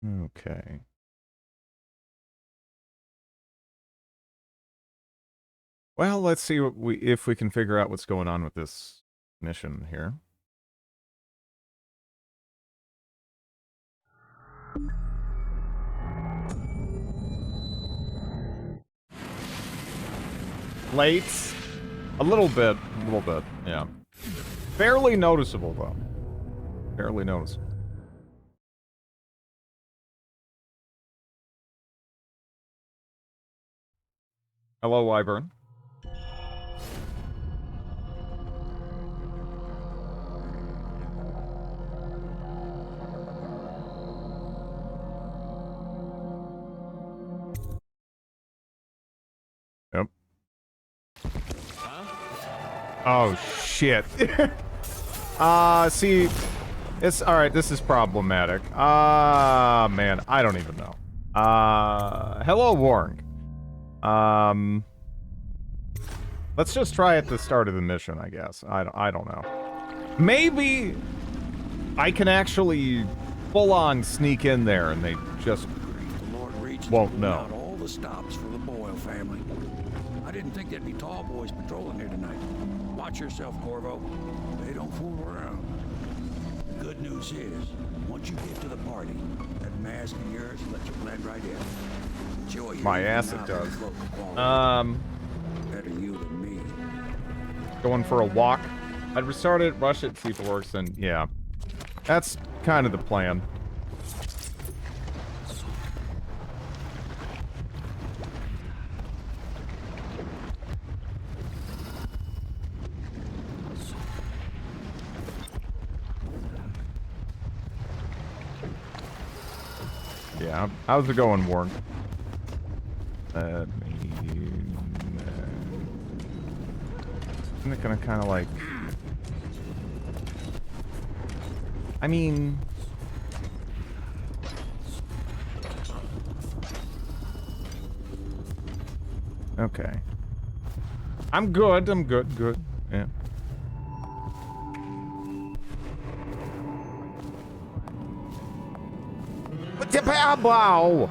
Okay. Well, let's see what if we can figure out what's going on with this mission here. Late. A little bit, yeah. Fairly noticeable, though. Fairly noticeable. Hello, Wyvern. Yep. Oh, shit. See, it's alright, this is problematic. Man, I don't even know. Hello, Warng. Let's just try at the start of the mission, I guess. I don't know. Maybe I can actually full-on sneak in there and they just won't know. All the stops for the Boyle family. I didn't think there'd be tall boys patrolling here tonight. Watch yourself, Corvo. They don't fool around. The good news is, once you get to the party, that mask of yours lets you blend right in. Enjoy your My ass it does. Better you than me. Going for a walk. I'd restart it, rush it, see if it works, and yeah. That's kind of the plan. Yeah, how's it going, Warren? I'm gonna kind of like... I mean... Okay. I'm good, good. Yeah. Wow!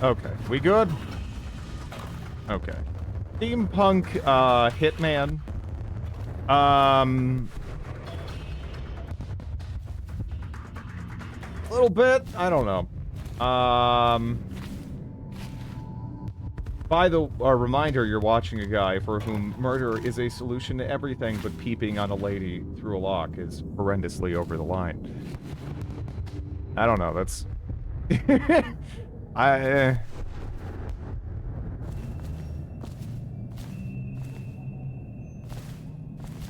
Okay, we good? Okay. Steampunk, Hitman. A little bit? I don't know. By the reminder, you're watching a guy for whom murder is a solution to everything, but peeping on a lady through a lock is horrendously over the line. I don't know, that's...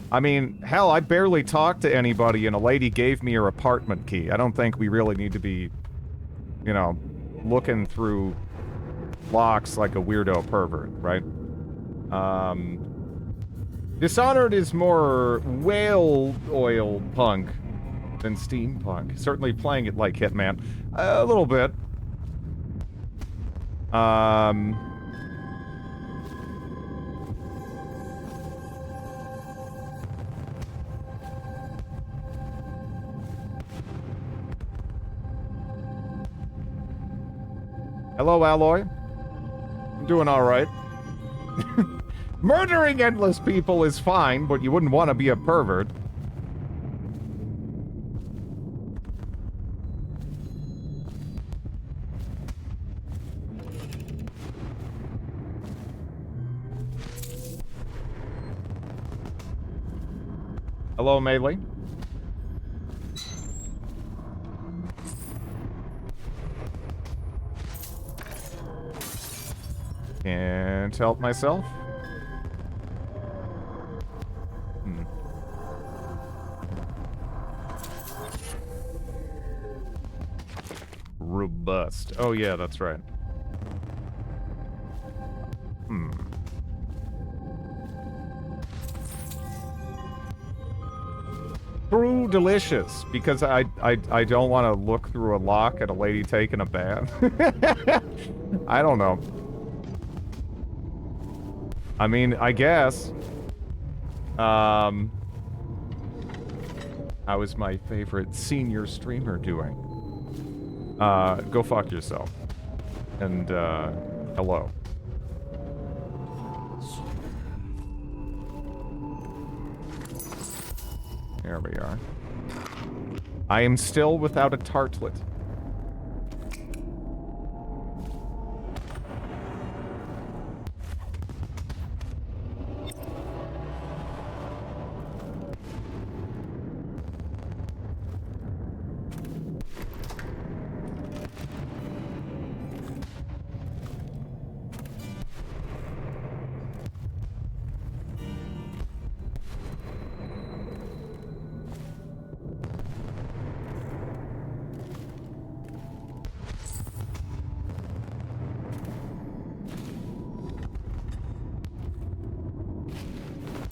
I mean, hell, I barely talked to anybody and a lady gave me her apartment key. I don't think we really need to be, you know, looking through locks like a weirdo pervert, right? Dishonored is more whale oil punk than steampunk. Certainly playing it like Hitman. A little bit. Hello, Alloy. I'm doing alright. Murdering endless people is fine, but you wouldn't want to be a pervert. Hello, Melee. Can't help myself. Robust. Oh yeah, that's right. True delicious, because I don't want to look through a lock at a lady taking a bath. I don't know. I mean, I guess. How is my favorite senior streamer doing? Go fuck yourself. And, hello. There we are. I am still without a tartlet.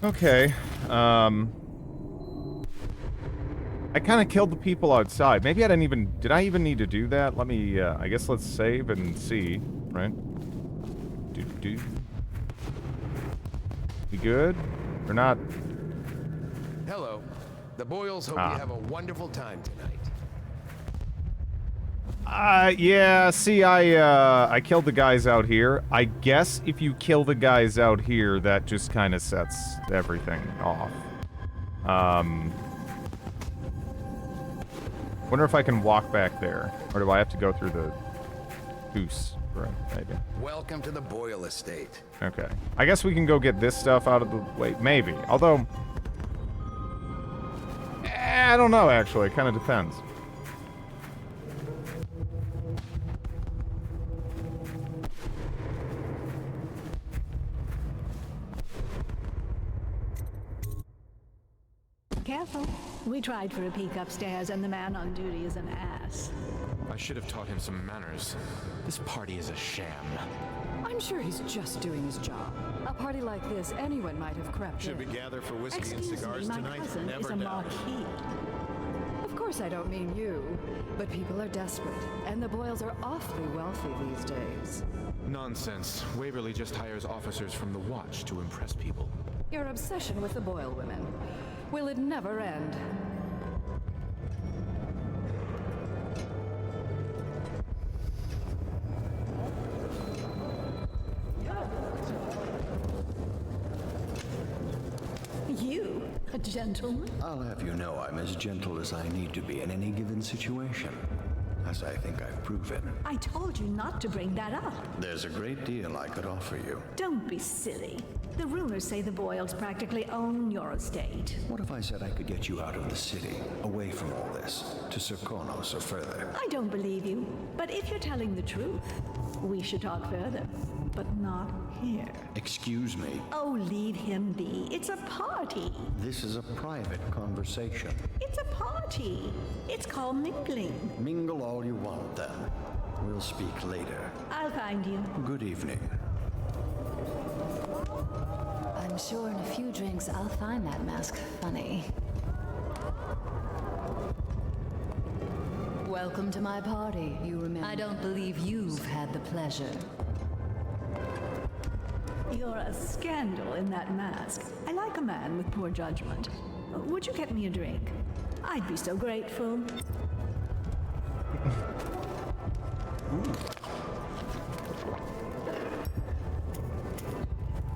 Okay, I kind of killed the people outside. Maybe I didn't even... Did I even need to do that? Let me, I guess let's save and see, right? Do. We good? Or not? Hello. The Boyles hope you have a wonderful time tonight. Yeah, see, I killed the guys out here. I guess if you kill the guys out here, that just kind of sets everything off. Wonder if I can walk back there, or do I have to go through the goose room, maybe? Welcome to the Boyle estate. Okay. I guess we can go get this stuff out of the way, maybe. Although, I don't know, actually. It kind of depends. Careful. We tried for a peek upstairs, and the man on duty is an ass. I should have taught him some manners. This party is a sham. I'm sure he's just doing his job. A party like this, anyone might have crept Should we in. gather for whiskey Excuse and cigars me, my tonight? cousin is Never a doubt. marquis. Of course I don't mean you, but people are desperate, and the Boyles are awfully wealthy these days. Nonsense. Waverly just hires officers from the Watch to impress people. Your obsession with the Boyle women. Will it never end? You, a gentleman? I'll have you know I'm as gentle as I need to be in any given situation, as I think I've proven. I told you not to bring that up. There's a great deal I could offer you. Don't be silly. The rumors say the Boyles practically own your estate. What if I said I could get you out of the city, away from all this, to Serkonos or further? I don't believe you, but if you're telling the truth, we should talk further, but not here. Excuse me. Oh, leave him be. It's a party. This is a private conversation. It's a party. It's called mingling. Mingle all you want, then. We'll speak later. I'll find you. Good evening. I'm sure in a few drinks I'll find that mask funny. Welcome to my party, you remember. I don't believe you've had the pleasure. You're a scandal in that mask. I like a man with poor judgment. Would you get me a drink? I'd be so grateful.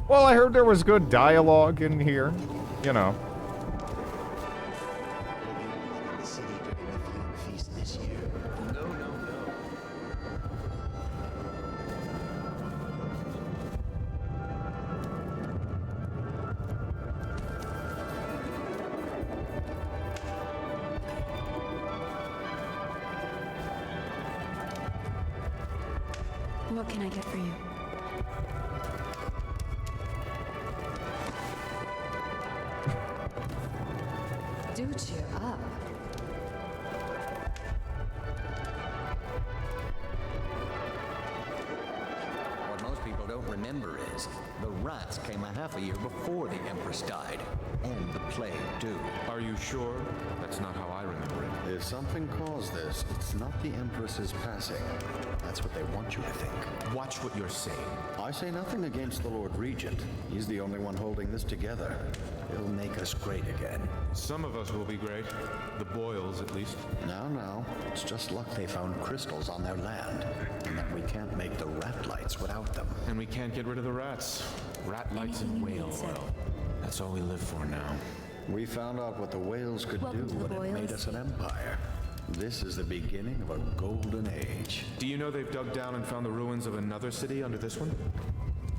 Well, I heard there was good dialogue in here. You know. The city during the Fugue Feast this year. No. What can I get for you? Do cheer up. What most people don't remember is the rats came a half a year before the Empress died. end the plague, too. Are you sure? That's not how I remember it. If something caused this, it's not the Empress's passing. That's what they want you to think. Watch what you're saying. I say nothing against the Lord Regent. He's the only one holding this together. He'll make us great again. Some of us will be great. The Boyles, at least. Now, it's just luck they found crystals on their land, and that we can't make the rat lights without them. And we can't get rid of the rats. Rat lights and whale oil. That's all we live for now. We found out what the whales could Welcome do to the when it made Boyles. us an empire. This is the beginning of a golden age. Do you know they've dug down and found the ruins of another city under this one?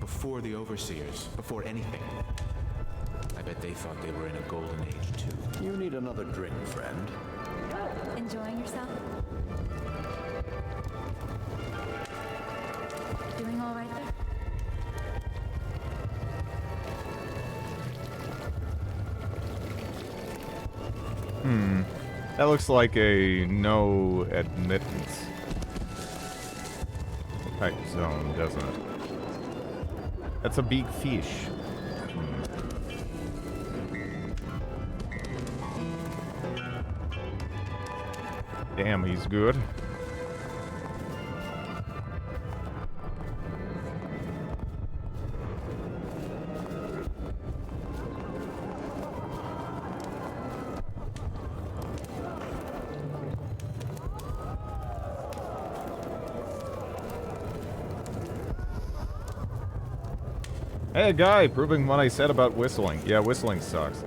Before the Overseers, before anything. I bet they thought they were in a golden age, too. You need another drink, friend. Enjoying yourself? Doing all right there? That looks like a no admittance type zone, doesn't it? That's a big fish. Damn, he's good. Hey, guy, proving what I said about whistling. Yeah, whistling sucks.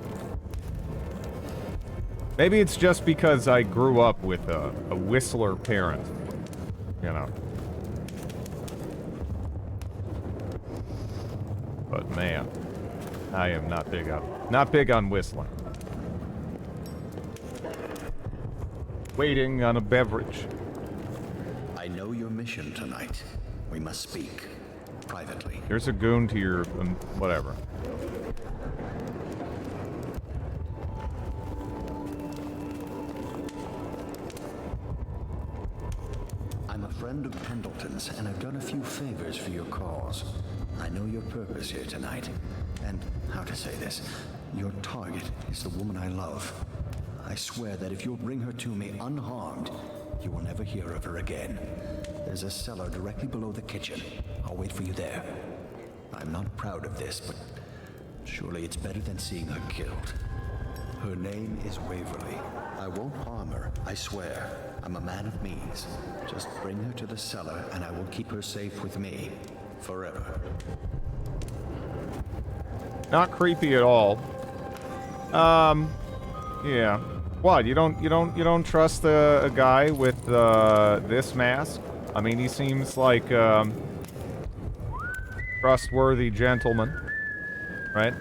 Maybe it's just because I grew up with a whistler parent. You know. But man, I am not big on whistling. Waiting on a beverage. I know your mission tonight. We must speak. Privately. There's a goon to your whatever. I'm a friend of Pendleton's, and I've done a few favors for your cause. I know your purpose here tonight. And how to say this? Your target is the woman I love. I swear that if you'll bring her to me unharmed, you will never hear of her again. There's a cellar directly below the kitchen. I'll wait for you there. I'm not proud of this, but surely it's better than seeing her killed. Her name is Waverly. I won't harm her, I swear. I'm a man of means. Just bring her to the cellar and I will keep her safe with me. Forever. Not creepy at all. Yeah. What? You don't trust a guy with this mask? I mean, he seems like trustworthy gentleman, right?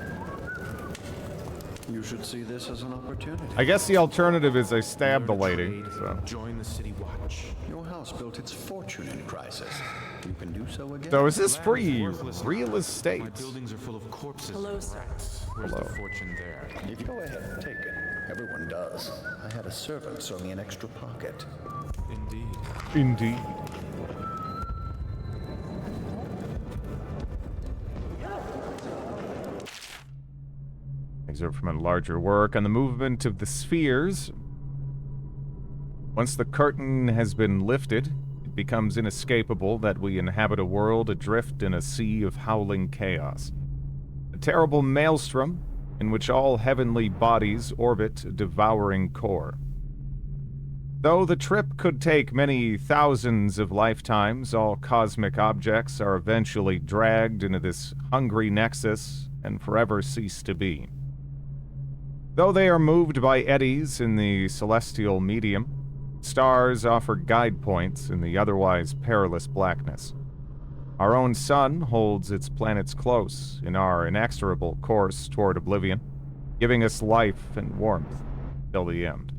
You should see this as an opportunity. I guess the alternative is I stab the lady. So. Join the City Watch. Your house built its fortune in crisis. You can do so again. So is this Land free is worthless real now. estate? My buildings are full of corpses. Hello, and sir. rats. Where's Hello. the fortune there? You go ahead and take it. Everyone does. I had a servant sew me an extra pocket. Indeed. Indeed. Excerpt from a larger work on the movement of the spheres. Once the curtain has been lifted, it becomes inescapable that we inhabit a world adrift in a sea of howling chaos. A terrible maelstrom in which all heavenly bodies orbit a devouring core. Though the trip could take many thousands of lifetimes, all cosmic objects are eventually dragged into this hungry nexus and forever cease to be. Though they are moved by eddies in the celestial medium, stars offer guide points in the otherwise perilous blackness. Our own sun holds its planets close in our inexorable course toward oblivion, giving us life and warmth till the end.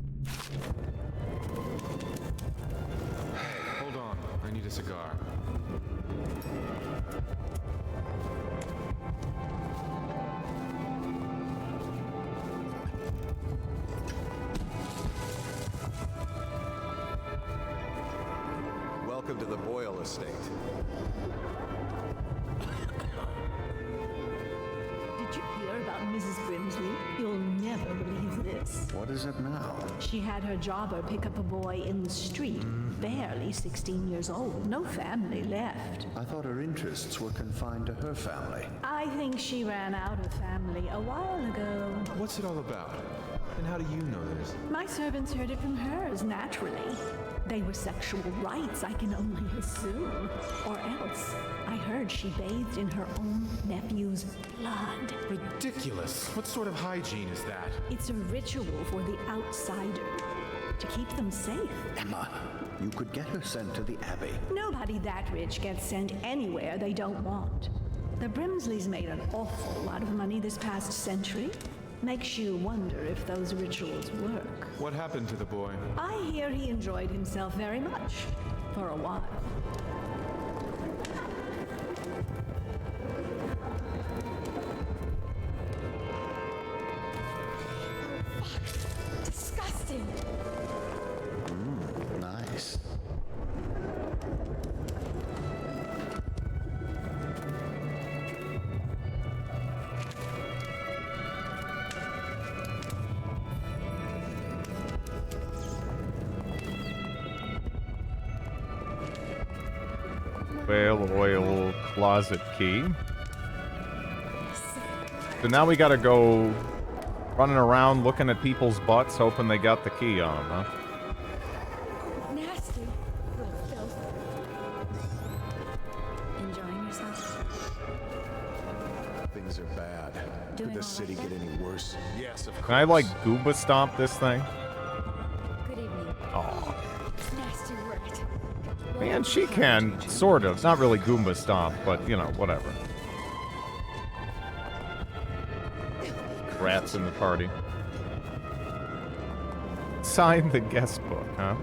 Hold on. I need a cigar. Welcome to the Boyle estate. Did you hear about Mrs. Brimsley? Your never believe this. What is it now? She had her jobber pick up a boy in the street, barely 16 years old, no family left. I thought her interests were confined to her family. I think she ran out of family a while ago. What's it all about? And how do you know this? My servants heard it from hers, naturally. They were sexual rights, I can only assume. Or else, I heard she bathed in her own nephew's blood. Ridiculous. What sort of hygiene is that? It's a ritual for the outsider, to keep them safe. Emma, you could get her sent to the Abbey. Nobody that rich gets sent anywhere they don't want. The Brimsleys made an awful lot of money this past century. Makes you wonder if those rituals work. What happened to the boy? I hear he enjoyed himself very much. For a while. Disgusting! Nice. Whale oil closet key. So now we gotta go running around looking at people's butts, hoping they got the key on them, huh? Nasty. Little filth. Enjoying yourself? Things are bad. Doing Could the all city right get any worse? Yes, of course. Can I, like, Goomba stomp this thing? Good evening. Aw. Nasty rat. Man, she can, sort of. Not really Goomba stomp, but, you know, whatever. Rats in the party. Sign the guest book, huh?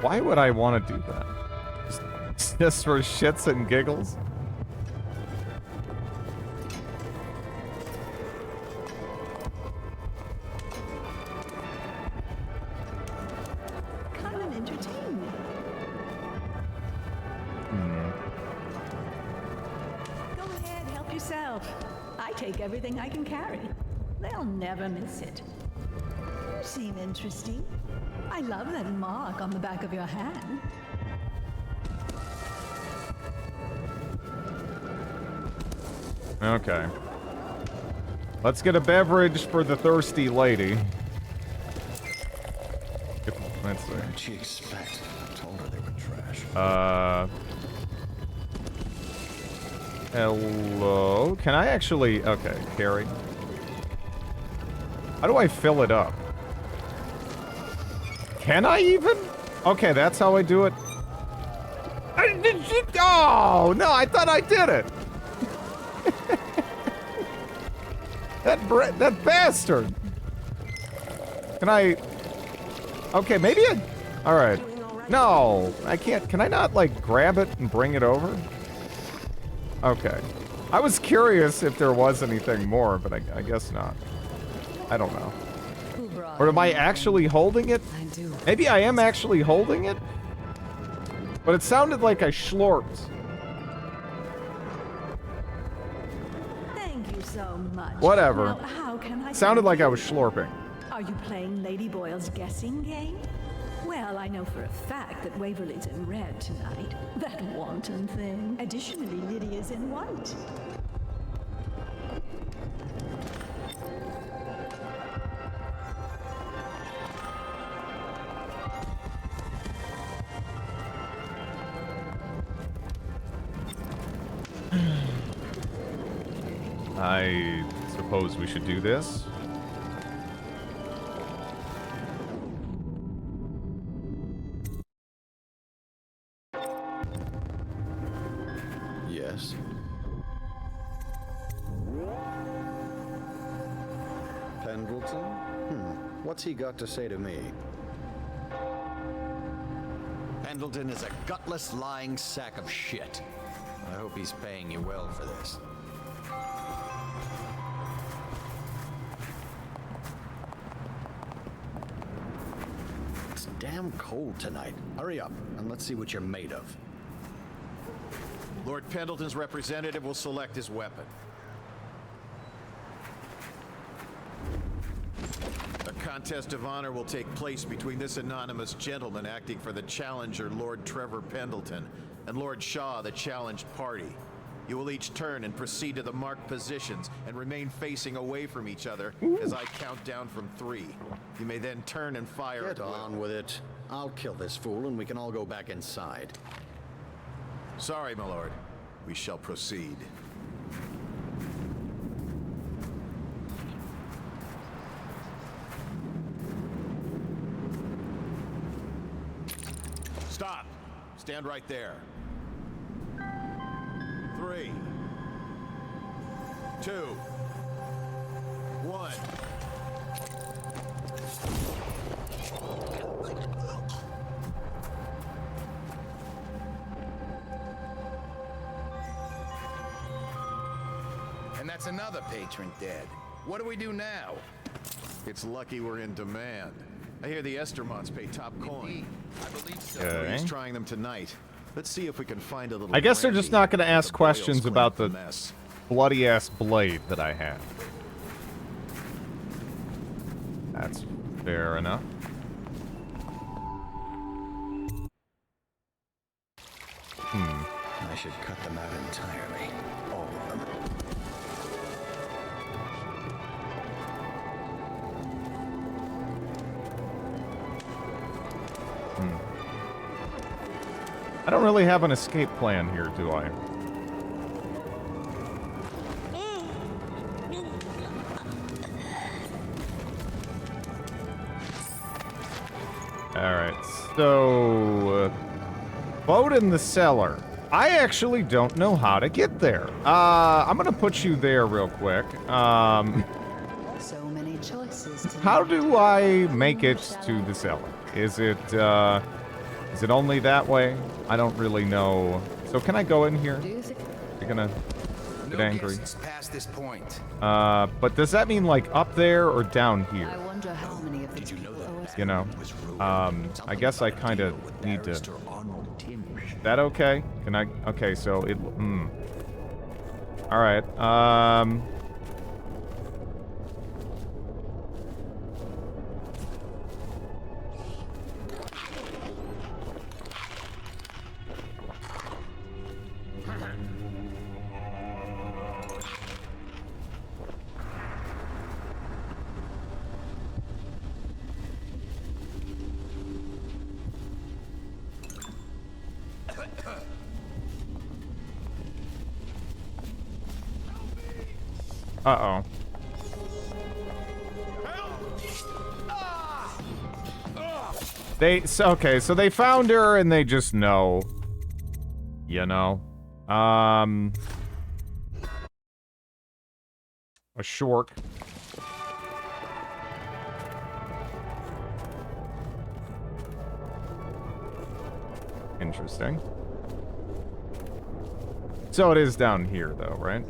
Why would I want to do that? Just for shits and giggles? Come and entertain me. Go ahead, help yourself. I take everything I can carry. They'll never miss it. You seem interesting. I love that mark on the back of your hand. Okay. Let's get a beverage for the thirsty lady. Let's see. What'd she expect? I told her they were trash. Hello? Can I actually... Okay, carry. How do I fill it up? Can I even? Okay, that's how I do it. Oh, no, I thought I did it. That bastard. Can I... Okay, maybe I... Alright. No, I can't... Can I not, like, grab it and bring it over? Okay. I was curious if there was anything more, but I guess not. I don't know. Or am I actually holding it? I do. Maybe I am actually holding it? But it sounded like I schlorped. Thank you so much. Whatever. Now, how can I Sounded thank like I you? was schlorping. Are you playing Lady Boyle's guessing game? Well, I know for a fact that Waverly's in red tonight. That wanton thing. Additionally, Lydia's in white. I suppose we should do this. Yes. Pendleton? What's he got to say to me? Pendleton is a gutless, lying sack of shit. I hope he's paying you well for this. damn cold tonight. Hurry up, and let's see what you're made of. Lord Pendleton's representative will select his weapon. A contest of honor will take place between this anonymous gentleman acting for the challenger, Lord Trevor Pendleton, and Lord Shaw, the challenged party. You will each turn and proceed to the marked positions and remain facing away from each other as I count down from 3. You may then turn and fire Get at will. on with it. I'll kill this fool and we can all go back inside. Sorry, my lord. We shall proceed. Stop. Stand right there. 3, 2, 1. And that's another patron dead. What do we do now? It's lucky we're in demand. I hear the Estermonts pay top coin. I believe so. Okay. He's trying them tonight. Let's see if we can find a little. I guess they're just brandy not going to ask the Boyles questions clean about up the mess. bloody-ass blade that I had. That's fair enough. I should cut them out entirely. All of them. I don't really have an escape plan here, do I? Alright, so... vote in the cellar. I actually don't know how to get there. I'm gonna put you there real quick. So many choices to How make. do I make it to the cellar? Is it only that way? I don't really know. So can I go in here? Do you think? You're gonna get No angry. guests past this point. But does that mean like up there or down here? I wonder how many of these people owe us. You know? I guess I kind of need to... Is that okay? Can I... Okay, so it... Alright, uh-oh. Okay, so they found her and they just know. You know? A shork. Interesting. So it is down here, though, right?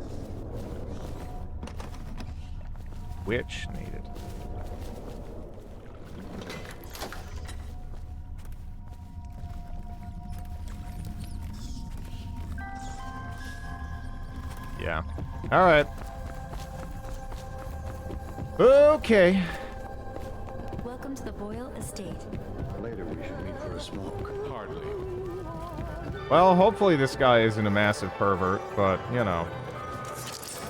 Which needed. Yeah. All right. Okay. Welcome to the Boyle Estate. Later we should meet for a smoke. Hardly. Well, hopefully this guy isn't a massive pervert, but, you know.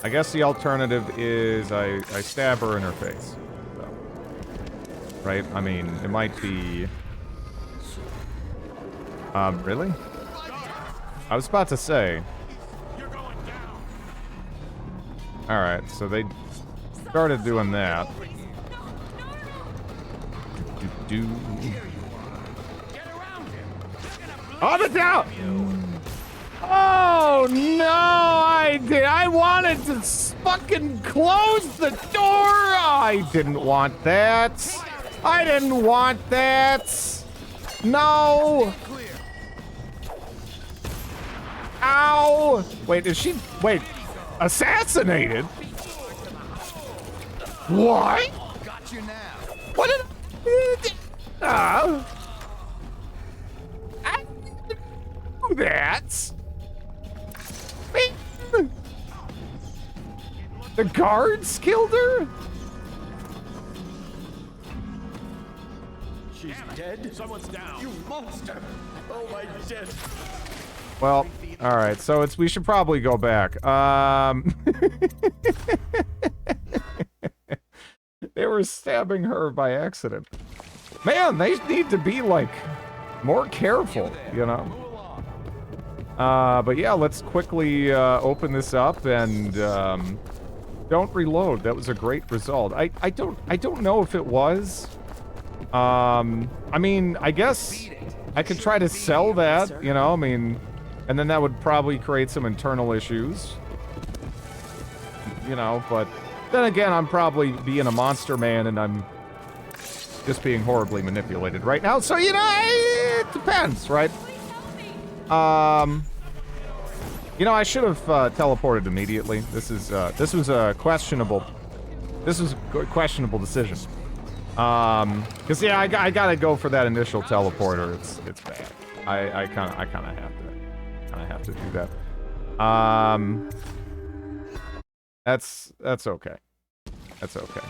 I guess the alternative is I stab her in her face. So. Right? I mean, it might be... really? I was about to say... Alright, so they started doing that. On it down! Oh no, I wanted to fucking close the door! I didn't want that! I didn't want that! No! Ow! Wait, is she... Wait, assassinated? What? Got you now. What did... do that. Man. The guards killed her? She's dead? Someone's down. You monster! Oh, my dead. Well, all right. So we should probably go back. They were stabbing her by accident. Man, they need to be like more careful, you know. But yeah, let's quickly open this up and don't reload. That was a great result. I don't know if it was. I mean, I guess I could try to sell that, you know. I mean, and then that would probably create some internal issues, you know. But then again, I'm probably being a monster man, and I'm just being horribly manipulated right now. So, you know, it depends, right? You know, I should have teleported immediately. This was a questionable decision. Cause yeah, I gotta go for that initial teleporter. It's bad. I kind of have to do that. That's okay. That's okay.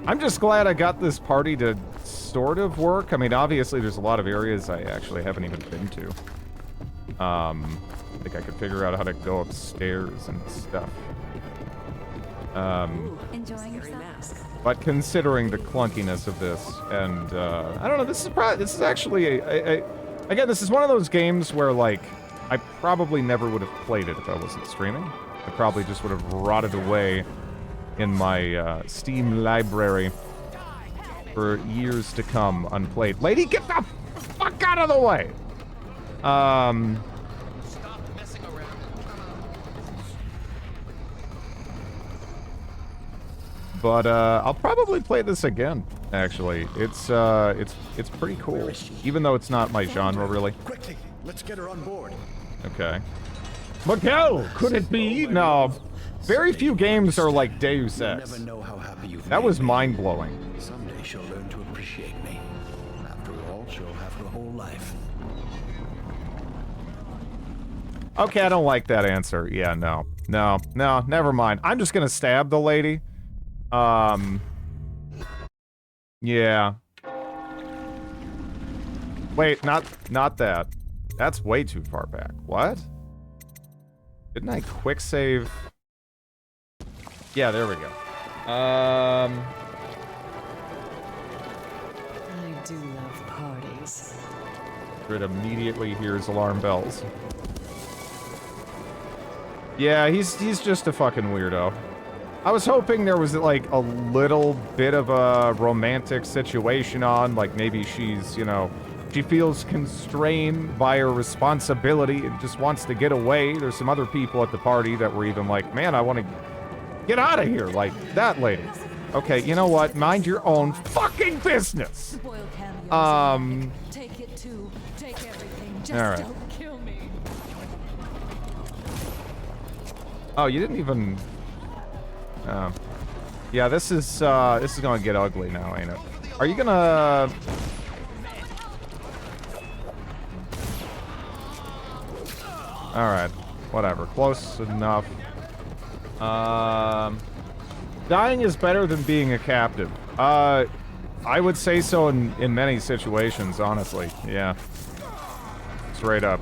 I'm just glad I got this party to sort of work. I mean, obviously there's a lot of areas I actually haven't even been to. I think I could figure out how to go upstairs and stuff. Enjoying yourself? But considering the clunkiness of this, and I don't know, this is actually again, this is one of those games where like I probably never would have played it if I wasn't streaming. I probably just would have rotted away in my Steam library for years to come unplayed. Lady, get the fuck out of the way! But I'll probably play this again. Actually, it's pretty cool, even though it's not my genre really. Quickly, let's get her on board. Okay. Miguel, could it be? No. Very few games are like Deus Ex. Never know how happy you've That made was me. mind-blowing. Someday she'll learn to appreciate me. After all, she'll have her whole life. Okay, I don't like that answer. Yeah, no, never mind. I'm just gonna stab the lady. Yeah. Wait, not that. That's way too far back. What? Didn't I quick save? Yeah, there we go. I do love parties. It immediately hears alarm bells. Yeah, he's just a fucking weirdo. I was hoping there was like a little bit of a romantic situation on, like maybe she's, you know, she feels constrained by her responsibility and just wants to get away. There's some other people at the party that were even like, man, I want to get out of here, like that lady. Okay, you know what? Mind your own fucking business. Take it too. Take everything. Just All right. don't kill me. Oh, you didn't even. Yeah, this is gonna get ugly now, ain't it? Are you gonna? All right, whatever. Close enough. Dying is better than being a captive. I would say so in many situations, honestly. Yeah. Straight up.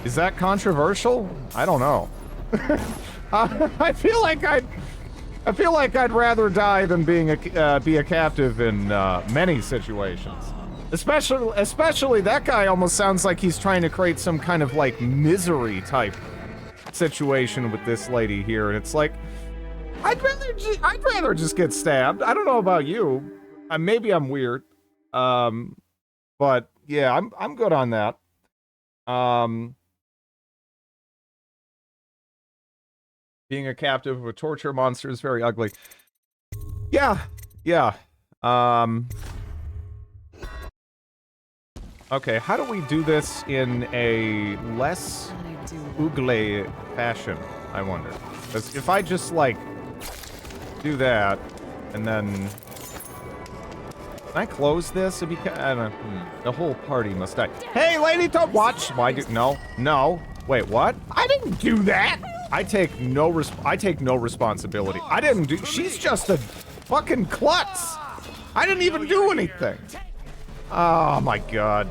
Is that controversial? I don't know. I feel like I'd rather die than be a captive in many situations. Especially that guy almost sounds like he's trying to create some kind of like misery type situation with this lady here, and it's like I'd rather just get stabbed. I don't know about you. Maybe I'm weird. But yeah, I'm good on that. Being a captive of a torture monster is very ugly. Yeah. Okay, how do we do this in a less ugly fashion, I wonder? Because if I just, like, do that, and then Can I close this? I don't know. The whole party must die. Hey, lady, don't watch. Why do? No, no. Wait, what? I didn't do that. I take no responsibility. I didn't do. She's just a fucking klutz. I didn't even do anything. Oh my god.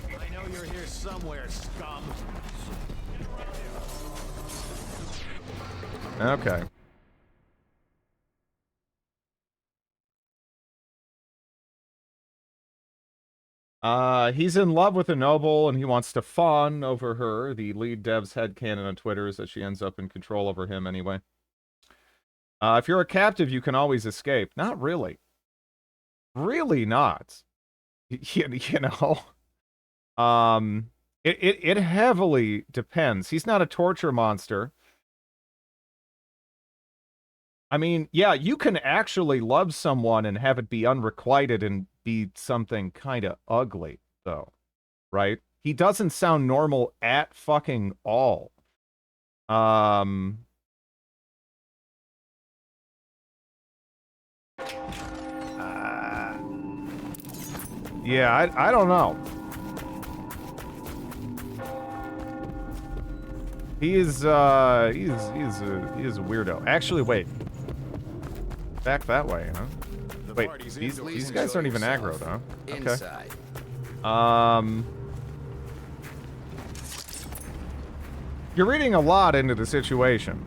I know you're here somewhere, scum. Okay. He's in love with a noble and he wants to fawn over her. The lead dev's headcanon on Twitter is that she ends up in control over him anyway. If you're a captive, you can always escape. Not really. Really not. You know? It heavily depends. He's not a torture monster. I mean, yeah, you can actually love someone and have it be unrequited and be something kind of ugly, though. Right? He doesn't sound normal at fucking all. Yeah, I don't know. He is a weirdo. Actually, wait. Back that way, huh? Wait, these guys aren't even aggroed, huh? Okay. You're reading a lot into the situation.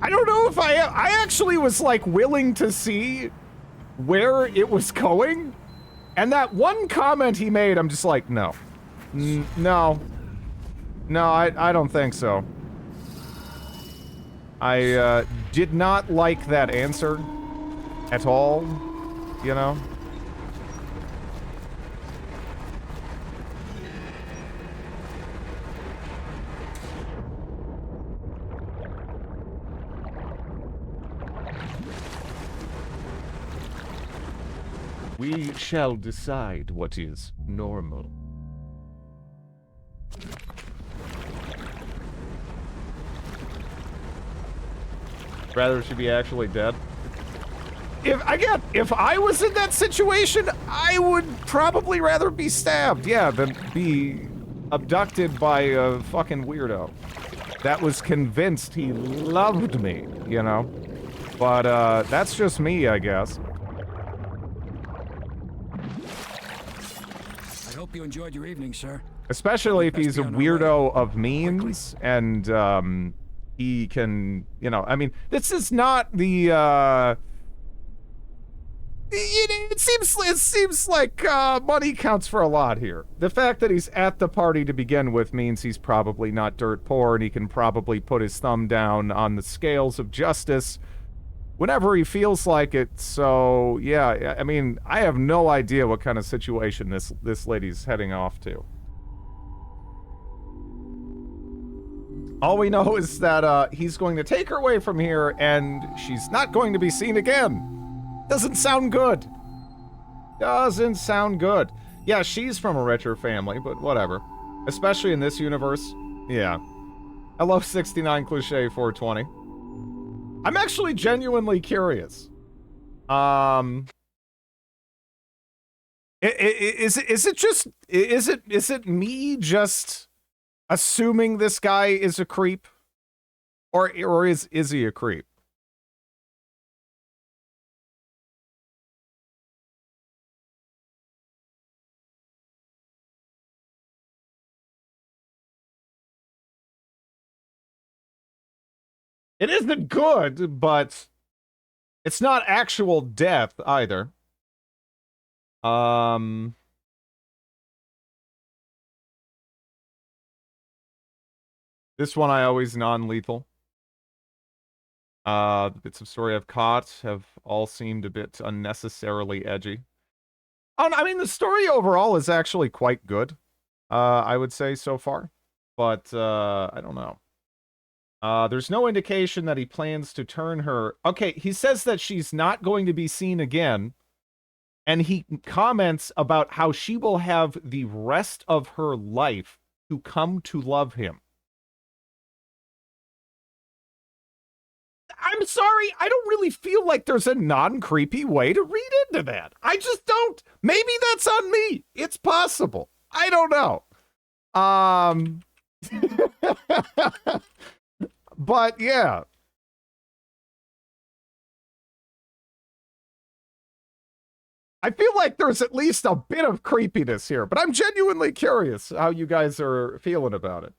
I don't know if I actually was like willing to see where it was going, and that one comment he made, I'm just like, no. No, I don't think so. I did not like that answer at all, you know? We shall decide what is normal. Rather she be actually dead. If I was in that situation, I would probably rather be stabbed, yeah, than be abducted by a fucking weirdo that was convinced he loved me, you know? But, that's just me, I guess. I hope you enjoyed your evening, sir. Especially if he's a weirdo of means, and, he can, you know, I mean, this is not the, it seems like, money counts for a lot here. The fact that he's at the party to begin with means he's probably not dirt poor, and he can probably put his thumb down on the scales of justice whenever he feels like it. So, yeah, I mean, I have no idea what kind of situation this lady's heading off to. All we know is that he's going to take her away from here, and she's not going to be seen again. Doesn't sound good. Doesn't sound good. Yeah, she's from a richer family, but whatever. Especially in this universe. Yeah. Hello, 69 Cliche 420. I'm actually genuinely curious. Is it me just assuming this guy is a creep, or is he a creep? It isn't good, but it's not actual death either. This one I always non-lethal. The bits of story I've caught have all seemed a bit unnecessarily edgy. Oh, I mean, the story overall is actually quite good, I would say so far. But, I don't know. There's no indication that he plans to turn her... Okay, he says that she's not going to be seen again, and he comments about how she will have the rest of her life to come to love him. I I'm sorry, I don't really feel like there's a non-creepy way to read into that. I just don't. Maybe that's on me. It's possible. I don't know. But yeah. I feel like there's at least a bit of creepiness here, but I'm genuinely curious how you guys are feeling about it.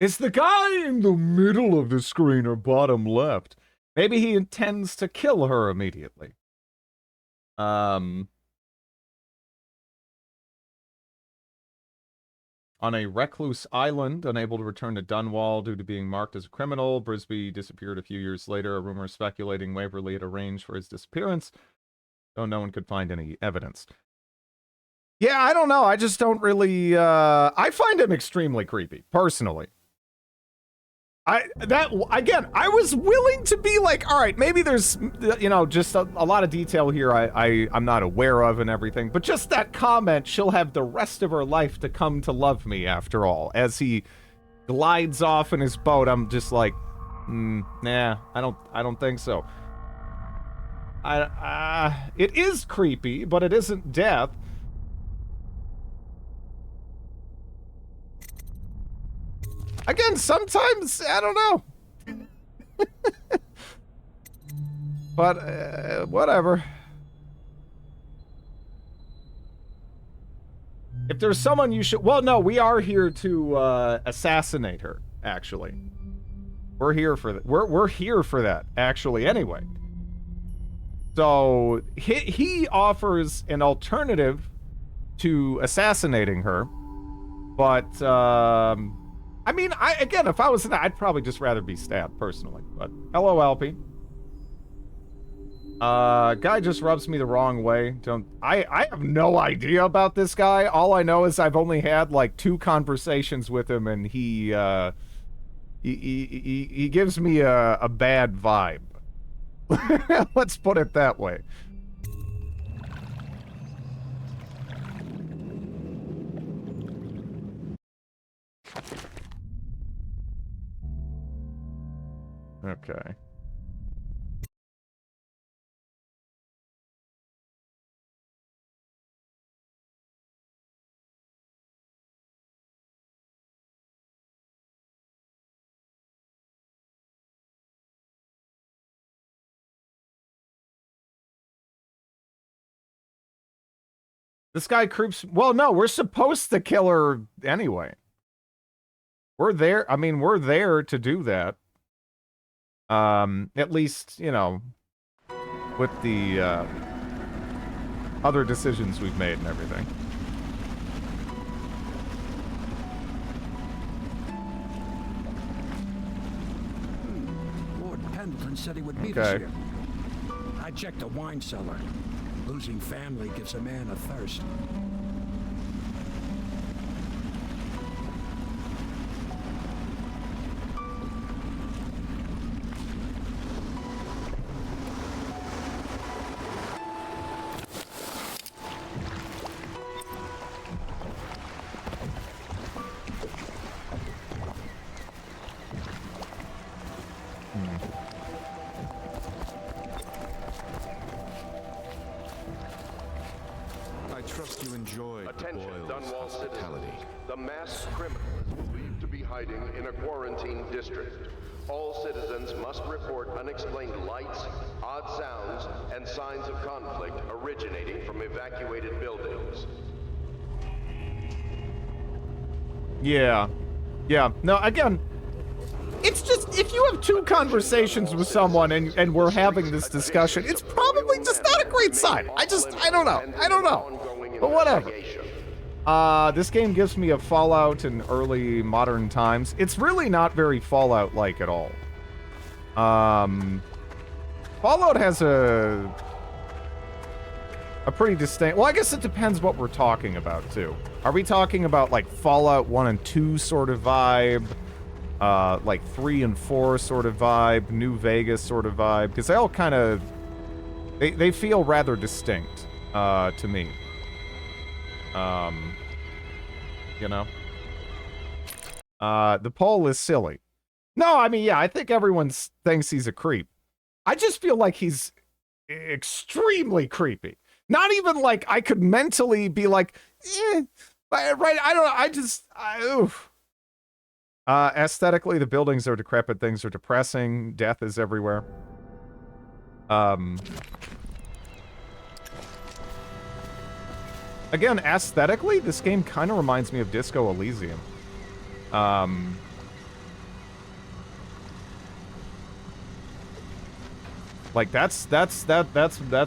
Is the guy in the middle of the screen or bottom left? Maybe he intends to kill her immediately. On a recluse island, unable to return to Dunwall due to being marked as a criminal, Brisby disappeared a few years later. A rumor speculating Waverly had arranged for his disappearance, though no one could find any evidence. Yeah, I don't know. I just don't really, I find him extremely creepy, personally. I was willing to be like, all right, maybe there's, you know, just a lot of detail here I'm not aware of and everything, but just that comment, she'll have the rest of her life to come to love me after all. As he glides off in his boat, I'm just like, nah, I don't think so. It is creepy, but it isn't death. Again, sometimes, I don't know. But, whatever. If there's someone you should... Well, no, we are here to, assassinate her, actually. We're here for that. We're here for that, actually, anyway. So, he offers an alternative to assassinating her. But, I mean, again, if I was in that, I'd probably just rather be stabbed, personally. But, hello, Alpy. Guy just rubs me the wrong way. I have no idea about this guy. All I know is I've only had, like, 2 conversations with him, and he gives me a bad vibe. Let's put it that way. Okay. This guy creeps... Well, no, we're supposed to kill her anyway. We're there... I mean, we're there to do that. At least, you know, with the, other decisions we've made and everything. Lord Pendleton said he would meet us here. I checked the wine cellar. Losing family gives a man a thirst. In a quarantine district. All citizens must report unexplained lights, odd sounds, and signs of conflict originating from evacuated buildings. Yeah. Yeah. No, again, it's just, if you have 2 conversations with someone and we're having this discussion, it's probably just not a great sign. I don't know. But whatever. This game gives me a Fallout in early modern times. It's really not very Fallout-like at all. Fallout has a pretty distinct... Well, I guess it depends what we're talking about, too. Are we talking about, like, Fallout 1 and 2 sort of vibe? like 3 and 4 sort of vibe, New Vegas sort of vibe, because they all kind of, they feel rather distinct, to me. You know? The poll is silly. No, I mean, yeah, I think everyone thinks he's a creep. I just feel like he's extremely creepy. Not even like I could mentally be like, right, I don't know, oof. Aesthetically, the buildings are decrepit, things are depressing, death is everywhere. Again, aesthetically, this game kind of reminds me of Disco Elysium. Like that's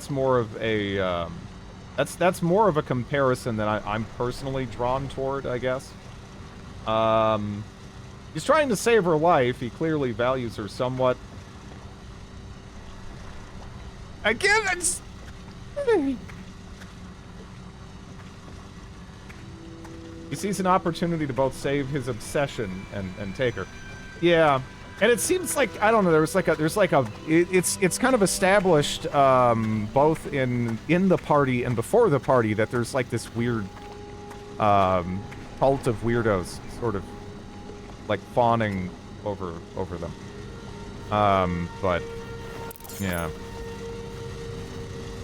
more of a that's more of a comparison that I'm personally drawn toward, I guess. He's trying to save her life. He clearly values her somewhat. Again, it's... He sees an opportunity to both save his obsession and take her. Yeah, and it seems like, I don't know, there's like a it's kind of established both in the party and before the party that there's like this weird cult of weirdos sort of like fawning over them. But yeah.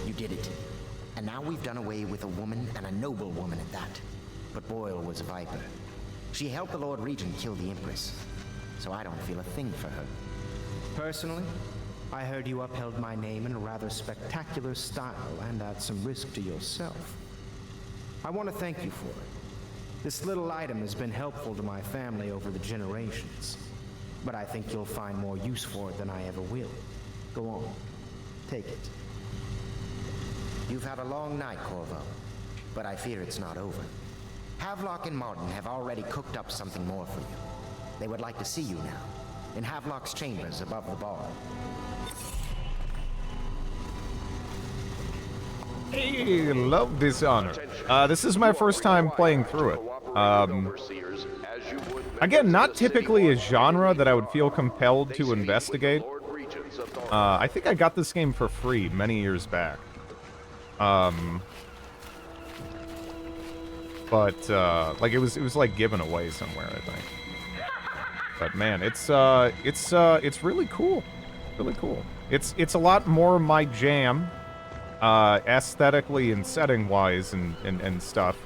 You did it. And now we've done away with a woman, and a noble woman at that. But Boyle was a viper. She helped the Lord Regent kill the Empress. So I don't feel a thing for her. Personally, I heard you upheld my name in a rather spectacular style and at some risk to yourself. I want to thank you for it. This little item has been helpful to my family over the generations, but I think you'll find more use for it than I ever will. Go on, take it. You've had a long night, Corvo, but I fear it's not over. Havelock and Martin have already cooked up something more for you. They would like to see you now, in Havelock's chambers above the bar. Hey, love Dishonor. This is my first time playing through it. Again, not typically a genre that I would feel compelled to investigate. I think I got this game for free many years back. But like it was like given away somewhere, I think. But man, it's really cool. Really cool. It's a lot more my jam. Aesthetically and setting-wise and stuff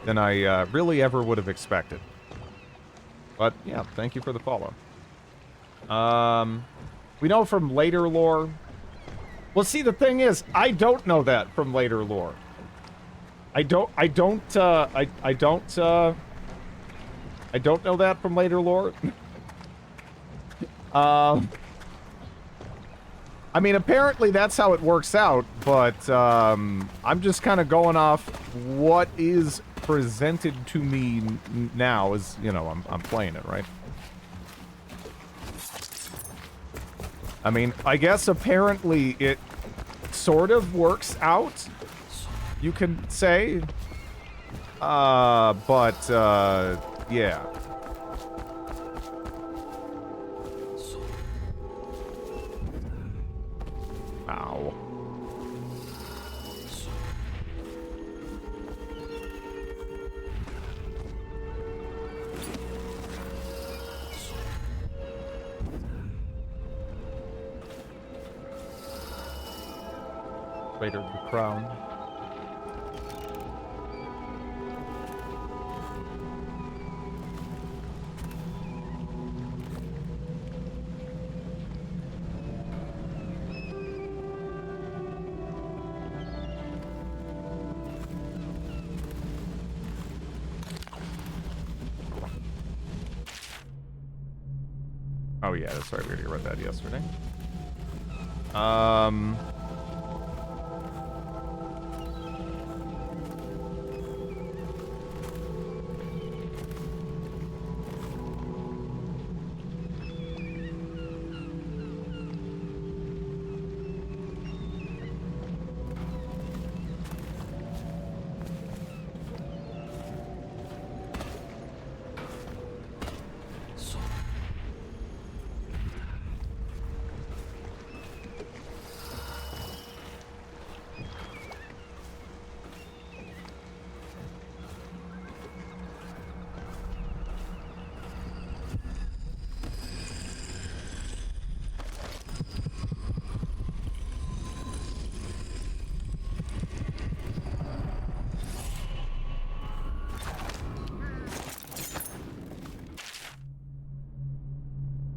than I really ever would have expected. But, yeah, thank you for the follow. We know from later lore... Well, see, the thing is, I don't know that from later lore. I don't know that from later lore. I mean, apparently that's how it works out, but I'm just kind of going off what is presented to me now as, you know, I'm playing it, right? I mean, I guess apparently it sort of works out, you can say. Yeah. Ow. Vader of the Crown. Oh yeah, that's right, we already read that yesterday.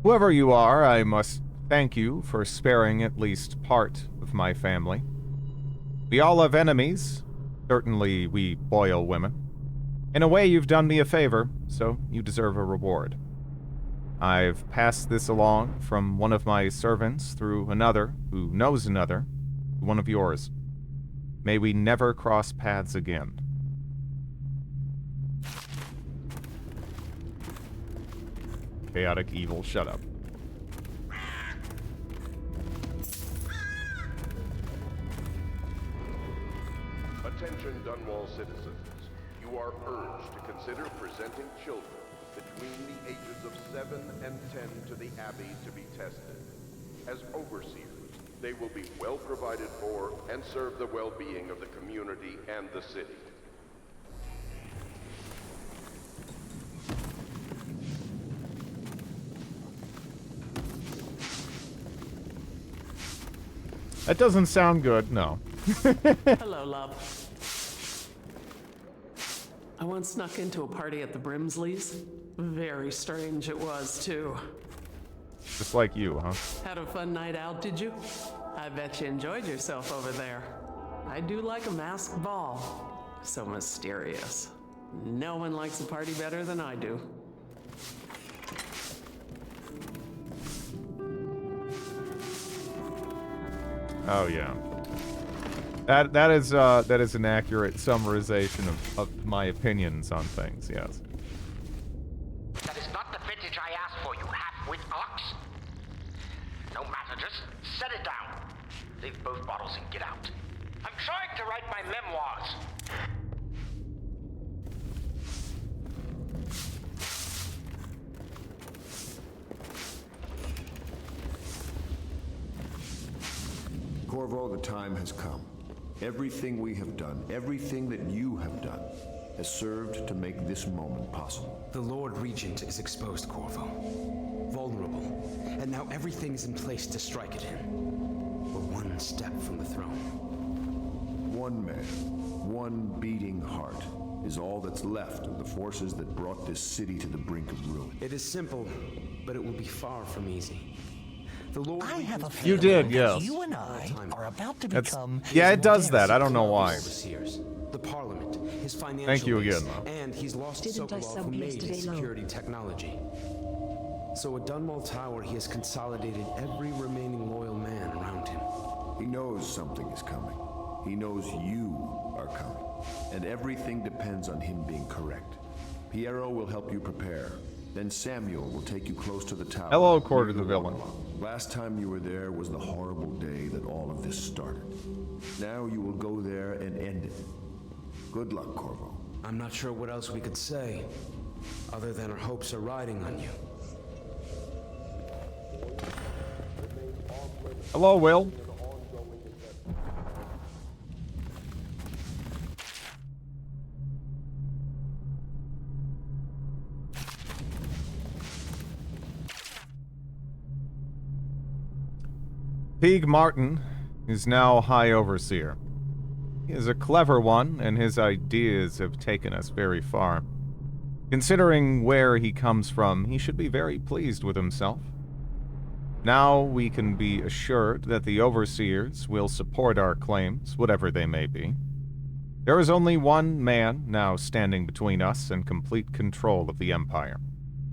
Whoever you are, I must thank you for sparing at least part of my family. We all have enemies, certainly we Boyle women. In a way, you've done me a favor, so you deserve a reward. I've passed this along from one of my servants through another who knows another, to one of yours. May we never cross paths again. Chaotic evil, shut up. Attention Dunwall citizens. You are urged to consider presenting children between the ages of 7 and 10 to the Abbey to be tested. As overseers, they will be well provided for and serve the well-being of the community and the city. That doesn't sound good, no. Hello, love. I once snuck into a party at the Brimsleys. Very strange it was, too. Just like you, huh? Had a fun night out, did you? I bet you enjoyed yourself over there. I do like a masked ball. So mysterious. No one likes a party better than I do. Oh yeah. That is an accurate summarization of my opinions on things, yes. That is not the vintage I asked for, you half-wit ox. No matter, just set it down. Leave both bottles and get out. I'm trying to write my memoirs. Corvo, the time has come. Everything we have done, everything that you have done, has served to make this moment possible. The Lord Regent is exposed, Corvo. Vulnerable. And now everything's in place to strike at him. We're one step from the throne. One man, one beating heart, is all that's left of the forces that brought this city to the brink of ruin. It is simple, but it will be far from easy. The Lord I have a feeling You did, that yes. you and I are about to That's- become... yeah, it does that. I don't know why. The Parliament, his financial Thank you base, again, though. and he's lost Didn't I Sokolov, sub who made yesterday his low? security technology. So at Dunwall Tower, he has consolidated every remaining loyal man around him. He knows something is coming. He knows you are coming. And everything depends on him being correct. Piero will help you prepare. Then Samuel will take you close to the tower. Hello, Court of the Villain. Last time you were there was the horrible day that all of this started. Now you will go there and end it. Good luck, Corvo. I'm not sure what else we could say, other than our hopes are riding on you. Hello, Will. Teague Martin is now High Overseer. He is a clever one, and his ideas have taken us very far. Considering where he comes from, he should be very pleased with himself. Now we can be assured that the Overseers will support our claims, whatever they may be. There is only one man now standing between us and complete control of the Empire.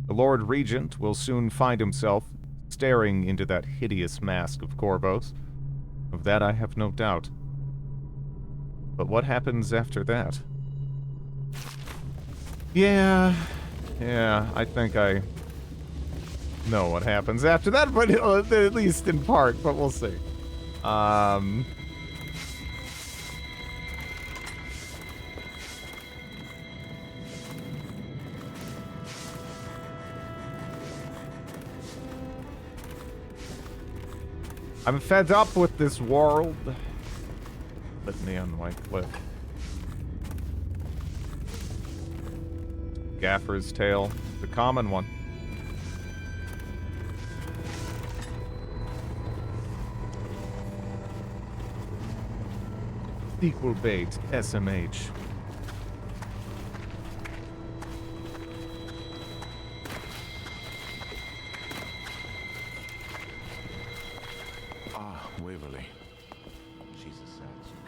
The Lord Regent will soon find himself staring into that hideous mask of Corvo's. Of that I have no doubt. But what happens after that? Yeah, I think I know what happens after that, but at least in part, but we'll see. I'm fed up with this world. Litany on White Cliff. Gaffer's Tale, the common one. Equal bait, SMH.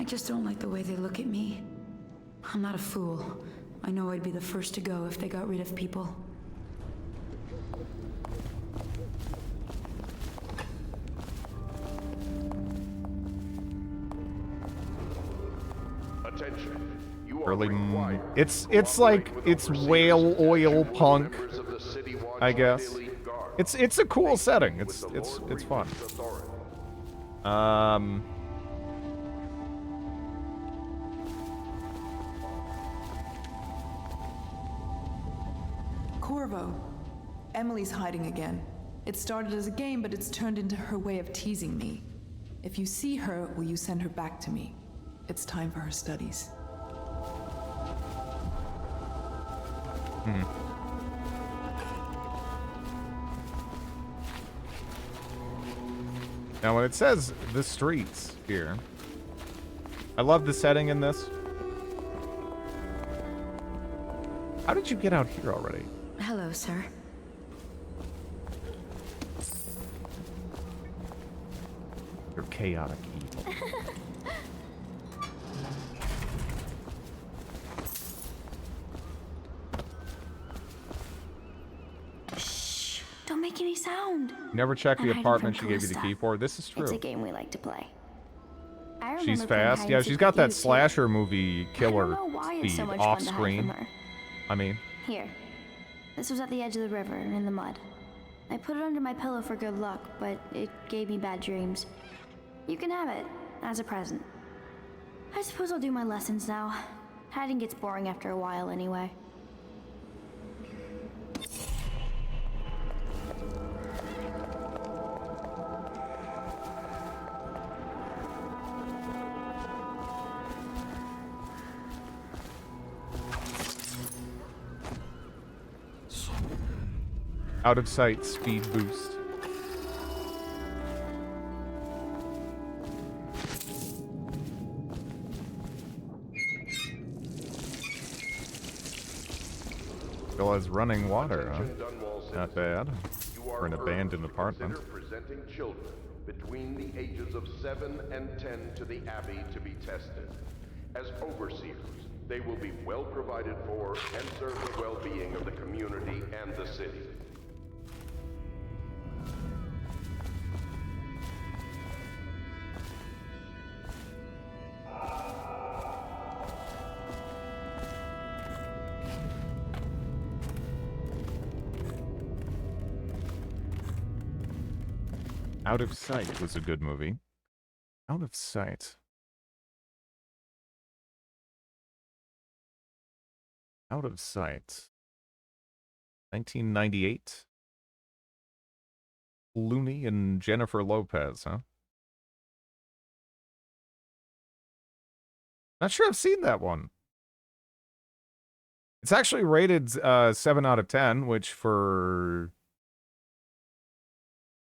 I just don't like the way they look at me. I'm not a fool. I know I'd be the first to go if they got rid of people. Attention. You are Really, required it's like it's whale oil punk, I guess. It's a cool setting. It's fun. Corvo. Emily's hiding again. It started as a game, but it's turned into her way of teasing me. If you see her, will you send her back to me? It's time for her studies. Now, when it says the streets here, I love the setting in this. How did you get out here already? Hello, sir. You're chaotic evil. Don't make any sound. You never checked the I'm hiding apartment she from gave cool you the stuff. key for? This is true. It's a game we like to play. I remember She's playing fast. hide Yeah, and she's seek got with you, that too. slasher movie killer I don't know why it's speed so much off fun to hide screen. from her. I mean, Here. This was at the edge of the river and in the mud. I put it under my pillow for good luck, but it gave me bad dreams. You can have it as a present. I suppose I'll do my lessons now. Hiding gets boring after a while anyway. out of sight speed boost. Still has running water, huh? Not bad. For an abandoned apartment. Presenting children between the ages of 7 and 10 to the Abbey to be tested. As overseers, they will be well provided for and serve the well-being of the community and the city. Out of Sight was a good movie. Out of Sight. Out of Sight. 1998. Clooney and Jennifer Lopez, huh? Not sure I've seen that one. It's actually rated 7 out of 10, which for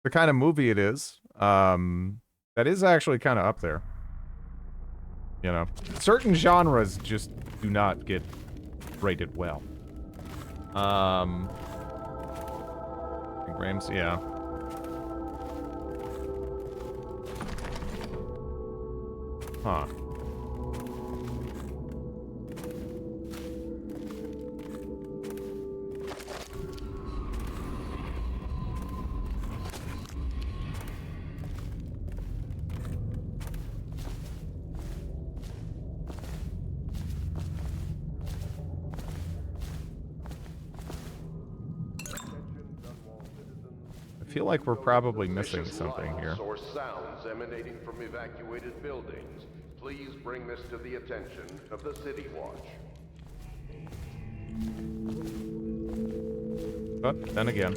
the kind of movie it is, that is actually kind of up there. You know, certain genres just do not get rated well. Grams, yeah. Huh. I feel like we're probably missing something here. Or sounds emanating from evacuated buildings. Please bring this to the attention of the City Watch. But then again.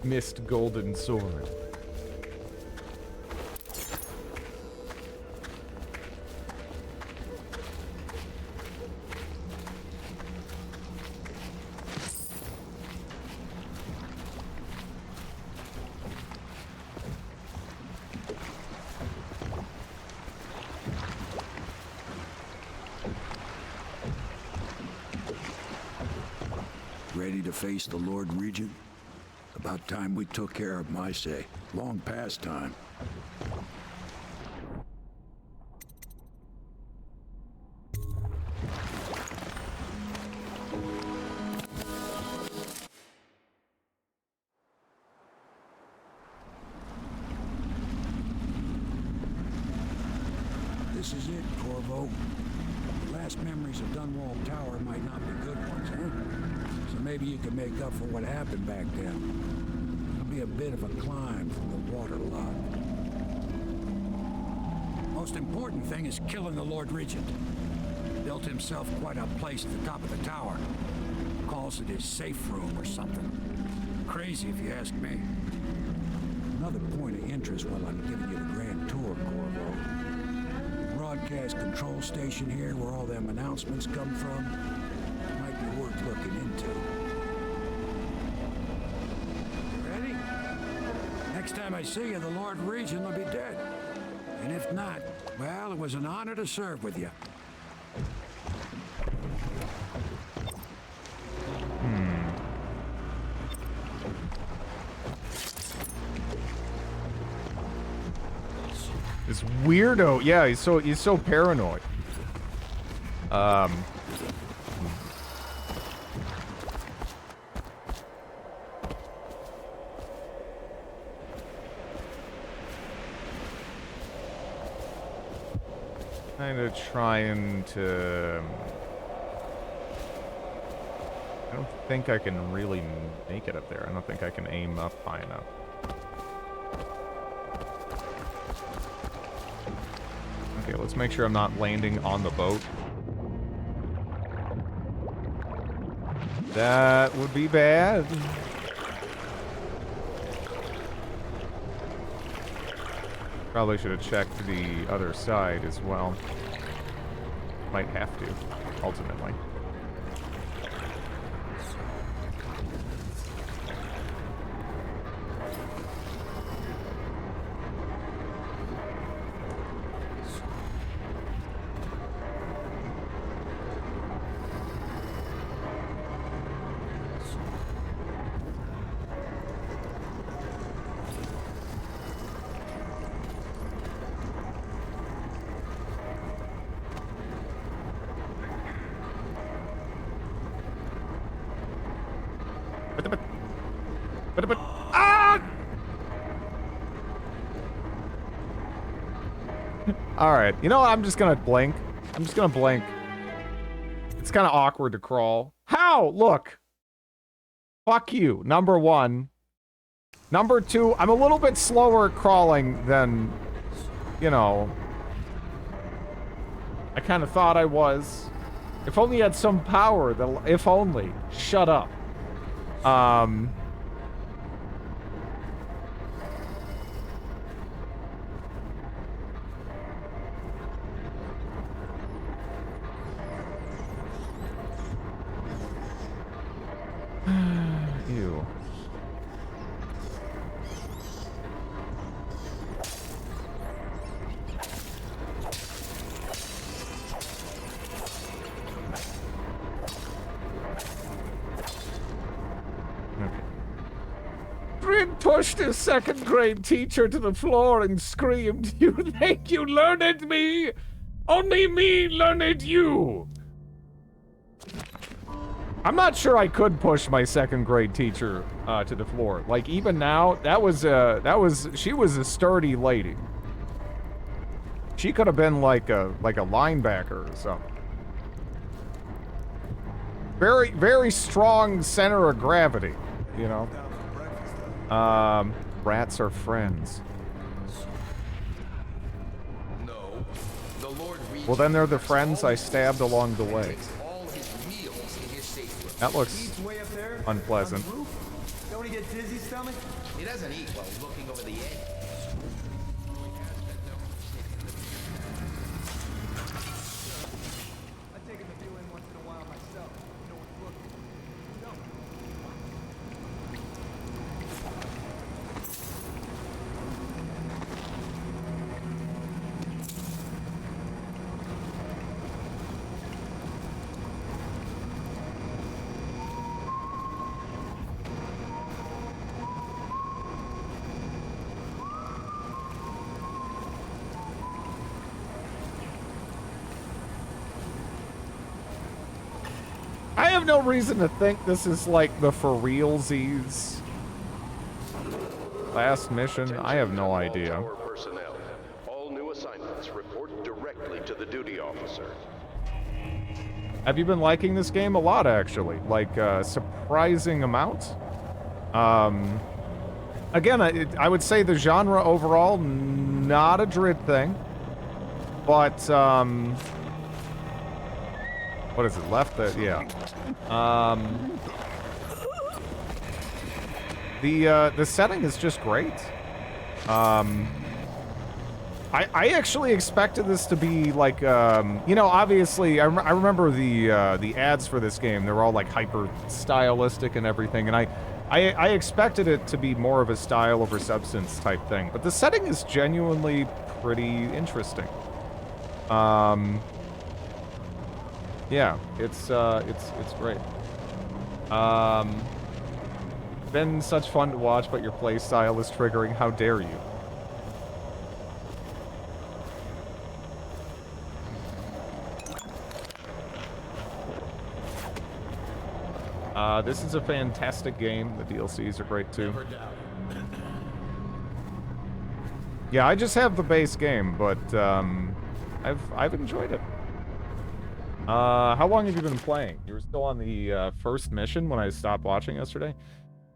Missed golden sword. Ready to face the Lord Regent? About time we took care of my say. Long past time. This is it, Corvo. The last memories of Dunwall Tower might not be good ones, huh? So maybe you can make up for what happened back then. It'll be a bit of a climb from the waterlogged. Most important thing is killing the Lord Regent. Built himself quite a place at the top of the tower. Calls it his safe room or something. Crazy if you ask me. Another point of interest while I'm giving you the grand tour, Corvo. Broadcast control station here where all them announcements come from might be worth looking into. Ready? Next time I see you, the Lord Regent will be dead. And if not, well, it was an honor to serve with you. This weirdo, yeah, he's so paranoid. Kind of trying to. I don't think I can really make it up there. I don't think I can aim up high enough. Okay, let's make sure I'm not landing on the boat. That would be bad. Probably should have checked the other side as well. Might have to, ultimately. Alright, you know what? I'm just gonna blink. I'm just gonna blink. It's kind of awkward to crawl. How? Look! Fuck you, number one. Number two, I'm a little bit slower crawling than, you know, I kind of thought I was. If only you had some power, if only. Shut up. Ew. Bryn pushed his second grade teacher to the floor and screamed, "You think you learned me? Only me learned you!" I'm not sure I could push my second grade teacher to the floor. Like, even now, she was a sturdy lady. She could have been like a linebacker or something. Very, very strong center of gravity, you know? Rats are friends. No, the Lord Well, then they're the friends I stabbed along the way. That looks unpleasant. Don't he get dizzy stomach? He doesn't eat while looking over the edge. I take him a few in once in a while myself. No one's looking. No. I have no reason to think this is like the for realsies last mission. I have no idea. Tower personnel. All new assignments report directly to the duty officer. Have you been liking this game? A lot, actually. Like, a surprising amount. Again, I would say the genre overall, not a Drid thing. But, what is it? Left? Yeah. The setting is just great. I actually expected this to be like, you know, obviously, I remember the ads for this game. They're all like hyper stylistic and everything, and I expected it to be more of a style over substance type thing. But the setting is genuinely pretty interesting. Yeah, it's great. Been such fun to watch, but your play style is triggering. How dare you? This is a fantastic game. The DLCs are great too. Yeah, I just have the base game, but I've enjoyed it. How long have you been playing? You were still on the first mission when I stopped watching yesterday.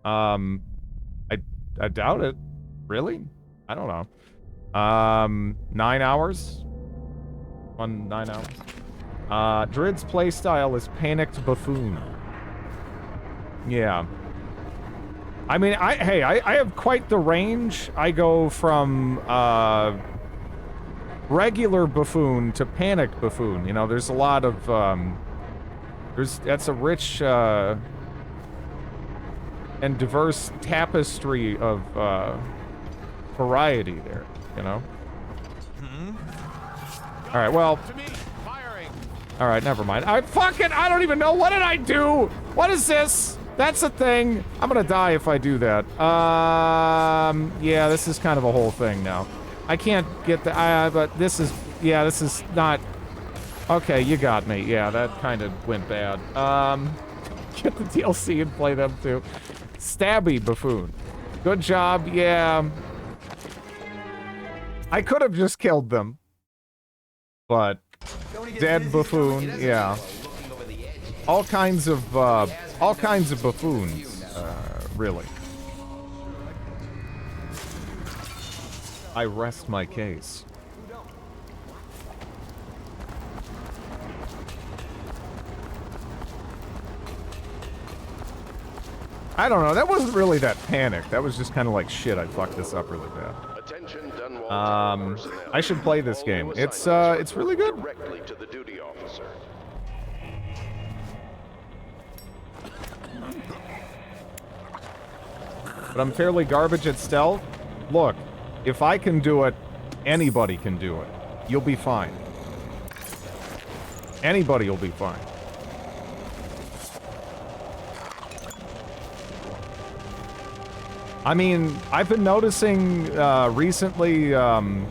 I doubt it. Really? I don't know. 9 hours. 9 hours. Drid's playstyle is panicked buffoon. Yeah. I mean, I have quite the range. I go from regular buffoon to panic buffoon. You know, there's a lot of that's a rich and diverse tapestry of variety there, you know. All right, well. All right, never mind. I don't even know. What did I do? What is this? That's a thing. I'm gonna die if I do that. Yeah, this is kind of a whole thing now. I can't get the, but this is, yeah, this is not, okay, you got me. Yeah, that kind of went bad. Get the DLC and play them too. Stabby buffoon. Good job, yeah. I could have just killed them. But, dead buffoon, yeah. All kinds of buffoons, really. I rest my case. I don't know, that wasn't really that panic. That was just kind of like, shit, I fucked this up really bad. I should play this game. It's really good. Directly to the duty officer. But I'm fairly garbage at stealth. Look, if I can do it, anybody can do it. You'll be fine. Anybody will be fine. I mean, I've been noticing recently, you know,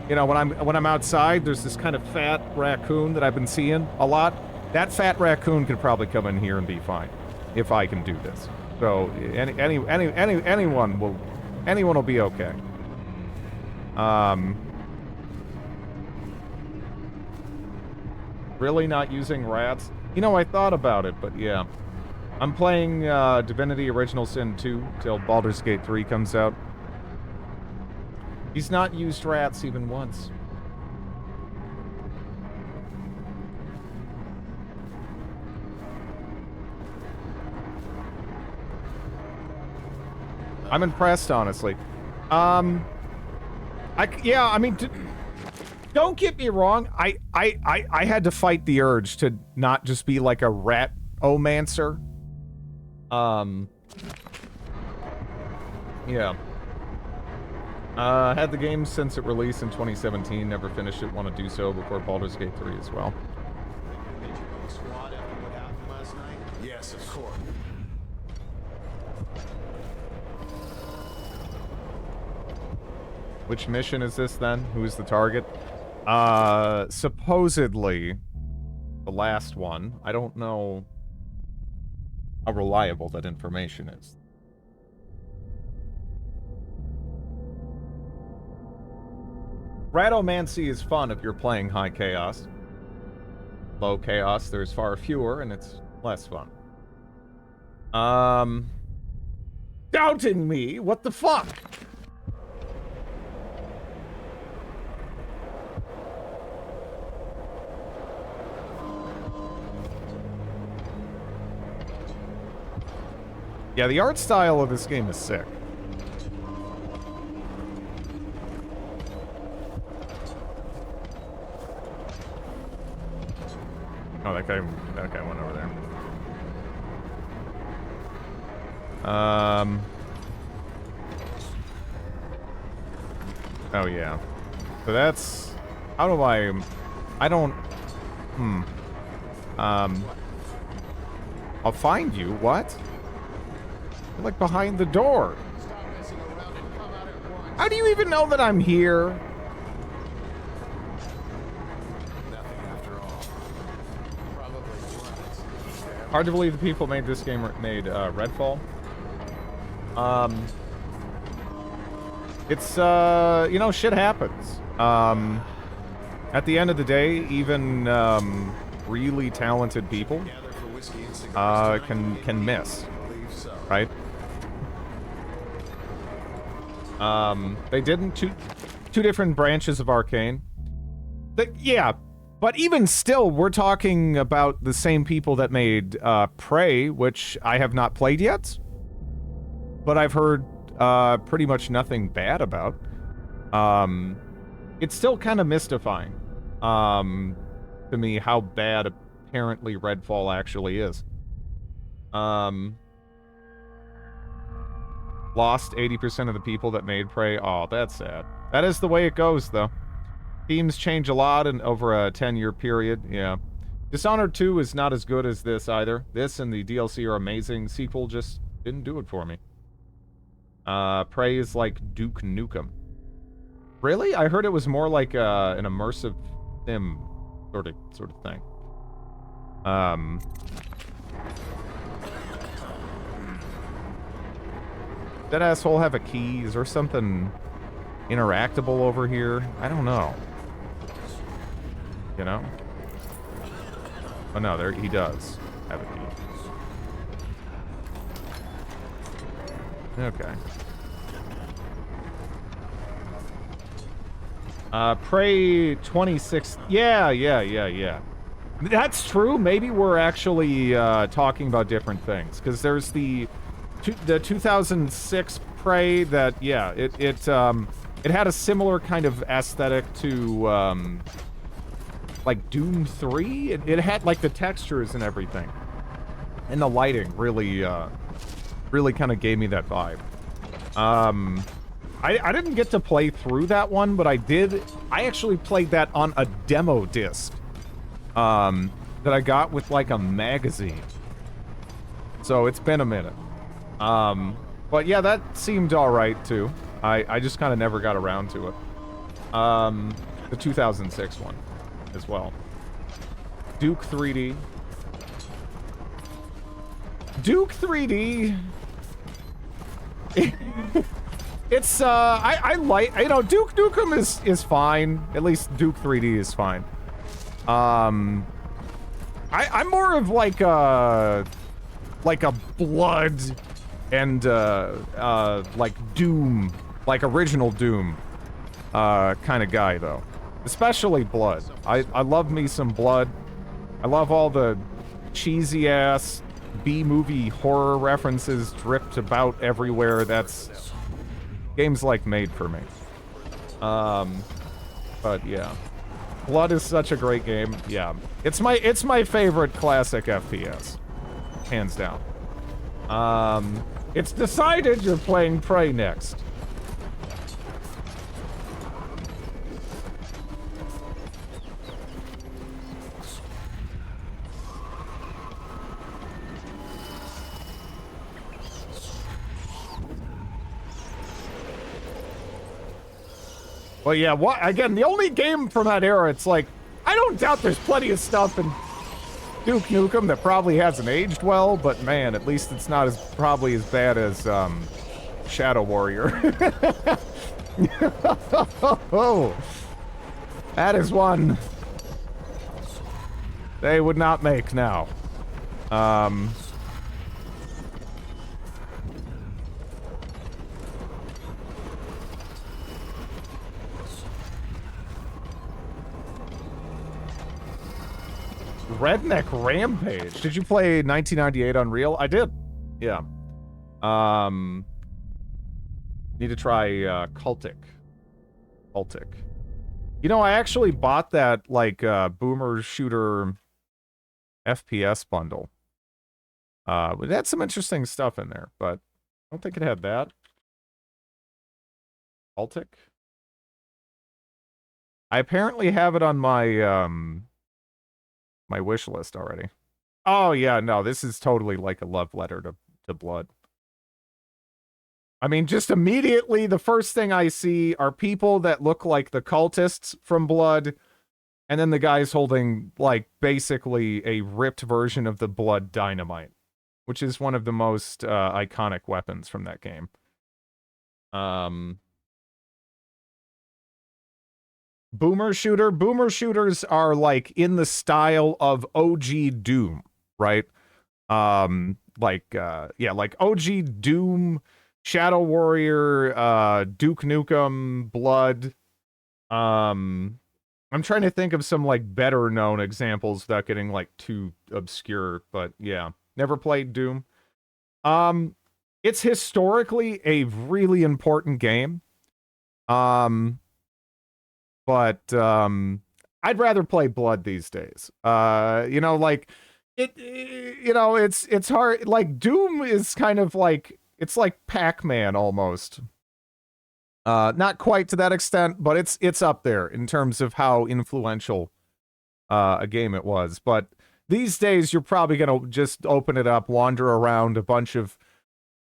when I'm outside, there's this kind of fat raccoon that I've been seeing a lot. That fat raccoon could probably come in here and be fine if I can do this. So anyone will be okay. Really not using rats? You know, I thought about it, but yeah. I'm playing Divinity Original Sin 2 till Baldur's Gate 3 comes out. He's not used rats even once. I'm impressed, honestly. Yeah, I mean, don't get me wrong. I had to fight the urge to not just be like a rat-omancer. Yeah. Had the game since it released in 2017. Never finished it. Want to do so before Baldur's Gate 3 as well. Yes, of course. Which mission is this then? Who's the target? Supposedly the last one. I don't know how reliable that information is. Ratomancy is fun if you're playing high chaos. Low chaos, there's far fewer, and it's less fun. Doubting me? What the fuck? Yeah, the art style of this game is sick. Oh, that guy went over there. Oh yeah. So that's... How do I don't... I'll find you. What? You're like behind the door. How do you even know that I'm here? Hard to believe the people made this game made Redfall. It's you know, shit happens. At the end of the day, even really talented people can miss, right? They did in two different branches of Arcane. Yeah, but even still, we're talking about the same people that made Prey, which I have not played yet, but I've heard pretty much nothing bad about. It's still kind of mystifying to me how bad apparently Redfall actually is. Lost 80% of the people that made Prey. Oh, that's sad. That is the way it goes, though. Themes change a lot in over a 10-year period. Yeah. Dishonored 2 is not as good as this either. This and the DLC are amazing. Sequel just didn't do it for me. Prey is like Duke Nukem. Really? I heard it was more like an immersive sim sort of thing. That asshole have a key? Is there something interactable over here? I don't know. You know? Oh no, there he does have a key. Okay. Prey 26. Yeah. That's true. Maybe we're actually talking about different things, because there's the 2006 Prey that, yeah, it had a similar kind of aesthetic to like Doom 3. It had like the textures and everything, and the lighting really kind of gave me that vibe. I didn't get to play through that one, but I actually played that on a demo disc that I got with like a magazine. So it's been a minute. But yeah, that seemed alright too. I just kind of never got around to it. The 2006 one as well. Duke 3D. Duke 3D. It's I like, you know, Duke Nukem is fine. At least Duke 3D is fine. I'm more of like a Blood and like Doom, like original Doom kind of guy though. Especially Blood. I love me some Blood. I love all the cheesy ass B-movie horror references dripped about everywhere. That's games like made for me. But yeah, Blood is such a great game. Yeah, it's my favorite classic FPS, hands down. It's decided you're playing Prey next. Well, yeah, what, again, the only game from that era, it's like, I don't doubt there's plenty of stuff Duke Nukem that probably hasn't aged well, but man, at least it's not as probably as bad as Shadow Warrior. Oh, that is one they would not make now. Redneck Rampage. Did you play 1998 Unreal? I did. Yeah. Need to try Cultic. You know, I actually bought that like boomer shooter FPS bundle. It had some interesting stuff in there, but I don't think it had that. Cultic. I apparently have it on my my wish list already. Oh yeah, no, this is totally like a love letter to Blood. I mean, just immediately the first thing I see are people that look like the cultists from Blood, and then the guy's holding like basically a ripped version of the Blood dynamite, which is one of the most iconic weapons from that game. Boomer shooters are like in the style of OG Doom, right? Like OG Doom, Shadow Warrior, Duke Nukem, Blood. I'm trying to think of some like better known examples without getting like too obscure, but yeah, never played Doom. It's historically a really important game. But I'd rather play Blood these days. You know, like it's hard. Like Doom is kind of like, it's like Pac-Man almost. Not quite to that extent, but it's up there in terms of how influential a game it was. But these days, you're probably gonna just open it up, wander around a bunch of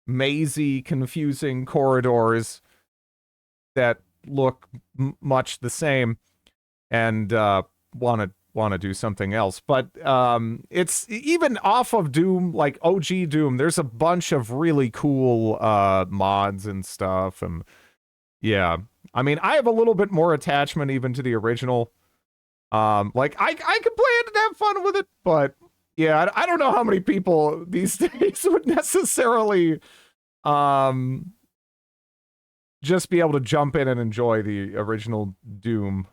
mazy, confusing corridors that look much the same, and want to do something else. But it's even off of Doom, like OG Doom, there's a bunch of really cool mods and stuff, and yeah, I mean, I have a little bit more attachment even to the original. Like I could play it and have fun with it, but yeah, I don't know how many people these days would necessarily just be able to jump in and enjoy the original Doom.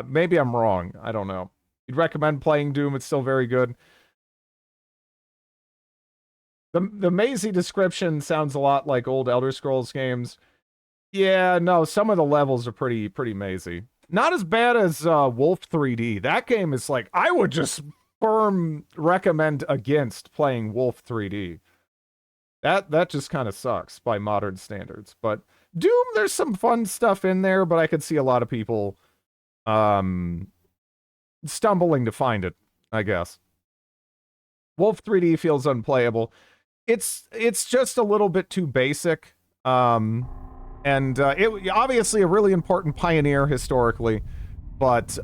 Maybe I'm wrong. I don't know. You'd recommend playing Doom. It's still very good. The mazy description sounds a lot like old Elder Scrolls games. Yeah, no, some of the levels are pretty mazy. Not as bad as Wolf 3D. That game is like, I would just firm recommend against playing Wolf 3D. That just kind of sucks by modern standards. But Doom, there's some fun stuff in there, but I could see a lot of people stumbling to find it, I guess. Wolf 3D feels unplayable. It's just a little bit too basic. And it obviously a really important pioneer historically, but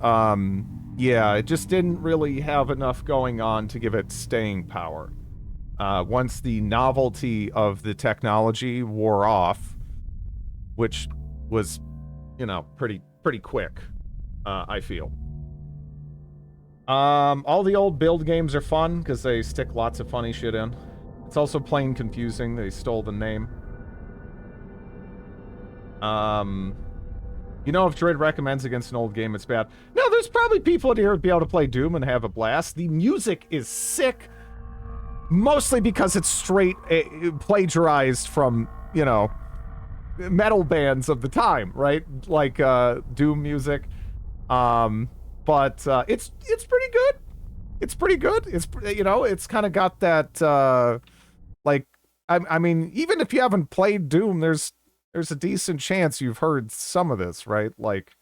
yeah, it just didn't really have enough going on to give it staying power. Once the novelty of the technology wore off, which was, you know, pretty quick, I feel. All the old build games are fun because they stick lots of funny shit in. It's also plain confusing. They stole the name. You know, if Drid recommends against an old game, it's bad. No, there's probably people in here who'd be able to play Doom and have a blast. The music is sick, mostly because it's straight plagiarized from, you know, metal bands of the time, right? Like Doom music. But it's pretty good. It's pretty good. It's, you know, it's kind of got that like, I mean, even if you haven't played Doom, there's a decent chance you've heard some of this, right? Like,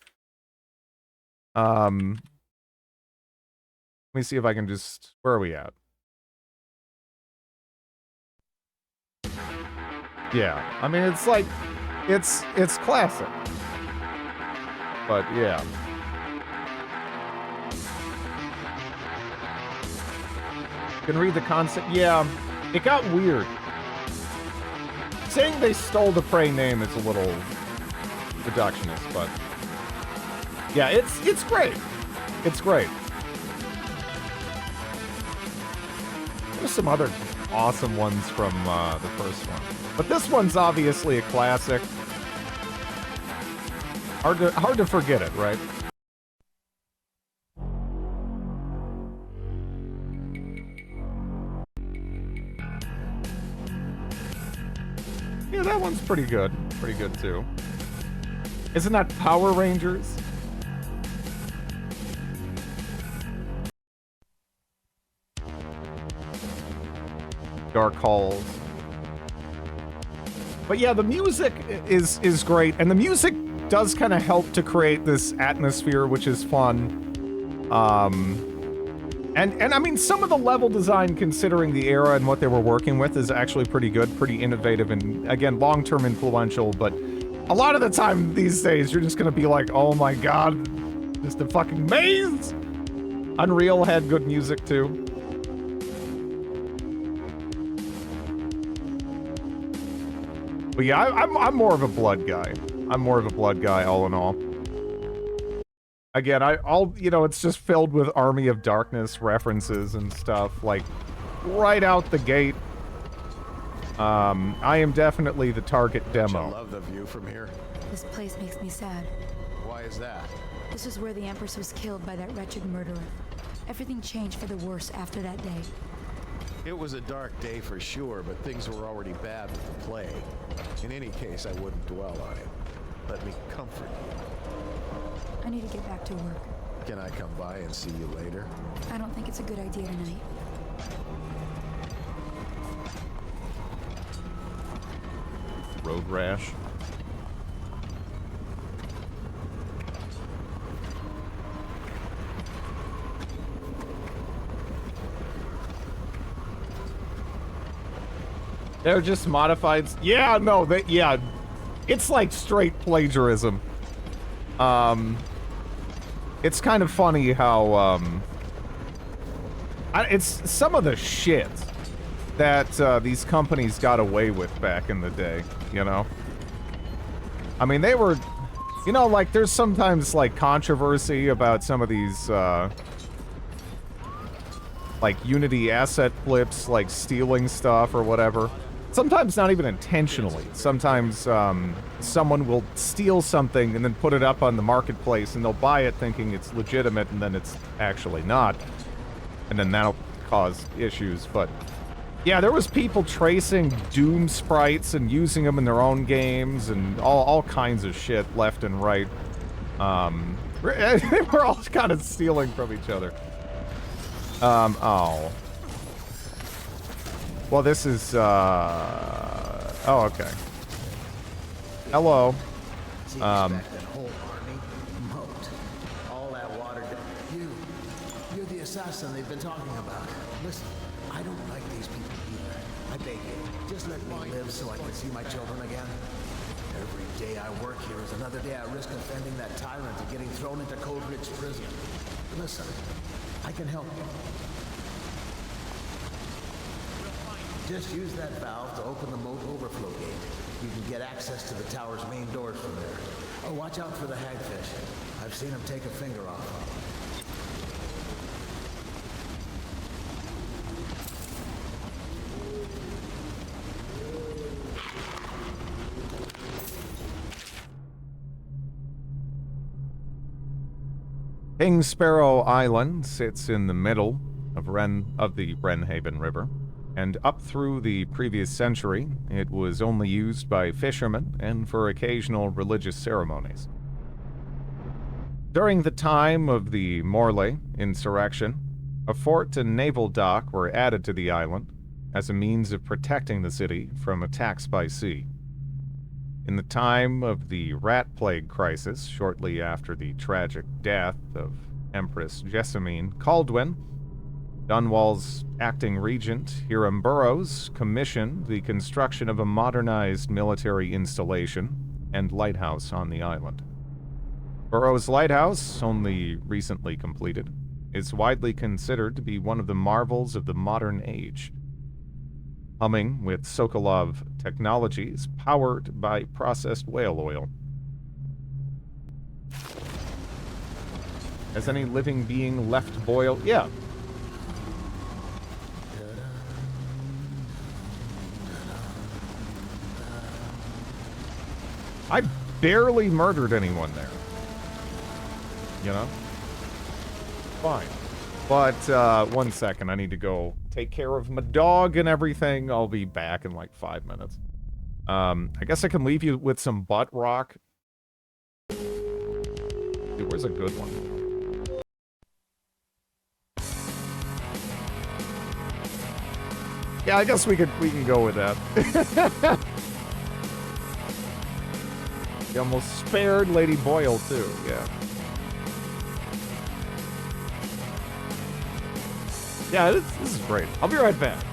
let me see if I can just, where are we at? Yeah, I mean, it's like, it's classic. But yeah. Can read the concept. Yeah, it got weird. Saying they stole the Prey name is a little reductionist, but yeah, it's great. It's great. There's some other awesome ones from the first one, but this one's obviously a classic. Hard to forget it, right? Yeah, that one's pretty good. Pretty good too. Isn't that Power Rangers? Dark Halls. But yeah, the music is great, and the music does kind of help to create this atmosphere, which is fun. And I mean, some of the level design, considering the era and what they were working with, is actually pretty good, pretty innovative, and again, long-term influential. But a lot of the time these days, you're just gonna be like, oh my god, just a fucking maze! Unreal had good music too. But yeah, I'm more of a Blood guy. I'm more of a Blood guy, all in all. Again, you know, it's just filled with Army of Darkness references and stuff, like, right out the gate. I am definitely the target demo. I love the view from here. This place makes me sad. Why is that? This is where the Empress was killed by that wretched murderer. Everything changed for the worse after that day. It was a dark day for sure, but things were already bad with the plague. In any case, I wouldn't dwell on it. Let me comfort you. I need to get back to work. Can I come by and see you later? I don't think it's a good idea tonight. Road rash. They're just modified. Yeah, no, yeah. It's like straight plagiarism. It's kind of funny how, it's some of the shit that these companies got away with back in the day, you know? I mean, they were, you know, like, there's sometimes, like, controversy about some of these, like, Unity asset flips, like, stealing stuff or whatever. Sometimes not even intentionally. Sometimes someone will steal something and then put it up on the marketplace, and they'll buy it thinking it's legitimate, and then it's actually not. And then that'll cause issues. But yeah, there was people tracing Doom sprites and using them in their own games and all kinds of shit left and right. We're all kind of stealing from each other. Oh. Well, this is, oh, okay. Hello. That whole army, moat. All that water. You're the assassin they've been talking about. Listen, I don't like these people either. I beg you, just let me live so I can see my children again. Every day I work here is another day I risk offending that tyrant and getting thrown into Cold Ridge prison. Listen, I can help you. Just use that valve to open the moat overflow gate. You can get access to the tower's main doors from there. Oh, watch out for the hagfish. I've seen them take a finger off. King Sparrow Island sits in the middle of the Wrenhaven River, and up through the previous century, it was only used by fishermen and for occasional religious ceremonies. During the time of the Morley insurrection, a fort and naval dock were added to the island as a means of protecting the city from attacks by sea. In the time of the rat plague crisis, shortly after the tragic death of Empress Jessamine Caldwin, Dunwall's acting regent, Hiram Burrows, commissioned the construction of a modernized military installation and lighthouse on the island. Burrows Lighthouse, only recently completed, is widely considered to be one of the marvels of the modern age. Humming with Sokolov technologies powered by processed whale oil. Has any living being left boil? Yeah. I barely murdered anyone there. You know? Fine. But, 1 second. I need to go take care of my dog and everything. I'll be back in like 5 minutes. I guess I can leave you with some butt rock. Dude, where's a good one? Yeah, I guess we can go with that. You almost spared Lady Boyle too, yeah. Yeah, this is great. I'll be right back.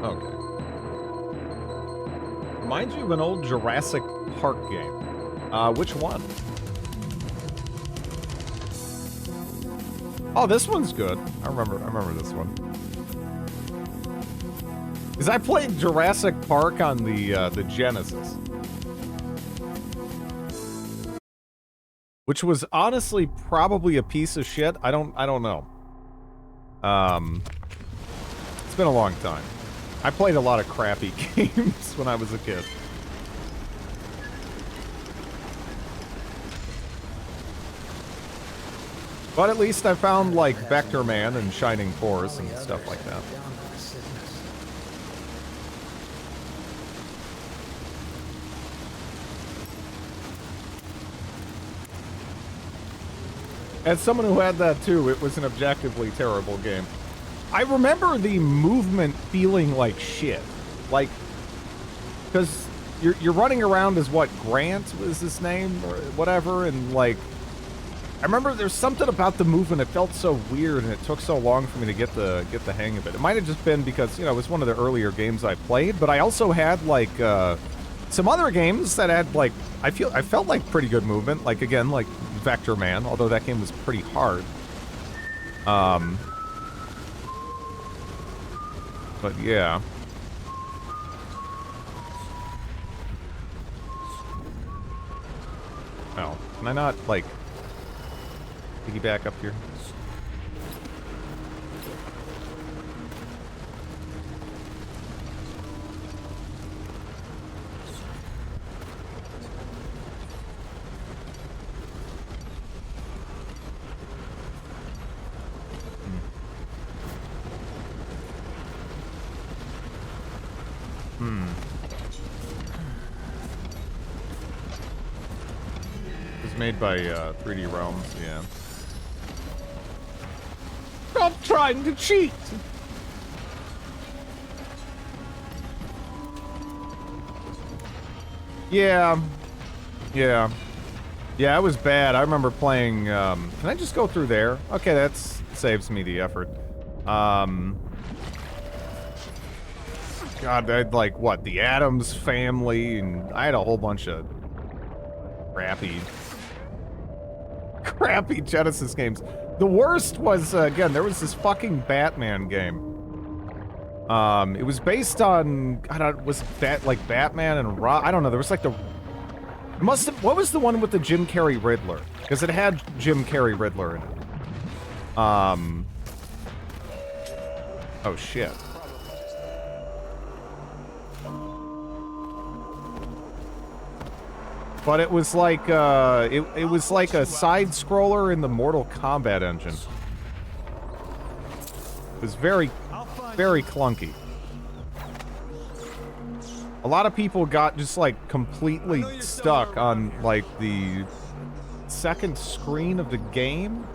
Okay. Reminds you of an old Jurassic Park game. Which one? Oh, this one's good. I remember this one. Because I played Jurassic Park on the Genesis. Which was honestly probably a piece of shit. I don't know. It's been a long time. I played a lot of crappy games when I was a kid. But at least I found, like, Vector Man and Shining Force and stuff like that. As someone who had that too, it was an objectively terrible game. I remember the movement feeling like shit. Like, because you're running around as what, Grant was his name or whatever, and like, I remember there's something about the movement. It felt so weird, and it took so long for me to get the hang of it. It might have just been because, you know, it was one of the earlier games I played, but I also had like some other games that had like I felt like pretty good movement. Like again, like Vector Man, although that game was pretty hard. But yeah. Oh, can I not like piggyback up here? It was made by 3D Realms, yeah. Stop trying to cheat! Yeah. Yeah. Yeah, it was bad. I remember playing, can I just go through there? Okay, that saves me the effort. God, I had like, what, the Addams Family, and I had a whole bunch of crappy Genesis games. The worst was, again, there was this fucking Batman game. It was based on, I don't, was that like Batman and I don't know, there was like the, what was the one with the Jim Carrey Riddler? Because it had Jim Carrey Riddler in it. Oh shit. But it was like, it was like a side-scroller in the Mortal Kombat engine. It was very, very clunky. A lot of people got just, like, completely stuck on, like, the second screen of the game.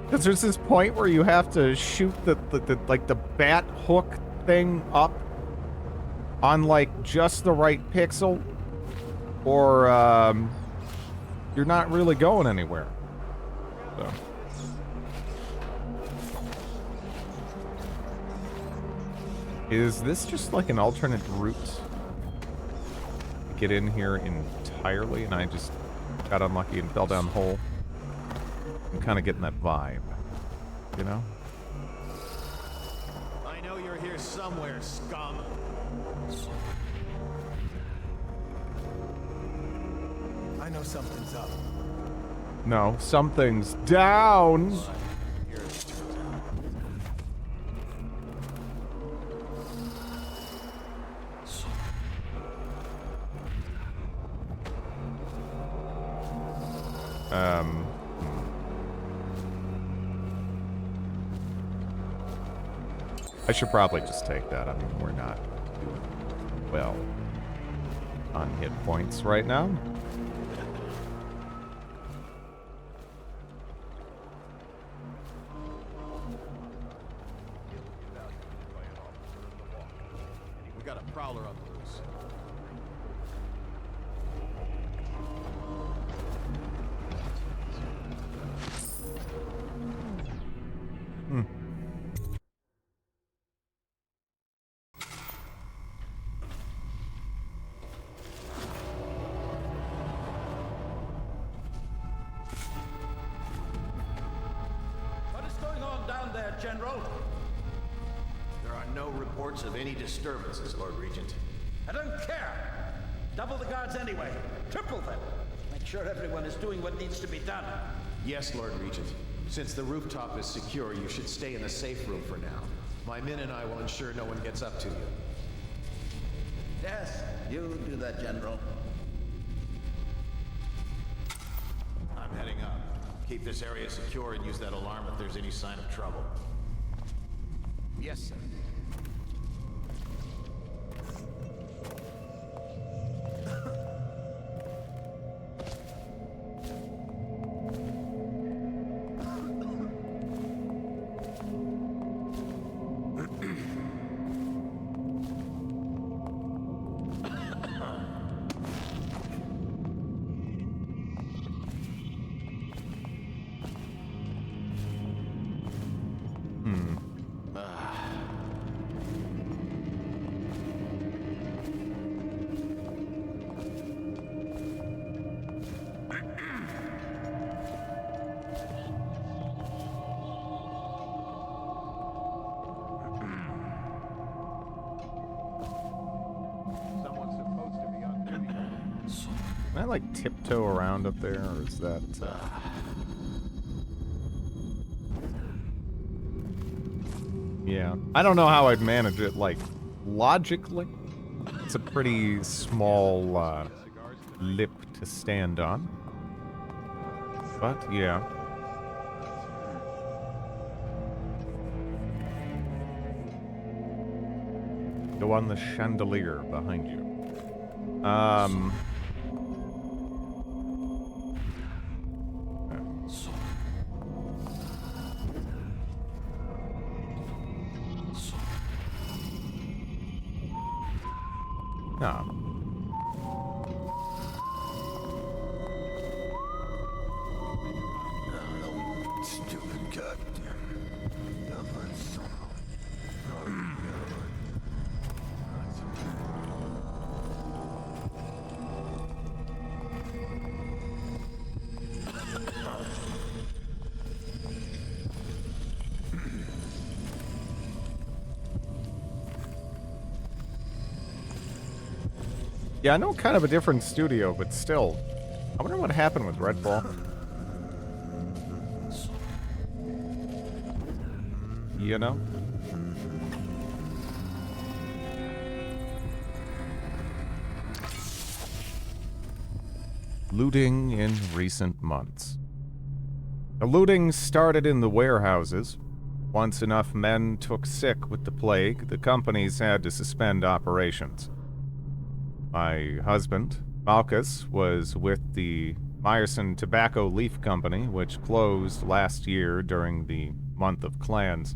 Because there's this point where you have to shoot the bat hook thing up on, like, just the right pixel, or, you're not really going anywhere. So. Is this just, like, an alternate route to get in here entirely, and I just got unlucky and fell down the hole? I'm kind of getting that vibe, you know? I know you're here somewhere, scum. I know something's up. No, something's down. I should probably just take that. I mean, we're not doing well on hit points right now. We got a prowler on the loose. that, General? There are no reports of any disturbances, Lord Regent. I don't care. Double the guards anyway. Triple them. Make sure everyone is doing what needs to be done. Yes, Lord Regent. Since the rooftop is secure, you should stay in the safe room for now. My men and I will ensure no one gets up to you. Yes, you do that, General. I'm heading up. Keep this area secure and use that alarm if there's any sign of trouble. Yes, sir. Can I like tiptoe around up there, or is that? Yeah, I don't know how I'd manage it. Like logically, it's a pretty small lip to stand on. But yeah. Go on the chandelier behind you. Ah. Stupid goddamn. Yeah, I know kind of a different studio, but still. I wonder what happened with Redfall. You know? Looting in recent months. The looting started in the warehouses. Once enough men took sick with the plague, the companies had to suspend operations. My husband, Malchus, was with the Meyerson Tobacco Leaf Company, which closed last year during the month of clans.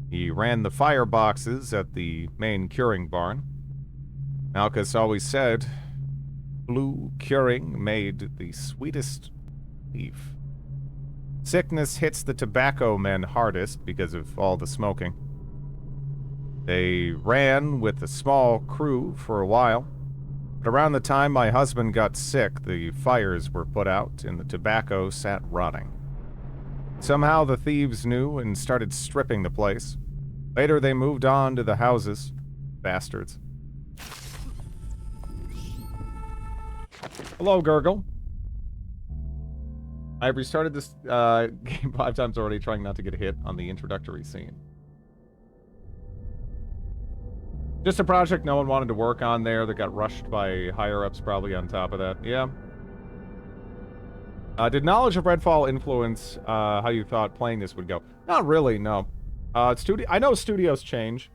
He ran the fireboxes at the main curing barn. Malchus always said, blue curing made the sweetest leaf. Sickness hits the tobacco men hardest because of all the smoking. They ran with a small crew for a while, but around the time my husband got sick, the fires were put out and the tobacco sat rotting. Somehow the thieves knew and started stripping the place. Later they moved on to the houses. Bastards. Hello, Gurgle. I've restarted this game 5 times already, trying not to get hit on the introductory scene. Just a project no one wanted to work on there that got rushed by higher-ups probably on top of that. Yeah. Did knowledge of Redfall influence how you thought playing this would go? Not really, no. I know studios change,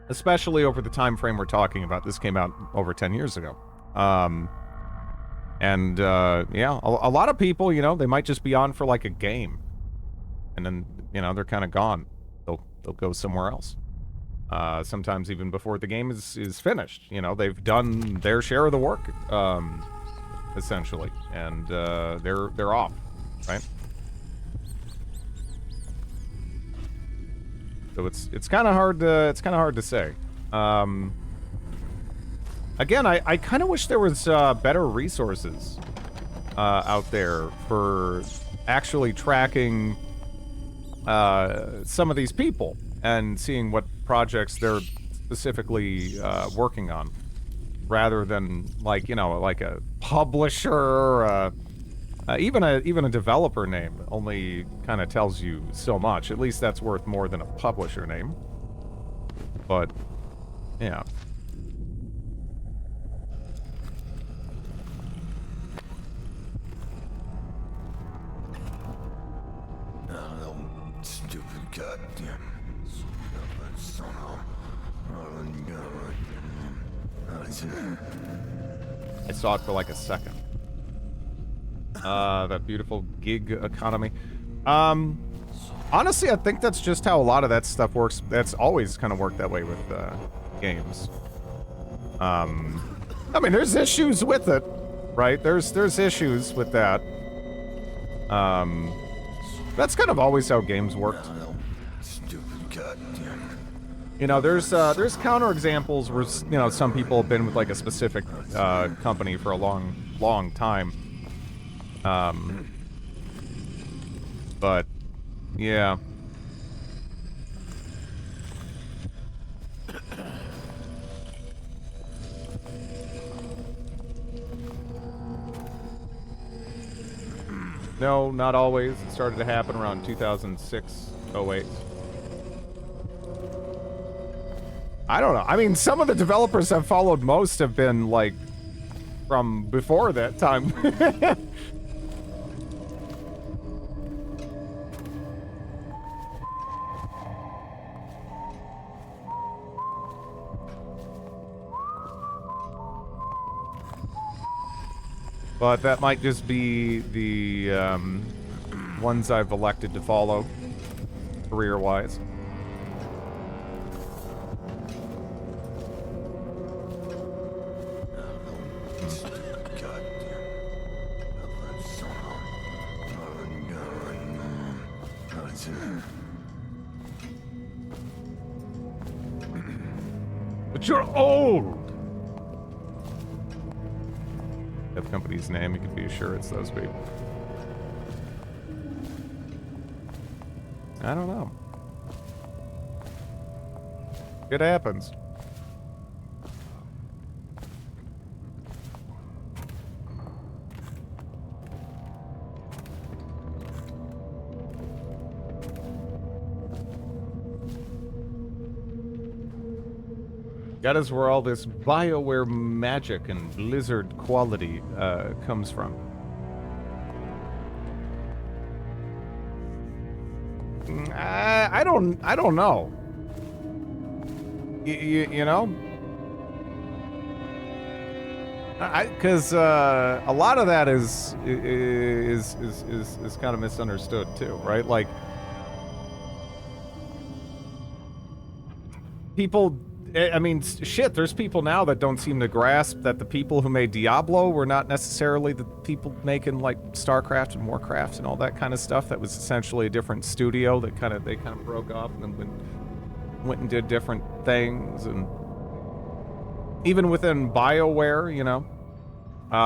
especially over the time frame we're talking about. This came out over 10 years ago. Yeah, a lot of people, you know, they might just be on for like a game, and then, you know, they're kind of gone. They'll go somewhere else. Sometimes even before the game is finished, you know, they've done their share of the work, essentially, and they're off, right? So it's kind of hard to say. Again, I kind of wish there was better resources out there for actually tracking some of these people and seeing what projects they're specifically working on, rather than like, you know, like a publisher, even a developer name only kind of tells you so much. At least that's worth more than a publisher name. But yeah. Oh, stupid goddamn son of I saw it for like a second. That beautiful gig economy. Honestly, I think that's just how a lot of that stuff works. That's always kind of worked that way with games. I mean, there's issues with it, right? There's issues with that. That's kind of always how games worked. Stupid goddamn. You know, there's counterexamples where, you know, some people have been with like a specific company for a long time. But yeah. No, not always. It started to happen around 2006, 08. I don't know. I mean, some of the developers I've followed most have been, like, from before that time. But that might just be the ones I've elected to follow, career-wise. But you're old! That company's name, you can be sure it's those people. I don't know. It happens. That is where all this BioWare magic and Blizzard quality comes from. I don't know. You know? Because a lot of that is kind of misunderstood too, right? Like, people. I mean, shit, there's people now that don't seem to grasp that the people who made Diablo were not necessarily the people making, like, StarCraft and Warcraft and all that kind of stuff. That was essentially a different studio that they kind of broke off and then went and did different things. And even within BioWare, you know,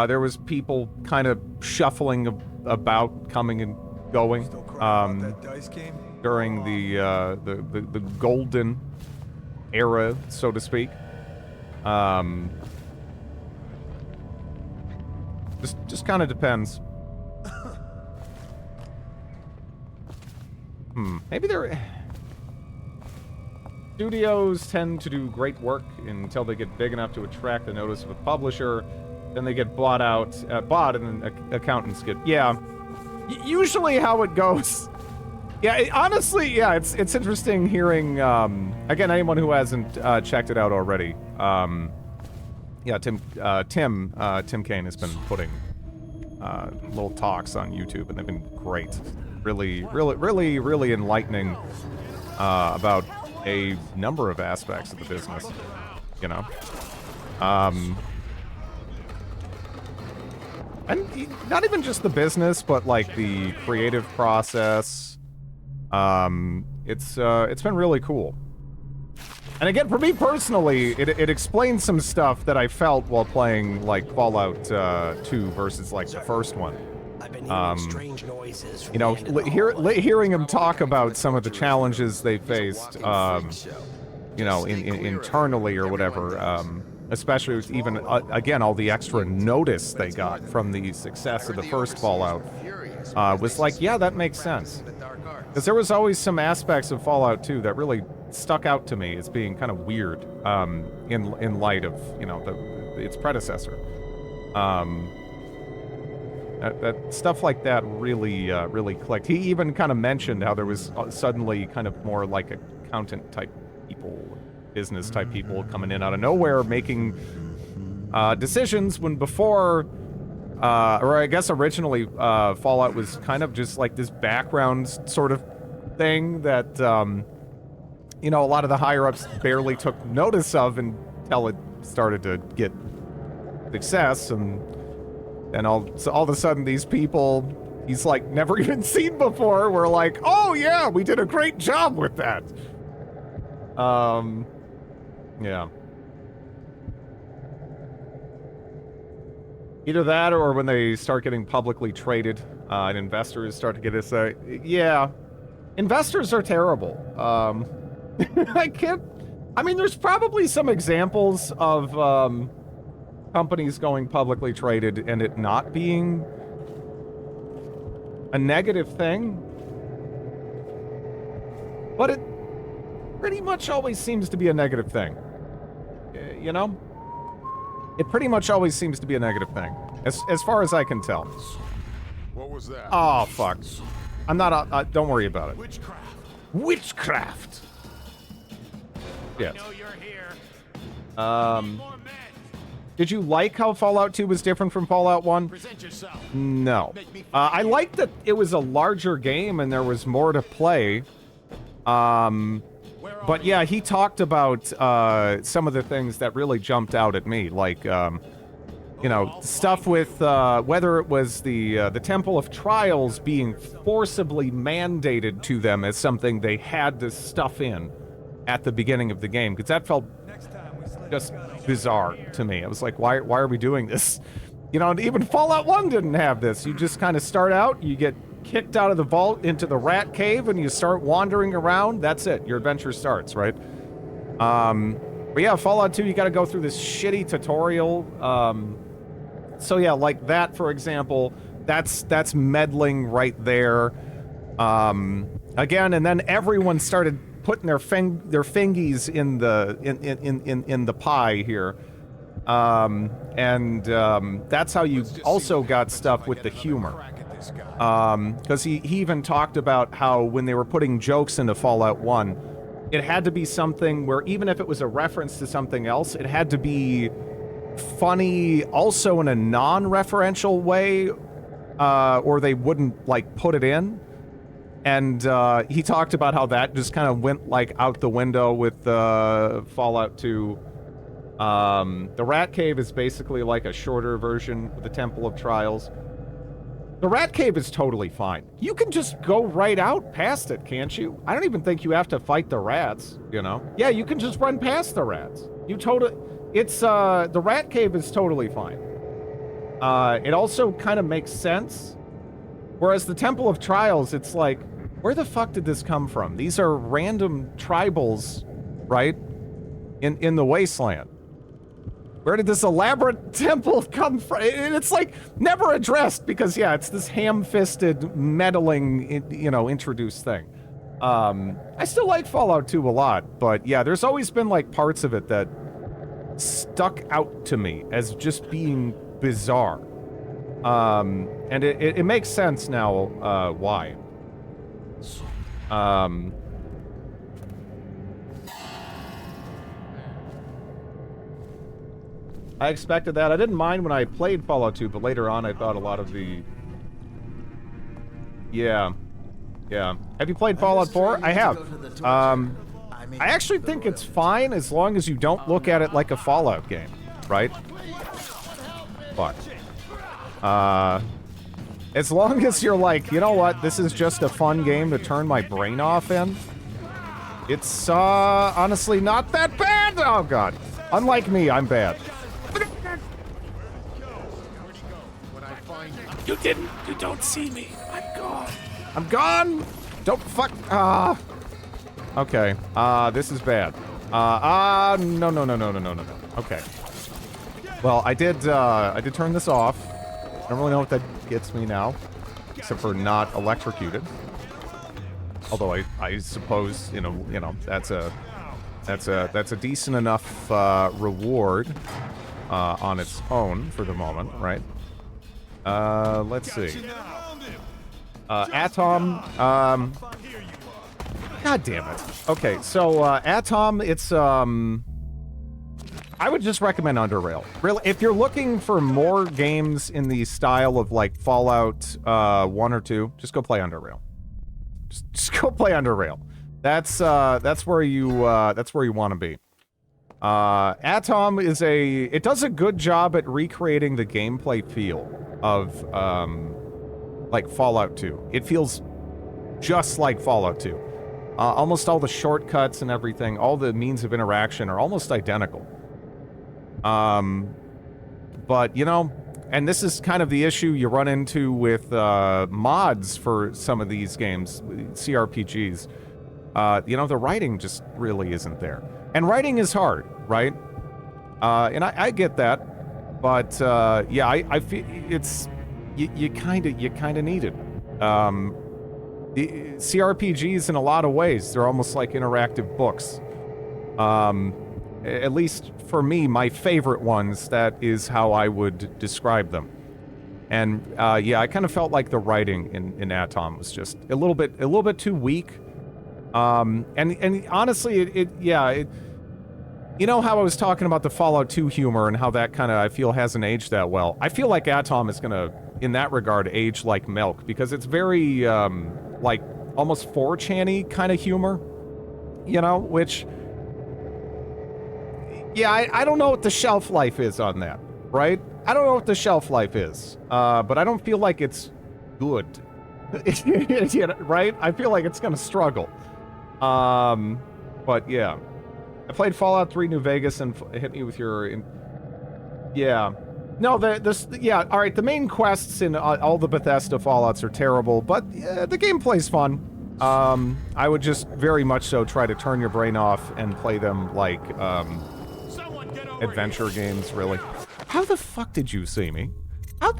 there was people kind of shuffling about, coming and going, during the golden era, so to speak. Just kind of depends. Maybe studios tend to do great work until they get big enough to attract the notice of a publisher. Then they get bought, and then accountants get... Yeah, usually how it goes. Yeah, honestly, yeah, it's interesting hearing, again, anyone who hasn't checked it out already. Yeah, Tim Kaine has been putting little talks on YouTube, and they've been great. Really enlightening about a number of aspects of the business, you know? And not even just the business, but like the creative process. It's been really cool. And again, for me personally, it explains some stuff that I felt while playing, like, Fallout 2 versus, like, the first one. I've been hearing strange noises from You know, the end of the hearing him talk about some of the challenges they faced, you know, internally or whatever, especially with even, again, all the extra notice they got from the success of the first Fallout, was like, yeah, that makes sense. Because there was always some aspects of Fallout 2 that really stuck out to me as being kind of weird, in light of, you know, its predecessor. That stuff like that really, really clicked. He even kind of mentioned how there was suddenly kind of more like accountant type people, business type people coming in out of nowhere, making decisions when before, or I guess originally, Fallout was kind of just like this background sort of thing that, you know, a lot of the higher-ups barely took notice of until it started to get success, and all of a sudden these people he's like never even seen before were like, oh yeah, we did a great job with that. Yeah. Either that or when they start getting publicly traded, and investors start to get this, yeah, investors are terrible. I mean, there's probably some examples of, companies going publicly traded and it not being a negative thing. But it pretty much always seems to be a negative thing. You know? It pretty much always seems to be a negative thing. As far as I can tell. What was that? Oh, fuck. I'm not, don't worry about it. Witchcraft. Witchcraft! Yes. I know you're here. Did you like how Fallout 2 was different from Fallout 1? Present yourself. No. I liked that it was a larger game and there was more to play. But yeah, he talked about some of the things that really jumped out at me, like, you know, stuff with whether it was the Temple of Trials being forcibly mandated to them as something they had to stuff in at the beginning of the game, because that felt just bizarre to me. I was like, why are we doing this? You know, even Fallout 1 didn't have this. You just kind of start out, you get kicked out of the vault into the rat cave, and you start wandering around. That's it. Your adventure starts, right? But yeah, Fallout 2, you got to go through this shitty tutorial. So yeah, like that, for example, that's meddling right there. Again, and then everyone started putting their fingies in the pie here, that's how you also got stuff with the humor. Because he even talked about how when they were putting jokes into Fallout 1, it had to be something where even if it was a reference to something else, it had to be funny also in a non-referential way, or they wouldn't like put it in. And he talked about how that just kind of went like out the window with Fallout 2. The Rat Cave is basically like a shorter version of the Temple of Trials. The Rat Cave is totally fine. You can just go right out past it, can't you? I don't even think you have to fight the rats, you know? Yeah, you can just run past the rats. The Rat Cave is totally fine. It also kind of makes sense. Whereas the Temple of Trials, it's like, where the fuck did this come from? These are random tribals, right? In the wasteland. Where did this elaborate temple come from? And it's like never addressed because yeah, it's this ham-fisted meddling, you know, introduced thing. I still like Fallout 2 a lot, but yeah, there's always been like parts of it that stuck out to me as just being bizarre. And it makes sense now why. I expected that. I didn't mind when I played Fallout 2, but later on I thought a lot of the... Yeah. Have you played Fallout 4? I have. I actually think it's fine as long as you don't look at it like a Fallout game, right? Fuck. As long as you're like, you know what, this is just a fun game to turn my brain off in, it's honestly not that bad. Oh god. Unlike me, I'm bad. You don't see me. I'm gone. I'm gone. Don't fuck. Okay. This is bad. No. Okay. Well, I did turn this off. I don't really know what that gets me now, except for not electrocuted. Although I suppose you know that's a decent enough reward on its own for the moment, right? Let's see. Atom. God damn it. Okay, so Atom, it's I would just recommend Underrail. Really, if you're looking for more games in the style of like Fallout 1 or 2, just go play Underrail. Just go play Underrail. That's where you want to be. Atom is it does a good job at recreating the gameplay feel of like Fallout 2. It feels just like Fallout 2. Almost all the shortcuts and everything, all the means of interaction are almost identical. But, you know, and this is kind of the issue you run into with mods for some of these games, CRPGs. You know, the writing just really isn't there. And writing is hard, right? And I get that. But, yeah, I feel it's... You kind of need it. The CRPGs, in a lot of ways, they're almost like interactive books. At least for me, my favorite ones, that is how I would describe them. And yeah, I kind of felt like the writing in Atom was just a little bit too weak. And honestly, you know how I was talking about the Fallout 2 humor and how that kind of, I feel, hasn't aged that well. I feel like Atom is gonna, in that regard, age like milk, because it's very, like, almost 4chan-y kind of humor, you know, which, yeah, I don't know what the shelf life is on that, right? I don't know what the shelf life is, but I don't feel like it's good, right? I feel like it's gonna struggle. But yeah. I played Fallout 3 New Vegas and hit me with your... Yeah. No, yeah, alright, the main quests in all the Bethesda Fallouts are terrible, but the gameplay's fun. I would just very much so try to turn your brain off and play them like, adventure games, really. How the fuck did you see me? Am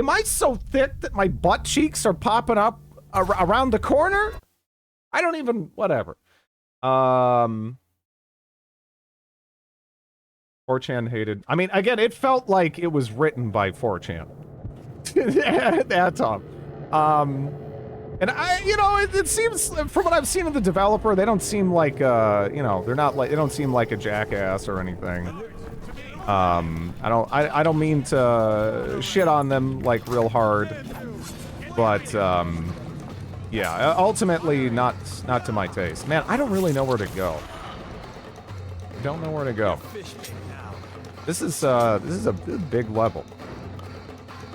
I so thick that my butt cheeks are popping up around the corner? I don't even, whatever. 4chan hated. I mean, again, it felt like it was written by 4chan. Atom. And you know, it seems, from what I've seen of the developer, they don't seem like, you know, they don't seem like a jackass or anything. I don't mean to shit on them, like, real hard, but, yeah, ultimately, not to my taste. Man, I don't really know where to go. I don't know where to go. This is a big level.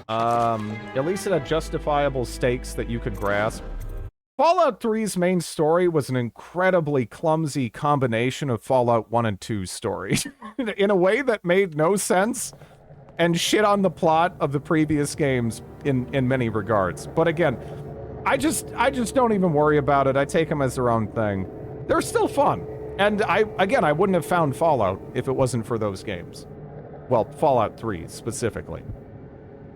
At least it had justifiable stakes that you could grasp. Fallout 3's main story was an incredibly clumsy combination of Fallout 1 and 2's stories. In a way that made no sense, and shit on the plot of the previous games in many regards. But again, I just don't even worry about it. I take them as their own thing. They're still fun. And I wouldn't have found Fallout if it wasn't for those games. Well, Fallout 3 specifically.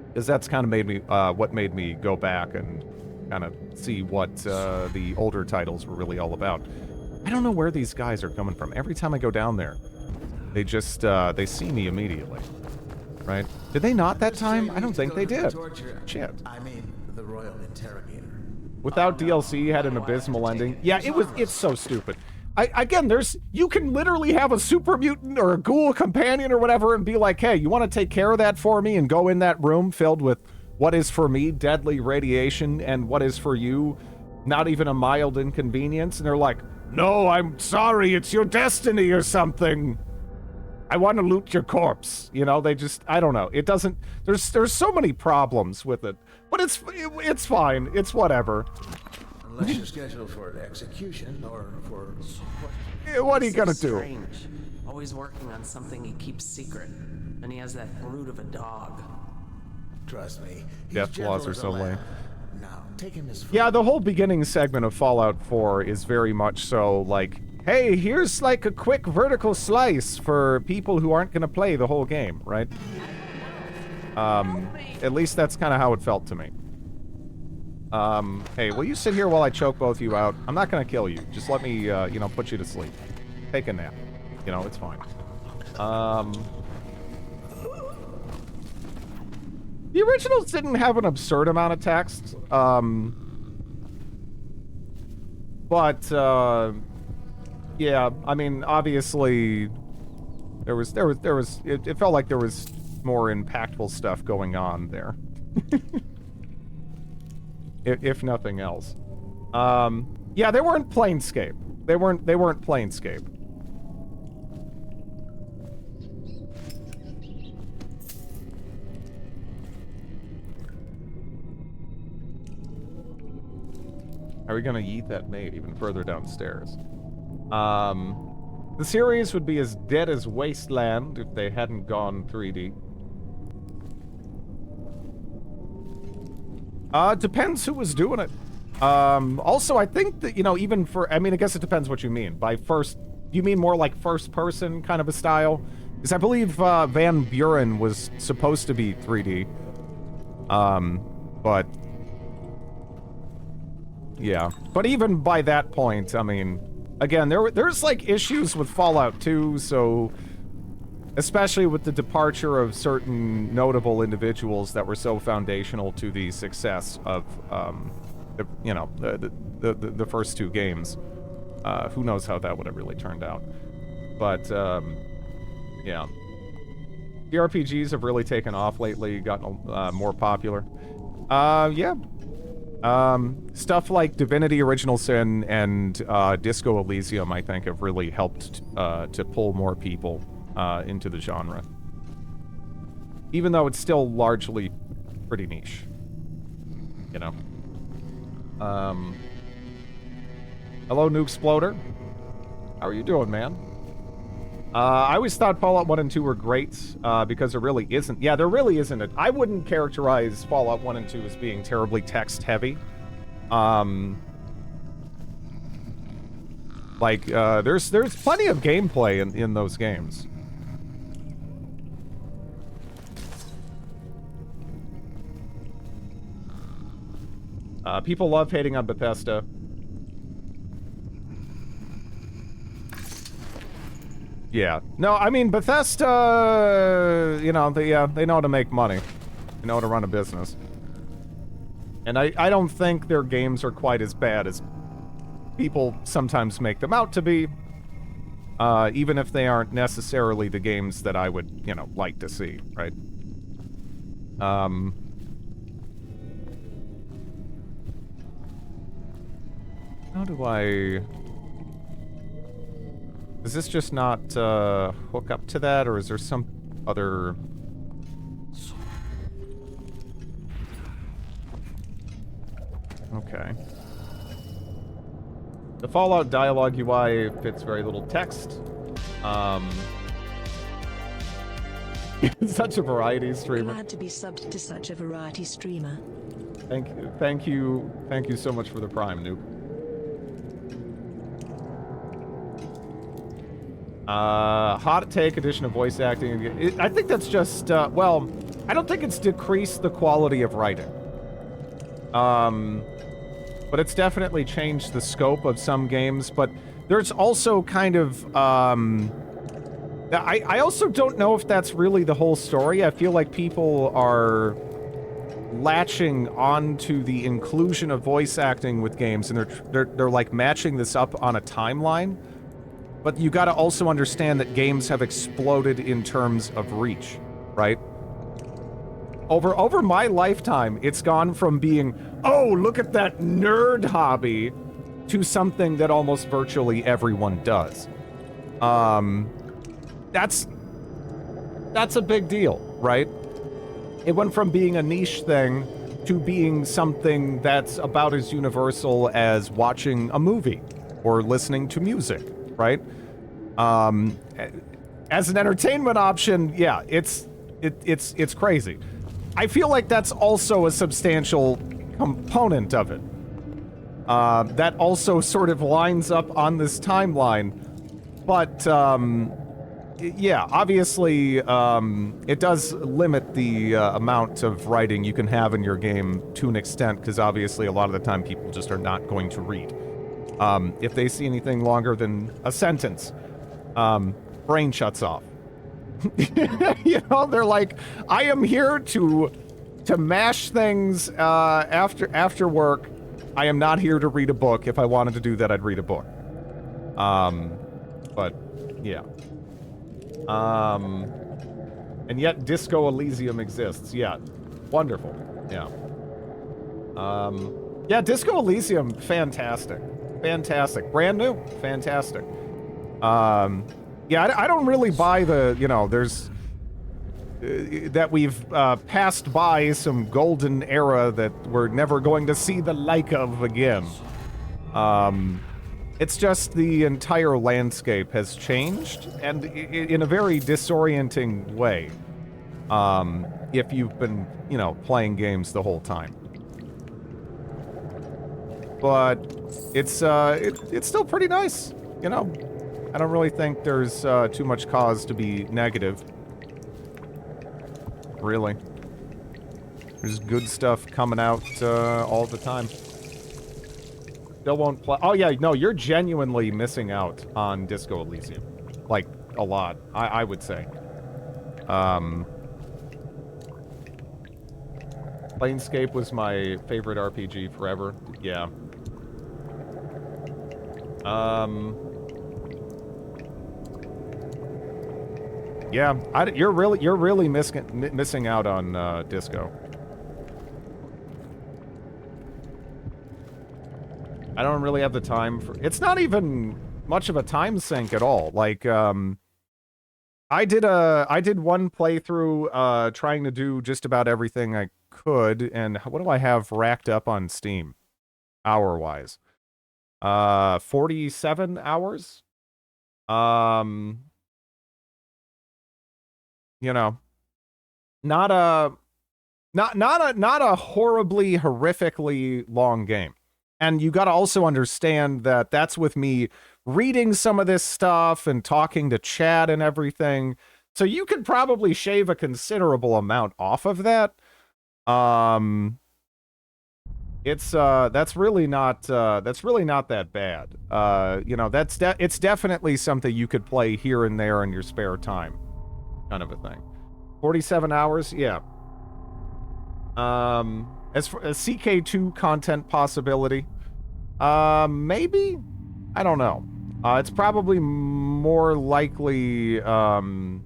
Because that's kind of made me, what made me go back and kind of see what the older titles were really all about. I don't know where these guys are coming from. Every time I go down there, they just, they see me immediately. Right? Did they not that time? I don't think they did. Shit. I mean, the Royal Interrogator. Without DLC, had an abysmal ending. Yeah, it's so stupid. Again, you can literally have a super mutant or a ghoul companion or whatever and be like, hey, you want to take care of that for me and go in that room filled with what is for me deadly radiation and what is for you not even a mild inconvenience? And they're like, no, I'm sorry, it's your destiny or something. I want to loot your corpse. You know, they just, I don't know. It doesn't, there's so many problems with it. But it's fine. It's whatever. Unless you're scheduled for execution or for... What are you gonna do? Strange. Always working on something he keeps secret. And he has that brute of a dog. Trust me. Death flaws are so lame. Now, take him as Yeah, the whole beginning segment of Fallout 4 is very much so like, hey, here's like a quick vertical slice for people who aren't going to play the whole game, right? At least that's kind of how it felt to me. Hey, will you sit here while I choke both you out? I'm not going to kill you. Just let me, you know, put you to sleep. Take a nap. You know, it's fine. The originals didn't have an absurd amount of text. Yeah, I mean, obviously, it felt like there was more impactful stuff going on there. if nothing else. Yeah, they weren't Planescape. They weren't Planescape. Are we gonna yeet that maid even further downstairs? The series would be as dead as Wasteland if they hadn't gone 3D. Depends who was doing it. Also, I think that, you know, even for, I mean, I guess it depends what you mean. By first, you mean more like first person kind of a style? Because I believe Van Buren was supposed to be 3D. But yeah. But even by that point, I mean, again, there's like issues with Fallout 2, so especially with the departure of certain notable individuals that were so foundational to the success of, you know, the first two games. Who knows how that would have really turned out. But, yeah. The RPGs have really taken off lately, gotten more popular. Yeah. Stuff like Divinity Original Sin and Disco Elysium, I think, have really helped to pull more people into the genre. Even though it's still largely pretty niche. You know? Hello, Nuke Sploder. How are you doing, man? I always thought Fallout 1 and 2 were great, because there really isn't. Yeah, there really isn't. I wouldn't characterize Fallout 1 and 2 as being terribly text-heavy. Like, there's plenty of gameplay in those games. People love hating on Bethesda. Yeah. No, I mean, Bethesda, you know, they know how to make money. They know how to run a business. And I don't think their games are quite as bad as people sometimes make them out to be. Even if they aren't necessarily the games that I would, you know, like to see, right? How do I... Does this just not hook up to that, or is there some other... Okay. The Fallout dialogue UI fits very little text. Such a variety streamer. Glad to be subbed to such a variety streamer. Thank you so much for the Prime, Nuke. Hot take edition of voice acting. I think that's just, well, I don't think it's decreased the quality of writing. But it's definitely changed the scope of some games, but there's also kind of, I also don't know if that's really the whole story. I feel like people are latching onto the inclusion of voice acting with games, and they're like matching this up on a timeline. But you gotta also understand that games have exploded in terms of reach, right? Over my lifetime, it's gone from being, oh, look at that nerd hobby, to something that almost virtually everyone does. That's a big deal, right? It went from being a niche thing to being something that's about as universal as watching a movie or listening to music, right? As an entertainment option, yeah, it's crazy. I feel like that's also a substantial component of it. That also sort of lines up on this timeline. But, yeah, obviously, it does limit the amount of writing you can have in your game to an extent, because obviously a lot of the time people just are not going to read. If they see anything longer than a sentence, brain shuts off. You know, they're like, I am here to mash things after work. I am not here to read a book. If I wanted to do that, I'd read a book. But yeah. And yet Disco Elysium exists. Yeah. Wonderful. Yeah. Yeah, Disco Elysium, fantastic. Fantastic. Brand new. Fantastic. Yeah, I don't really buy the, you know, there's... that we've passed by some golden era that we're never going to see the like of again. It's just the entire landscape has changed, and in a very disorienting way. If you've been, you know, playing games the whole time. But it's still pretty nice, you know. I don't really think there's too much cause to be negative. Really. There's good stuff coming out all the time. Still won't play. Oh yeah, no, you're genuinely missing out on Disco Elysium. Like, a lot, I would say. Planescape was my favorite RPG forever. Yeah. Yeah, you're really missing out on Disco. I don't really have the time for. It's not even much of a time sink at all. Like, I did one playthrough trying to do just about everything I could, and what do I have racked up on Steam, hour-wise? 47 hours. You know, not a horribly, horrifically long game. And you got to also understand that that's with me reading some of this stuff and talking to chat and everything. So you could probably shave a considerable amount off of that. That's really not that bad. You know, it's definitely something you could play here and there in your spare time. Kind of a thing. 47 hours, yeah. As for a CK2 content possibility, maybe? I don't know. It's probably more likely, you know,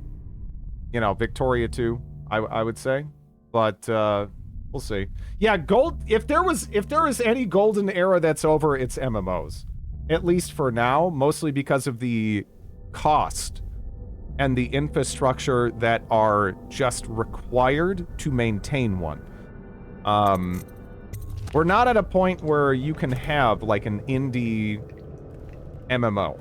Victoria 2, I would say. But, we'll see. Yeah, if there is any golden era that's over, it's MMOs. At least for now, mostly because of the cost and the infrastructure that are just required to maintain one. We're not at a point where you can have, like, an indie MMO.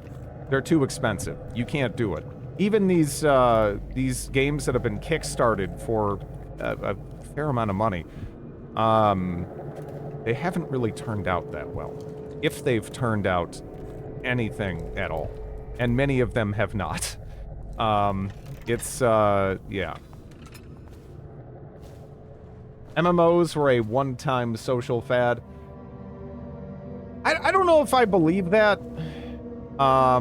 They're too expensive. You can't do it. Even these games that have been kickstarted for a fair amount of money, they haven't really turned out that well. If they've turned out anything at all. And many of them have not. Yeah. MMOs were a one-time social fad. I don't know if I believe that. I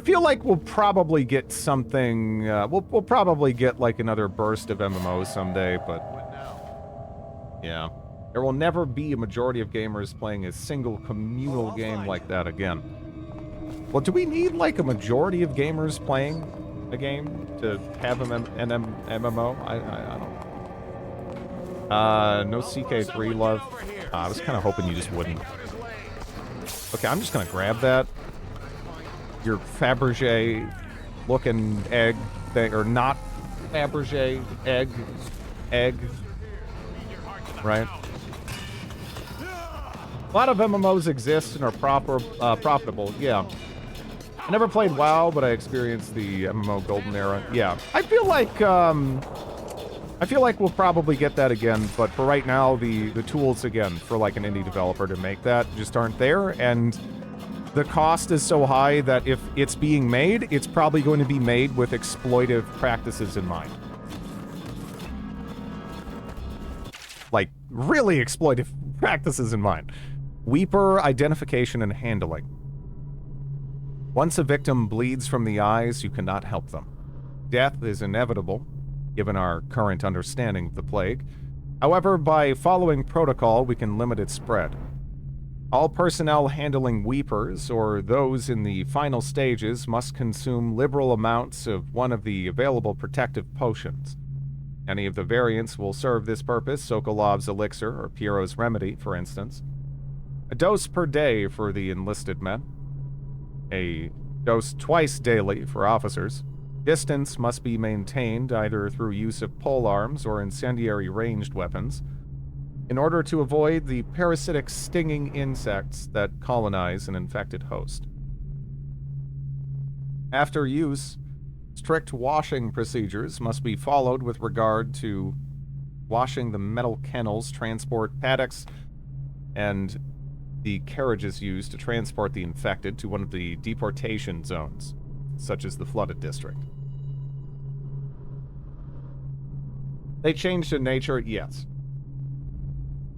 feel like we'll probably get something, we'll probably get like another burst of MMOs someday, but yeah. There will never be a majority of gamers playing a single communal game like that again. Well, do we need, like, a majority of gamers playing a game to have an MMO? I don't know. No CK3 love. I was kind of hoping you just wouldn't. Okay, I'm just going to grab that. Your Fabergé-looking egg thing, or not Fabergé egg. Right? A lot of MMOs exist and are profitable, yeah. I never played WoW, but I experienced the MMO golden era. Yeah, I feel like, I feel like we'll probably get that again, but for right now, the tools, again, for like an indie developer to make that just aren't there, and the cost is so high that if it's being made, it's probably going to be made with exploitive practices in mind. Like, really exploitive practices in mind. Weeper identification and handling. Once a victim bleeds from the eyes, you cannot help them. Death is inevitable, given our current understanding of the plague. However, by following protocol, we can limit its spread. All personnel handling weepers, or those in the final stages, must consume liberal amounts of one of the available protective potions. Any of the variants will serve this purpose, Sokolov's Elixir or Piero's Remedy, for instance. A dose per day for the enlisted men. A dose twice daily for officers. Distance must be maintained either through use of polearms or incendiary ranged weapons, in order to avoid the parasitic stinging insects that colonize an infected host. After use, strict washing procedures must be followed with regard to washing the metal kennels, transport paddocks, and the carriages used to transport the infected to one of the deportation zones, such as the flooded district. They changed in nature, yes.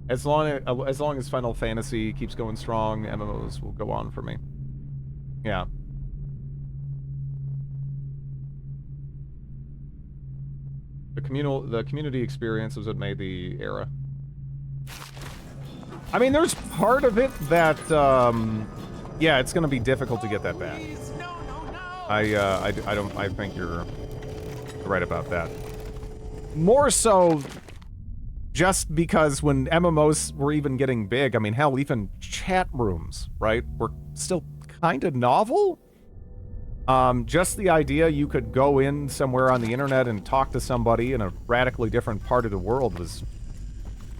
As long as Final Fantasy keeps going strong, MMOs will go on for me. Yeah. The community experience was what made the era. I mean, there's part of it that, yeah, it's gonna be difficult to get that back. I think you're right about that. More so, just because when MMOs were even getting big, I mean, hell, even chat rooms, right, were still kind of novel. Just the idea you could go in somewhere on the internet and talk to somebody in a radically different part of the world was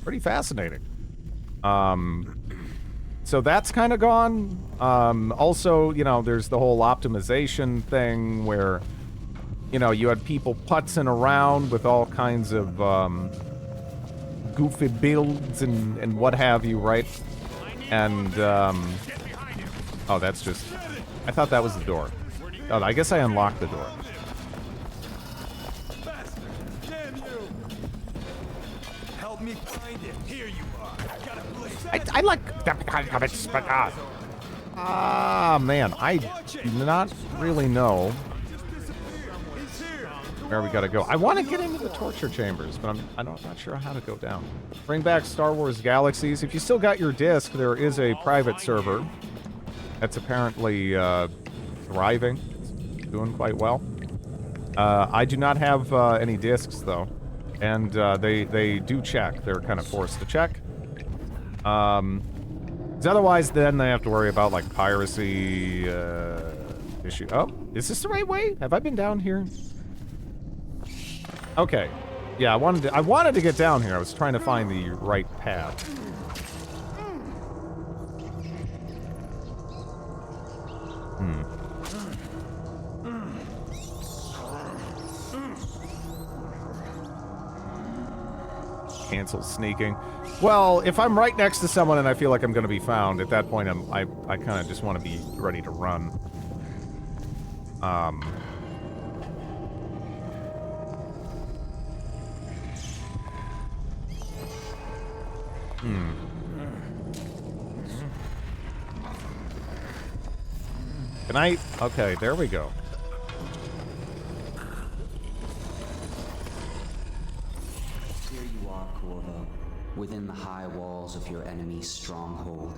pretty fascinating. So that's kind of gone. Also, you know, there's the whole optimization thing where, you know, you had people putzing around with all kinds of, goofy builds and what have you, right? And, oh, that's just... I thought that was the door. Oh, I guess I unlocked the door. Help me find it. Here you are. I like... Ah, man, I do not really know where we gotta go. I want to get into the torture chambers, but I'm not sure how to go down. Bring back Star Wars Galaxies. If you still got your disc, there is a private server that's apparently thriving. It's doing quite well. I do not have any discs though, and they do check. They're kind of forced to check. 'Cause otherwise, then they have to worry about like piracy issue. Oh, is this the right way? Have I been down here? Okay. Yeah, I wanted to get down here. I was trying to find the right path. Cancel sneaking. Well, if I'm right next to someone and I feel like I'm going to be found, at that point I kind of just want to be ready to run. Can I? Okay, there we go. Here you are, Corvo, within the high walls of your enemy's stronghold.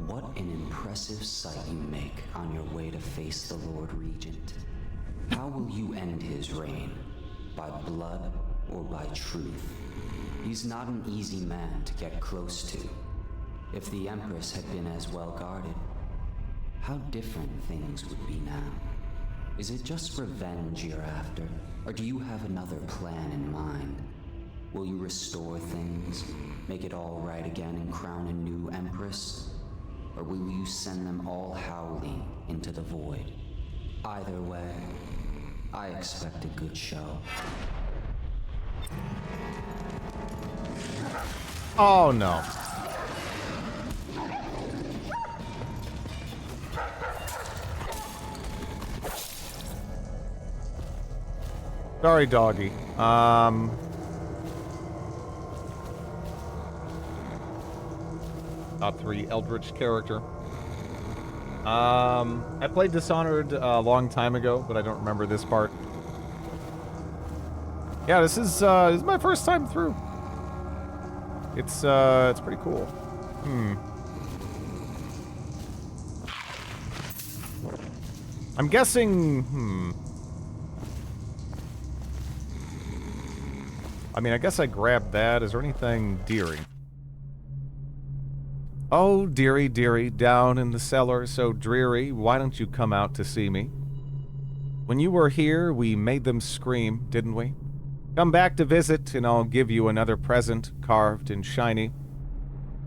What an impressive sight you make on your way to face the Lord Regent. How will you end his reign? By blood or by truth? He's not an easy man to get close to. If the Empress had been as well guarded, how different things would be now. Is it just revenge you're after, or do you have another plan in mind? Will you restore things, make it all right again and crown a new Empress? Or will you send them all howling into the void? Either way, I expect a good show. Oh, no. Sorry, doggy. Top 3 Eldritch character. I played Dishonored a long time ago, but I don't remember this part. Yeah, this is my first time through. It's pretty cool. I'm guessing, I mean, I guess I grabbed that. Is there anything deary? Oh, dearie, dearie, down in the cellar, so dreary, why don't you come out to see me? When you were here, we made them scream, didn't we? Come back to visit, and I'll give you another present, carved and shiny.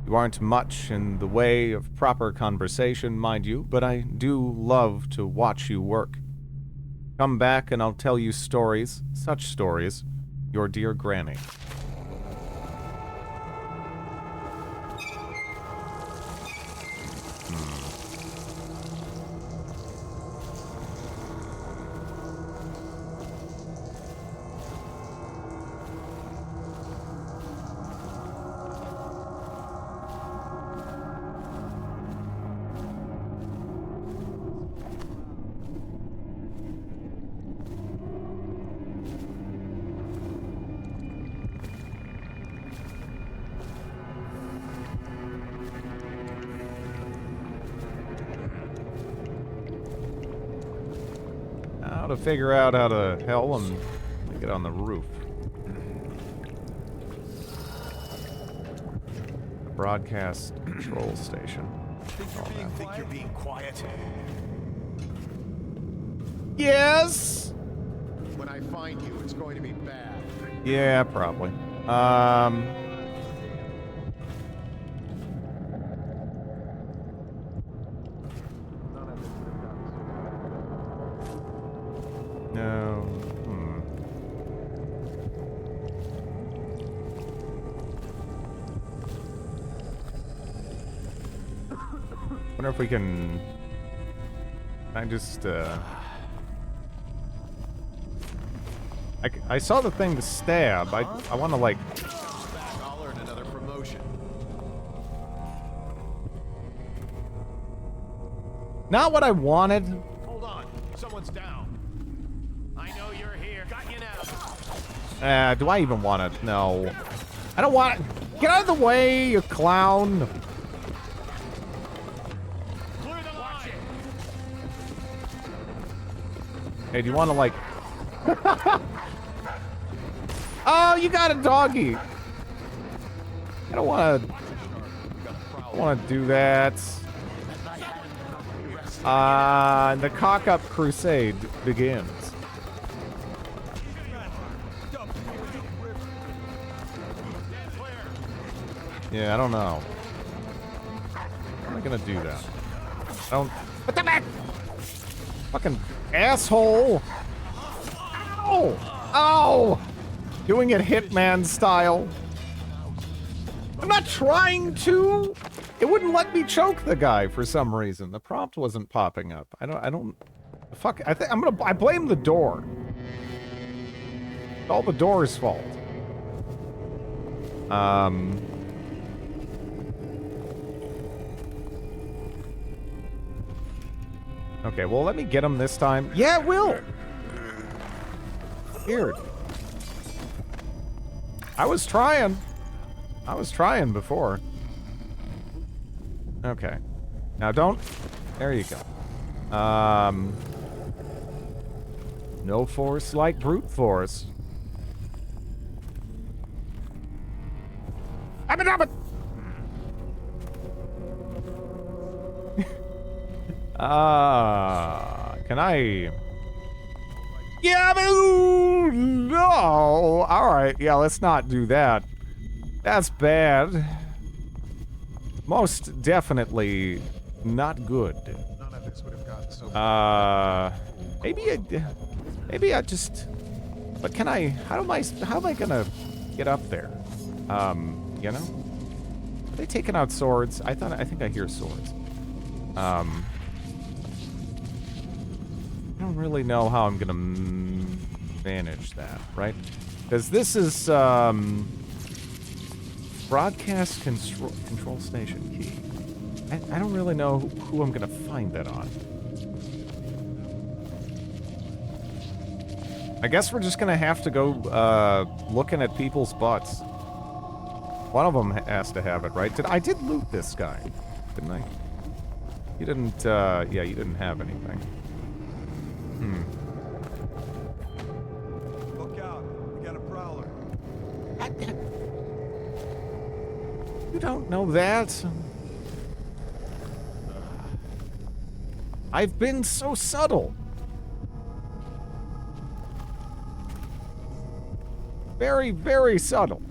You aren't much in the way of proper conversation, mind you, but I do love to watch you work. Come back and I'll tell you stories, such stories, your dear granny. How to figure out how to hell and get on the roof. The broadcast control station. Think you're being quiet? Yes! When I find you, it's going to be bad. Yeah, probably. No. Wonder if we can... I just, I saw the thing to stab. I want to, like... I'll earn another promotion. Not what I wanted. Hold on. Someone's down. I know you're here. Got you now. Do I even want it? No. I don't want it. Get out of the way, you clown. Clear the line. Hey, do you want to, like... Oh, you got a doggy. I don't want to do that. The cock-up crusade begins. Yeah, I don't know. I'm not gonna do that. I don't... What the heck? Fucking asshole! Ow! Ow! Doing it Hitman style. I'm not trying to! It wouldn't let me choke the guy for some reason. The prompt wasn't popping up. I don't... Fuck, I blame the door. It's all the door's fault. Okay, well, let me get him this time. Yeah, it will! Weird. I was trying. I was trying before. Okay. Now don't... There you go. No force like brute force. Can I... Yeah, no! Alright, yeah, let's not do that. That's bad. Most definitely not good. None of this would have gotten so maybe I just... But can I, how am I gonna get up there? You know? Are they taking out swords? I think I hear swords. I don't really know how I'm gonna manage that, right? Because this is, broadcast control station key. I don't really know who I'm gonna find that on. I guess we're just gonna have to go, looking at people's butts. One of them has to have it, right? I did loot this guy, didn't I? You didn't, yeah, you didn't have anything. Look out, we got a prowler. You don't know that. I've been so subtle. Very, very subtle.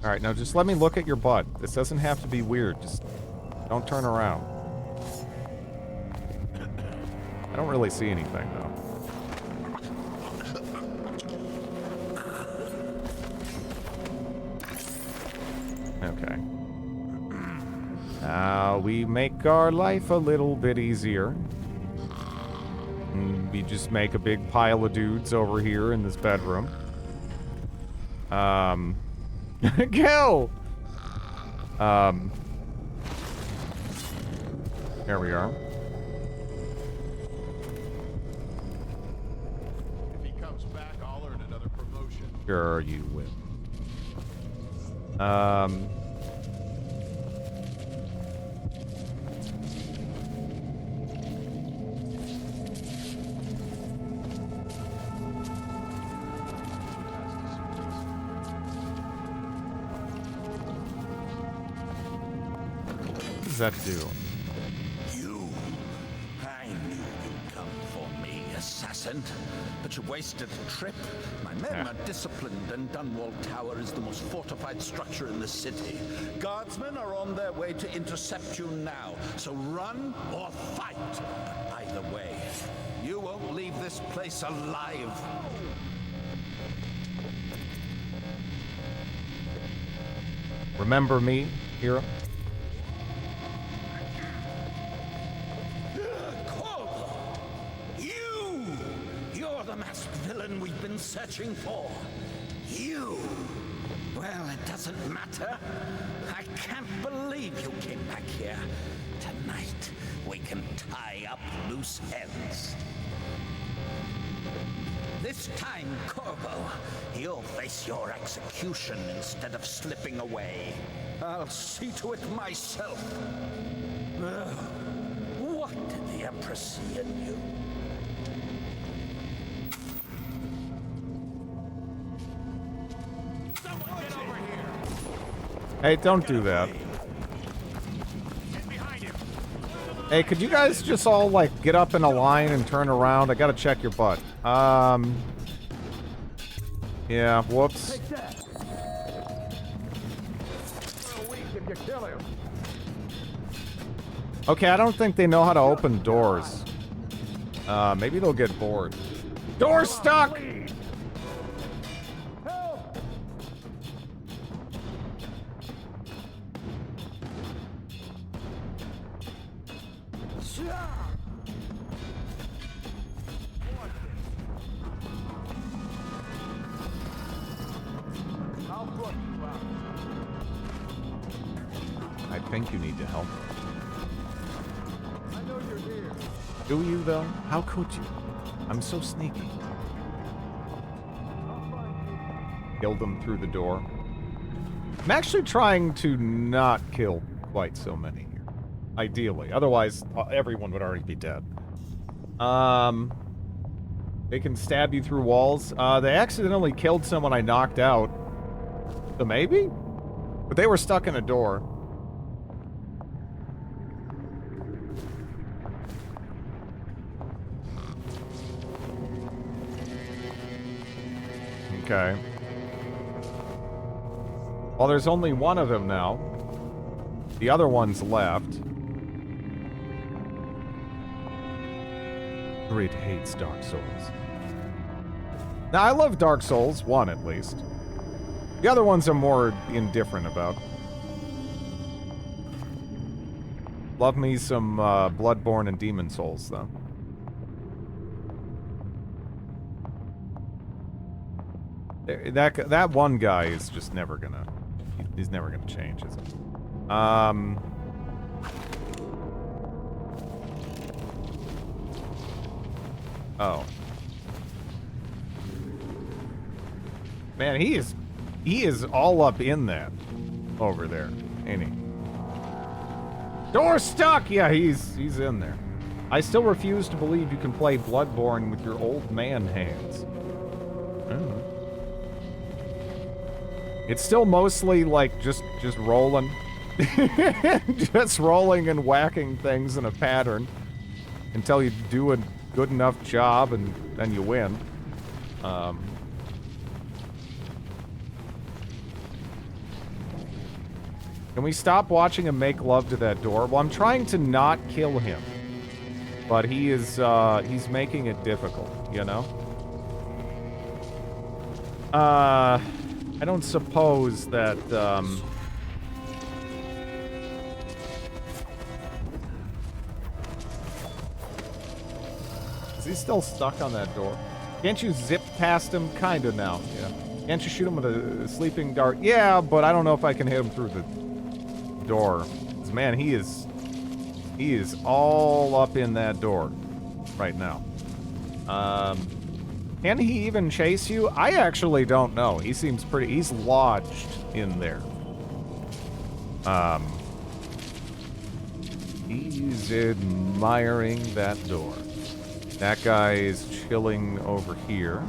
All right, now just let me look at your butt. This doesn't have to be weird. Just don't turn around. I don't really see anything, though. Okay. Now we make our life a little bit easier. We just make a big pile of dudes over here in this bedroom. Kill! There we are. If he comes back, I'll earn another promotion. Sure you will. What does that do? You. I knew you'd come for me, assassin. But you wasted a trip. My men are disciplined, and Dunwall Tower is the most fortified structure in the city. Guardsmen are on their way to intercept you now, so run or fight. But either way, you won't leave this place alive. Remember me, hero? You're the masked villain we've been searching for. You. Well, it doesn't matter. I can't believe you came back here. Tonight, we can tie up loose ends. This time, Corvo, you'll face your execution instead of slipping away. I'll see to it myself. What did the Empress see in you? Hey, don't do that. Hey, could you guys just all, like, get up in a line and turn around? I gotta check your butt. Yeah, whoops. Okay, I don't think they know how to open doors. Maybe they'll get bored. Door stuck! I think you need to help. I know you're here. Do you, though? How could you? I'm so sneaky. Killed them through the door. I'm actually trying to not kill quite so many here. Ideally. Otherwise, everyone would already be dead. They can stab you through walls. They accidentally killed someone I knocked out. So maybe? But they were stuck in a door. Well, there's only one of them now. The other one's left. Grit hates Dark Souls. Now, I love Dark Souls 1, at least. The other ones I'm more indifferent about. Love me some Bloodborne and Demon Souls, though. That one guy is just never gonna... He's never gonna change, is he? Oh. Man, he is all up in that over there, ain't he? Door stuck! Yeah, he's in there. I still refuse to believe you can play Bloodborne with your old man hands. I don't know. It's still mostly like just rolling. Just rolling and whacking things in a pattern until you do a good enough job and then you win. Can we stop watching him make love to that door? Well, I'm trying to not kill him. But he is, he's making it difficult, you know? I don't suppose that, Is he still stuck on that door? Can't you zip past him? Kinda now, yeah. Can't you shoot him with a sleeping dart? Yeah, but I don't know if I can hit him through the door. 'Cause, man, he is all up in that door right now. Can he even chase you? I actually don't know. He seems pretty... He's lodged in there. He's admiring that door. That guy is chilling over here.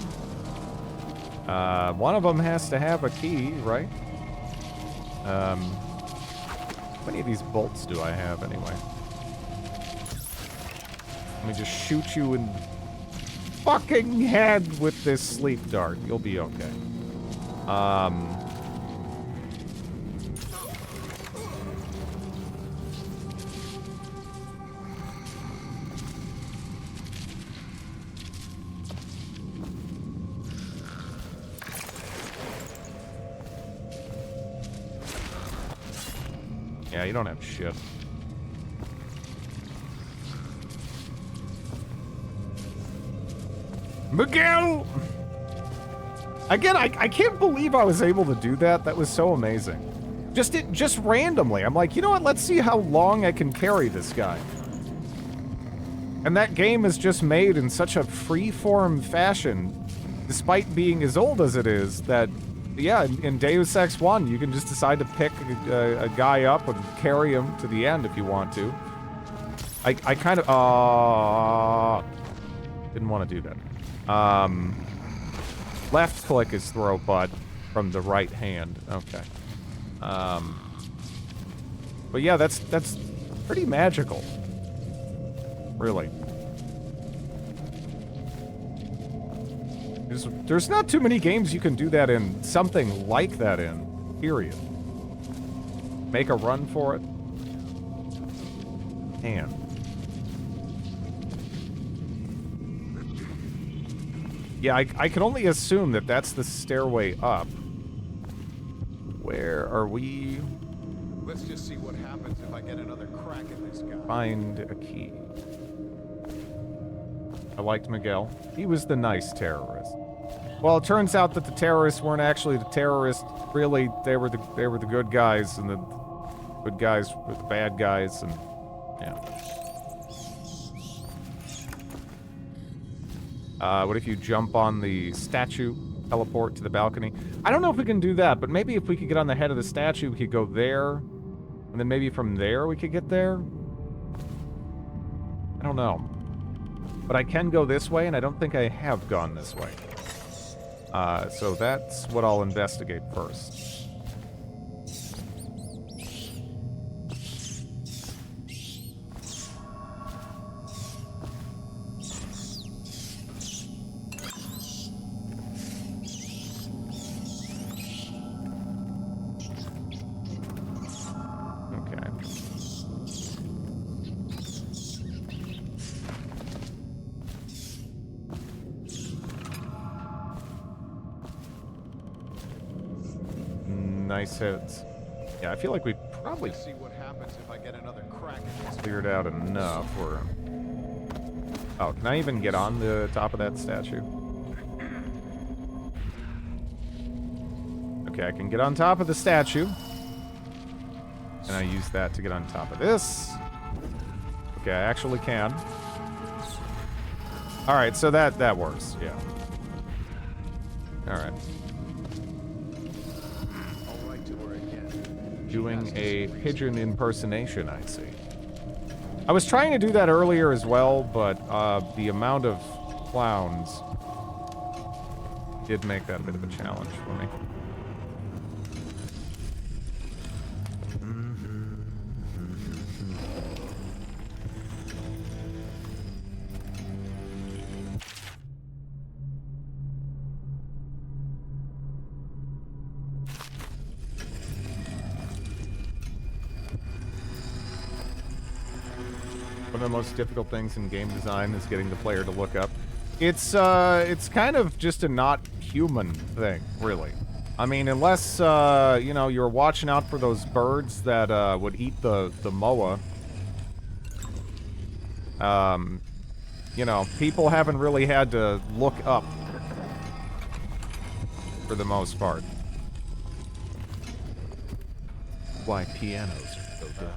One of them has to have a key, right? How many of these bolts do I have anyway? Let me just shoot you in the fucking head with this sleep dart. You'll be okay. Yeah, you don't have shit. Miguel! Again, I can't believe I was able to do that. That was so amazing. Just randomly. I'm like, you know what? Let's see how long I can carry this guy. And that game is just made in such a free-form fashion, despite being as old as it is, that, yeah, in Deus Ex 1, you can just decide to pick a guy up and carry him to the end if you want to. I kind of... didn't want to do that. Left click is throw butt from the right hand. Okay. But yeah, that's pretty magical. Really. There's not too many games you can do that in, something like that in, period. Make a run for it. And yeah, I can only assume that that's the stairway up. Where are we? Let's just see what happens if I get another crack at this guy. Find a key. I liked Miguel. He was the nice terrorist. Well, it turns out that the terrorists weren't actually the terrorists. Really, they were the good guys, and the good guys were the bad guys, and yeah. What if you jump on the statue, teleport to the balcony? I don't know if we can do that, but maybe if we could get on the head of the statue, we could go there, and then maybe from there we could get there? I don't know. But I can go this way, and I don't think I have gone this way. So that's what I'll investigate first. some nice hits. Yeah, I feel like we probably See what happens if I get another crack at this. cleared out enough for... Oh, can I even get on the top of that statue? Okay, I can get on top of the statue. And I use that to get on top of this. Okay, I actually can. Alright, so that works, yeah. Alright. Doing a pigeon impersonation, I see. I was trying to do that earlier as well, but the amount of clowns did make that a bit of a challenge for me. One of the most difficult things in game design is getting the player to look up. It's kind of just a not human thing, really. I mean, unless, you know, you're watching out for those birds that, would eat the moa. You know, people haven't really had to look up for the most part. Why pianos are so different.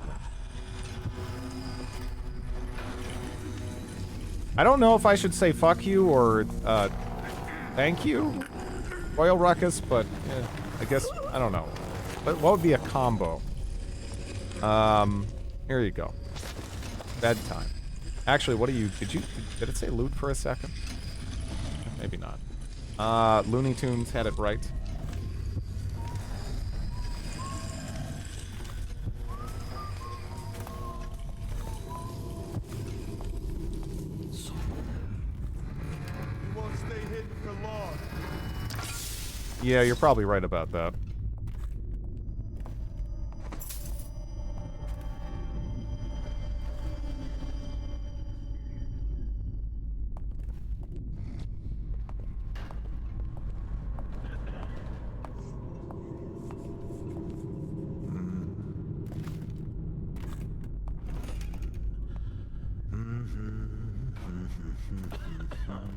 I don't know if I should say fuck you or thank you, Royal Ruckus, but I guess, I don't know. But what would be a combo? Here you go. Bedtime. Actually, what do you, did it say loot for a second? Maybe not. Looney Tunes had it right. Yeah, you're probably right about that.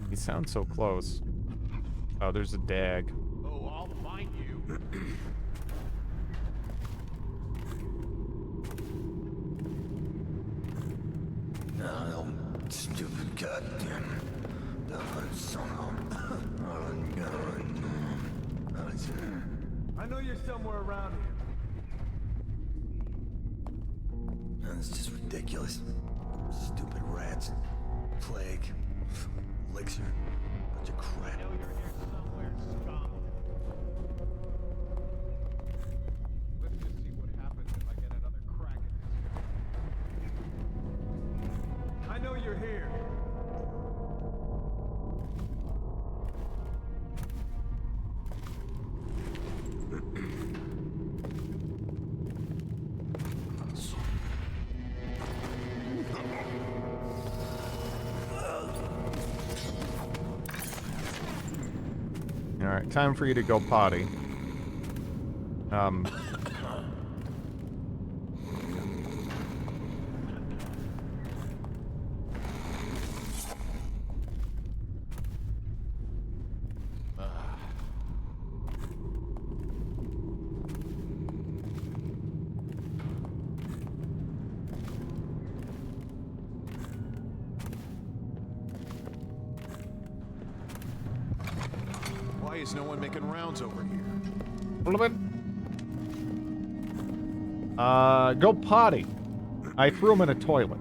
He sounds so close. Oh, there's a dag. Oh, I'll find you. Oh, stupid goddamn. I know you're somewhere around here. That's just ridiculous. Stupid rats. Plague. Elixir. Bunch of crap. I know you're here somewhere, scum. Let's just see what happens if I get another crack at this. I know you're here. Alright, time for you to go potty. Why is no one making rounds over here? Go potty. I threw him in a toilet.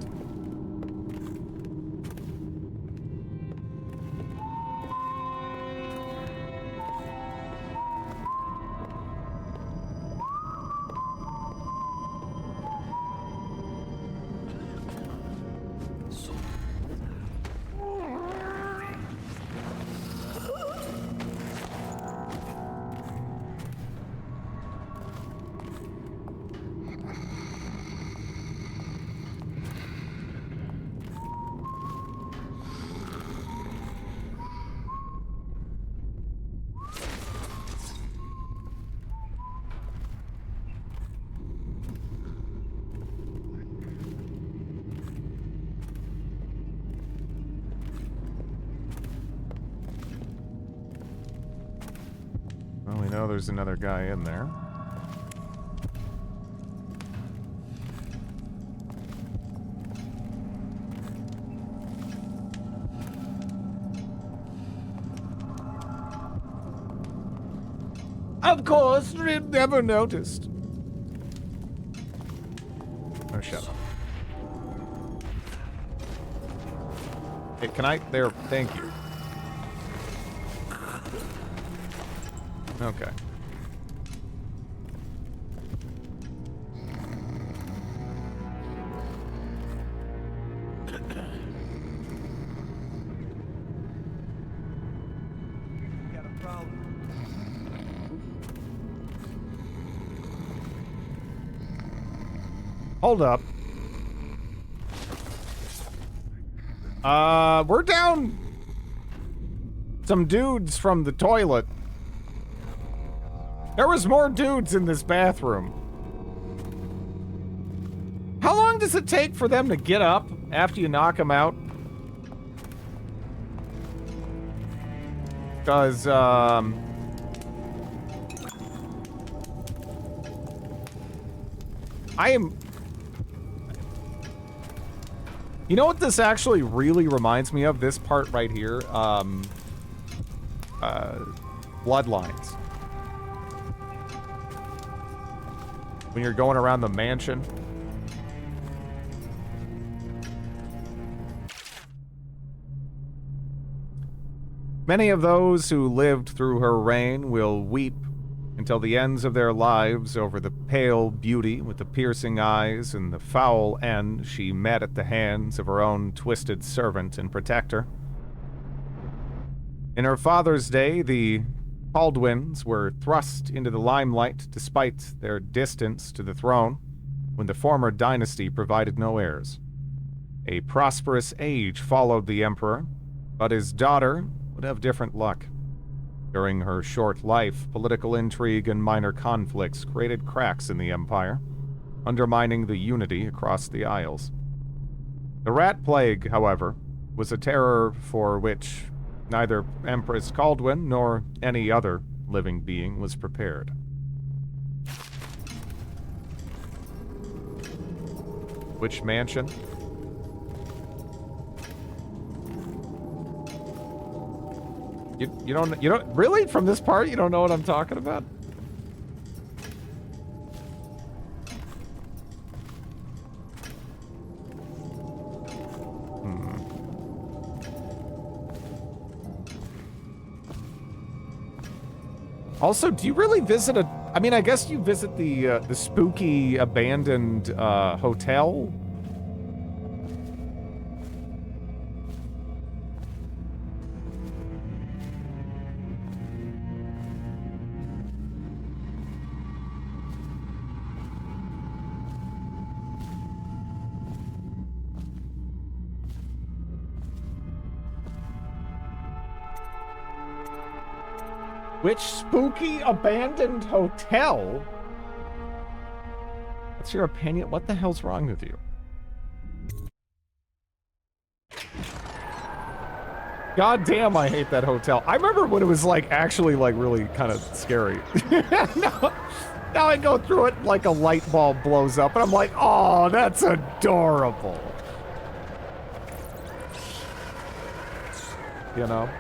know there's another guy in there. Of course, never noticed. Oh, shut up. Hey, can I? There, thank you. Okay. Got a problem. Hold up. We're down some dudes from the toilet. There was more dudes in this bathroom. How long does it take for them to get up after you knock them out? Because, you know what this actually really reminds me of? This part right here, Bloodlines. When you're going around the mansion. Many of those who lived through her reign will weep until the ends of their lives over the pale beauty with the piercing eyes and the foul end she met at the hands of her own twisted servant and protector. In her father's day, the Baldwins were thrust into the limelight despite their distance to the throne, when the former dynasty provided no heirs. A prosperous age followed the emperor, but his daughter would have different luck. During her short life, political intrigue and minor conflicts created cracks in the empire, undermining the unity across the Isles. The Rat Plague, however, was a terror for which neither Empress Caldwin nor any other living being was prepared. Which mansion? You don't really, from this part you don't know what I'm talking about? Also, do you really visit a... I mean, I guess you visit the spooky, abandoned, hotel? Which spooky, abandoned hotel? What's your opinion? What the hell's wrong with you? God damn, I hate that hotel. I remember when it was like actually like really kind of scary. Now I go through it like a light bulb blows up and I'm like, oh, that's adorable. You know?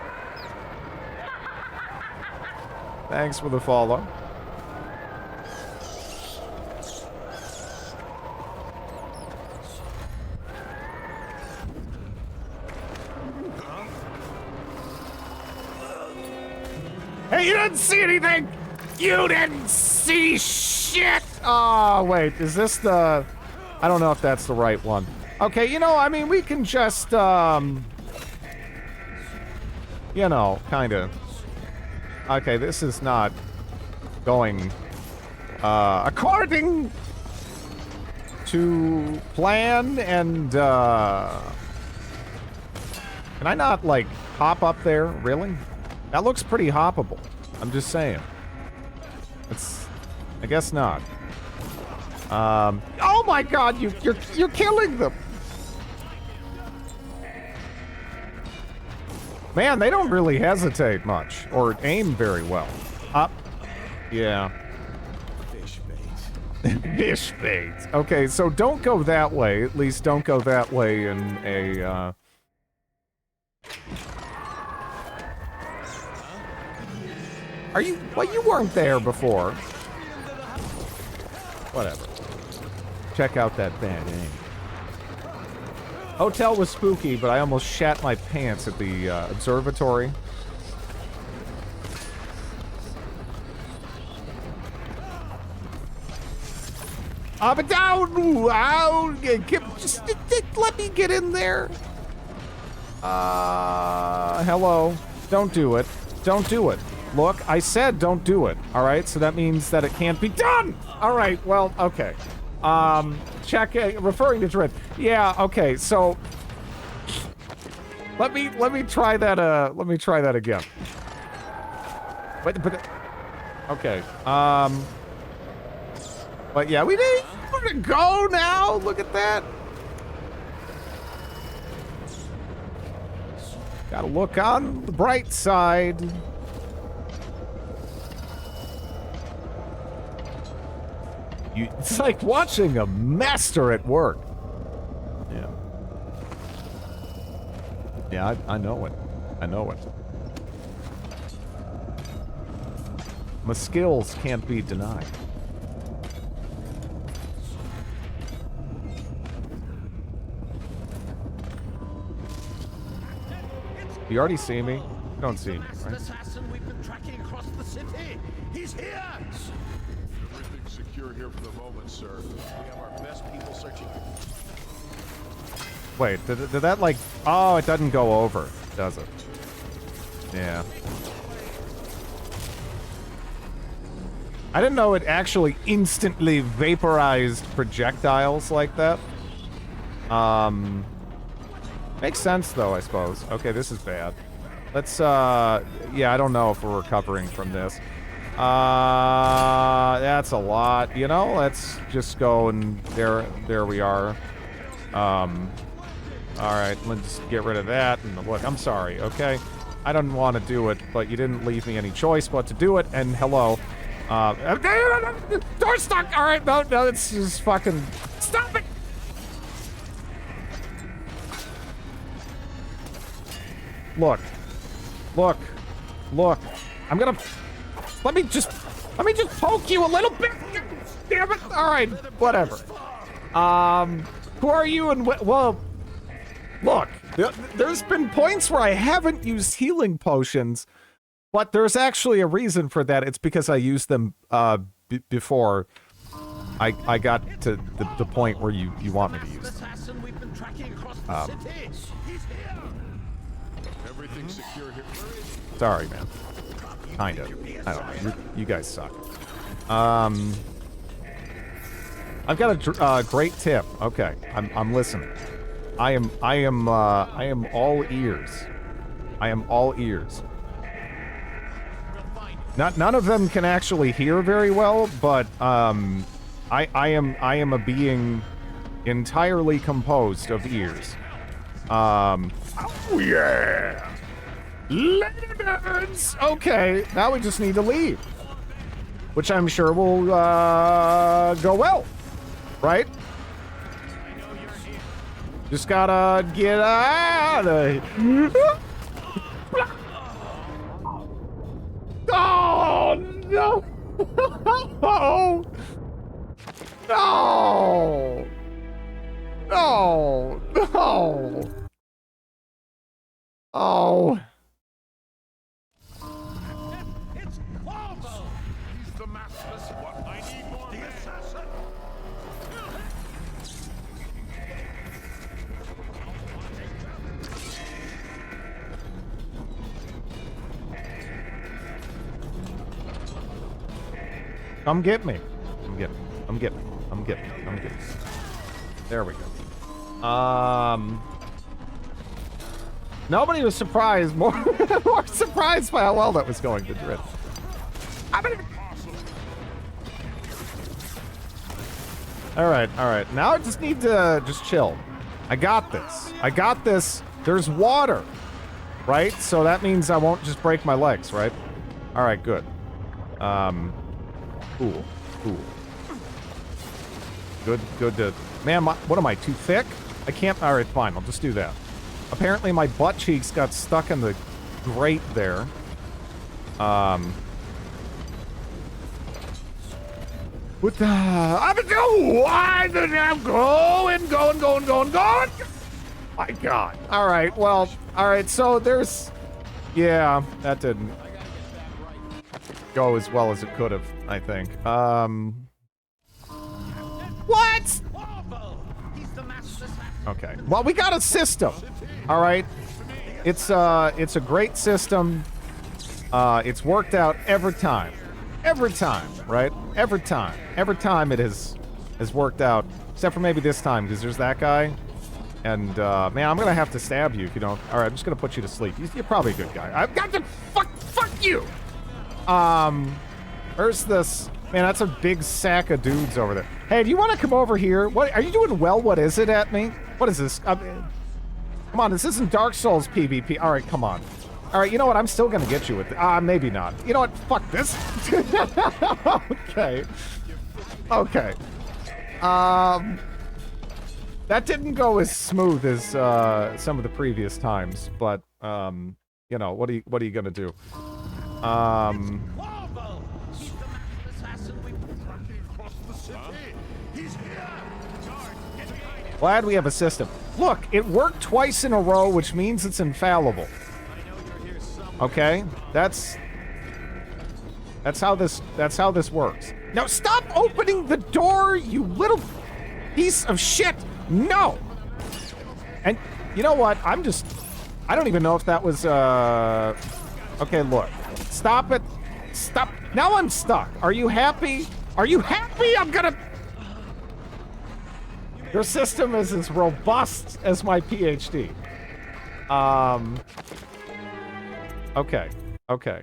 Thanks for the follow. Hey, you didn't see anything! You didn't see shit! Oh, wait, is this the... I don't know if that's the right one. Okay, you know, I mean, we can just, you know, kind of... Okay, this is not going, according to plan, and, can I not, like, hop up there? Really? That looks pretty hoppable. I'm just saying. It's... I guess not. Oh my god, you're killing them! Man, they don't really hesitate much, or aim very well. Up, Yeah. Fish bait. Fish bait. Okay, so don't go that way. At least don't go that way in a, Are you... Well, you weren't there before. Whatever. Check out that bad aim. Hotel was spooky, but I almost shat my pants at the, observatory. But down! Just let me get in there. Hello. Don't do it. Don't do it. Look, I said don't do it. All right, so that means that it can't be done. All right, well, okay. Check, referring to Dread. Yeah, okay, so let me try that, let me try that again. But, okay, but yeah, we're gonna go now. Look at that. Gotta look on the bright side. It's like watching a master at work. Yeah. Yeah, I know it. I know it. My skills can't be denied. You already see me? You don't see me, right? Assassin we've been tracking across the city. He's here. Everything's secure here for the moment, sir. We have our best people searching. Wait, did that like... Oh, it doesn't go over, does it? Yeah. I didn't know it actually instantly vaporized projectiles like that. Makes sense though, I suppose. Okay, this is bad. Let's, yeah, I don't know if we're recovering from this. That's a lot. You know, let's just go and there we are. Alright, let's get rid of that. And look, I'm sorry, okay? I don't want to do it, but you didn't leave me any choice but to do it, and hello. Door stuck! Alright, no, it's just fucking... Stop it! Look. Look. Look. I'm gonna... Let me just poke you a little bit! Damn it! Alright, whatever. Who are you and well... Look, there's been points where I haven't used healing potions, but there's actually a reason for that. It's because I used them, before I got to the point where you want me to use them. Everything's secure here. Sorry, man. Kinda. I don't know. You guys suck. I've got a great tip. Okay, I'm listening. I am all ears. I am all ears. None of them can actually hear very well, but I am a being entirely composed of ears. Oh yeah. Later, nerds! Okay, now we just need to leave. Which I'm sure will go well. Right? Just gotta get out of here. Oh, no. No. No. No. No. Oh. It's Corvo. He's the master. What I need more. The assassin. Come get me. Come get me. Come get me. Come get me. Come get me. There we go. Nobody was surprised, more surprised by how well that was going to Drift. Alright. Now I just need to just chill. I got this. I got this. There's water. Right? So that means I won't just break my legs, right? Alright, good. Cool. Cool. Good to... Man, what am I, too thick? I can't... Alright, fine. I'll just do that. Apparently my butt cheeks got stuck in the grate there. What the... I'm going! My God. Alright, well... Alright, so there's... Yeah, that didn't go as well as it could have, I think. What? Okay. Well, we got a system. All right. It's a great system. It's worked out every time. Every time, right? Every time. Every time it has worked out. Except for maybe this time, because there's that guy. And, man, I'm gonna have to stab you if you don't. All right, I'm just gonna put you to sleep. You're probably a good guy. I've got to fuck you. Where's this? Man, that's a big sack of dudes over there. Hey, do you want to come over here? What are you doing? Well, what is it at me? What is this? Come on, this isn't Dark Souls PvP. All right, come on. All right, you know what? I'm still gonna get you with it. Maybe not. You know what? Fuck this. Okay. Okay. That didn't go as smooth as some of the previous times, but you know, what are you gonna do? Glad we have a system. Look, it worked twice in a row, which means it's infallible. Okay? That's how this works. Now stop opening the door, you little piece of shit! No! And you know what? I don't even know if that was okay, look. Stop it. Stop. Now I'm stuck. Are you happy? Are you happy? I'm gonna... Your system is as robust as my PhD. Okay. Okay.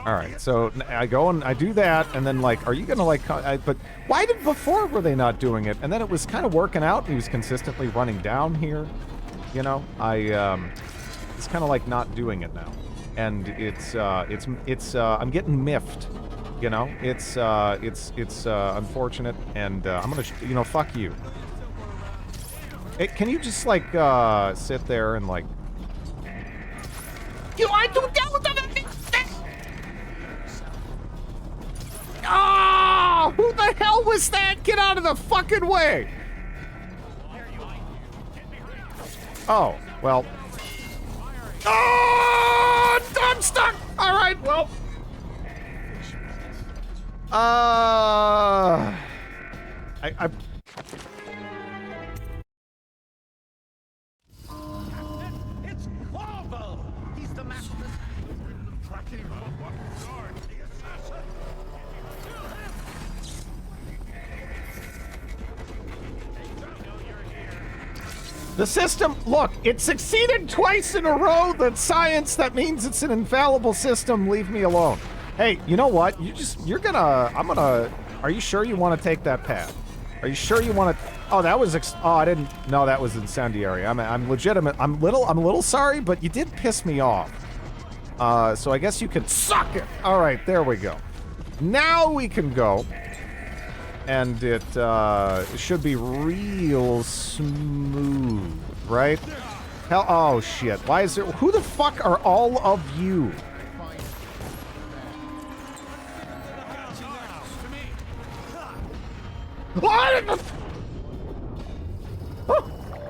All right, so I go and I do that, and then, like, are you gonna, like, but why did before were they not doing it? And then it was kind of working out. He was consistently running down here, you know. It's kind of like not doing it now, and it's I'm getting miffed, you know. It's unfortunate, and I'm gonna, you know, fuck you. Hey, can you just, like, sit there and, like, you I do that. Oh, who the hell was that? Get out of the fucking way! Oh, well. Oh, I'm stuck! Alright, well. It's Corvo! He's the master. The system, look, it succeeded twice in a row. That's science. That means it's an infallible system. Leave me alone. Hey, you know what? Are you sure you want to take that path? Are you sure you want to? Oh, that was, I didn't, no, that was incendiary. I'm legitimate. I'm a little sorry, but you did piss me off. So I guess you can suck it. All right, there we go. Now we can go. And it should be real smooth, right? Hell, oh shit! Why is there? Who the fuck are all of you?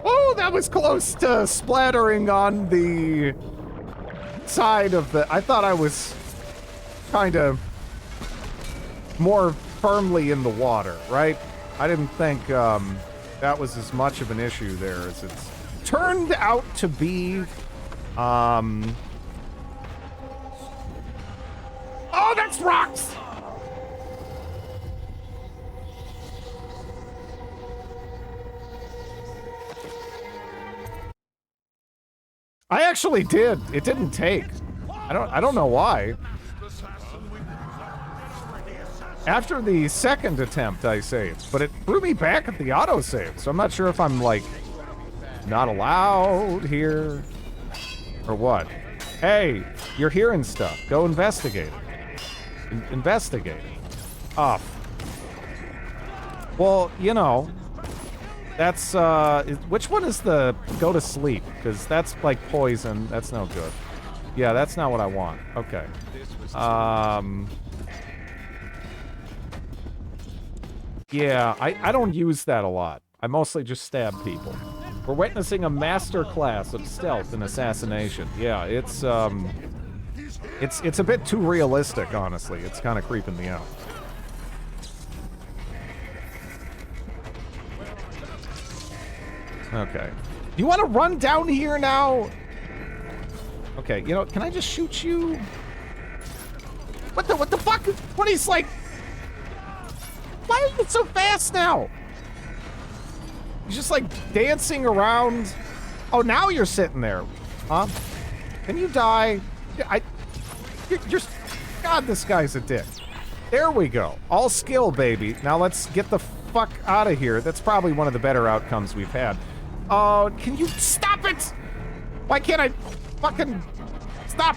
Oh, that was close to splattering on the side of the. I thought I was kind of more firmly in the water, right? I didn't think that was as much of an issue there as it's turned out to be. Oh, that's rocks! I actually did. It didn't take. I don't know why. After the second attempt, I saved, but it threw me back at the autosave, so I'm not sure if I'm, like, not allowed here, or what. Hey, You're hearing stuff. Go investigate it. Investigate it. Off. Well, you know, that's, which one is the go to sleep? Because that's like poison. That's no good. Yeah, that's not what I want. Okay. Yeah, I don't use that a lot. I mostly just stab people. We're witnessing a master class of stealth and assassination. Yeah, it's a bit too realistic, honestly. It's kind of creeping me out. Okay. You want to run down here now? Okay, you know, can I just shoot you? What the fuck? What he's like? Why are you so fast now? He's just like dancing around. Oh, now you're sitting there, huh? Can you die? You're God, this guy's a dick. There we go. All skill, baby. Now let's get the fuck out of here. That's probably one of the better outcomes we've had. Oh, can you stop it? Why can't I fucking stop?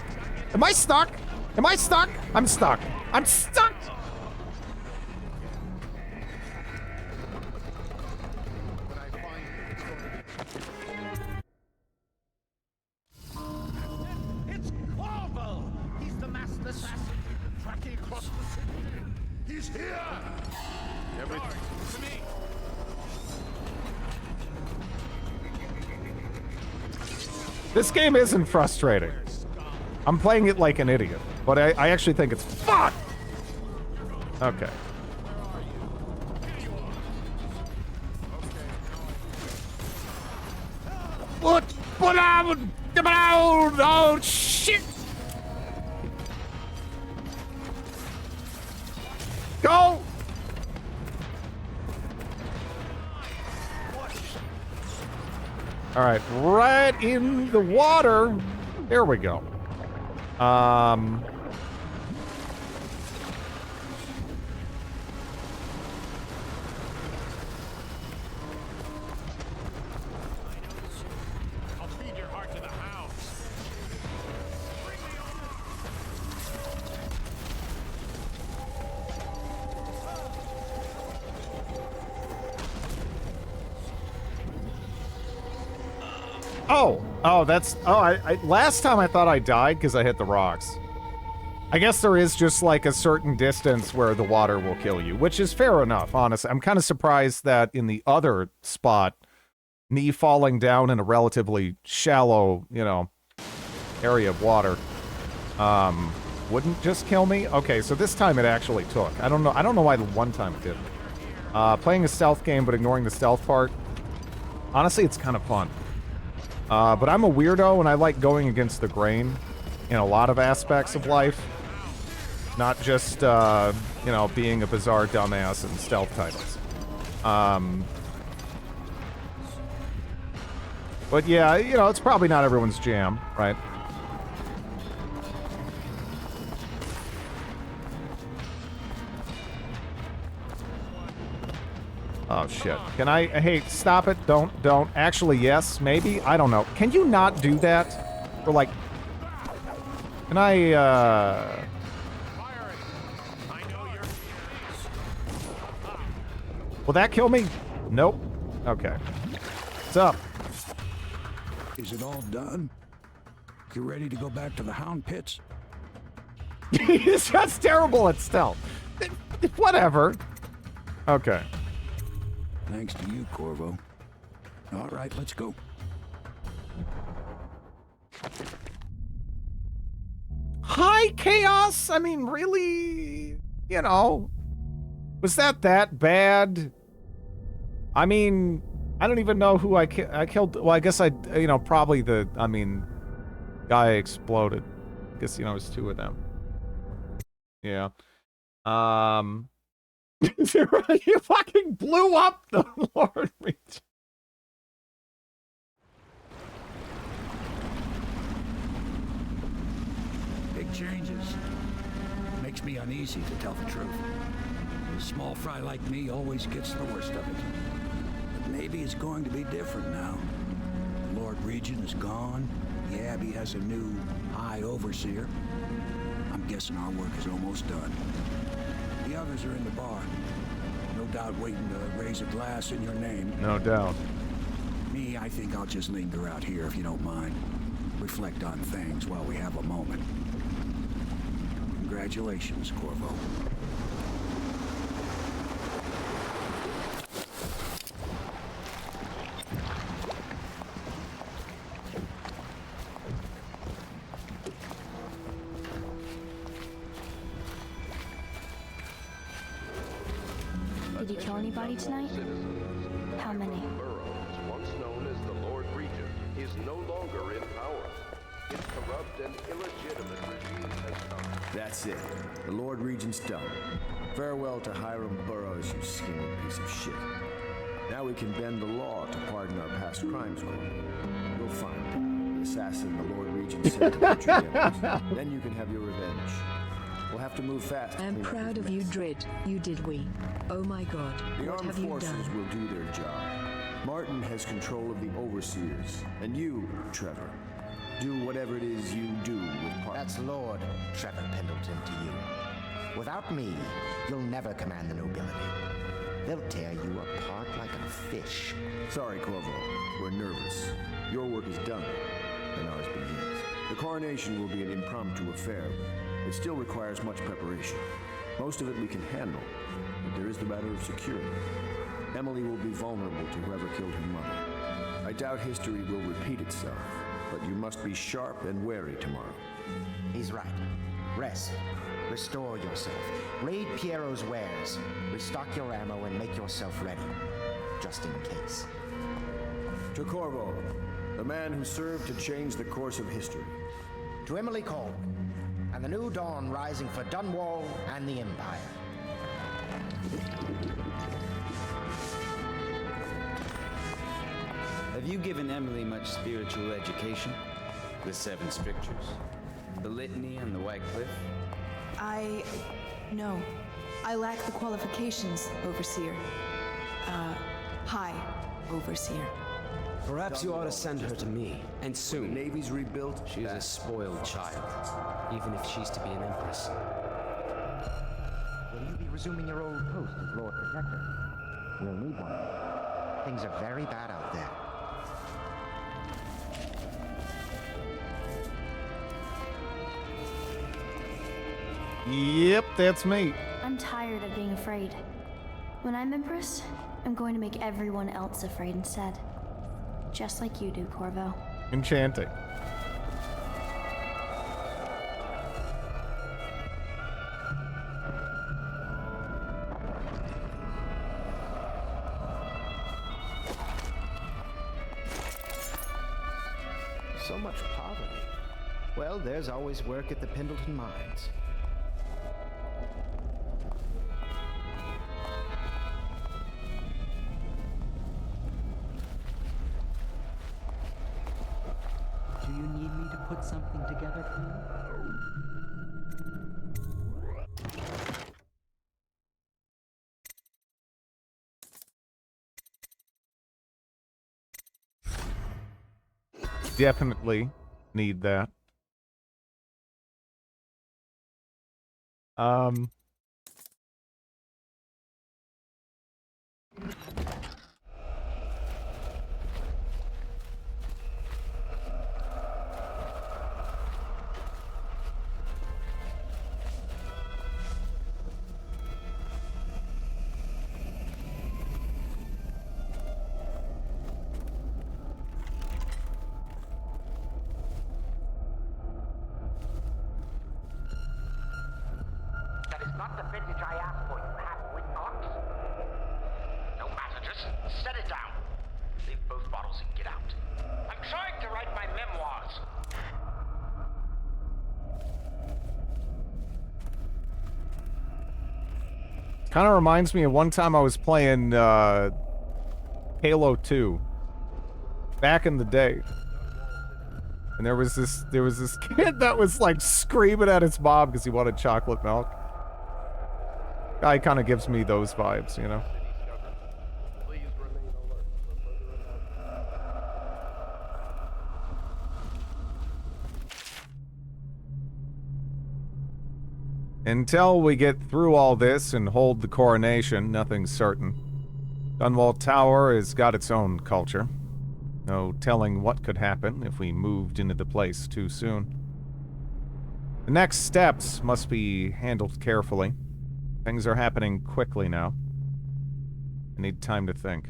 Am I stuck? Am I stuck? I'm stuck. I'm stuck. It's Corvo! He's the master assassin we've been tracking across the city. He's here! Everything to me. This game isn't frustrating. I'm playing it like an idiot, but I actually think it's fuck. Okay. What? Oh shit! Go! All right, right in the water. There we go. I'll feed your heart to the hounds. Oh, that's... Oh, last time I thought I died because I hit the rocks. I guess there is just, like, a certain distance where the water will kill you, which is fair enough, honestly. I'm kind of surprised that in the other spot, me falling down in a relatively shallow, you know, area of water, wouldn't just kill me. Okay, so this time it actually took. I don't know why the one time it didn't. Playing a stealth game but ignoring the stealth part, honestly, it's kind of fun. But I'm a weirdo and I like going against the grain in a lot of aspects of life. Not just, you know, being a bizarre dumbass in stealth titles. But yeah, you know, it's probably not everyone's jam, right? Oh shit. Can I, hey, stop it, don't. Actually, yes, maybe, I don't know. Can you not do that? Or like, can I, will that kill me? Nope. Okay. What's up? Is it all done? You ready to go back to the hound pits? He's just terrible at stealth. Whatever. Okay. Thanks to you, Corvo. All right, let's go. Hi, Chaos! I mean, really? You know, was that bad? I mean, I don't even know who I killed. Well, I guess you know, probably guy exploded. I guess, you know, it was two of them. Yeah. You fucking blew up the Lord Regent. Big changes. Makes me uneasy, to tell the truth. A small fry like me always gets the worst of it. But maybe it's going to be different now. The Lord Regent is gone. The Abbey has a new High Overseer. I'm guessing our work is almost done. The others are in the bar. No doubt waiting to raise a glass in your name. No doubt. Me, I think I'll just linger out here if you don't mind. Reflect on things while we have a moment. Congratulations, Corvo. Did you kill anybody tonight? How many? Burroughs, once known as the Lord Regent, is no longer in power. His corrupt and illegitimate regime has come. That's it. The Lord Regent's done. Farewell to Hiram Burroughs, you scheming piece of shit. Now we can bend the law to pardon our past crimes, Corvo. We'll find him. The assassin the Lord Regent sent to butcher Empress. Then you can have your revenge. We'll have to move fast. I'm proud of you, Dred. You did we. Oh my god. The What armed have you forces done? will do their job. Martin has control of the overseers. And you, Trevor, do whatever it is you do with Parker. That's Lord Trevor Pendleton to you. Without me, you'll never command the nobility. They'll tear you apart like a fish. Sorry, Corvo. We're nervous. Your work is done, and ours begins. The coronation will be an impromptu affair. It still requires much preparation. Most of it we can handle, but there is the matter of security. Emily will be vulnerable to whoever killed her mother. I doubt history will repeat itself, but you must be sharp and wary tomorrow. He's right. Rest. Restore yourself. Raid Piero's wares. Restock your ammo and make yourself ready. Just in case. To Corvo, the man who served to change the course of history. To Emily Colwyn, and the new dawn rising for Dunwall and the Empire. Have you given Emily much spiritual education? The Seven Strictures? The Litany and the White Cliff? No. I lack the qualifications, Overseer. High Overseer. Perhaps you ought to send her to me, and soon. The Navy's rebuilt. She's a spoiled child, even if she's to be an empress. Will you be resuming your old post as Lord Protector? We'll need one. Things are very bad out there. Yep, that's me. I'm tired of being afraid. When I'm Empress, I'm going to make everyone else afraid instead. Just like you do, Corvo. Enchanting. So much poverty. Well, there's always work at the Pendleton Mines. Do you need me to put something together for you? Definitely need that. That is not the vintage I asked for, you half-wit ox. No matter, just set it down. Leave both bottles and get out. I'm trying to write my memoirs. Kind of reminds me of one time I was playing Halo 2 back in the day. And there was this kid that was like screaming at his mom because he wanted chocolate milk. Guy kind of gives me those vibes, you know. Until we get through all this and hold the coronation, nothing's certain. Dunwall Tower has got its own culture. No telling what could happen if we moved into the place too soon. The next steps must be handled carefully. Things are happening quickly now. I need time to think.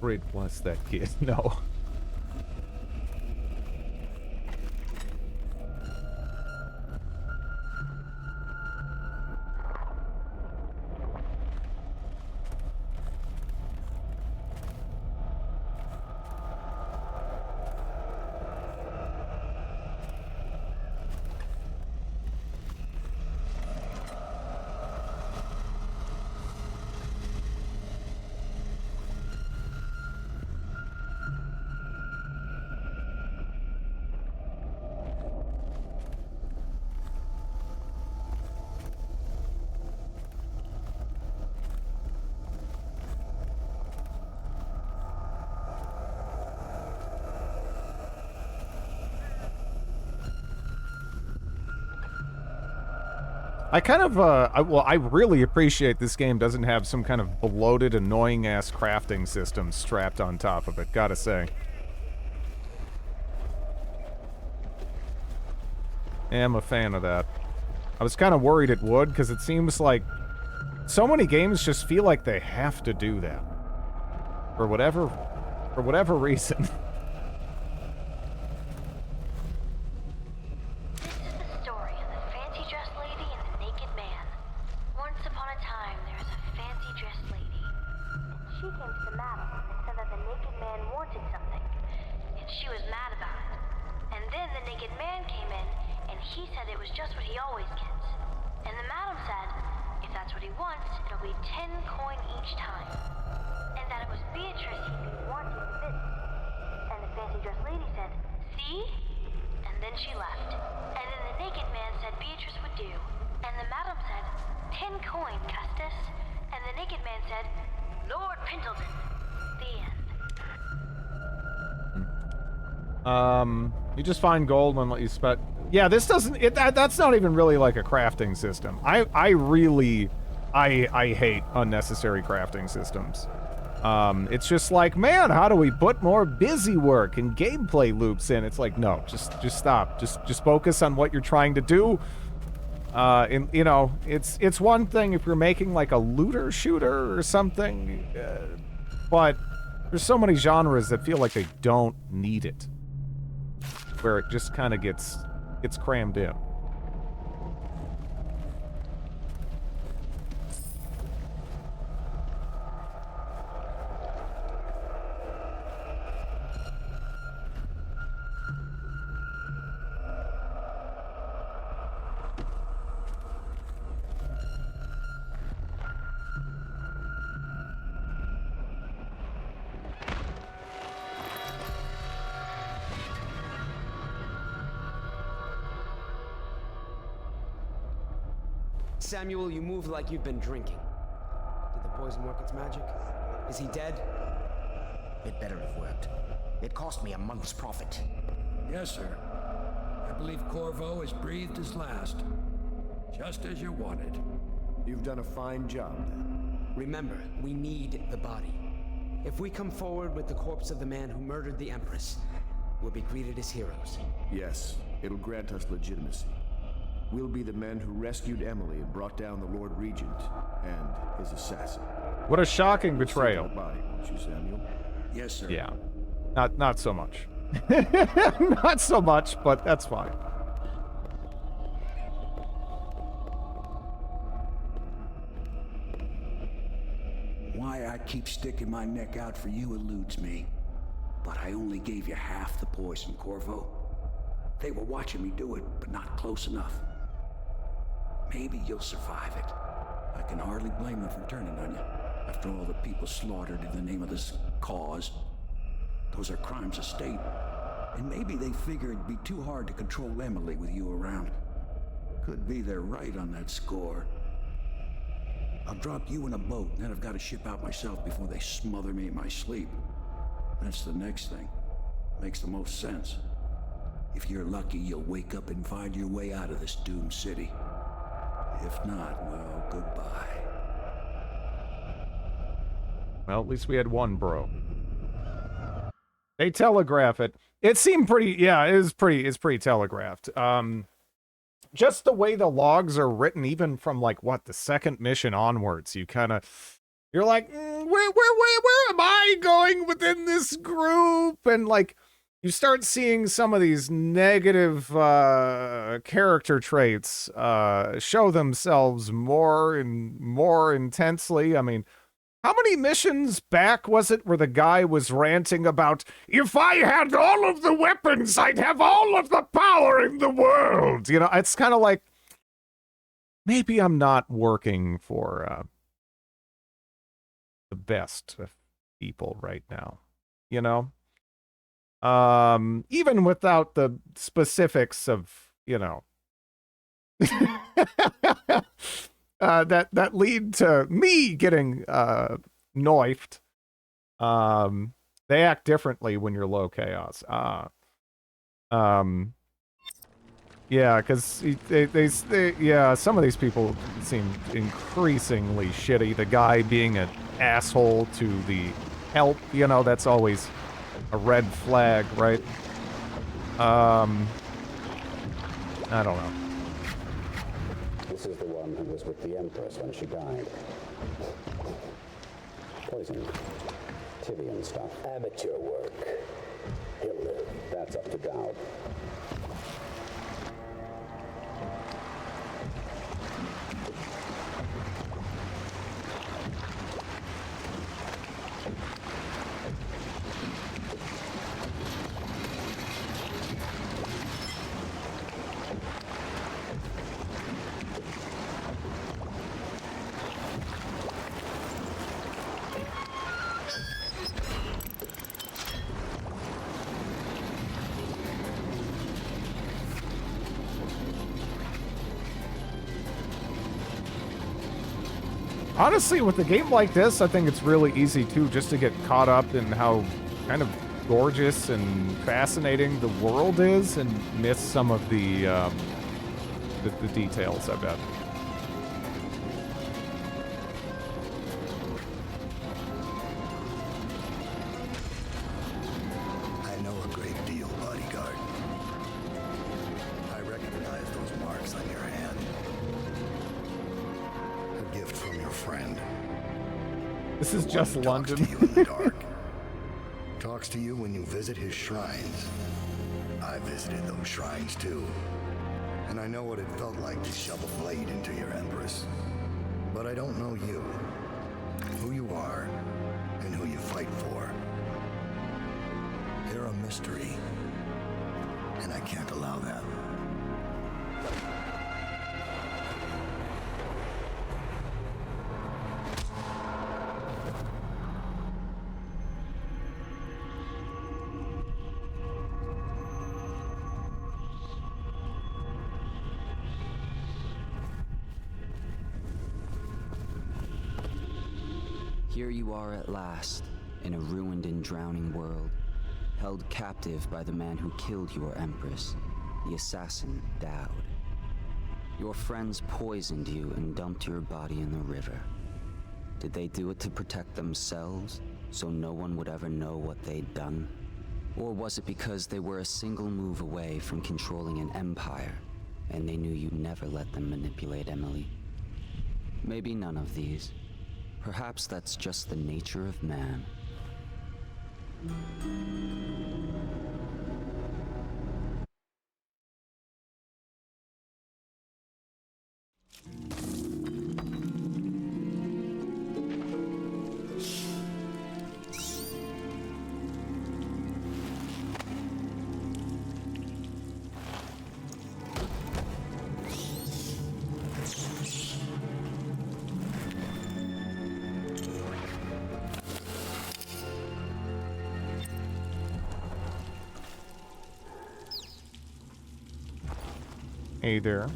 Great, bless that kid. No. I kind of, I really appreciate this game doesn't have some kind of bloated, annoying-ass crafting system strapped on top of it, gotta say. Yeah, I'm a fan of that. I was kind of worried it would, because it seems like so many games just feel like they have to do that. For whatever reason. You just find gold and let you spec. Yeah, this doesn't. That's not even really like a crafting system. I really hate unnecessary crafting systems. It's just like, man, how do we put more busy work and gameplay loops in? It's like, no, just stop. Just focus on what you're trying to do. And you know, it's one thing if you're making like a looter shooter or something, but there's so many genres that feel like they don't need it, where it just kind of gets crammed in. Samuel, you move like you've been drinking. Did the poison work its magic? Is he dead? It better have worked. It cost me a month's profit. Yes, sir. I believe Corvo has breathed his last. Just as you wanted. You've done a fine job, then. Remember, we need the body. If we come forward with the corpse of the man who murdered the Empress, we'll be greeted as heroes. Yes, it'll grant us legitimacy. We'll be the men who rescued Emily and brought down the Lord Regent and his assassin. What a shocking betrayal. Body, won't you, Samuel? Yes, sir. Yeah. Not so much. Not so much, but that's fine. Why I keep sticking my neck out for you eludes me. But I only gave you half the poison, Corvo. They were watching me do it, but not close enough. Maybe you'll survive it. I can hardly blame them for turning on you. After all the people slaughtered in the name of this cause. Those are crimes of state. And maybe they figure it'd be too hard to control Emily with you around. Could be they're right on that score. I'll drop you in a boat, and then I've got to ship out myself before they smother me in my sleep. That's the next thing. Makes the most sense. If you're lucky, you'll wake up and find your way out of this doomed city. If not, well, goodbye. Well, at least we had one bro. They telegraph it. It seemed pretty, yeah, it's pretty telegraphed. Just the way the logs are written, even from like what, the second mission onwards, you're like, where am I going within this group? And like, you start seeing some of these negative character traits show themselves more and more intensely. I mean, how many missions back was it where the guy was ranting about, if I had all of the weapons, I'd have all of the power in the world? You know, it's kind of like, maybe I'm not working for the best of people right now, you know? Even without the specifics of, you know, that lead to me getting knifed. They act differently when you're low chaos. Yeah, because yeah, some of these people seem increasingly shitty. The guy being an asshole to the help, you know, that's always a red flag, right? I don't know. This is the one who was with the Empress when she died. Poison. Tivian stuff. Amateur work. He'll live. That's up to Dowd. Honestly, with a game like this, I think it's really easy, too, just to get caught up in how kind of gorgeous and fascinating the world is and miss some of the details, I bet. I know a great deal, bodyguard. I recognize those marks on your hand. A gift from your friend. This is just London. Talks to you in the dark. Talks to you when you visit his shrines. I visited those shrines too. And I know what it felt like to shove a blade into your Empress. But I don't know you. Who you are, and who you fight for. You're a mystery. And I can't allow that. Here you are at last, in a ruined and drowning world, held captive by the man who killed your Empress, the assassin Dowd. Your friends poisoned you and dumped your body in the river. Did they do it to protect themselves, so no one would ever know what they'd done? Or was it because they were a single move away from controlling an empire, and they knew you'd never let them manipulate Emily? Maybe none of these. Perhaps that's just the nature of man. Hey there.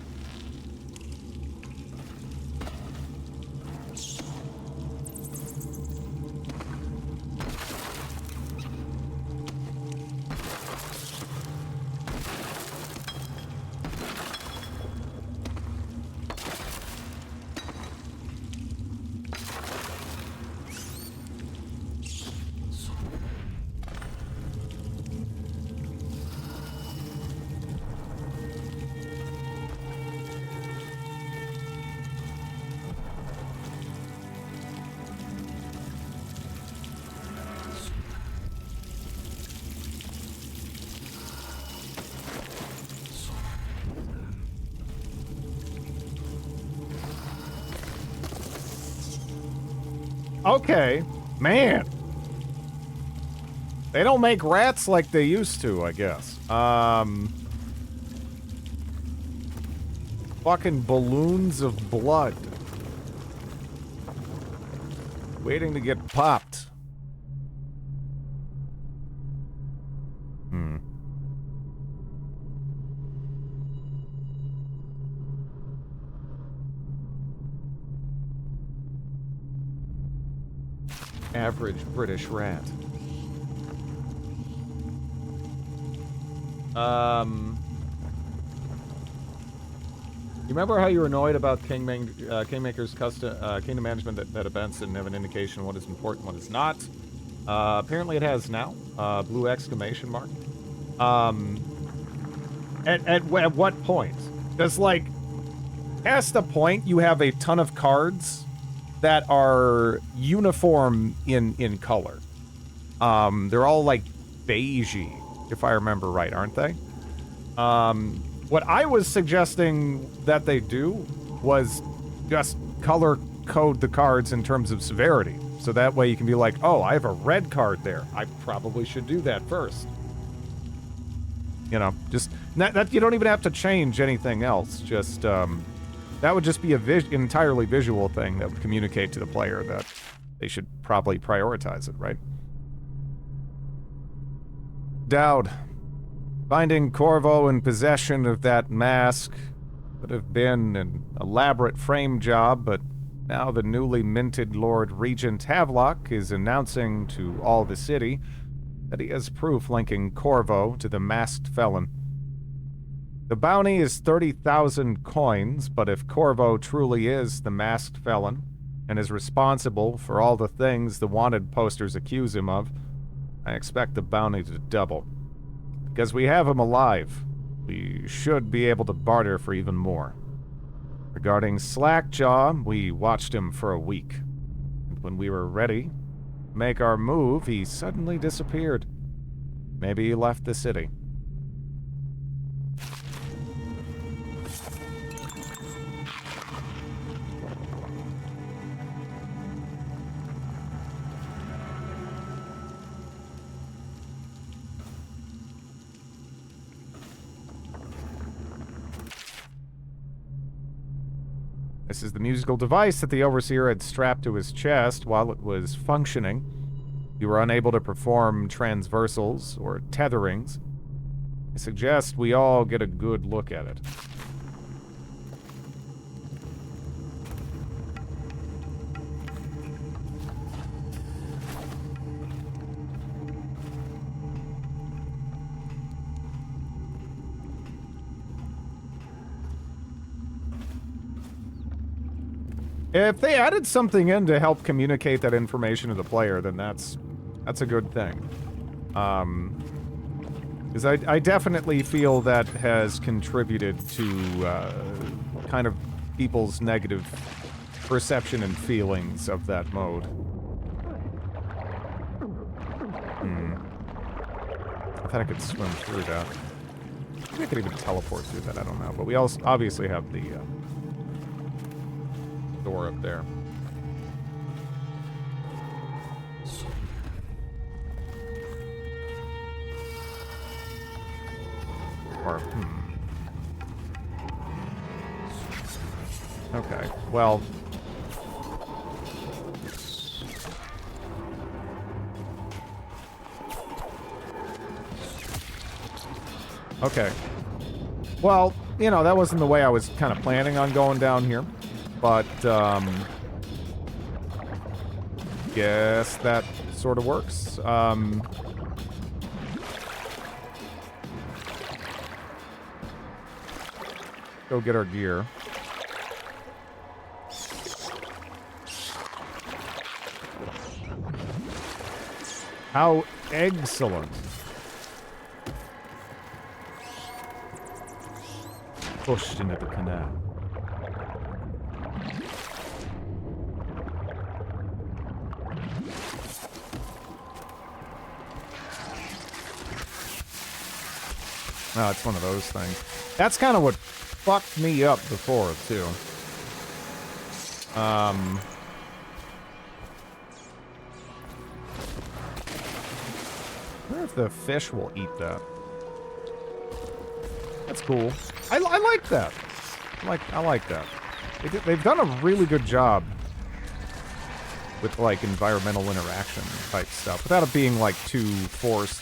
Okay. Man. They don't make rats like they used to, I guess. Fucking balloons of blood. Waiting to get popped. Hmm. Average British rat. You remember how you were annoyed about Kingmaker's kingdom management that events didn't have an indication what is important, what is not? Apparently it has now. Blue exclamation mark. At what point? Does, like, past the point you have a ton of cards that are uniform in color. They're all, like, beigey, if I remember right, aren't they? What I was suggesting that they do was just color code the cards in terms of severity. So that way you can be like, oh, I have a red card there. I probably should do that first. You know, just that you don't even have to change anything else. Just that would just be a entirely visual thing that would communicate to the player that they should probably prioritize it, right? Dowd. Finding Corvo in possession of that mask would have been an elaborate frame job, but now the newly minted Lord Regent Havelock is announcing to all the city that he has proof linking Corvo to the masked felon. The bounty is 30,000 coins, but if Corvo truly is the masked felon and is responsible for all the things the wanted posters accuse him of, I expect the bounty to double. Because we have him alive, we should be able to barter for even more. Regarding Slackjaw, we watched him for a week. And when we were ready to make our move, he suddenly disappeared. Maybe he left the city. This is the musical device that the Overseer had strapped to his chest while it was functioning. You were unable to perform transversals or tetherings. I suggest we all get a good look at it. If they added something in to help communicate that information to the player, then that's a good thing. Because I definitely feel that has contributed to kind of people's negative perception and feelings of that mode. I thought I could swim through that. Maybe I could even teleport through that, I don't know. But we also obviously have the door up there. Or, okay, well... Okay. Well, you know, that wasn't the way I was kind of planning on going down here. But, guess that sort of works. Go get our gear. How excellent. Pushed into the canal. Oh, it's one of those things. That's kind of what fucked me up before, too. wonder if the fish will eat that. That's cool. I like that. I like that. They've done a really good job with, like, environmental interaction type stuff, without it being, like, too forced.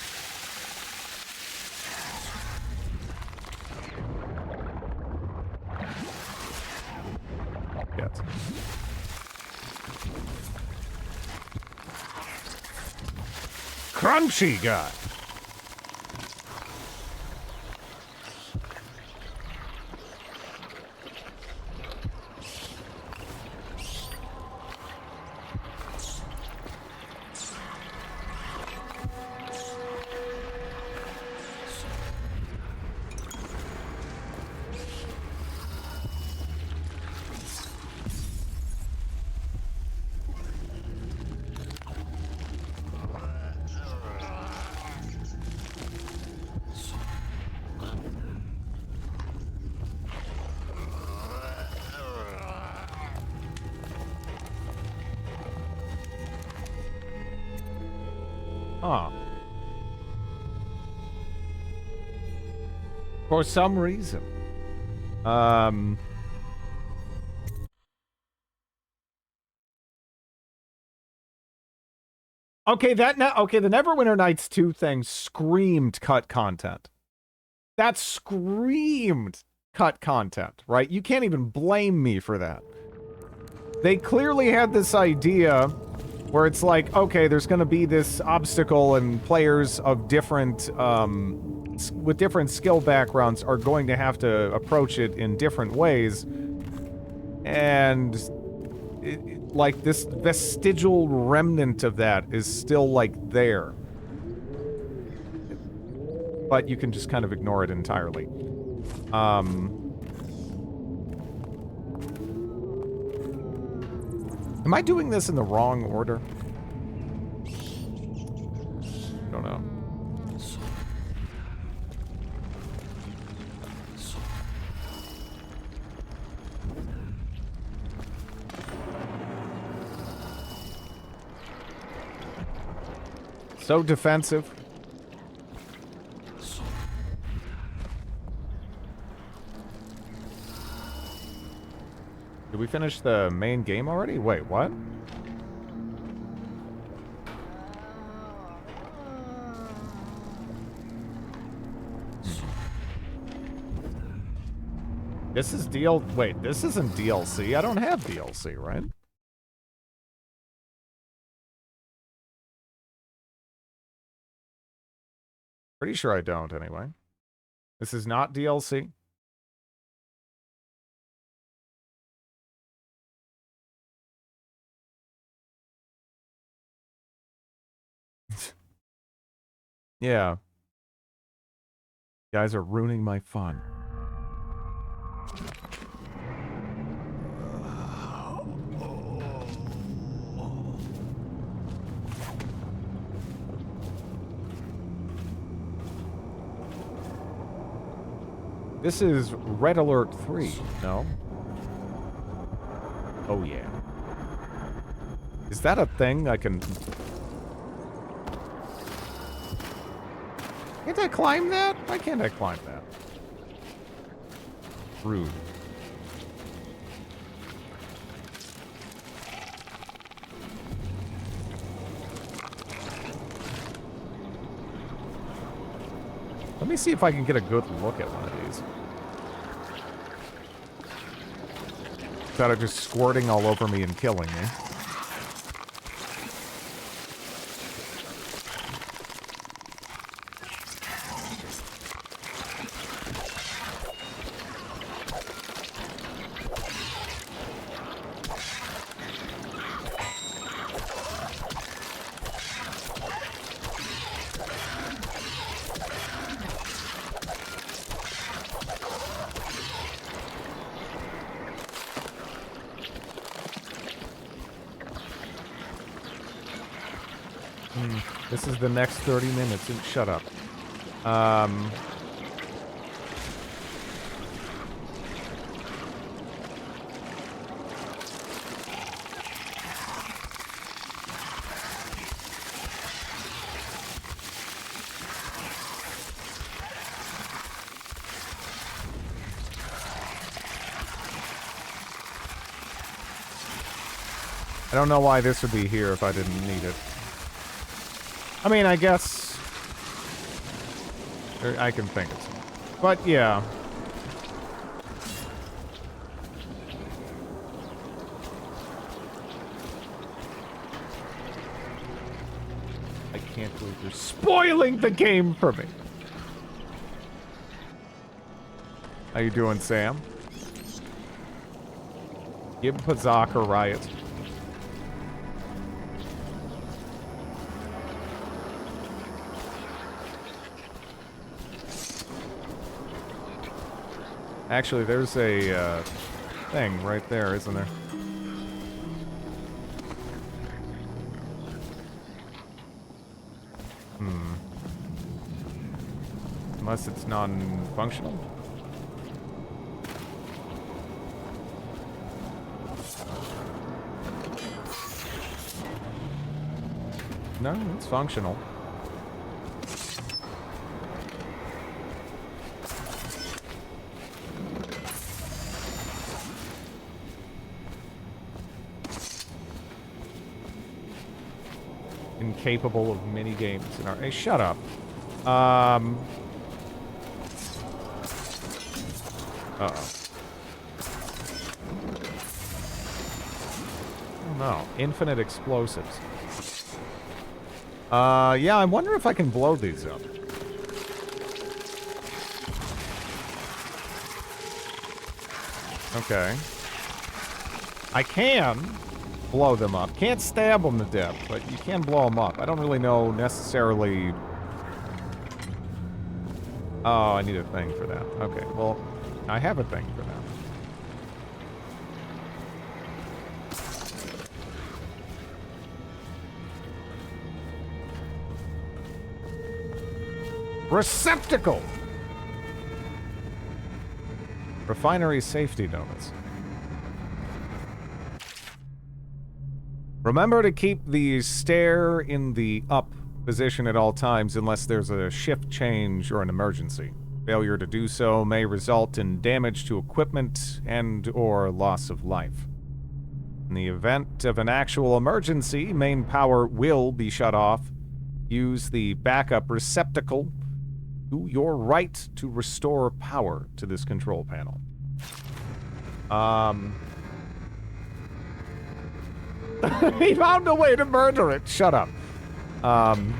Yes. Crunchy guy. Huh. For some reason. Okay, the Neverwinter Nights 2 thing screamed cut content. That screamed cut content, right? You can't even blame me for that. They clearly had this idea where it's like, okay, there's going to be this obstacle and players of different, with different skill backgrounds are going to have to approach it in different ways. And, like, this vestigial remnant of that is still, like, there. But you can just kind of ignore it entirely. Am I doing this in the wrong order? I don't know. So defensive. Did we finish the main game already? Wait, what? This is wait, this isn't DLC. I don't have DLC, right? Pretty sure I don't, anyway. This is not DLC. Yeah. You guys are ruining my fun. This is Red Alert 3, no? Oh, yeah. Is that a thing I can... Can't I climb that? Why can't I climb that? Rude. Let me see if I can get a good look at one of these. Instead of just squirting all over me and killing me. This is the next 30 minutes. Shut up. I don't know why this would be here if I didn't need it. I mean, I guess... I can think of some. But, yeah. I can't believe you're spoiling the game for me. How you doing, Sam? Give Pazak a riot. Actually, there's a thing right there, isn't there? Unless it's non-functional. No, it's functional. Incapable of mini games in our... Hey, shut up. Uh-oh. Oh, no. Infinite explosives. Yeah, I wonder if I can blow these up. Okay. I can blow them up. Can't stab them to death, but you can blow them up. I don't really know necessarily... Oh, I need a thing for that. Okay, well, I have a thing for that. Receptacle! Refinery safety notice. Remember to keep the stair in the up position at all times unless there's a shift change or an emergency. Failure to do so may result in damage to equipment and or loss of life. In the event of an actual emergency, main power will be shut off. Use the backup receptacle to your right to restore power to this control panel. He found a way to murder it. Shut up. I'm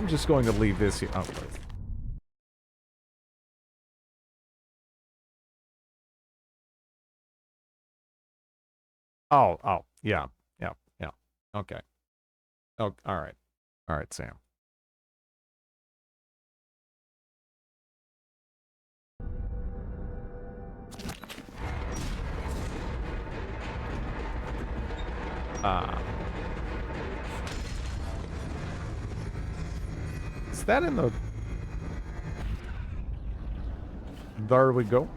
just going to leave this here. Oh, wait. Oh, yeah. Okay. Oh, all right. All right, Sam. Is that in the... There we go.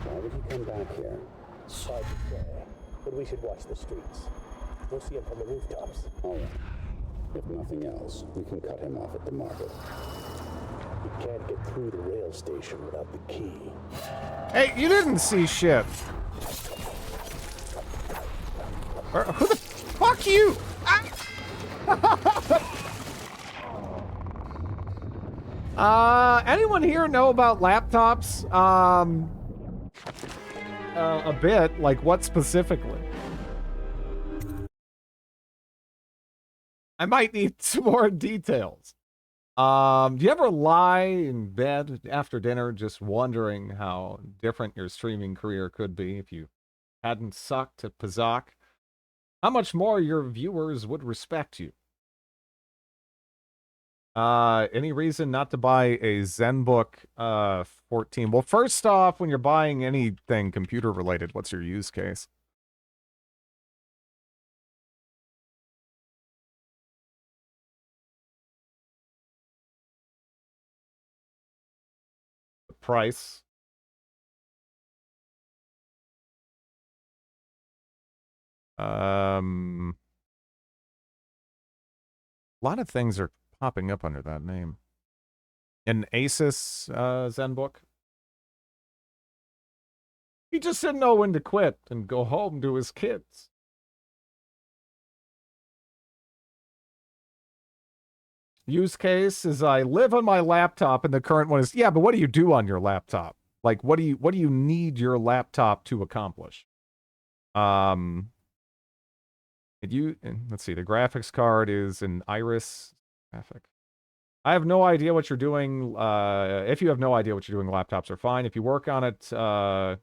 Why would he come back here? Hard to say, but we should watch the streets. We'll see him from the rooftops. All right. If nothing else, we can cut him off at the market. You can't get through the rail station without the key. Hey, you didn't see shit. Who the fuck you? Anyone here know about laptops? A bit. Like, what specifically? I might need some more details. Do you ever lie in bed after dinner just wondering how different your streaming career could be if you hadn't sucked at Pazak? How much more your viewers would respect you? Any reason not to buy a ZenBook 14? Well, first off, when you're buying anything computer related, what's your use case? The price. A lot of things are popping up under that name. An Asus ZenBook. He just didn't know when to quit and go home to his kids. Use case is I live on my laptop, and the current one is, yeah, but what do you do on your laptop? Like, what do you need your laptop to accomplish? Let's see, the graphics card is an Iris graphic. I have no idea what you're doing. If you have no idea what you're doing, laptops are fine. If you work on it, no.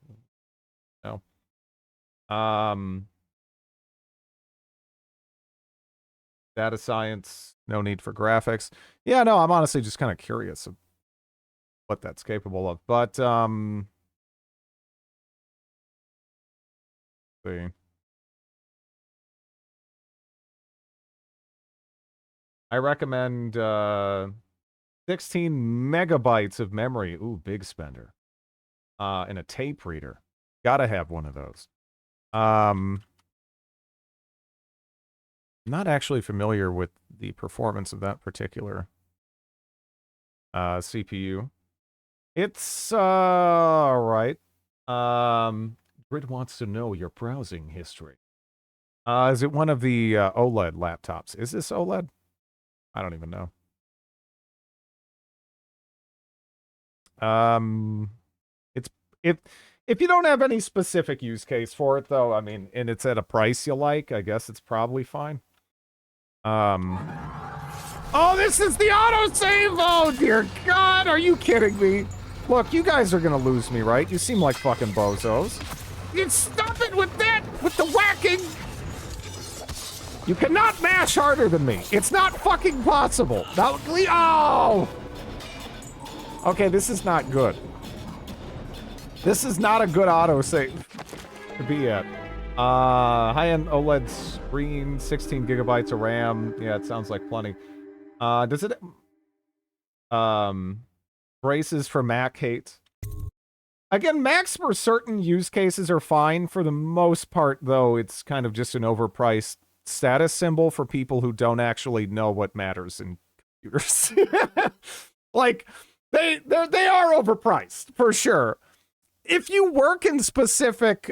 Data science, no need for graphics. Yeah, no, I'm honestly just kind of curious of what that's capable of. But, see. I recommend 16 megabytes of memory. Ooh, big spender. And a tape reader. Gotta have one of those. Not actually familiar with the performance of that particular CPU. It's alright. Grid wants to know your browsing history. Is it one of the OLED laptops? Is this OLED? I don't even know. If you don't have any specific use case for it, though, I mean, and it's at a price you like, I guess it's probably fine. Oh, this is the autosave! Oh, dear God, are you kidding me? Look, you guys are gonna lose me, right? You seem like fucking bozos. You stop it with that! With the whacking! You cannot mash harder than me. It's not fucking possible. Now, oh! Okay, this is not good. This is not a good autosave to be at. High-end OLED screen, 16 gigabytes of RAM. Yeah, it sounds like plenty. Does it... braces for Mac hate. Again, Macs for certain use cases are fine. For the most part, though, it's kind of just an overpriced status symbol for people who don't actually know what matters in computers. Like, they are overpriced, for sure. If you work in specific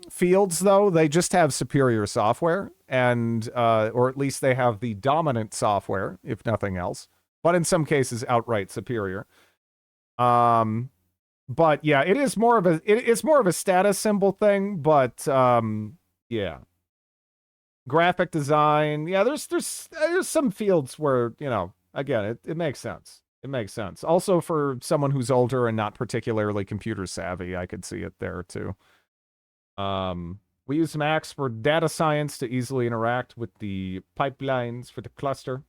fields, though, they just have superior software, and or at least they have the dominant software, if nothing else. But in some cases, outright superior. But yeah, it is more of a it's more of a status symbol thing. But yeah, graphic design. Yeah, there's some fields where, you know, again, it makes sense. It makes sense. Also, for someone who's older and not particularly computer savvy, I could see it there too. We use Macs for data science to easily interact with the pipelines for the cluster.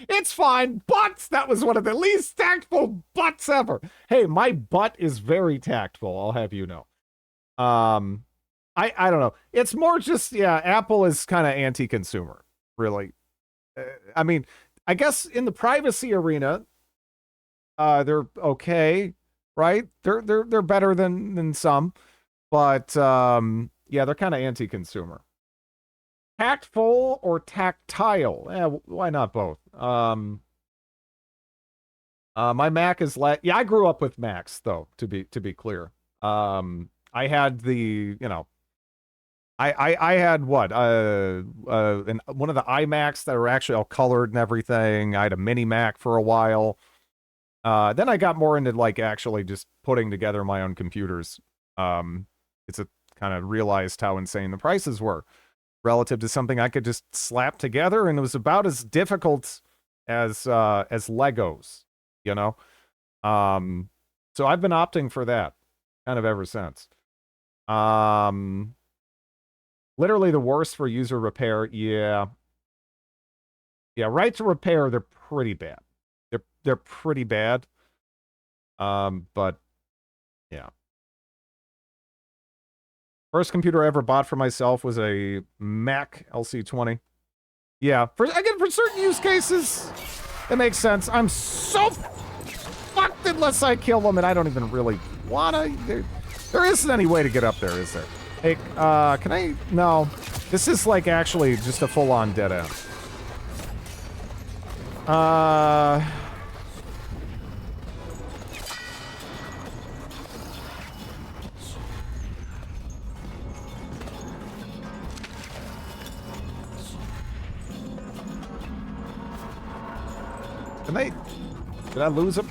It's fine, but that was one of the least tactful butts ever. Hey, my butt is very tactful, I'll have you know. I don't know. It's more just, yeah, Apple is kind of anti-consumer, really. I mean, I guess in the privacy arena, they're okay, right? They're better than some, but yeah, they're kind of anti-consumer. Tactful or tactile? Yeah, why not both? My Mac is yeah, I grew up with Macs though, to be clear. I had the, you know, I had what? One of the iMacs that are actually all colored and everything. I had a mini Mac for a while. Then I got more into like actually just putting together my own computers. It's a kind of realized how insane the prices were relative to something I could just slap together, and it was about as difficult as Legos, you know? So I've been opting for that kind of ever since. Literally the worst for user repair. Yeah. Yeah, right to repair, they're pretty bad. They're pretty bad. But yeah. First computer I ever bought for myself was a Mac LC20. Yeah, for certain use cases, it makes sense. I'm so fucked unless I kill them, and I don't even really wanna. There isn't any way to get up there, is there? Hey, can I? No. This is like actually just a full-on dead end. Did I lose him?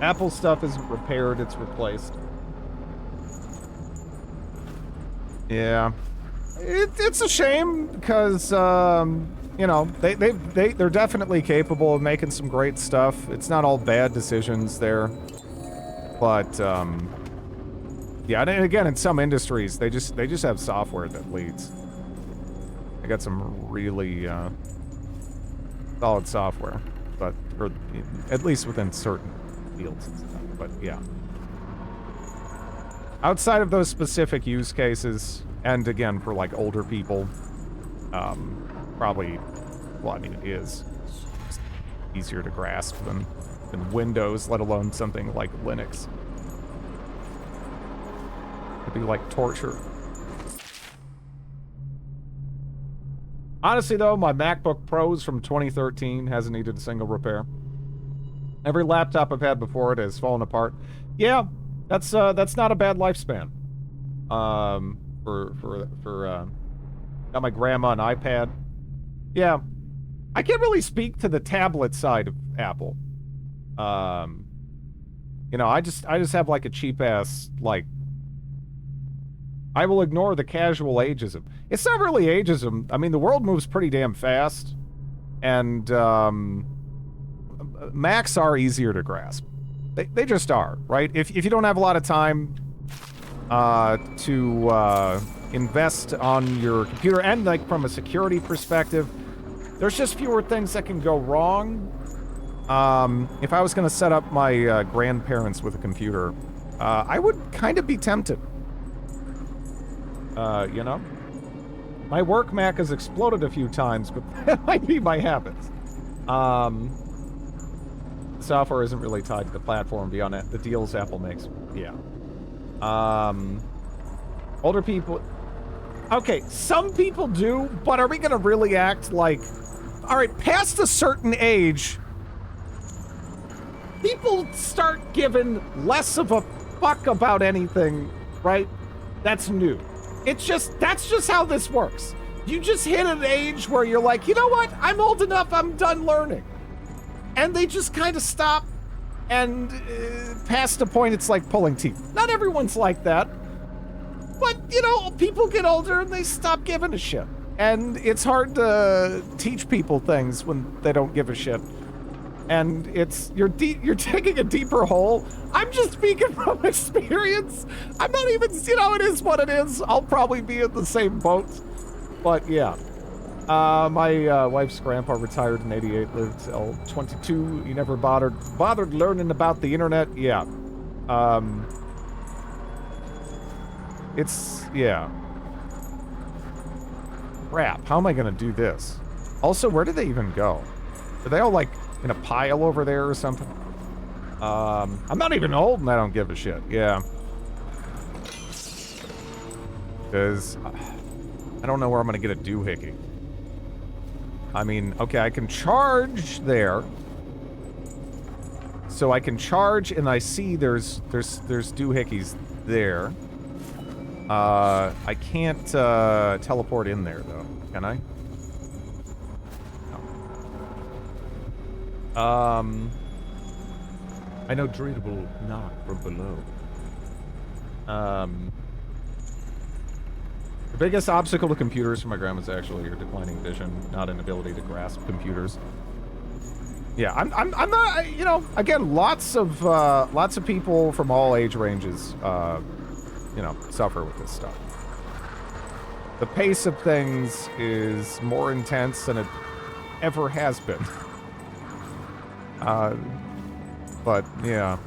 Apple stuff isn't repaired, it's replaced. Yeah. It's a shame because, you know, they're definitely capable of making some great stuff. It's not all bad decisions there. But, yeah, and again, in some industries, they just have software that leads. They got some really, solid software. But, or at least within certain fields and stuff. But, yeah. Outside of those specific use cases, and again, for like older people, probably, well, I mean, it is easier to grasp than Windows, let alone something like Linux. It'd be like torture. Honestly, though, my MacBook Pros from 2013 hasn't needed a single repair. Every laptop I've had before it has fallen apart. Yeah, that's not a bad lifespan. Got my grandma an iPad. Yeah, I can't really speak to the tablet side of Apple. You know, I just have like a cheap ass, like, I will ignore the casual ageism. It's not really ageism. I mean, the world moves pretty damn fast, and Macs are easier to grasp. They just are, right? If you don't have a lot of time to invest on your computer, and like from a security perspective, there's just fewer things that can go wrong. If I was going to set up my grandparents with a computer, I would kind of be tempted. You know? My work Mac has exploded a few times, but that might be my habits. Software isn't really tied to the platform beyond the deals Apple makes. Yeah. Older people... Okay, some people do, but are we gonna really act like... Alright, past a certain age, people start giving less of a fuck about anything, right? That's new. That's just how this works. You just hit an age where you're like, you know what? I'm old enough, I'm done learning. And they just kind of stop, and past a point, it's like pulling teeth. Not everyone's like that. But, you know, people get older and they stop giving a shit. And it's hard to teach people things when they don't give a shit. And it's, you're taking a deeper hole. I'm just speaking from experience. I'm not even, you know, it is what it is. I'll probably be in the same boat. But, yeah. My wife's grandpa retired in '88, lived till 22. He never bothered learning about the internet. Yeah. It's, yeah. Crap, how am I gonna do this? Also, where did they even go? Are they all, like, in a pile over there or something? I'm not even old and I don't give a shit. Yeah. Because I don't know where I'm gonna get a doohickey. I mean, okay, I can charge there. So I can charge, and I see there's doohickeys there. I can't teleport in there though, can I? No. I know Dread will knock from below. The biggest obstacle to computers for my grandma's actually your declining vision, not an ability to grasp computers. Yeah, I'm not, you know, again, lots of people from all age ranges, you know, suffer with this stuff. The pace of things is more intense than it ever has been. But, yeah.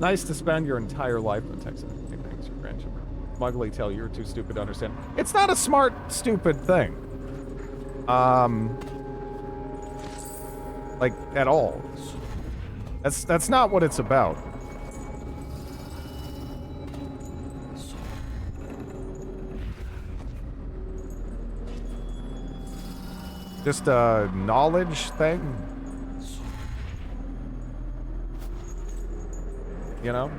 Nice to spend your entire life in Texas. Hey, thanks, your grandchildren. Smugly tell you're too stupid to understand. It's not a smart, stupid thing. Like, at all. That's not what it's about. Just a knowledge thing. You know?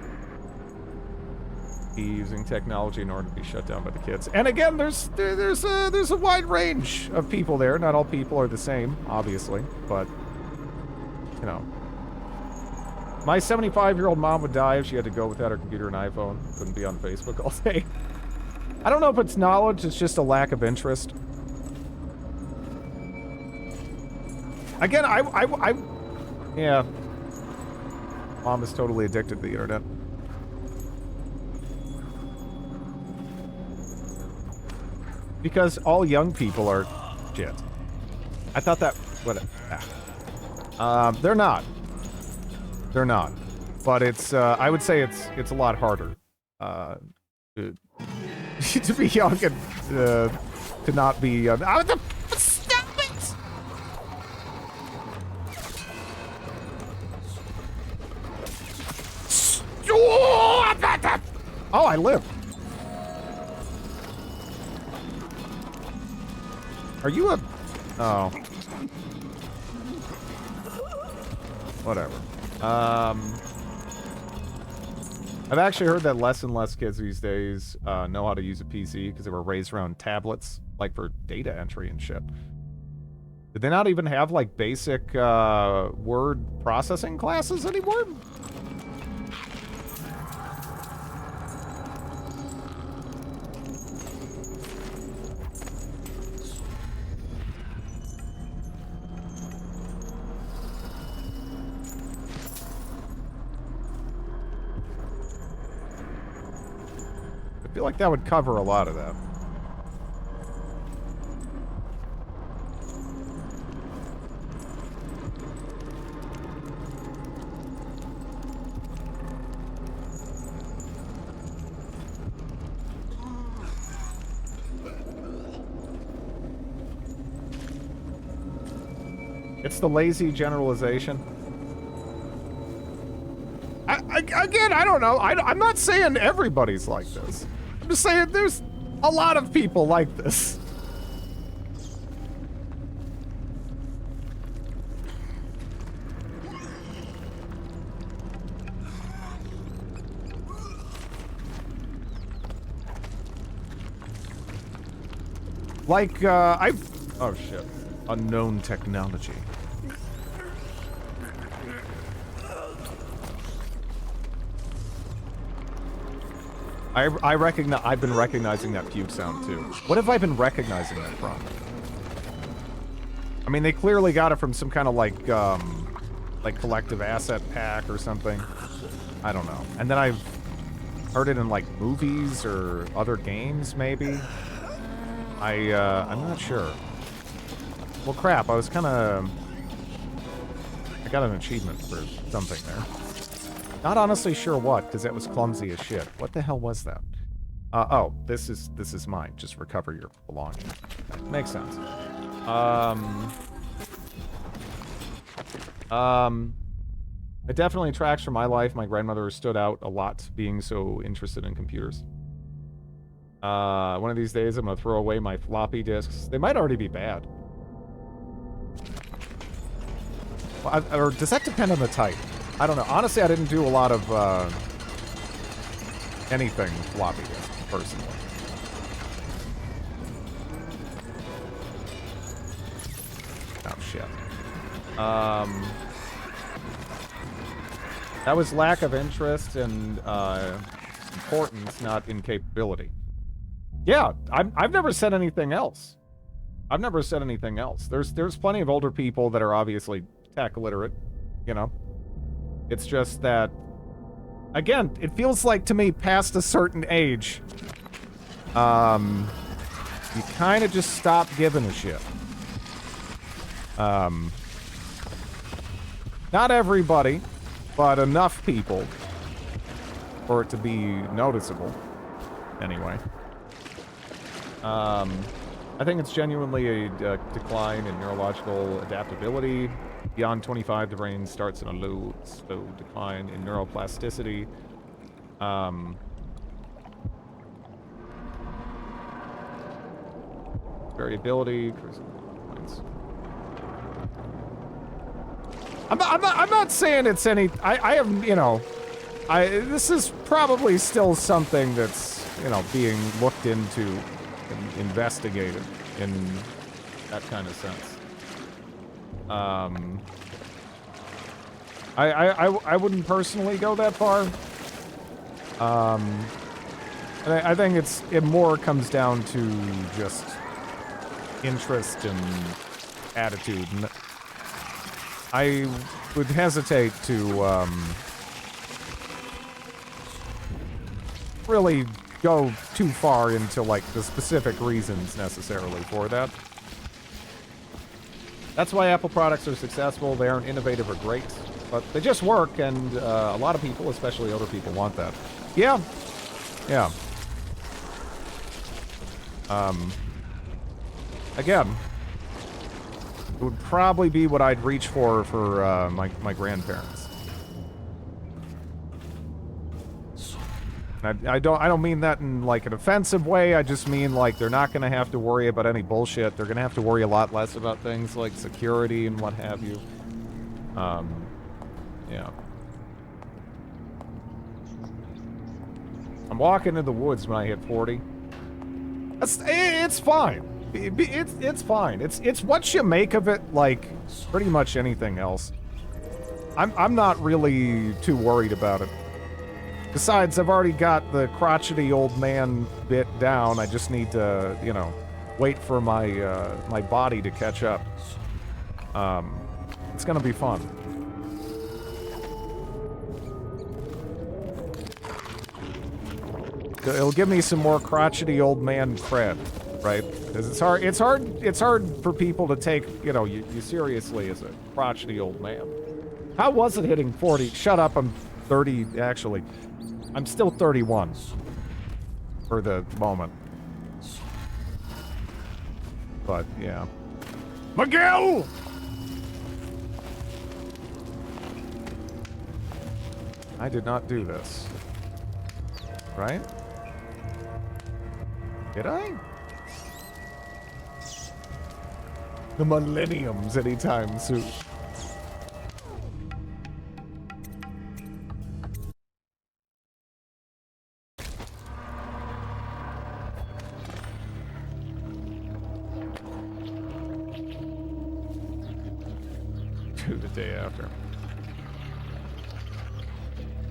Using technology in order to be shut down by the kids. And again, there's a wide range of people there. Not all people are the same, obviously, but you know. My 75-year-old mom would die if she had to go without her computer and iPhone. Couldn't be on Facebook all day. I don't know if it's knowledge, it's just a lack of interest. Again, yeah. Mom is totally addicted to the internet. Because all young people are shit. I thought that they're not. They're not. But it's I would say it's a lot harder to be young and to not be stop it! Oh, I live. Are you a... Oh. Whatever. I've actually heard that less and less kids these days know how to use a PC because they were raised around tablets, like for data entry and shit. Did they not even have, like, basic word processing classes anymore? I feel like that would cover a lot of that. It's the lazy generalization. Again, I don't know. I'm not saying everybody's like this. I'm just saying there's a lot of people like this. Like, oh shit. Unknown technology. I recognize. I've been recognizing that puke sound too. What have I been recognizing that from? I mean, they clearly got it from some kind of like collective asset pack or something. I don't know. And then I've heard it in like movies or other games, maybe. I'm not sure. Well, crap. I got an achievement for something there. Not honestly sure what, because that was clumsy as shit. What the hell was that? Oh, this is mine. Just recover your belongings. Makes sense. It definitely tracks for my life. My grandmother stood out a lot being so interested in computers. One of these days, I'm gonna throw away my floppy disks. They might already be bad. Well, or does that depend on the type? I don't know. Honestly, I didn't do a lot of anything floppy disk, personally. Oh, shit. That was lack of interest and importance, not incapability. Yeah, I've never said anything else. I've never said anything else. There's plenty of older people that are obviously tech literate, you know. It's just that, again, it feels like to me past a certain age, you kind of just stop giving a shit. Not everybody, but enough people for it to be noticeable. Anyway. I think it's genuinely a decline in neurological adaptability. Beyond 25, the brain starts in a slow decline in neuroplasticity. Variability. I'm not saying it's any. I have, you know, this is probably still something that's, you know, being looked into and investigated in that kind of sense. I wouldn't personally go that far. I think it more comes down to just interest and attitude. And I would hesitate to really go too far into, like, the specific reasons necessarily for that. That's why Apple products are successful. They aren't innovative or great, but they just work, and a lot of people, especially older people, want that. Yeah. Yeah. Again, it would probably be what I'd reach for my grandparents. And I don't mean that in, like, an offensive way. I just mean, like, they're not going to have to worry about any bullshit. They're going to have to worry a lot less about things like security and what have you. Yeah. I'm walking in the woods when I hit 40. It's fine. It's fine. It's what you make of it, like pretty much anything else. I'm not really too worried about it. Besides, I've already got the crotchety old man bit down. I just need to, you know, wait for my my body to catch up. It's gonna be fun. It'll give me some more crotchety old man cred, right? Because it's hard for people to take, you know, you seriously as a crotchety old man. How was it hitting 40? Shut up, I'm 30, actually. I'm still 31 for the moment. But, yeah. Miguel! I did not do this. Right? Did I? The millenniums anytime soon. The day after.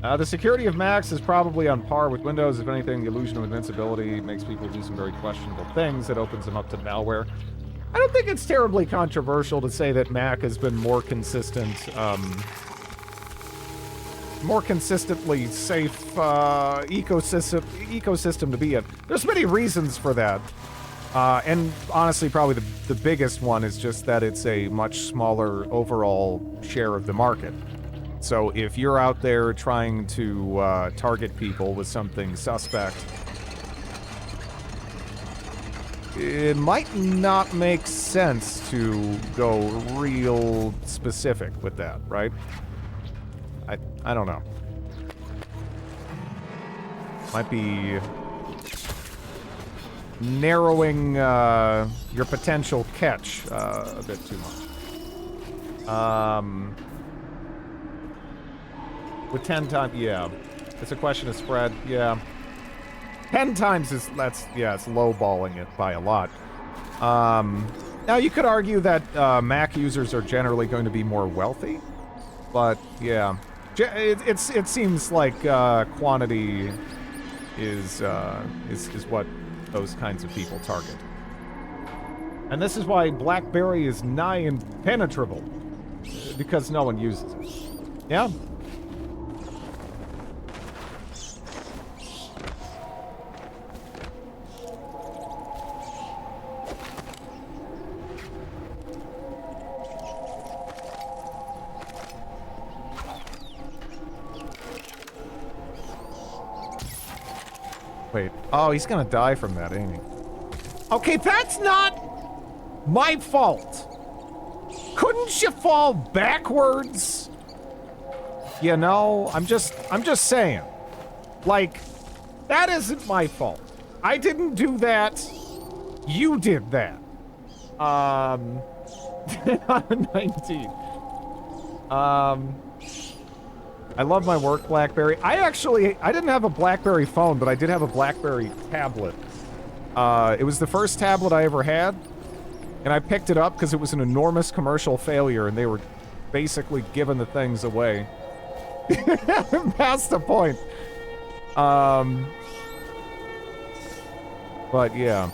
The security of Macs is probably on par with Windows. If anything, the illusion of invincibility makes people do some very questionable things. It opens them up to malware. I don't think it's terribly controversial to say that Mac has been more consistent, more consistently safe ecosystem to be in. There's many reasons for that. And honestly, probably the biggest one is just that it's a much smaller overall share of the market. So if you're out there trying to target people with something suspect, it might not make sense to go real specific with that, right? I don't know. narrowing your potential catch a bit too much. With 10 times, yeah. It's a question of spread, yeah. 10 times is, it's lowballing it by a lot. Now you could argue that Mac users are generally going to be more wealthy, but yeah. It seems like quantity is what those kinds of people target. And this is why BlackBerry is nigh impenetrable, because no one uses it. Yeah? Wait. Oh, he's gonna die from that, ain't he? Okay, that's not my fault. Couldn't you fall backwards? You know, I'm just saying. Like, that isn't my fault. I didn't do that. You did that. 19. I love my work BlackBerry. I didn't have a BlackBerry phone, but I did have a BlackBerry tablet. It was the first tablet I ever had, and I picked it up because it was an enormous commercial failure, and they were basically giving the things away. Past the point. But yeah.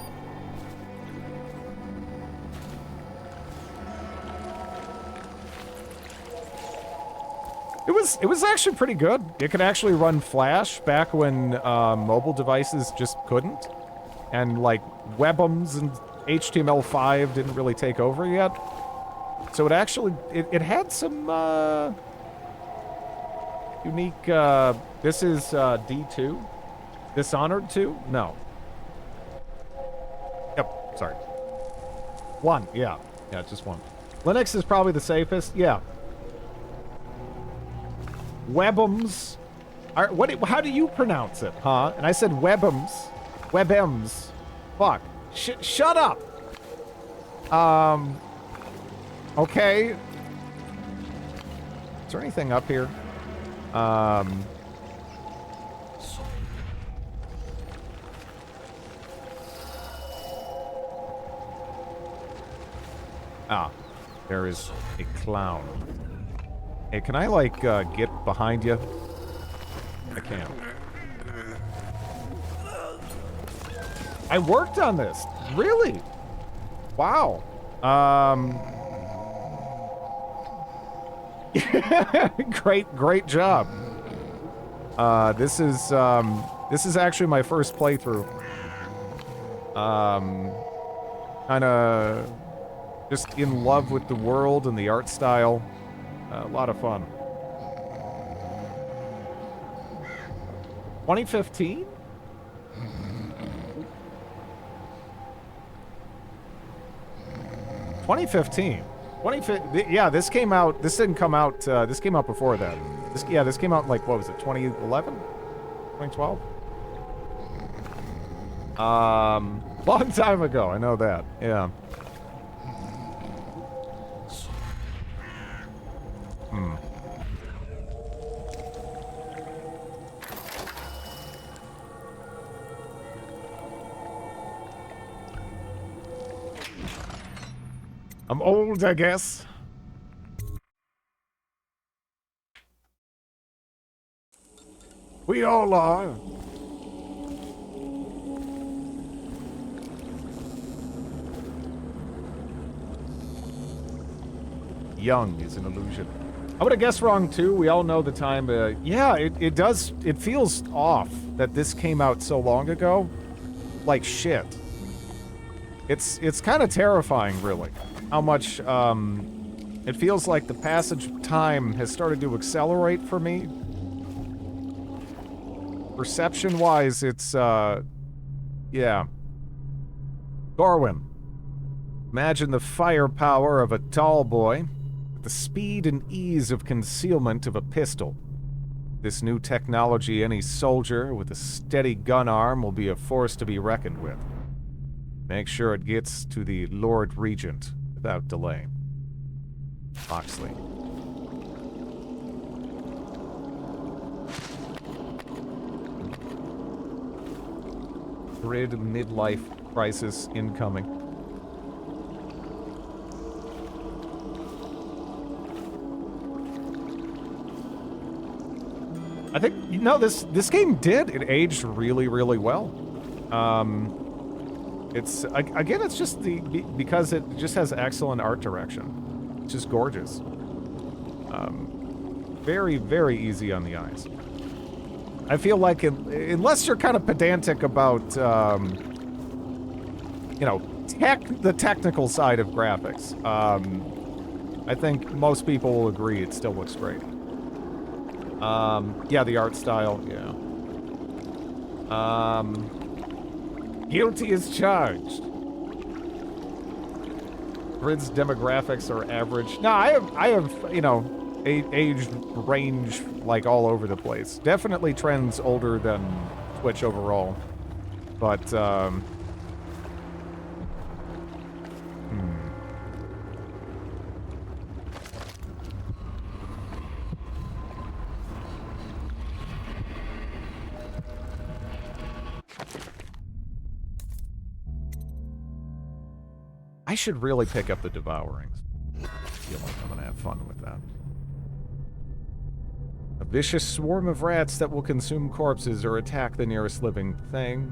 It was actually pretty good. It could actually run Flash back when mobile devices just couldn't. And like Webms and HTML5 didn't really take over yet. So it actually, it had some unique, this is D2? Dishonored 2? No. Yep, sorry. 1, yeah. Yeah, just 1. Linux is probably the safest, yeah. Webms. How do you pronounce it, huh? And I said Webms. Webms. Fuck. Shut up. Okay. Is there anything up here? Ah. There is a clown. Hey, can I, like, get behind you? I can't. I worked on this. Really? Wow. Great job. This is actually my first playthrough. Kinda just in love with the world and the art style. A lot of fun. 2015? Yeah, this came out. This didn't come out. This came out before that. This came out in, like, what was it? 2011? 2012? Long time ago. I know that. Yeah. I'm old, I guess. We all are. Young is an illusion. I would have guessed wrong too. We all know the time. Yeah, it does. It feels off that this came out so long ago. Like shit. It's kind of terrifying, really. How much, it feels like the passage of time has started to accelerate for me. Perception-wise, it's, yeah. Darwin. Imagine the firepower of a tall boy, with the speed and ease of concealment of a pistol. This new technology, any soldier with a steady gun arm will be a force to be reckoned with. Make sure it gets to the Lord Regent without delay. Moxley. Grid midlife crisis incoming. I think, you know, this game did. It aged really, really well. It's, again, it's just because it just has excellent art direction. It's just gorgeous. Very, very easy on the eyes. I feel like unless you're kind of pedantic about, you know, the technical side of graphics, I think most people will agree it still looks great. Yeah, the art style, yeah. Guilty as charged. Grid's demographics are average. No, I have, you know, age range like all over the place. Definitely trends older than Twitch overall. But, I should really pick up the Devourings. I feel like I'm gonna have fun with that. A vicious swarm of rats that will consume corpses or attack the nearest living thing.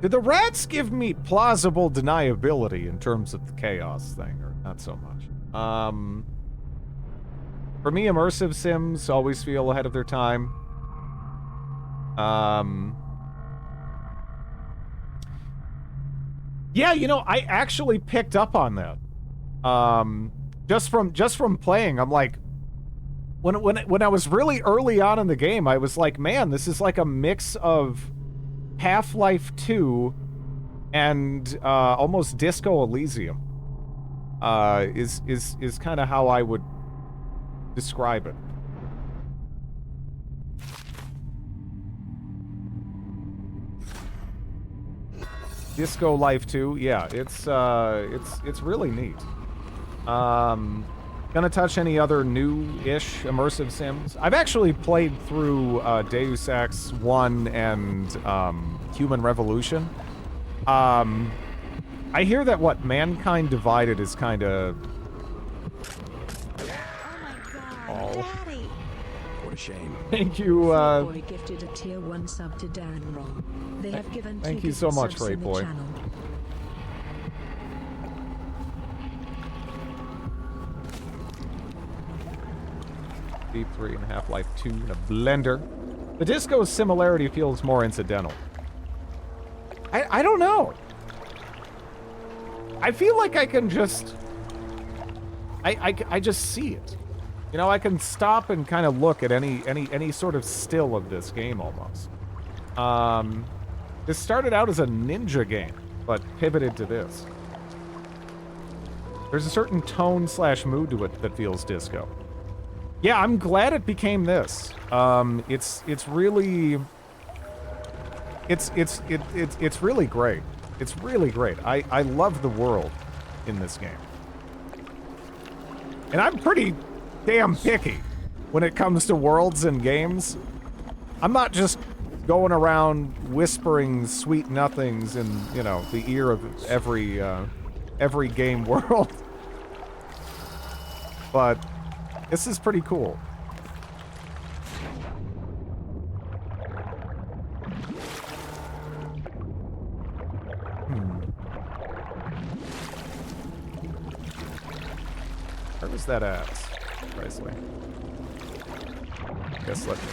Did the rats give me plausible deniability in terms of the chaos thing, or not so much? For me, immersive sims always feel ahead of their time. Yeah, you know, I actually picked up on that. Just from playing, I'm like, when I was really early on in the game, I was like, man, this is like a mix of Half-Life 2 and almost Disco Elysium. Is kind of how I would describe it. Disco Life 2, yeah, it's really neat. Gonna touch any other new-ish immersive sims? I've actually played through Deus Ex 1 and Human Revolution. I hear that what Mankind Divided is kind of. Oh. Daddy. What a shame. Thank you. Boy gifted a tier 1 sub to Dan Ron. They have given Thank you so much, Ray Boy. Deep 3 and Half-Life 2 in a blender. The disco similarity feels more incidental. I don't know. I feel like I can just. I just see it. You know, I can stop and kind of look at any sort of still of this game almost. This started out as a ninja game, but pivoted to this. There's a certain tone/mood to it that feels disco. Yeah, I'm glad it became this. It's really really great. It's really great. I love the world in this game. And I'm pretty damn picky when it comes to worlds and games. I'm not just going around whispering sweet nothings in, you know, the ear of every game world. But this is pretty cool. Where was that at? Precisely. Guess let me.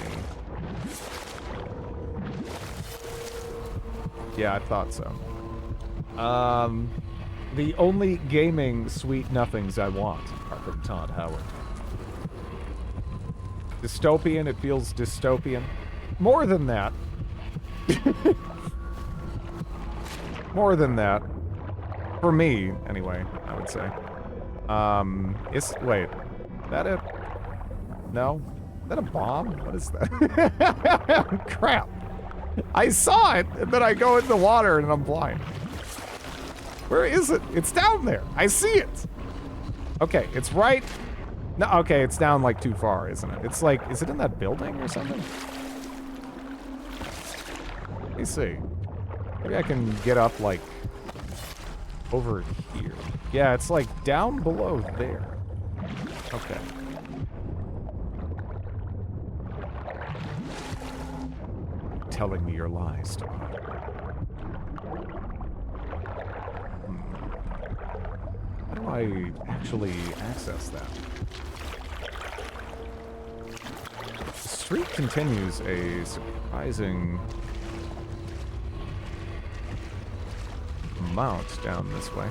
Yeah, I thought so. The only gaming sweet nothings I want are from Todd Howard. Dystopian, it feels dystopian. More than that. More than that. For me, anyway, I would say. Wait. Is that it? No? Is that a bomb? What is that? Crap. I saw it, and then I go in the water and I'm blind. Where is it? It's down there. I see it. Okay, it's right. No, okay, it's down like too far, isn't it? It's like, is it in that building or something? Let me see. Maybe I can get up like over here. Yeah, it's like down below there. Okay. Telling me your lies, Todd. How do I actually access that? The street continues a surprising amount down this way.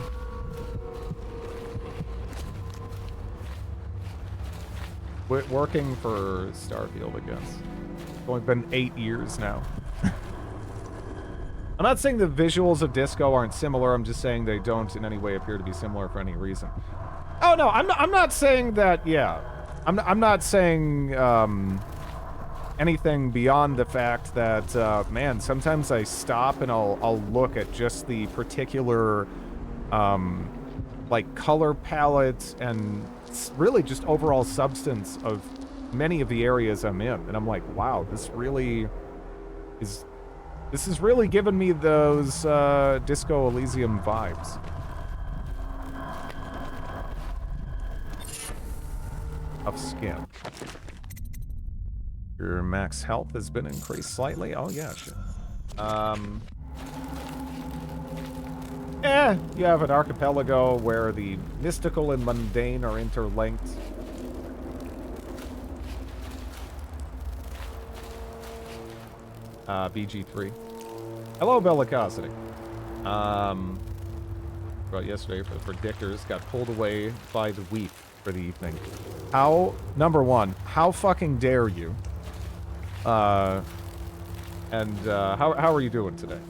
Quit working for Starfield, I guess. It's only been 8 years now. I'm not saying the visuals of Disco aren't similar. I'm just saying they don't in any way appear to be similar for any reason. Oh no, I'm not saying that. Yeah, I'm not saying anything beyond the fact that man, sometimes I stop and I'll look at just the particular like color palette and really just overall substance of many of the areas I'm in, and I'm like, wow, this really is. This is really giving me those Disco Elysium vibes. Tough skin. Your max health has been increased slightly. Oh yeah, sure. You have an archipelago where the mystical and mundane are interlinked. BG3. Hello, Bellicosity. Well, yesterday for the predictors got pulled away by the week for the evening. How, number one, how fucking dare you? How are you doing today?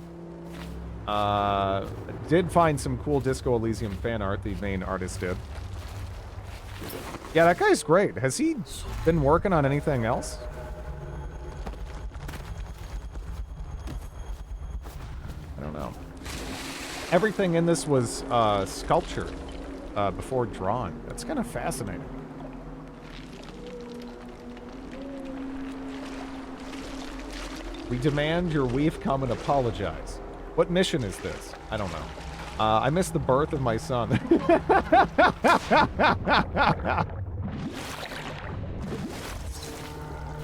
Did find some cool Disco Elysium fan art, the main artist did. Yeah, that guy's great. Has he been working on anything else? I don't know. Everything in this was sculptured before drawing. That's kind of fascinating. We demand your weef come and apologize. What mission is this? I don't know. I missed the birth of my son.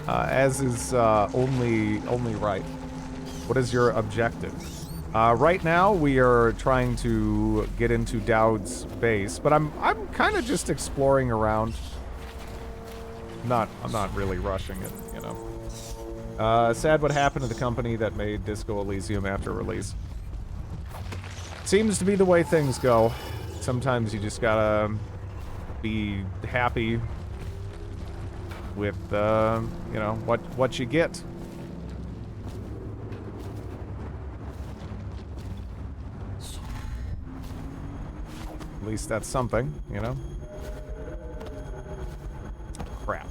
As is only right. What is your objective? Right now, we are trying to get into Dowd's base, but I'm kind of just exploring around. I'm not really rushing it, you know. Sad what happened to the company that made Disco Elysium after release. Seems to be the way things go. Sometimes you just gotta be happy with, you know, what you get. At least that's something, you know? Crap.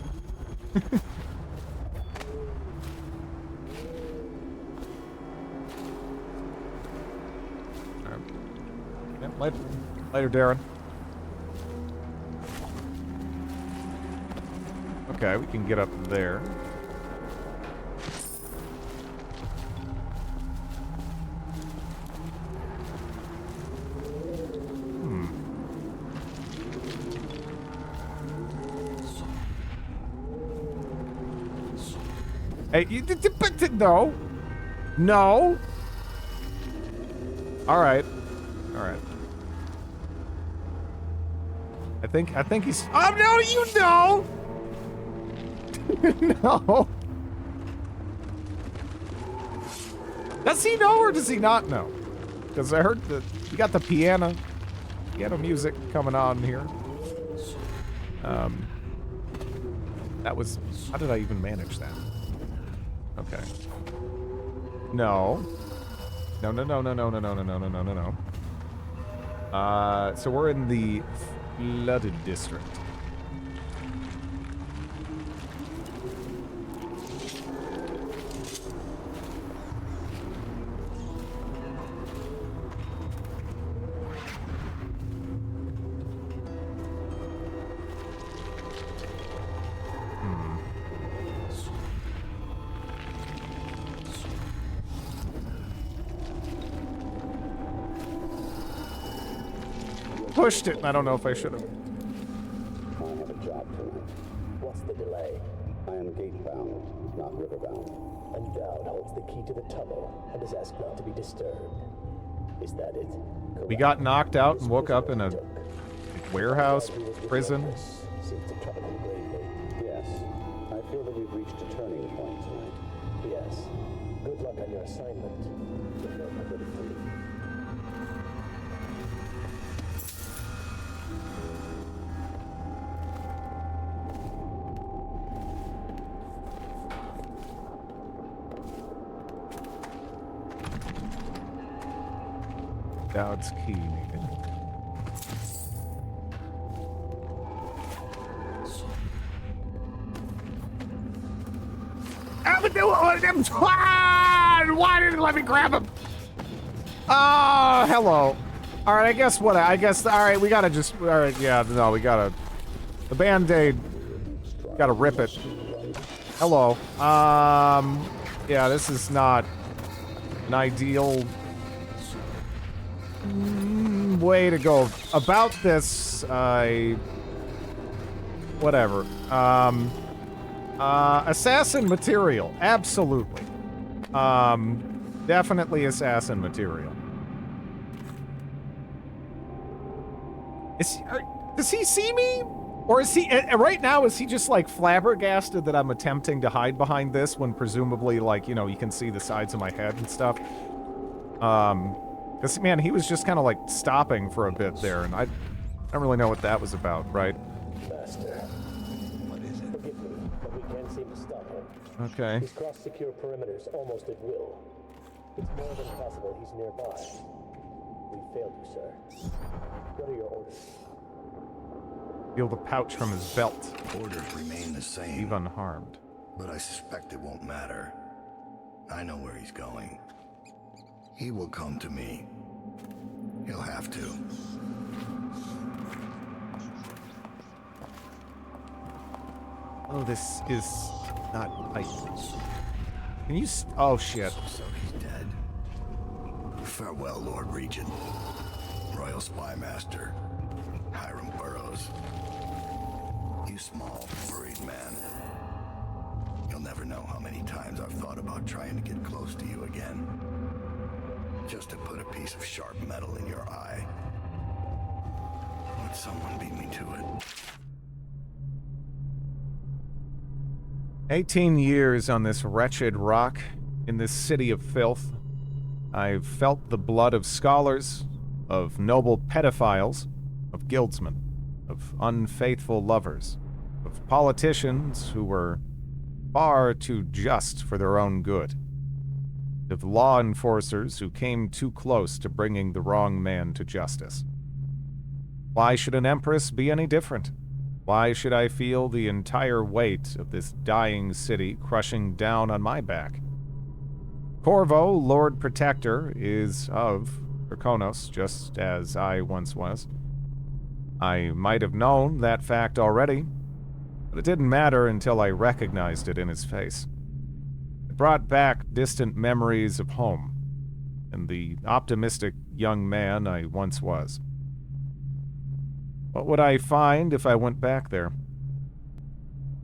Later, Darren. Okay, we can get up there. Hey, no. No. All right. All right. I think he's. Oh no! You know. No. Does he know or does he not know? Because I heard that you got the piano music coming on here. That was. How did I even manage that? Okay. No. No. So we're in the flooded district. pushed it, and I don't know if I should have. I have a job tonight. What's the delay? I am gate-bound, not river-bound. And Dowd holds the key to the tunnel and has asked not to be disturbed. Is that it? We got knocked out and woke up in a warehouse, prison. Seems to trouble him gravely. Yes. I feel that we've reached a turning point tonight. Yes. Good luck on your assignment. Good luck with it for you. Dowd's key needed. Why didn't it let me grab him? Oh, hello. All right, I guess, all right, we gotta just, all right, yeah, no, we gotta, the Band-Aid, gotta rip it. Hello. Yeah, this is not an ideal way to go about this. Whatever. Assassin material, absolutely. Definitely assassin material. Does he see me? Or is he, right now, is he just like flabbergasted that I'm attempting to hide behind this when presumably, like, you know, you can see the sides of my head and stuff? Because, man, he was just kind of like stopping for a bit there, and I don't really know what that was about, right? Master. What is it? Forgive me, but we can't seem to stop him. Okay. He's crossed secure perimeters almost at will. It's more than possible he's nearby. We failed you, sir. What are your orders? Feel the pouch from his belt. Orders remain the same. Leave unharmed. But I suspect it won't matter. I know where he's going. He will come to me. He'll have to. Oh, this is not... Can you... Oh, shit. So he's dead. Farewell, Lord Regent. Royal Spy Master. Hiram Burroughs. You small, worried man. You'll never know how many times I've thought about trying to get close to you again. Just to put a piece of sharp metal in your eye. Would someone beat me to it? 18 years on this wretched rock, in this city of filth. I've felt the blood of scholars, of noble pedophiles, of guildsmen, of unfaithful lovers, of politicians who were far too just for their own good, of law enforcers who came too close to bringing the wrong man to justice. Why should an empress be any different? Why should I feel the entire weight of this dying city crushing down on my back? Corvo, Lord Protector, is of Draconos, just as I once was. I might have known that fact already, but it didn't matter until I recognized it in his face. It brought back distant memories of home, and the optimistic young man I once was. What would I find if I went back there?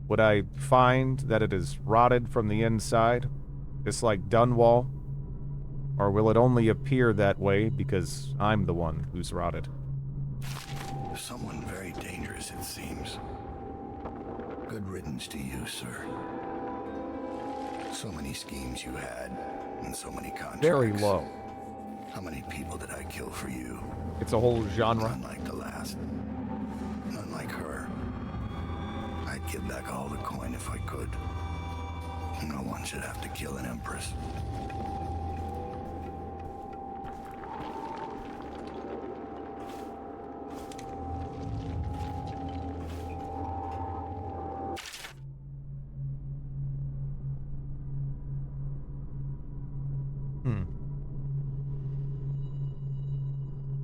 Would I find that it is rotted from the inside, just like Dunwall? Or will it only appear that way because I'm the one who's rotted? Someone very dangerous, it seems. Good riddance to you, sir. So many schemes you had, and so many contracts. Very low. How many people did I kill for you? It's a whole genre. Unlike the last. Unlike her. I'd give back all the coin if I could. No one should have to kill an empress.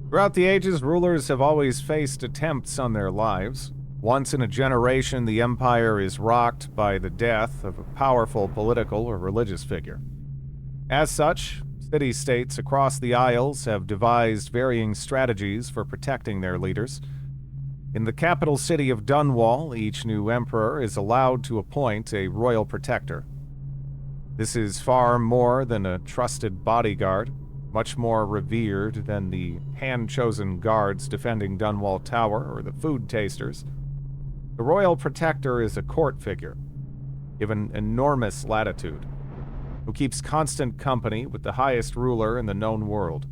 Throughout the ages, rulers have always faced attempts on their lives. Once in a generation, the empire is rocked by the death of a powerful political or religious figure. As such, City-states across the Isles have devised varying strategies for protecting their leaders. In the capital city of Dunwall, each new emperor is allowed to appoint a royal protector. This is far more than a trusted bodyguard, much more revered than the hand-chosen guards defending Dunwall Tower or the food tasters. The royal protector is a court figure, given enormous latitude, who keeps constant company with the highest ruler in the known world.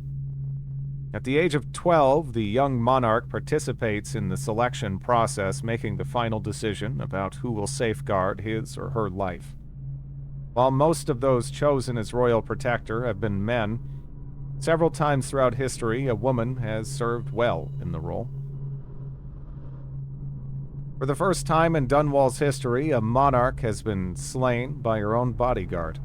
At the age of 12, the young monarch participates in the selection process, making the final decision about who will safeguard his or her life. While most of those chosen as royal protector have been men, several times throughout history, a woman has served well in the role. For the first time in Dunwall's history, a monarch has been slain by her own bodyguard.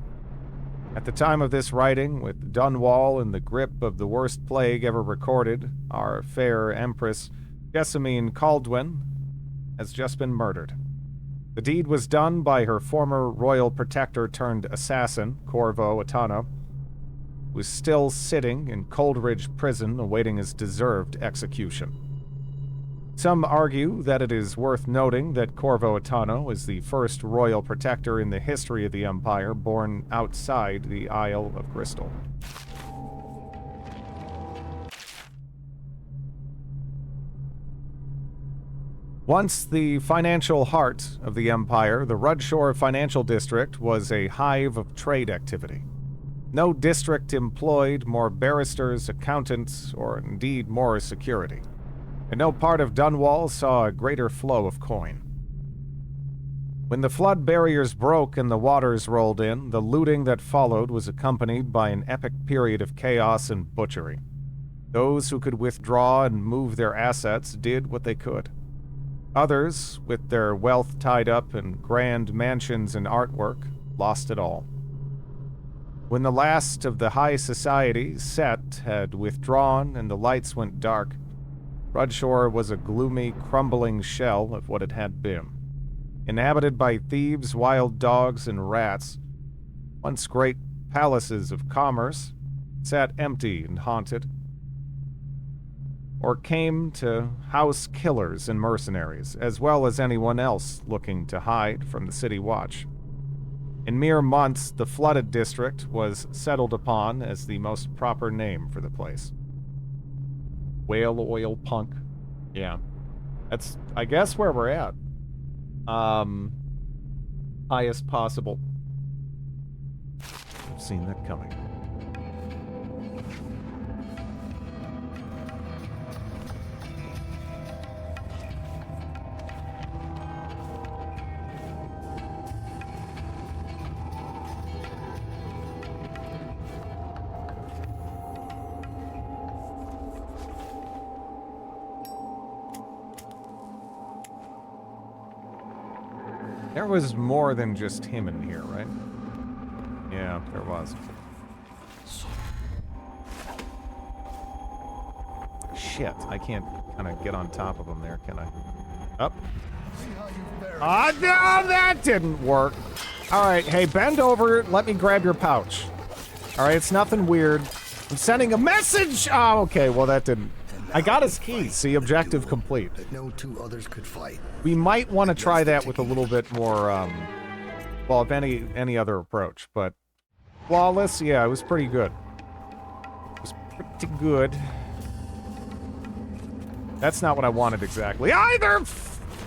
At the time of this writing, with Dunwall in the grip of the worst plague ever recorded, our fair Empress, Jessamine Caldwin, has just been murdered. The deed was done by her former royal protector-turned-assassin, Corvo Attano, who is still sitting in Coldridge Prison awaiting his deserved execution. Some argue that it is worth noting that Corvo Attano is the first royal protector in the history of the Empire born outside the Isle of Crystal. Once the financial heart of the Empire, the Rudshore Financial District was a hive of trade activity. No district employed more barristers, accountants, or indeed more security. And no part of Dunwall saw a greater flow of coin. When the flood barriers broke and the waters rolled in, the looting that followed was accompanied by an epic period of chaos and butchery. Those who could withdraw and move their assets did what they could. Others, with their wealth tied up in grand mansions and artwork, lost it all. When the last of the high society set had withdrawn and the lights went dark, Rudshore was a gloomy, crumbling shell of what it had been. Inhabited by thieves, wild dogs, and rats, once great palaces of commerce sat empty and haunted, or came to house killers and mercenaries, as well as anyone else looking to hide from the city watch. In mere months, the flooded district was settled upon as the most proper name for the place. Whale oil punk. Yeah. That's, I guess, where we're at. Highest possible. I've seen that coming. There was more than just him in here, right? Yeah, there was. Shit, I can't kind of get on top of him there, can I? Up. Ah, no, that didn't work. All right, hey, bend over. Let me grab your pouch. All right, it's nothing weird. I'm sending a message. Oh, okay, well, that didn't. I got his keys. See, objective complete. That no two others could fight. We might want to try that with a little bit more, well, if any other approach, but flawless, yeah, it was pretty good. It was pretty good. That's not what I wanted exactly. Either!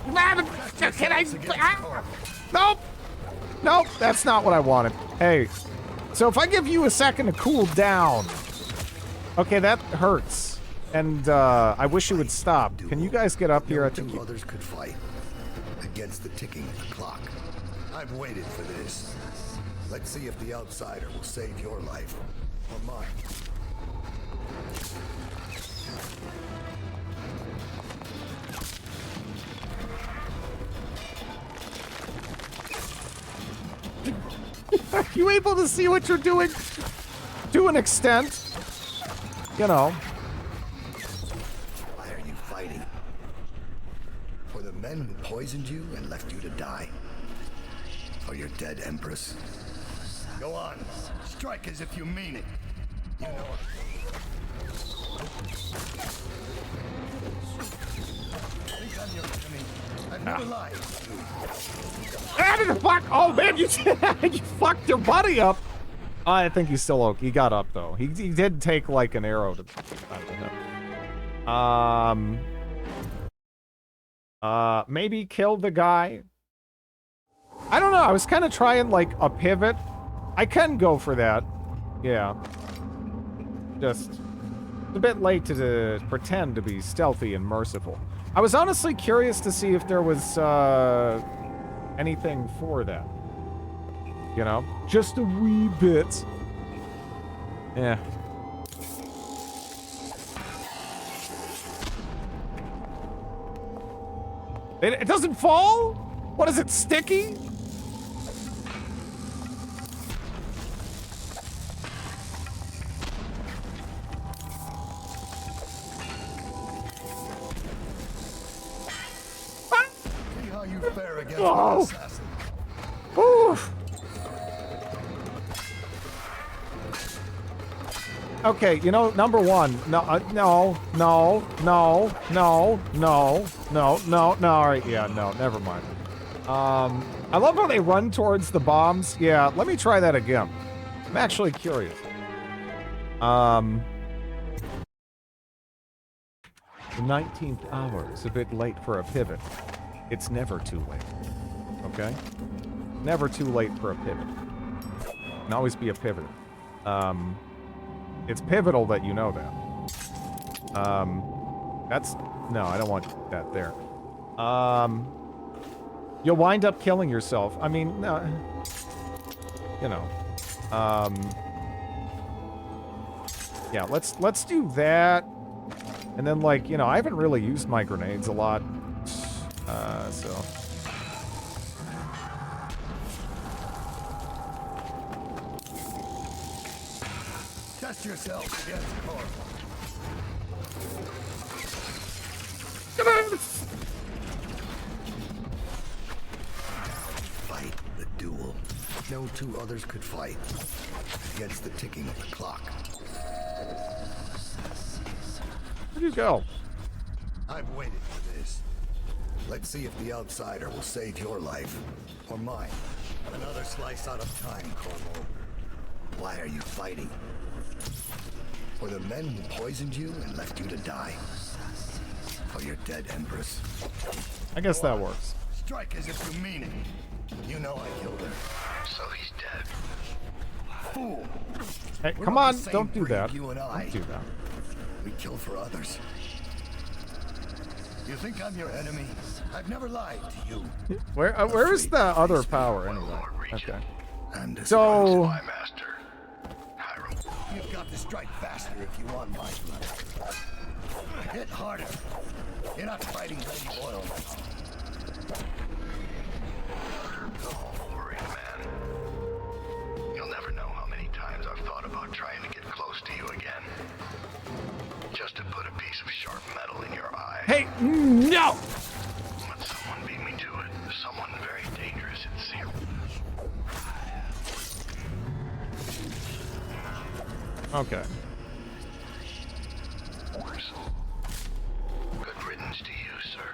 Can I... Nope! Nope, that's not what I wanted. Hey, so if I give you a second to cool down... Okay, that hurts. And, I wish you would stop. Can you guys get up here? I think others could fight against the ticking of the clock. I've waited for this. Let's see if the outsider will save your life or mine. Are you able to see what you're doing? To an extent. You know. Why are you fighting? For the men who poisoned you and left you to die? For your dead Empress? Go on. Strike as if you mean it. I've never lied. Ah, the fuck! Oh man, you you fucked your buddy up. I think he's still okay. He got up though. He did take like an arrow to. Maybe kill the guy. I don't know. I was kind of trying like a pivot. I can go for that. Yeah. Just a bit late to pretend to be stealthy and merciful. I was honestly curious to see if there was anything for that. You know, just a wee bit. Yeah. It doesn't fall? What is it, sticky? See how you fare against Oh. an assassin. Oof. Okay, you know, number one, no, no. All right, yeah, no, never mind. I love how they run towards the bombs. Yeah, let me try that again. I'm actually curious. The 19th hour is a bit late for a pivot. It's never too late. Okay? Never too late for a pivot. Can always be a pivot. It's pivotal that you know that. That's... No, I don't want that there. You'll wind up killing yourself. I mean, you know. Yeah, let's do that. And then, like, you know, I haven't really used my grenades a lot. So... Test yourself against Corvo. Come on! Fight the duel. No two others could fight against the ticking of the clock. Where'd you go? I've waited for this. Let's see if the outsider will save your life or mine. Another slice out of time, Corvo. Why are you fighting? For the men who poisoned you and left you to die? For your dead Empress? I guess that works. Strike as if you mean it. You know I killed her. So he's dead. Fool! Hey, We're come of on, the same don't do breed, that. You and I. Don't do that. We kill for others. You think I'm your enemy? I've never lied to you. Where is the other power anyway? Okay. So you've got to strike faster if you want my blood. Hit harder. You're not fighting Lady Boyle. Don't worry, man. You'll never know how many times I've thought about trying to get close to you again. Just to put a piece of sharp metal in your eye. Hey, no! But someone beat me to it. Someone very dangerous, it seems. Okay. Good riddance to you, sir.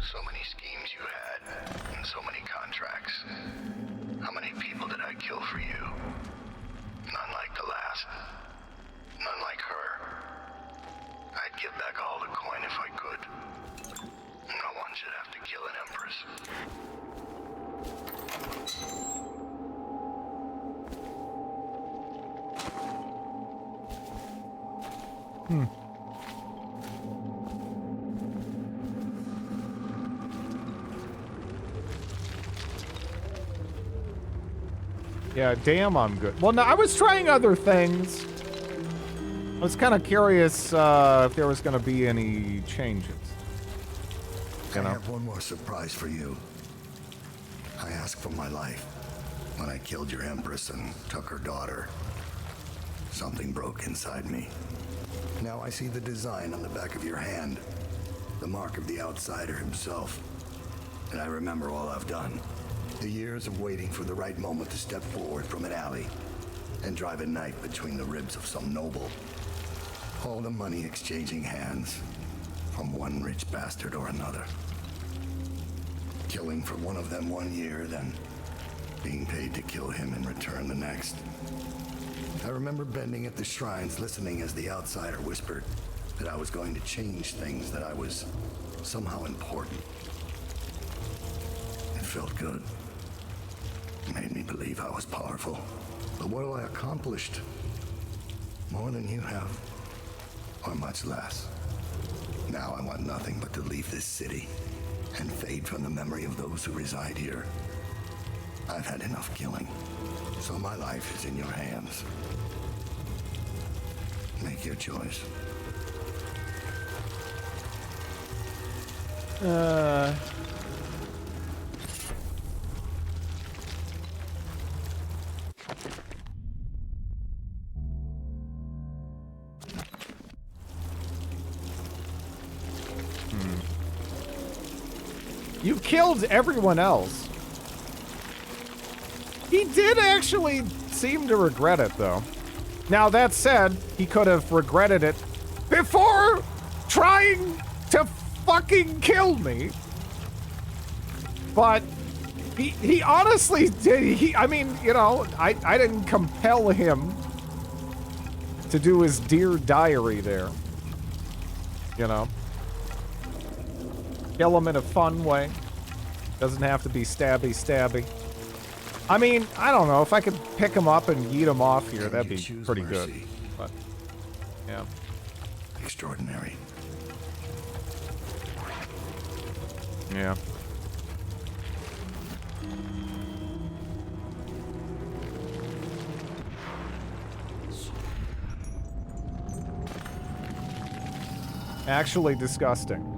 So many schemes you had, and so many contracts. How many people did I kill for you? None like the last. None like her. I'd give back all the coin if I could. No one should have to kill an empress. Yeah, damn, I'm good. Well, no, I was trying other things. I was kind of curious if there was going to be any changes. You know? I have one more surprise for you. I asked for my life when I killed your Empress and took her daughter. Something broke inside me. Now I see the design on the back of your hand. The mark of the outsider himself. And I remember all I've done. The years of waiting for the right moment to step forward from an alley and drive a knife between the ribs of some noble. All the money exchanging hands from one rich bastard or another. Killing for one of them 1 year, then being paid to kill him in return the next. I remember bending at the shrines, listening as the outsider whispered that I was going to change things, that I was somehow important. It felt good. It made me believe I was powerful. But what have I accomplished? More than you have, or much less. Now I want nothing but to leave this city and fade from the memory of those who reside here. I've had enough killing, so my life is in your hands. Make your choice. You killed everyone else. He did actually seem to regret it, though. Now, that said, he could have regretted it before trying to fucking kill me. But he honestly did. I mean, you know, I didn't compel him to do his Dear Diary there. You know? Kill him in a fun way. Doesn't have to be stabby. I mean, I don't know. If I could pick him up and yeet him off here, that'd be pretty good. But, yeah. Extraordinary. Yeah. Actually disgusting.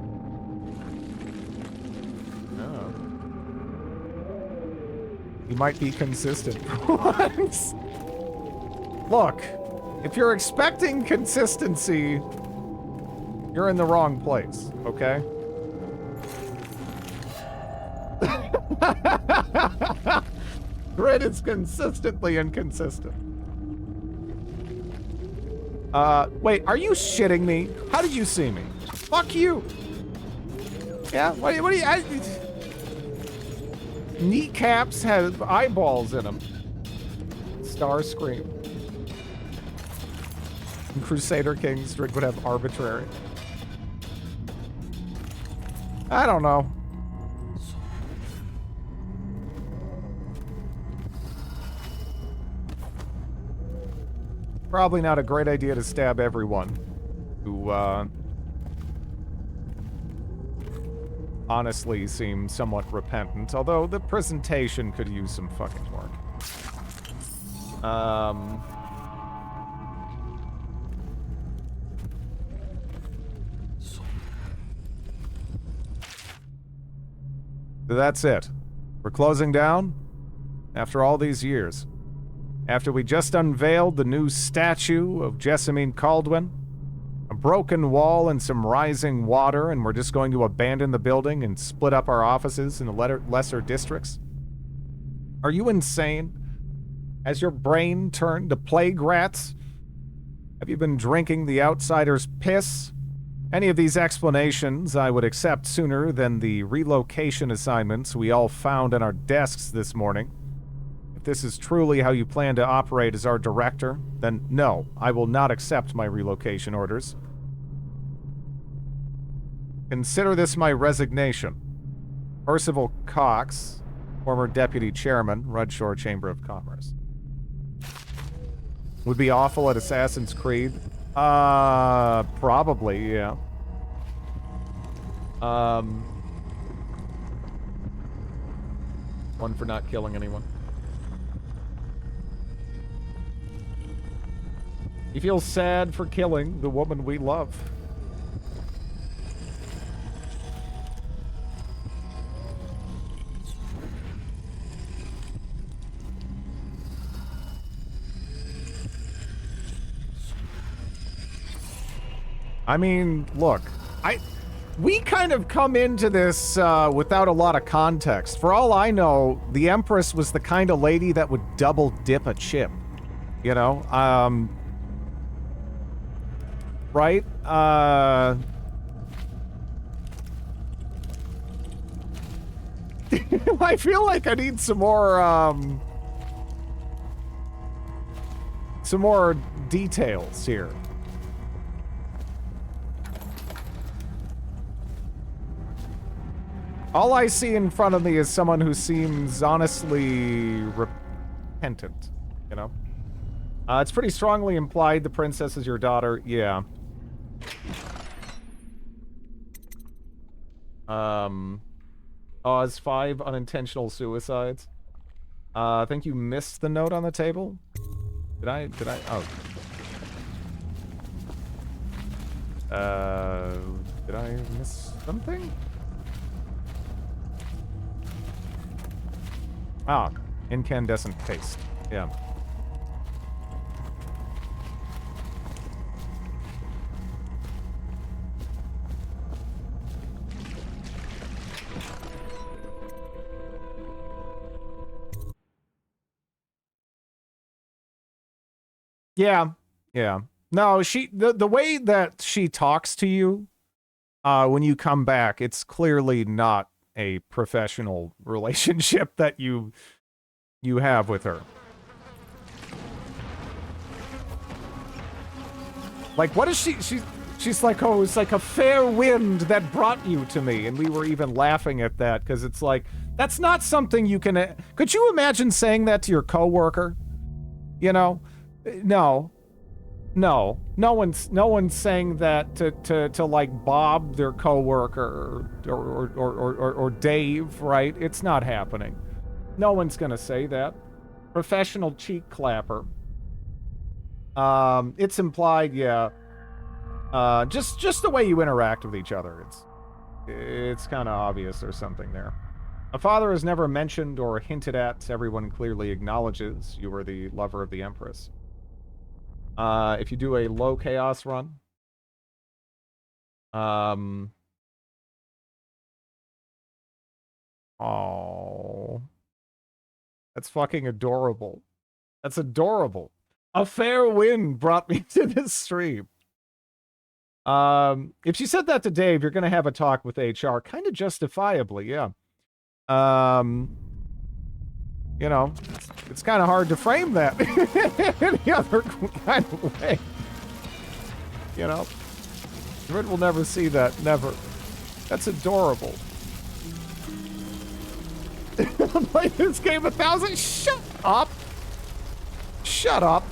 He might be consistent for once. Look, if you're expecting consistency, you're in the wrong place, okay? Grid is consistently inconsistent. Wait, are you shitting me? How did you see me? Fuck you. Yeah, what do you... Kneecaps have eyeballs in them. Starscream. And Crusader Kings Drink would have arbitrary. I don't know. Probably not a great idea to stab everyone who, honestly seem somewhat repentant, although the presentation could use some fucking work. So that's it. We're closing down after all these years. After we just unveiled the new statue of Jessamine Caldwin, a broken wall and some rising water, and we're just going to abandon the building and split up our offices into lesser districts? Are you insane? Has your brain turned to plague rats? Have you been drinking the outsider's piss? Any of these explanations I would accept sooner than the relocation assignments we all found on our desks this morning. If this is truly how you plan to operate as our director, then no, I will not accept my relocation orders. Consider this my resignation. Percival Cox, former deputy chairman, Rudshore Chamber of Commerce. Would be awful at Assassin's Creed? Probably, yeah. One for not killing anyone. He feels sad for killing the woman we love. I mean, look, we kind of come into this without a lot of context. For all I know, the Empress was the kind of lady that would double dip a chip. You know? Right? I feel like I need some more details here. All I see in front of me is someone who seems honestly repentant, you know? It's pretty strongly implied the princess is your daughter. Yeah. Oz 5 unintentional suicides. I think you missed the note on the table. Did I? Oh. Did I miss something? Ah, incandescent paste. Yeah. Yeah. Yeah. No, the way that she talks to you when you come back, it's clearly not a professional relationship that you have with her. Like, what is she's like, oh, it's like a fair wind that brought you to me. And we were even laughing at that because it's like, that's not something you can... Could you imagine saying that to your coworker? You know? No. No one's saying that to like Bob, their coworker, or Dave, right? It's not happening. No one's gonna say that. Professional cheek clapper. It's implied, yeah. Just the way you interact with each other, it's kind of obvious there's something there. A father is never mentioned or hinted at. Everyone clearly acknowledges you are the lover of the Empress. If you do a low chaos run, oh, that's fucking adorable. That's adorable. A fair wind brought me to this stream. If you said that to Dave, you're gonna have a talk with HR, kind of justifiably, yeah. You know, it's kind of hard to frame that any other kind of way. You know, Red will never see that, never. That's adorable. Play this game 1,000. Shut up. Shut up.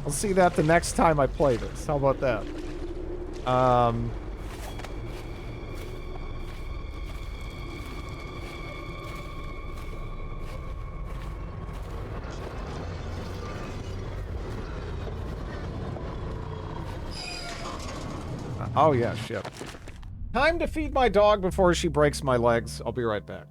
I'll see that the next time I play this. How about that? Oh yeah, shit. Time to feed my dog before she breaks my legs. I'll be right back.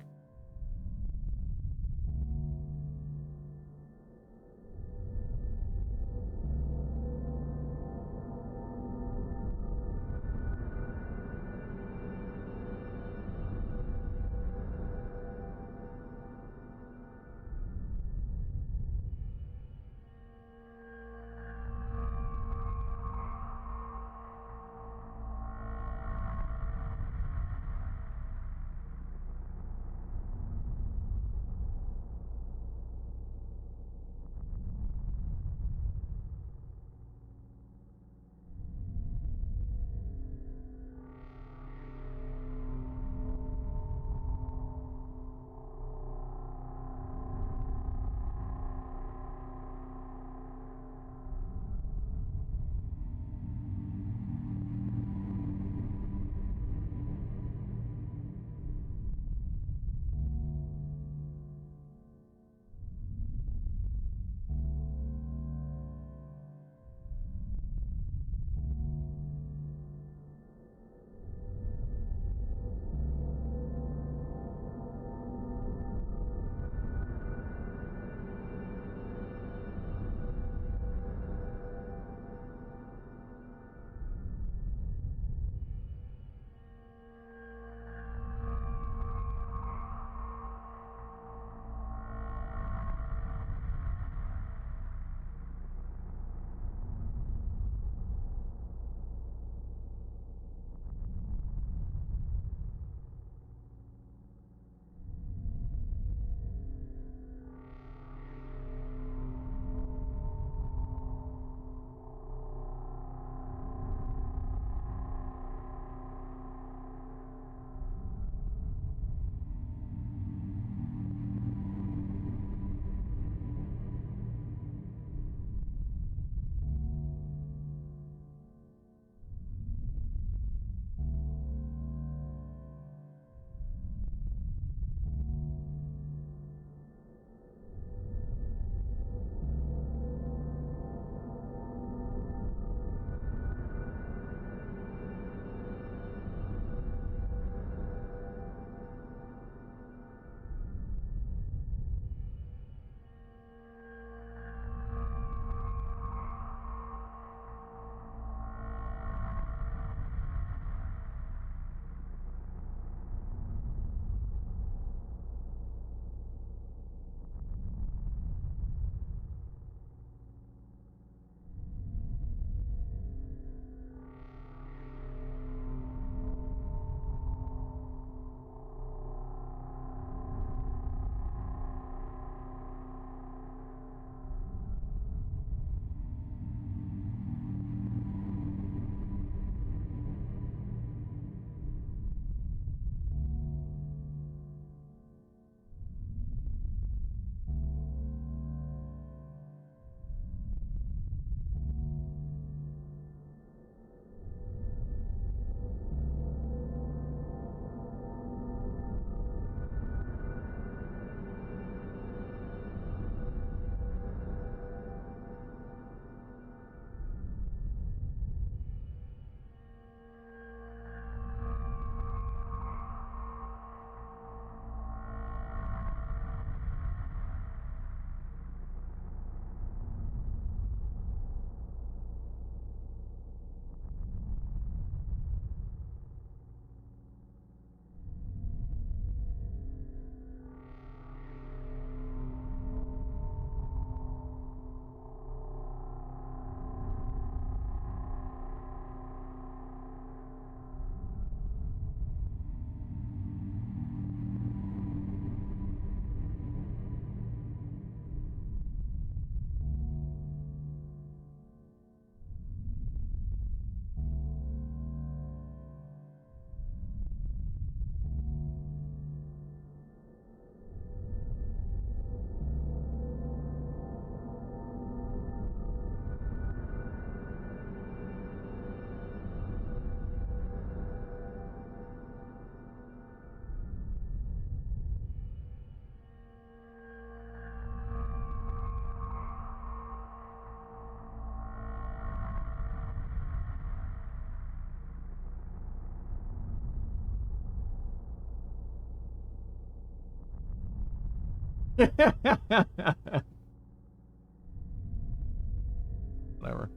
Whatever.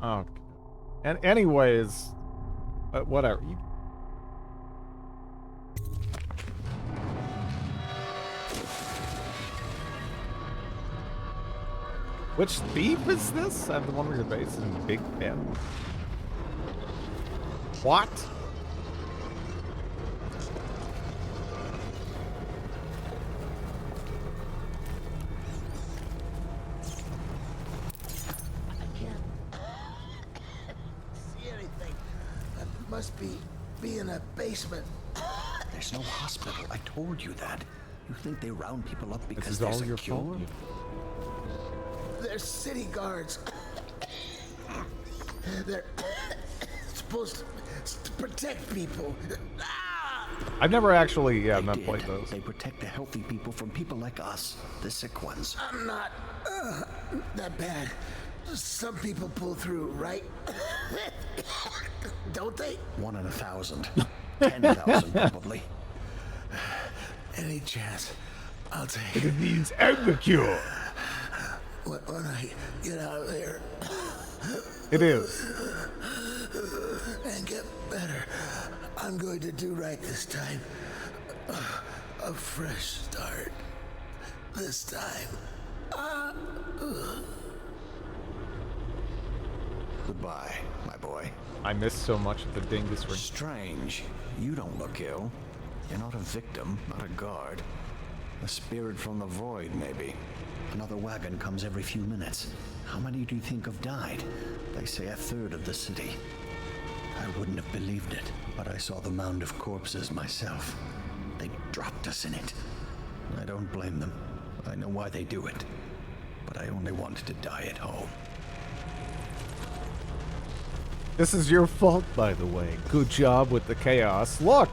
Oh. And anyways, whatever. Which thief is this? I'm the one where your base is in Big Ben. What? See anything? That must be in a basement. There's no hospital. I told you that. You think they round people up because This is they're all your secure? fault. They're city guards. They're supposed to protect people. I've never actually, I've They not did. played those. They protect the healthy people from people like us, the sick ones. I'm not that bad. Some people pull through, right? Don't they? 1 in 1,000. 10,000 probably. Any chance? I'll take It means I'm the cure. when I get out of there It is. and get better. I'm going to do right this time. A fresh start. This time. Goodbye, my boy. I miss so much of the dingus ring. Strange. You don't look ill. You're not a victim, not a guard. A spirit from the void, maybe. Another wagon comes every few minutes. How many do you think have died? They say 1/3 of the city. I wouldn't have believed it, but I saw the mound of corpses myself. They dropped us in it. I don't blame them. I know why they do it. But I only wanted to die at home. This is your fault, by the way. Good job with the chaos. Look!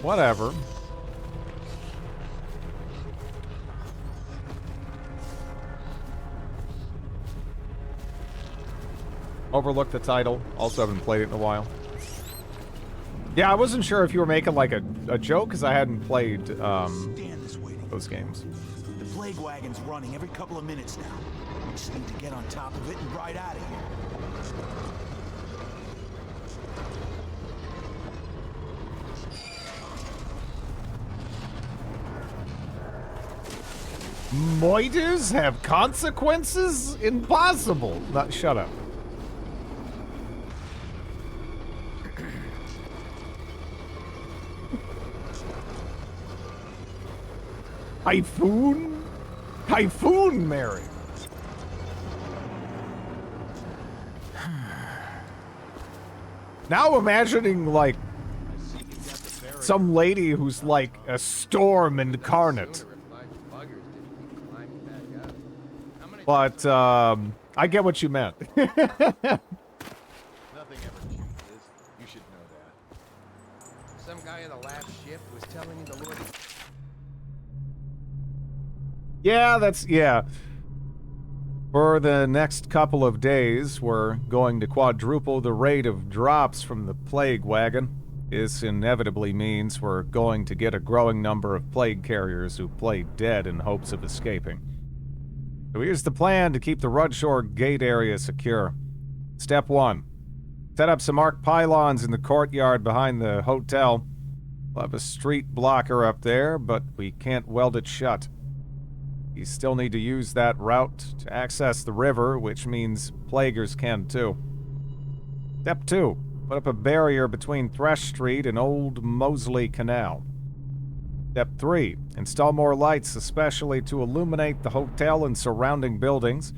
Whatever. Overlooked the title. Also haven't played it in a while. Yeah, I wasn't sure if you were making like a joke because I hadn't played those games. The plague wagon's running every couple of minutes now. We just need to get on top of it and ride out of here. Moiters have consequences? Impossible. Not, shut up. Typhoon? Typhoon, Mary. Now imagining, like, some lady who's like a storm incarnate. But, I get what you meant. Nothing ever changes. You should know that. Some guy in the last ship was telling me the Lord. Yeah, yeah. For the next couple of days, we're going to quadruple the rate of drops from the plague wagon. This inevitably means we're going to get a growing number of plague carriers who play dead in hopes of escaping. So here's the plan to keep the Rudshore Gate area secure. Step 1. Set up some arc pylons in the courtyard behind the hotel. We'll have a street blocker up there, but we can't weld it shut. You still need to use that route to access the river, which means plaguers can too. Step 2. Put up a barrier between Thresh Street and Old Moseley Canal. Step 3. Install more lights, especially to illuminate the hotel and surrounding buildings.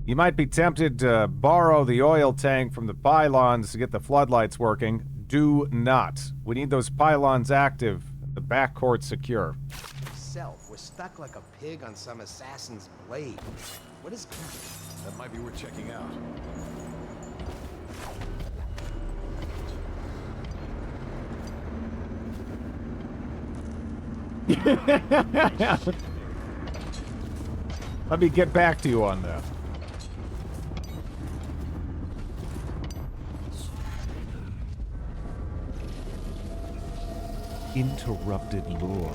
You might be tempted to borrow the oil tank from the pylons to get the floodlights working. Do not. We need those pylons active, the backcourt secure. We're stuck like a pig on some assassin's blade. What is going? That might be worth checking out. Let me get back to you on that. Interrupted lore.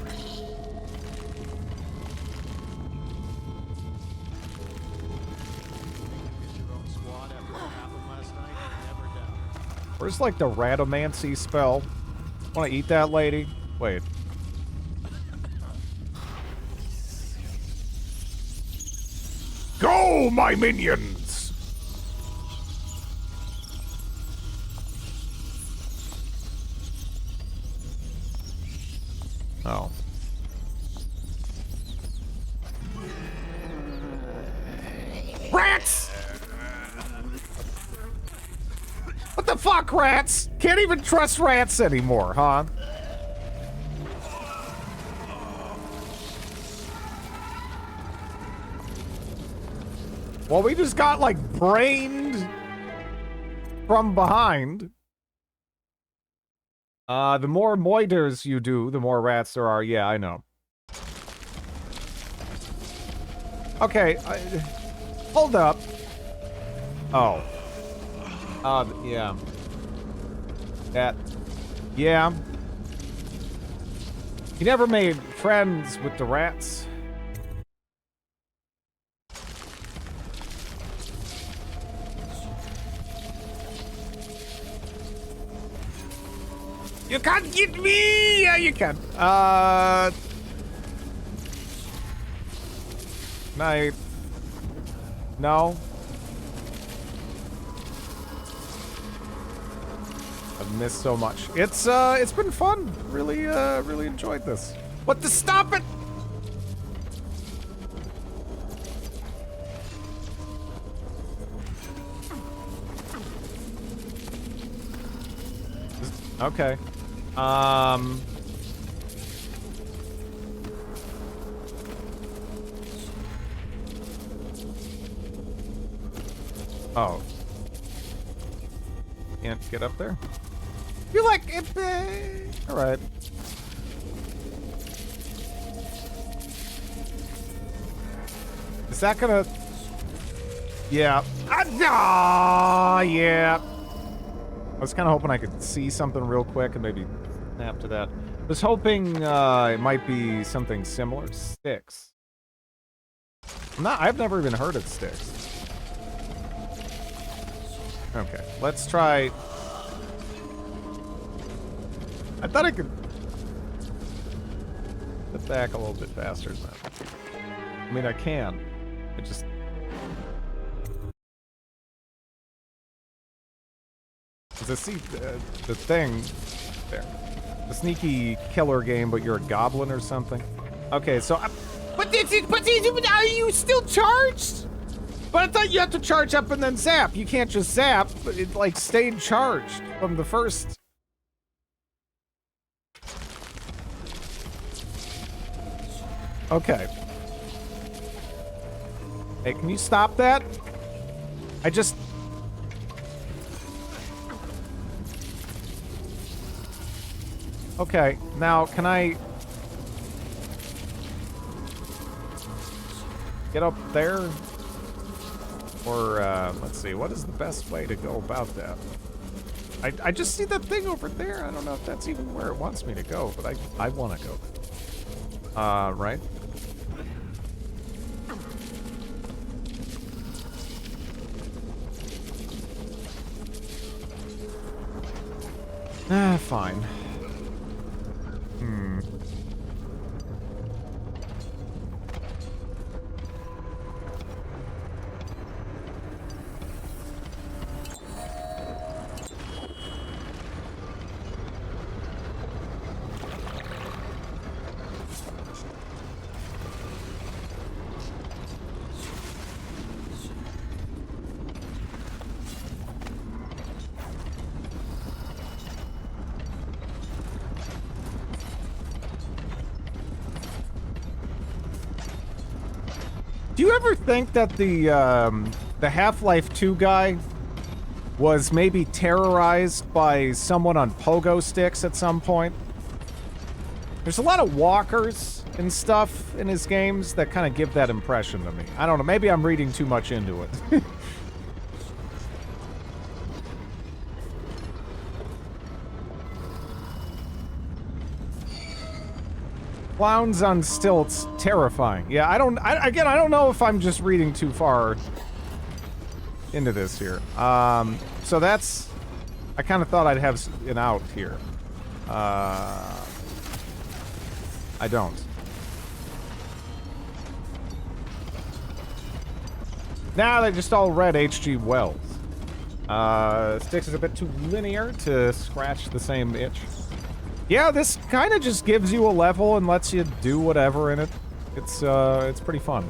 Where's like the ratomancy spell? Want to eat that lady? Wait. Go, my minions! Oh. Rats! What the fuck, rats? Can't even trust rats anymore, huh? Well, we just got, like, brained from behind. The more moiters you do, the more rats there are. Yeah, I know. Okay, hold up. Oh. Yeah. That. Yeah. You never made friends with the rats. You can't get me! Yeah, you can. Night. No. I've missed so much. It's been fun. Really, really enjoyed this. What the stop it? Okay. Oh. Can't get up there? You like it? Alright. Is that gonna... Yeah. Yeah. I was kind of hoping I could see something real quick and maybe snap to that. I was hoping it might be something similar. Sticks. I've never even heard of sticks. Okay, let's try... I thought I could get back a little bit faster than that. I mean, I can. I just... Because I see the thing there. The sneaky killer game, but you're a goblin or something. Okay, so... But are you still charged? But I thought you have to charge up and then zap. You can't just zap. It, like, stayed charged from the first... Okay. Hey, can you stop that? I just... Okay, now can I... get up there? Or, let's see, what is the best way to go about that? I just see that thing over there. I don't know if that's even where it wants me to go, but I want to go. Right? Fine. Do you ever think that the Half-Life 2 guy was maybe terrorized by someone on pogo sticks at some point? There's a lot of walkers and stuff in his games that kind of give that impression to me. I don't know, maybe I'm reading too much into it. Clowns on stilts, terrifying. Yeah, I don't know if I'm just reading too far into this here. So that's, I kind of thought I'd have an out here. I don't. Nah, they just all read H.G. Wells. Styx is a bit too linear to scratch the same itch. Yeah, this kind of just gives you a level and lets you do whatever in it. It's pretty fun.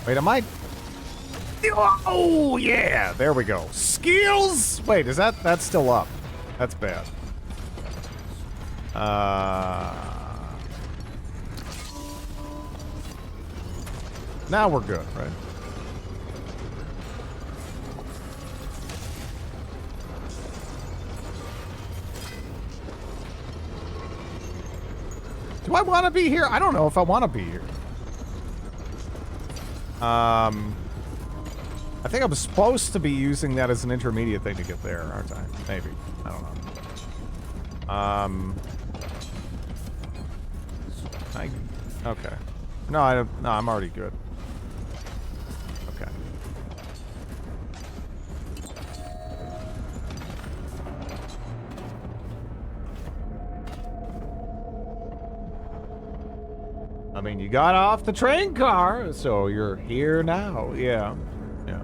Wait, am I? Oh, yeah! There we go. Skills! Wait, is that's still up? That's bad. Now we're good, right? Do I want to be here? I don't know if I want to be here. I think I'm supposed to be using that as an intermediate thing to get there, aren't I? Maybe. I don't know. Okay. No, I'm already good. Okay. I mean, you got off the train car, so you're here now. Yeah. Yeah.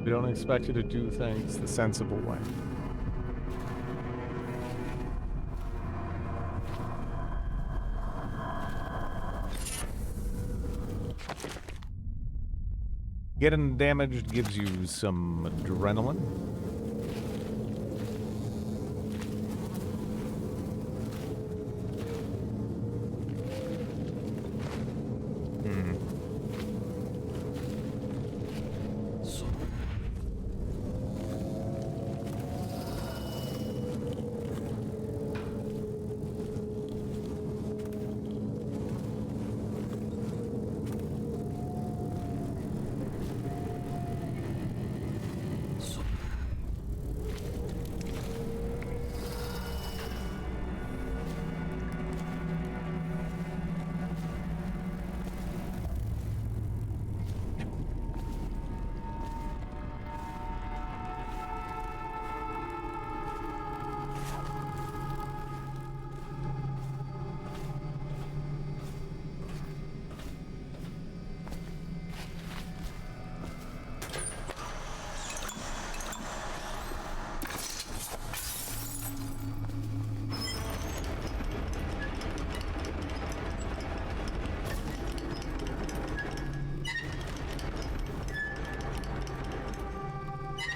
We don't expect you to do things the sensible way. Getting damaged gives you some adrenaline.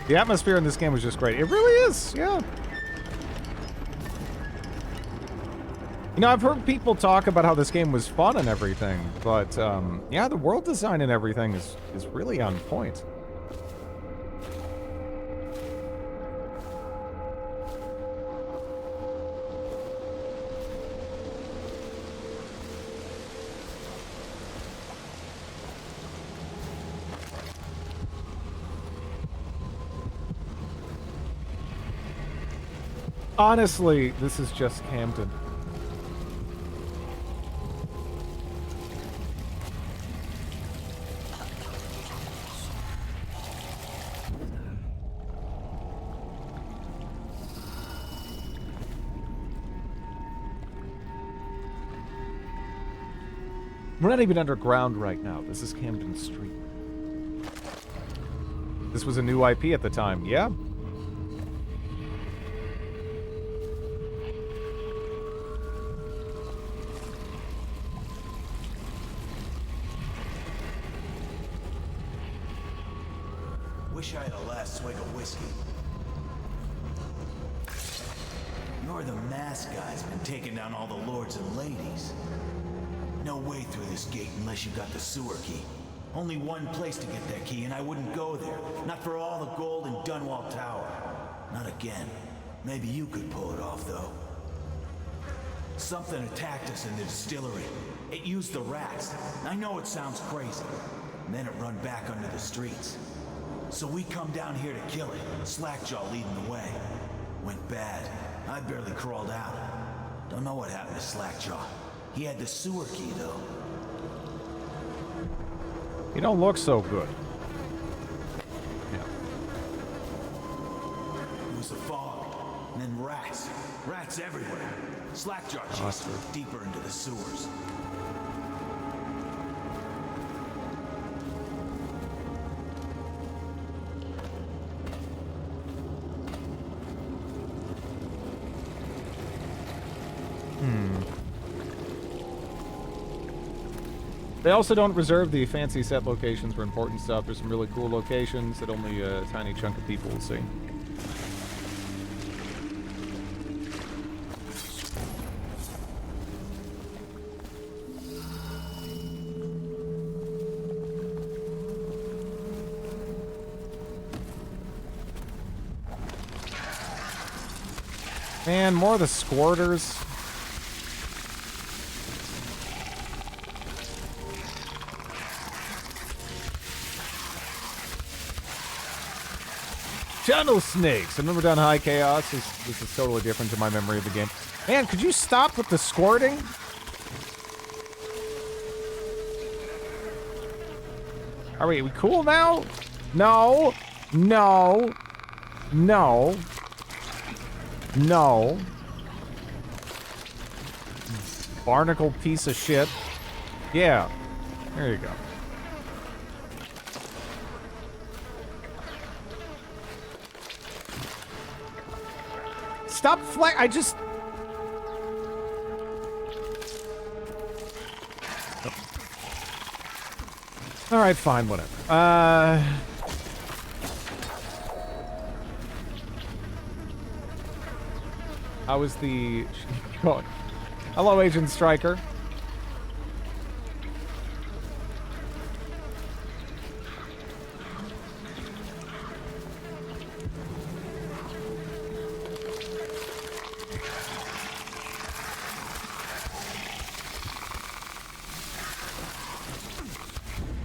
The atmosphere in this game was just great. It really is, yeah. You know, I've heard people talk about how this game was fun and everything, but, yeah, the world design and everything is really on point. Honestly, this is just Camden. We're not even underground right now. This is Camden Street. This was a new IP at the time. Yeah. Wish I had a last swig of whiskey. You're the masked guy's been taking down all the lords and ladies. No way through this gate unless you got the sewer key. Only one place to get that key, and I wouldn't go there. Not for all the gold in Dunwall Tower. Not again. Maybe you could pull it off, though. Something attacked us in the distillery. It used the rats. I know it sounds crazy. And then it run back under the streets. So we come down here to kill it, Slackjaw leading the way. Went bad. I barely crawled out. Don't know what happened to Slackjaw. He had the sewer key, though. You don't look so good. Yeah. It was the fog, and then rats. Rats everywhere. Slackjaw chased us deeper into the sewers. They also don't reserve the fancy set locations for important stuff. There's some really cool locations that only a tiny chunk of people will see. Man, more of the squirters. Channel snakes. I remember down High Chaos. This is totally different to my memory of the game. Man, could you stop with the squirting? Are we cool now? No. No. No. No. Barnacle piece of shit. Yeah. There you go. Stop I just... Alright, fine, whatever. How is the... Hello, Agent Stryker.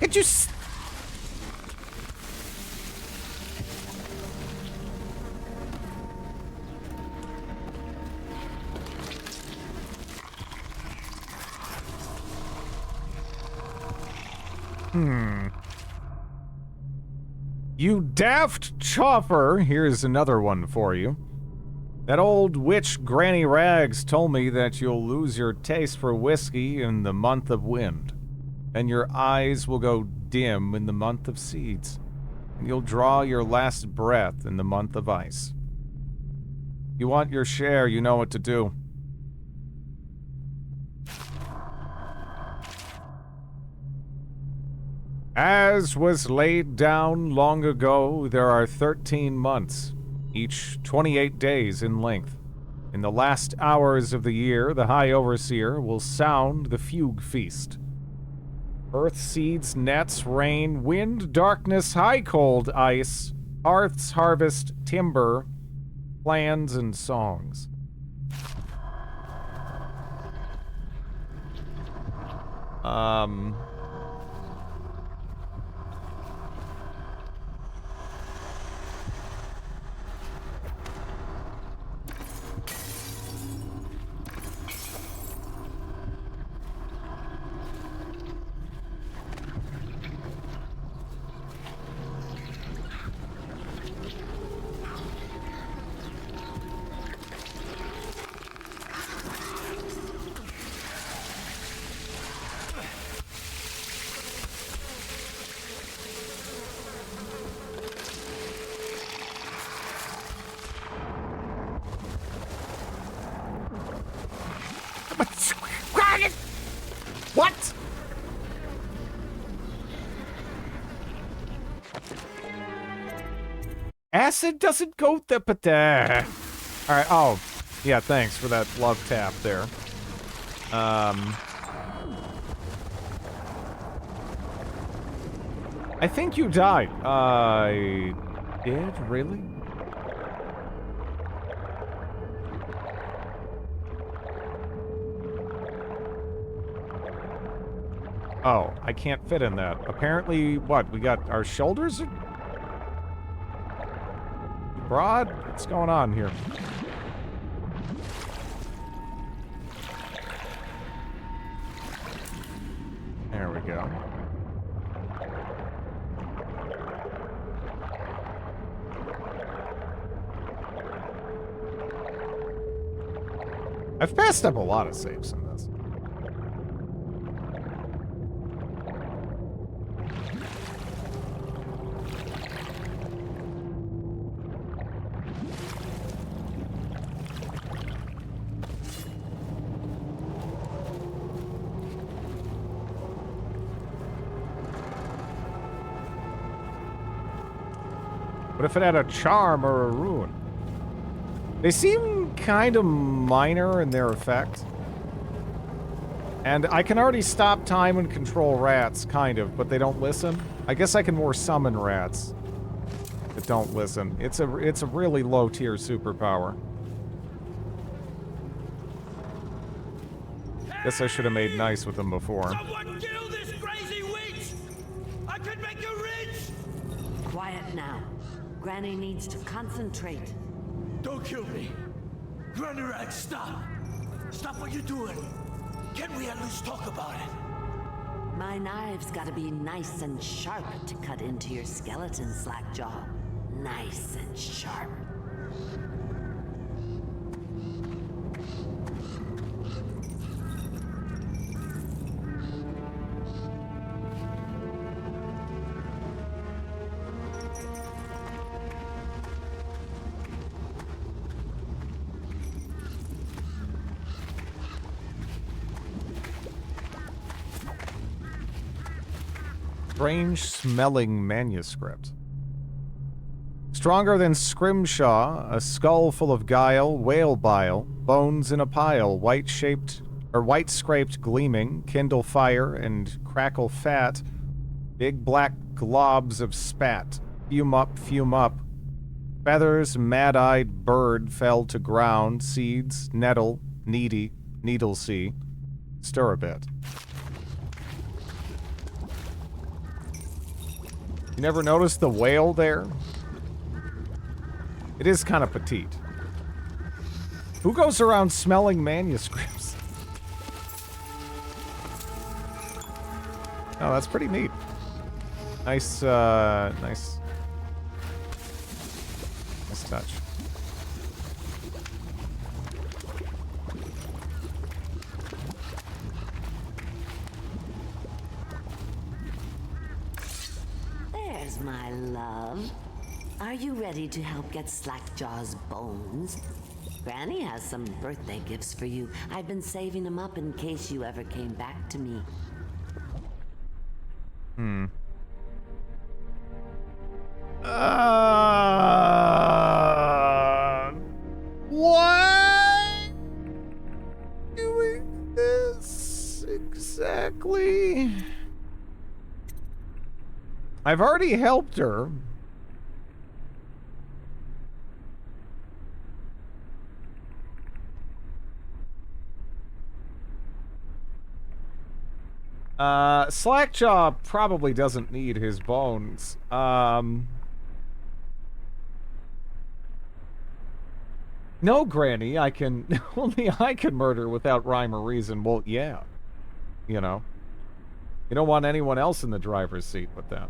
Could you You daft chopper, here's another one for you. That old witch Granny Rags told me that you'll lose your taste for whiskey in the month of wind, and your eyes will go dim in the month of seeds, and you'll draw your last breath in the month of ice. You want your share, you know what to do. As was laid down long ago, there are 13 months, each 28 days in length. In the last hours of the year, the High Overseer will sound the fugue feast. Earth, seeds, nets, rain, wind, darkness, high cold, ice, hearths, harvest, timber, plans, and songs. What? Acid doesn't go the Alright, oh. Yeah, thanks for that love tap there. I think you died. I did? Really? Oh, I can't fit in that. Apparently, what? We got our shoulders broad? What's going on here? There we go. I've passed up a lot of saves in this. What if it had a charm or a rune? They seem kind of minor in their effect. And I can already stop time and control rats, kind of, but they don't listen. I guess I can more summon rats that don't listen. It's a really low tier superpower. Guess I should have made nice with them before. Someone kill this crazy witch! I could make you rich! Quiet now. Granny needs to concentrate. Don't kill me. Granny Rat, stop. Stop what you're doing. Can we at least talk about it? My knive's gotta be nice and sharp to cut into your skeleton, Slackjaw. Nice and sharp. Strange smelling manuscript. Stronger than Scrimshaw, a skull full of guile, whale bile, bones in a pile, white scraped gleaming, kindle fire and crackle fat, big black globs of spat, fume up, feathers, mad-eyed bird fell to ground, seeds, nettle, needy, needle see, stir a bit. You never noticed the whale there? It is kind of petite. Who goes around smelling manuscripts? Oh, that's pretty neat. Nice, nice touch. My love, are you ready to help get Slackjaw's bones? Granny has some birthday gifts for you. I've been saving them up in case you ever came back to me. Why doing this exactly? I've already helped her. Slackjaw probably doesn't need his bones. No, Granny, I can... Only I can murder without rhyme or reason. Well, yeah. You know. You don't want anyone else in the driver's seat with that.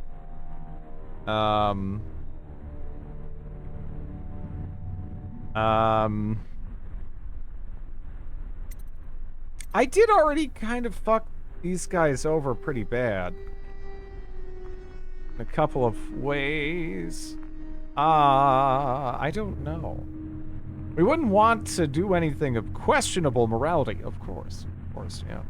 I did already kind of fuck these guys over pretty bad. In a couple of ways. I don't know. We wouldn't want to do anything of questionable morality, of course. Of course, yeah.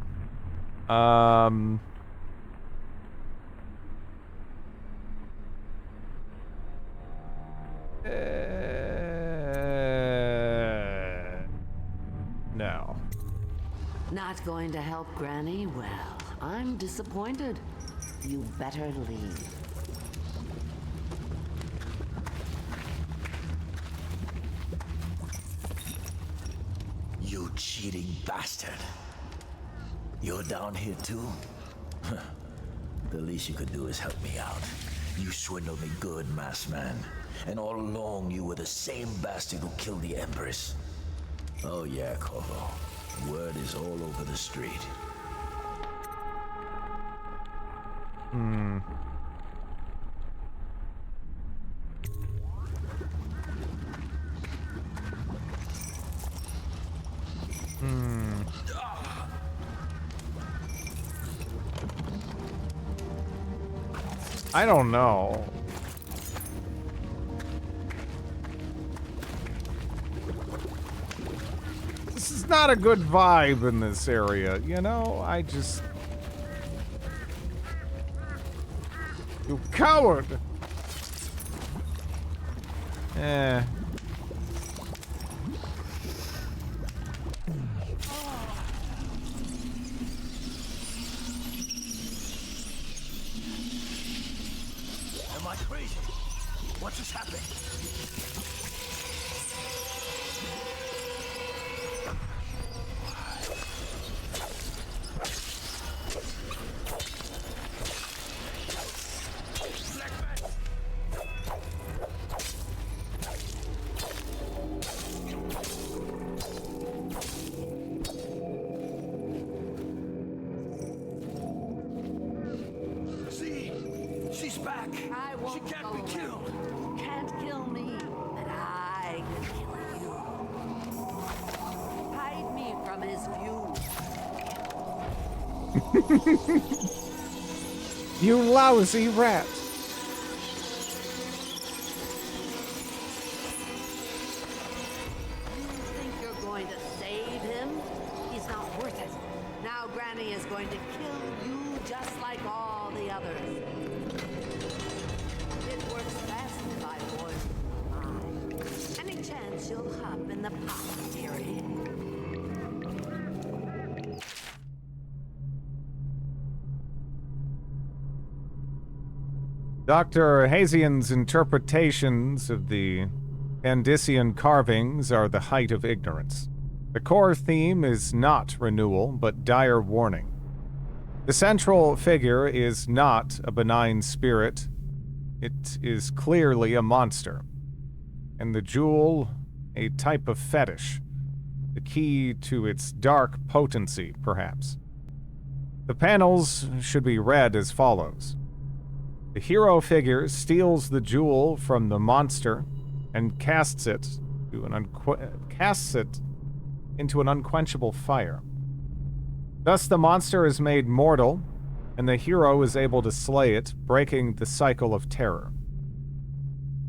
No. Not going to help Granny? Well, I'm disappointed. You better leave. You cheating bastard. You're down here too? The least you could do is help me out. You swindled me good, masked man. And all along you were the same bastard who killed the Empress. Oh yeah, Corvo. Word is all over the street. I don't know. This is not a good vibe in this area, you know? I just... You coward! Eh. Am I crazy? What just happened? See? She's back. I won't She can't go be away. killed. Can't kill me, but I can kill you. Hide me from his view. You lousy rat! Think you're going to save him? He's not worth it. Now Granny is going to kill you just like all the others. It works best if I voice mine. Any chance you'll hop in the pot, dearie? Dr. Hazian's interpretations of the Andisian carvings are the height of ignorance. The core theme is not renewal, but dire warning. The central figure is not a benign spirit. It is clearly a monster. And the jewel, a type of fetish. The key to its dark potency, perhaps. The panels should be read as follows. The hero figure steals the jewel from the monster and casts it into an unquenchable fire. Thus the monster is made mortal, and the hero is able to slay it, breaking the cycle of terror.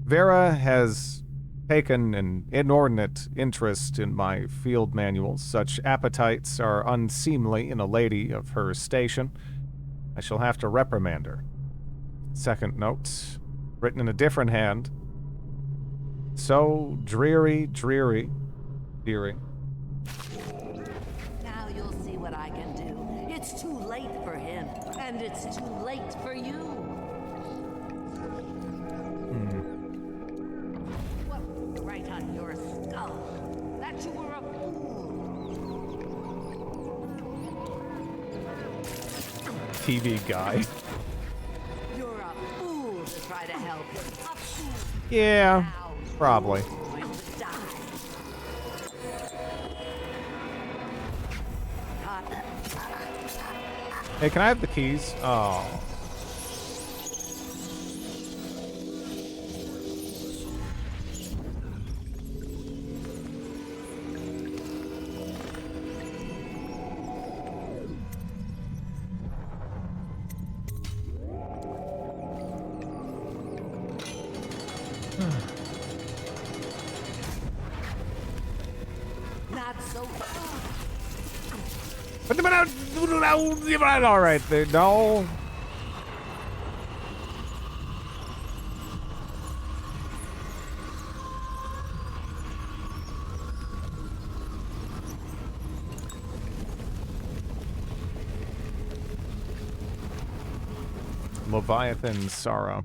Vera has taken an inordinate interest in my field manuals. Such appetites are unseemly in a lady of her station. I shall have to reprimand her. Second note, Written in a different hand. So dreary, dreary, dreary. Now you'll see what I can do. It's too late for him, and it's too late for you. What right on your skull? That you were a TV guy. You're a fool to try to help. A fool. Yeah, probably. Going to die. Hey, can I have the keys? Oh. Not so. All right, there. No. Leviathan Sorrow.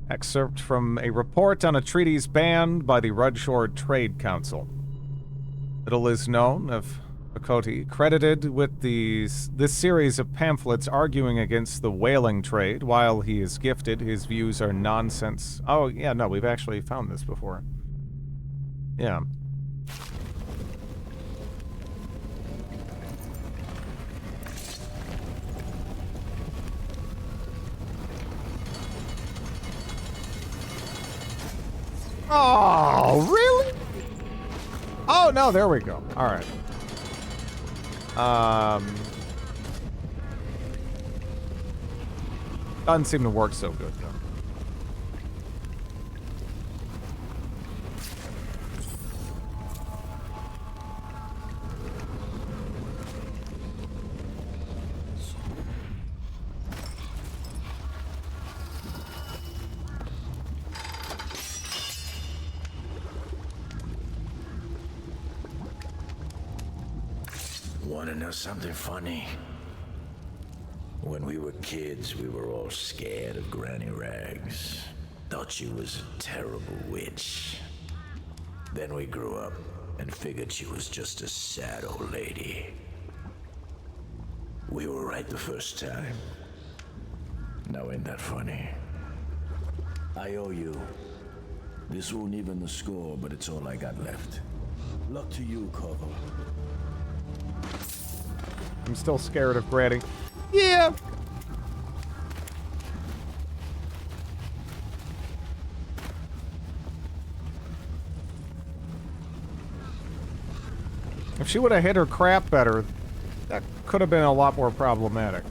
Excerpt from a report on a treaties banned by the Rudshore Trade Council. Little is known of Okoti, credited with this series of pamphlets arguing against the whaling trade. While he is gifted, his views are nonsense. Oh, yeah, no, we've actually found this before. Yeah. Oh, really? Oh, no, there we go. All right. Doesn't seem to work so good, though. Want to know something funny? When we were kids, we were all scared of Granny Rags. Thought she was a terrible witch. Then we grew up and figured she was just a sad old lady. We were right the first time. Now ain't that funny? I owe you. This won't even the score, but it's all I got left. Luck to you, Corvo. I'm still scared of Granny. Yeah. If she would have hit her crap better, that could have been a lot more problematic.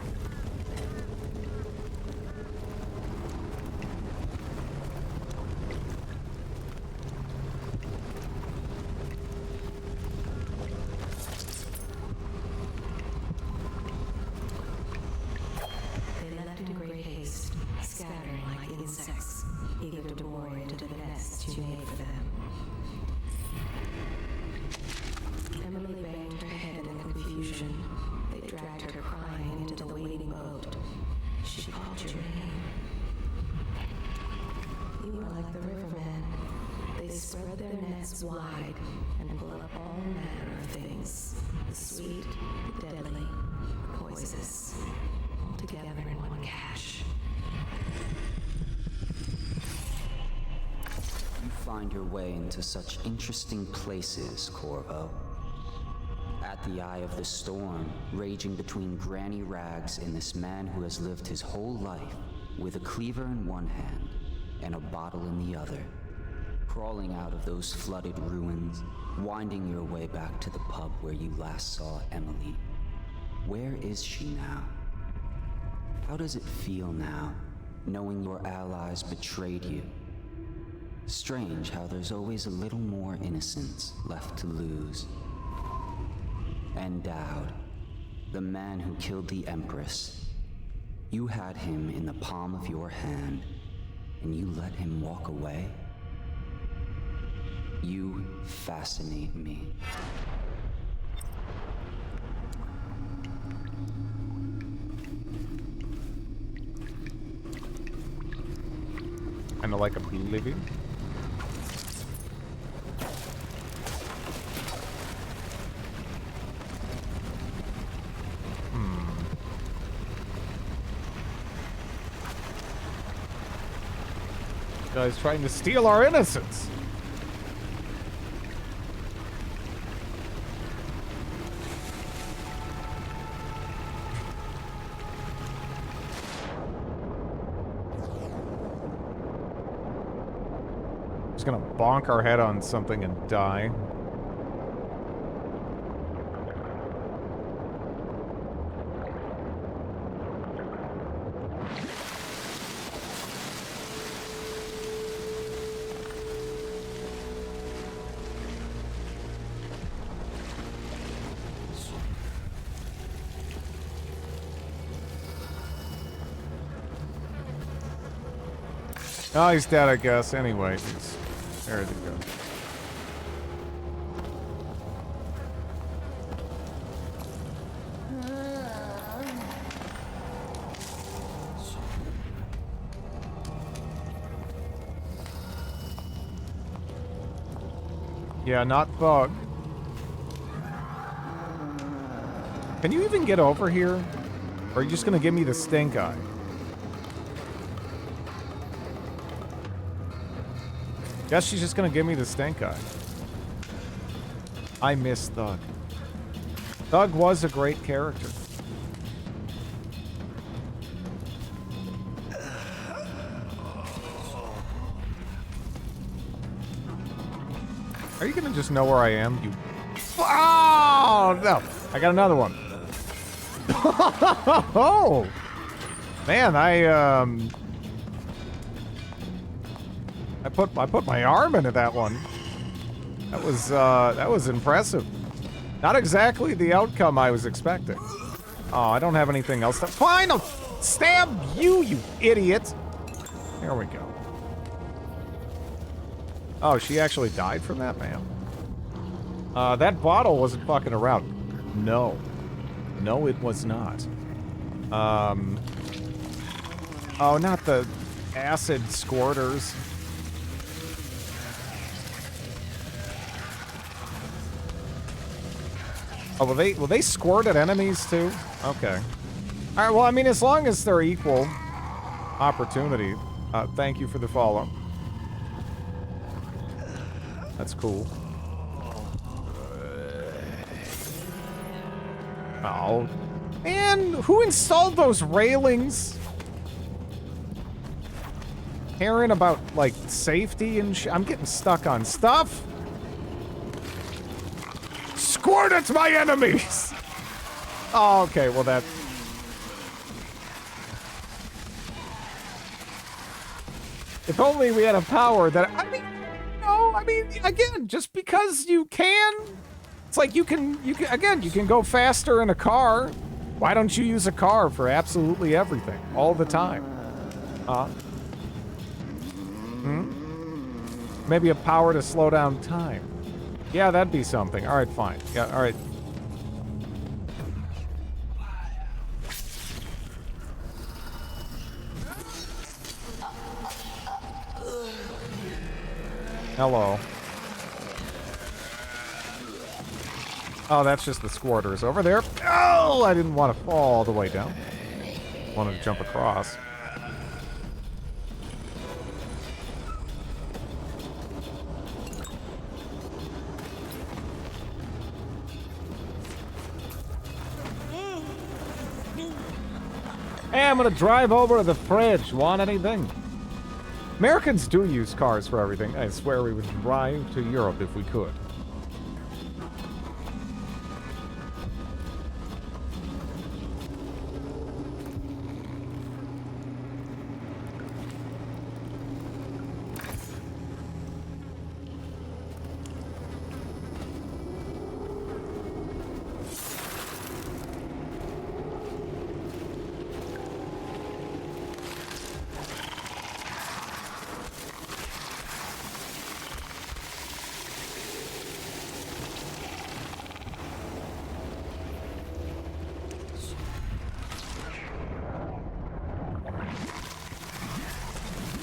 Wide and pull up all manner of things. The sweet, the deadly, the poisonous, all together in one cache. You find your way into such interesting places, Corvo. At the eye of the storm, raging between Granny Rags and this man who has lived his whole life with a cleaver in one hand and a bottle in the other. Crawling out of those flooded ruins, winding your way back to the pub where you last saw Emily. Where is she now? How does it feel now, knowing your allies betrayed you? Strange how there's always a little more innocence left to lose. And Dowd, the man who killed the Empress. You had him in the palm of your hand, and you let him walk away? You fascinate me. Kinda like a living. Guy's trying to steal our innocence. Just gonna bonk our head on something and die. Oh, he's dead, I guess. Anyway, there they go. Yeah, not Thug. Can you even get over here? Or are you just gonna give me the stink eye? Guess she's just gonna give me the stink eye. I miss Thug. Thug was a great character. Are you gonna just know where I am? You. Oh no! I got another one. Oh man, I put my arm into that one. That was impressive. Not exactly the outcome I was expecting. Oh, I don't have anything else. Fine, I'll stab you, you idiot. There we go. Oh, she actually died from that, man. That bottle wasn't fucking around. No. No, it was not. Oh, not the acid squirters. Oh, will they squirt at enemies too? Okay. All right, well, I mean, as long as they're equal opportunity. Thank you for the follow. That's cool. Oh. Man, who installed those railings? Caring about, like, safety and shit. I'm getting stuck on stuff. Squirt at my enemies! Oh, okay, well that... If only we had a power that... I mean, no, I mean, again, just because you can... It's like you can, again, you can go faster in a car. Why don't you use a car for absolutely everything, all the time? Maybe a power to slow down time. Yeah, that'd be something. All right, fine. Yeah, all right. Hello. Oh, that's just the squirters over there. Oh, I didn't want to fall all the way down. Wanted to jump across. Hey, I'm gonna drive over to the fridge. Want anything? Americans do use cars for everything. I swear we would drive to Europe if we could.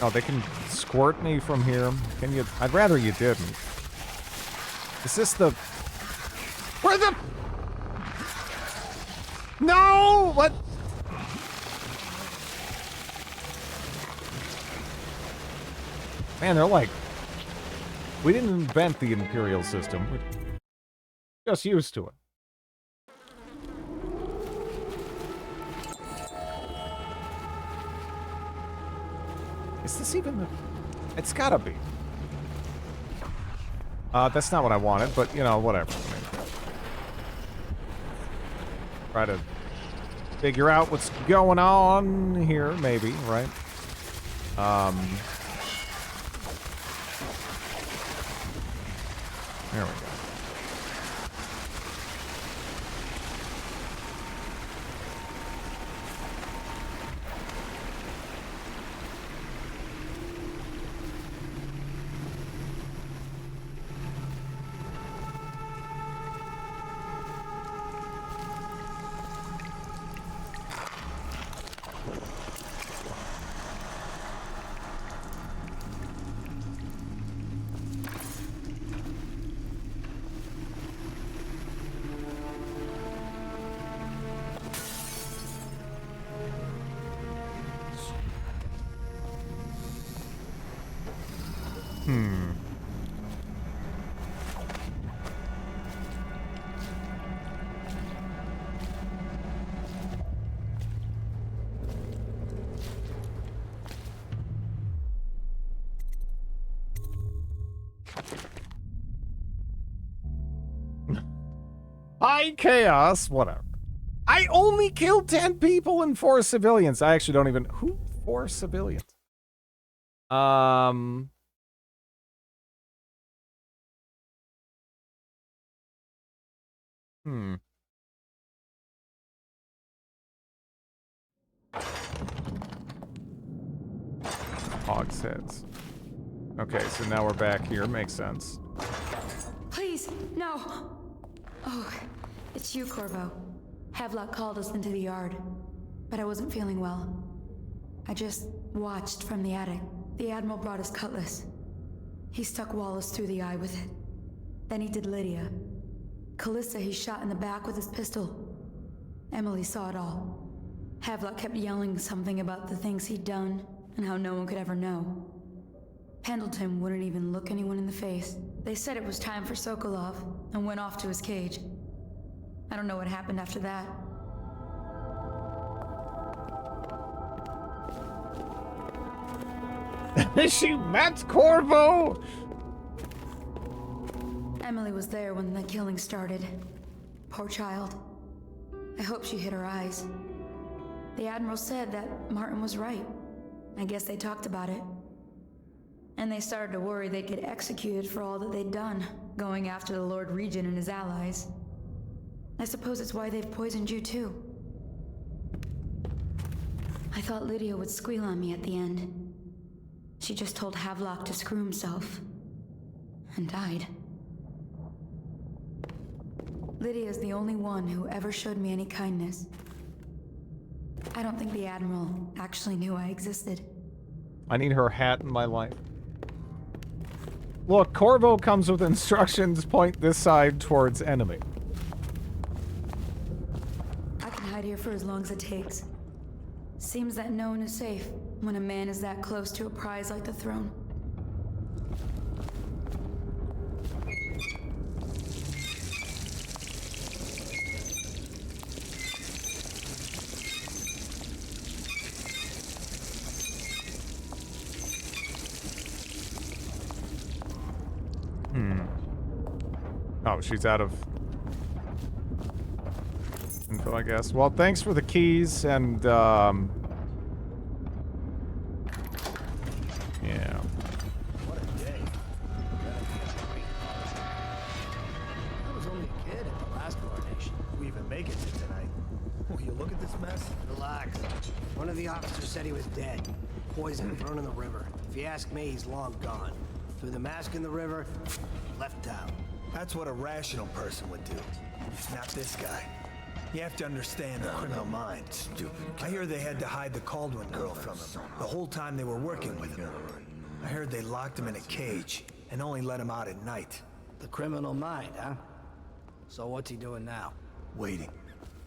Oh, they can squirt me from here. Can you? I'd rather you didn't. Is this the... Where the... No! What? Man, they're like... We didn't invent the Imperial system. We're just used to it. Is this even the... It's gotta be. That's not what I wanted, but, you know, whatever. I mean, try to figure out what's going on here, maybe, right? There we go. High chaos, whatever. I only killed 10 people and 4 civilians. I actually don't even... Who? 4 civilians? Hogs heads. Okay, so now we're back here. Makes sense. Please, no. Oh, it's you, Corvo. Havelock called us into the yard, but I wasn't feeling well. I just watched from the attic. The Admiral brought his cutlass. He stuck Wallace through the eye with it. Then he did Lydia. Callista he shot in the back with his pistol. Emily saw it all. Havelock kept yelling something about the things he'd done and how no one could ever know. Pendleton wouldn't even look anyone in the face. They said it was time for Sokolov and went off to his cage. I don't know what happened after that. She met Corvo! Emily was there when the killing started. Poor child. I hope she hit her eyes. The Admiral said that Martin was right. I guess they talked about it. And they started to worry they'd get executed for all that they'd done, going after the Lord Regent and his allies. I suppose it's why they've poisoned you too. I thought Lydia would squeal on me at the end. She just told Havelock to screw himself. And died. Lydia's the only one who ever showed me any kindness. I don't think the Admiral actually knew I existed. I need her hat in my life. Look, Corvo comes with instructions, point this side towards enemy. I can hide here for as long as it takes. Seems that no one is safe when a man is that close to a prize like the throne. Oh, she's out of info, I guess. Well, thanks for the keys, and, yeah. What a day. I was only a kid at the last coronation. We even make it to tonight. Will you look at this mess? Relax. One of the officers said he was dead. Poison thrown in the river. If you ask me, he's long gone. Threw the mask in the river, left town. That's what a rational person would do. Not this guy. You have to understand the criminal mind. I hear they had to hide the Caldwell girl from him the whole time they were working with him. I heard they locked him in a cage and only let him out at night. The criminal mind, huh? So what's he doing now? Waiting.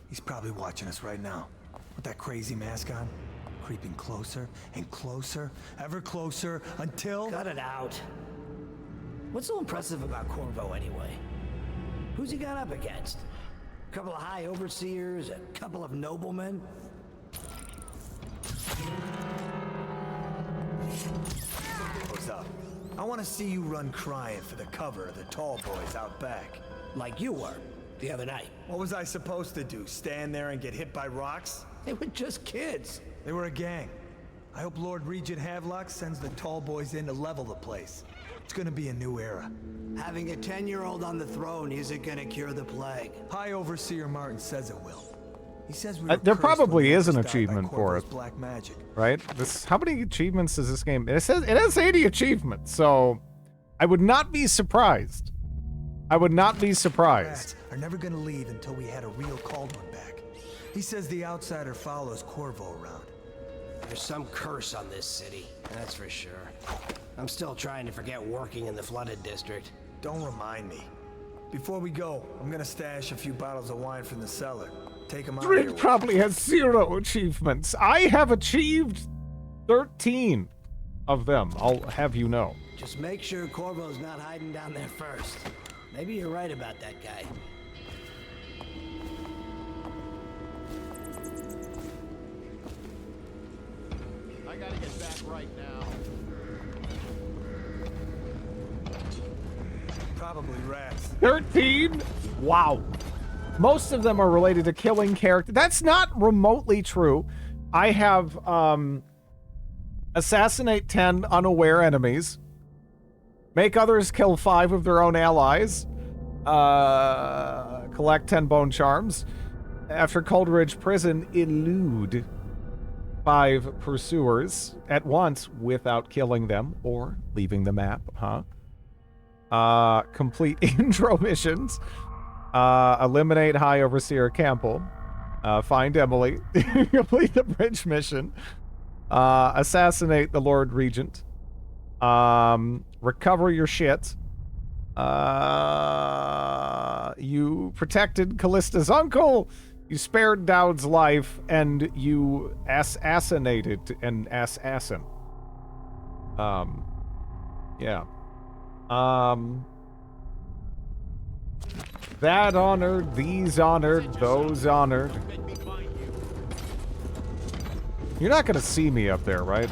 He's probably watching us right now. With that crazy mask on. Creeping closer and closer, ever closer, until... Cut it out. What's so impressive about Corvo anyway? Who's he got up against? A couple of high overseers, a couple of noblemen? What's up? I want to see you run crying for the cover of the tall boys out back. Like you were, the other night. What was I supposed to do, stand there and get hit by rocks? They were just kids. They were a gang. I hope Lord Regent Havelock sends the tall boys in to level the place. It's gonna be a new era. Having a 10-year-old on the throne isn't gonna cure the plague. High Overseer Martin says it will. He says there probably is an achievement for it, black magic. right? How many achievements does this game? It says it has 80 achievements, so I would not be surprised. I would not be surprised. Rats are never gonna leave until we had a real Caldwell back. He says the outsider follows Corvo around. There's some curse on this city, that's for sure. I'm still trying to forget working in the flooded district. Don't remind me. Before we go, I'm gonna stash a few bottles of wine from the cellar. Take them out Drake here. probably has 0 achievements. I have achieved 13 of them, I'll have you know. Just make sure Corvo's not hiding down there first. Maybe you're right about that guy. I gotta get back right now. Probably rats. 13? Wow. Most of them are related to killing characters. That's not remotely true. I have assassinate 10 unaware enemies, make others kill 5 of their own allies, collect 10 bone charms. After Coldridge Prison, elude 5 pursuers at once without killing them or leaving the map, complete intro missions. Eliminate High Overseer Campbell. Find Emily. Complete the bridge mission. Assassinate the Lord Regent. Recover your shit. You protected Callista's uncle. You spared Dowd's life, and you assassinated an assassin. Yeah. That honored, these honored, those honored. You're not gonna see me up there, right?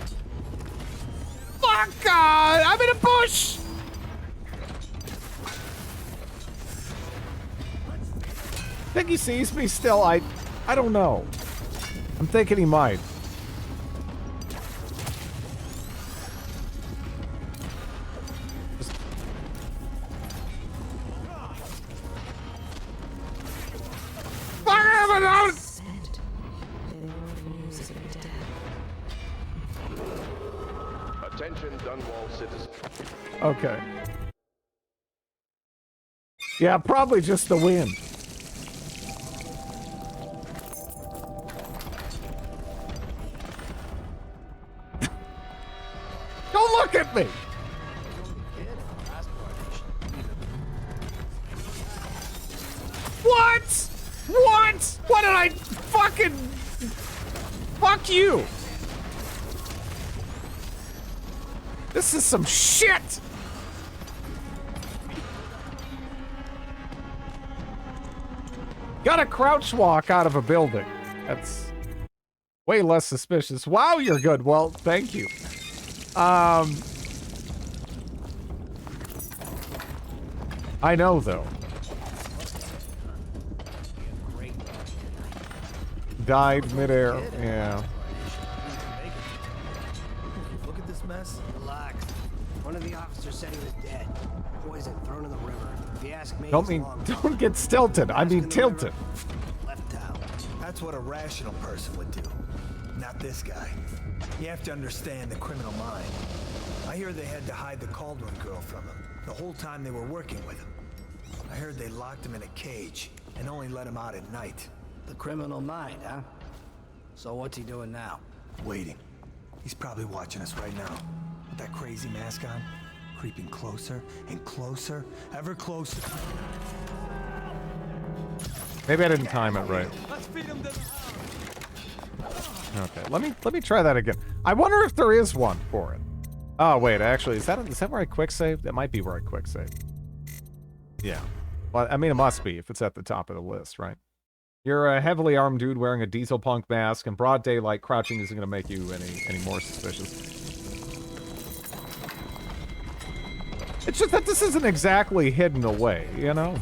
Fuck! I'm in a bush! Think he sees me still? I don't know. I'm thinking he might. Attention, Dunwall citizens. Okay. Yeah, probably just the wind. Don't look at me! What? What? What did I fucking... Fuck you! This is some shit! Gotta crouch walk out of a building. That's way less suspicious. Wow, you're good. Well, thank you. I know, though. Died midair. Yeah. Look at this mess. Relax. One of the officers said he was dead. Poison thrown in the river. If you ask me, Don't get stilted. I mean tilted. Left town. That's what a rational person would do. Not this guy. You have to understand the criminal mind. I hear they had to hide the Caldwell girl from him the whole time they were working with him. I heard they locked him in a cage and only let him out at night. The criminal mind, huh? So what's he doing now? Waiting. He's probably watching us right now. With that crazy mask on. Creeping closer and closer. Ever closer. Maybe I didn't time it right. Okay, let me try that again. I wonder if there is one for it. Oh wait, actually, is that where I quick save? That might be where I quick save. Yeah. Well, I mean, it must be if it's at the top of the list, right? You're a heavily armed dude wearing a diesel punk mask, and broad daylight crouching isn't going to make you any more suspicious. It's just that this isn't exactly hidden away, you know?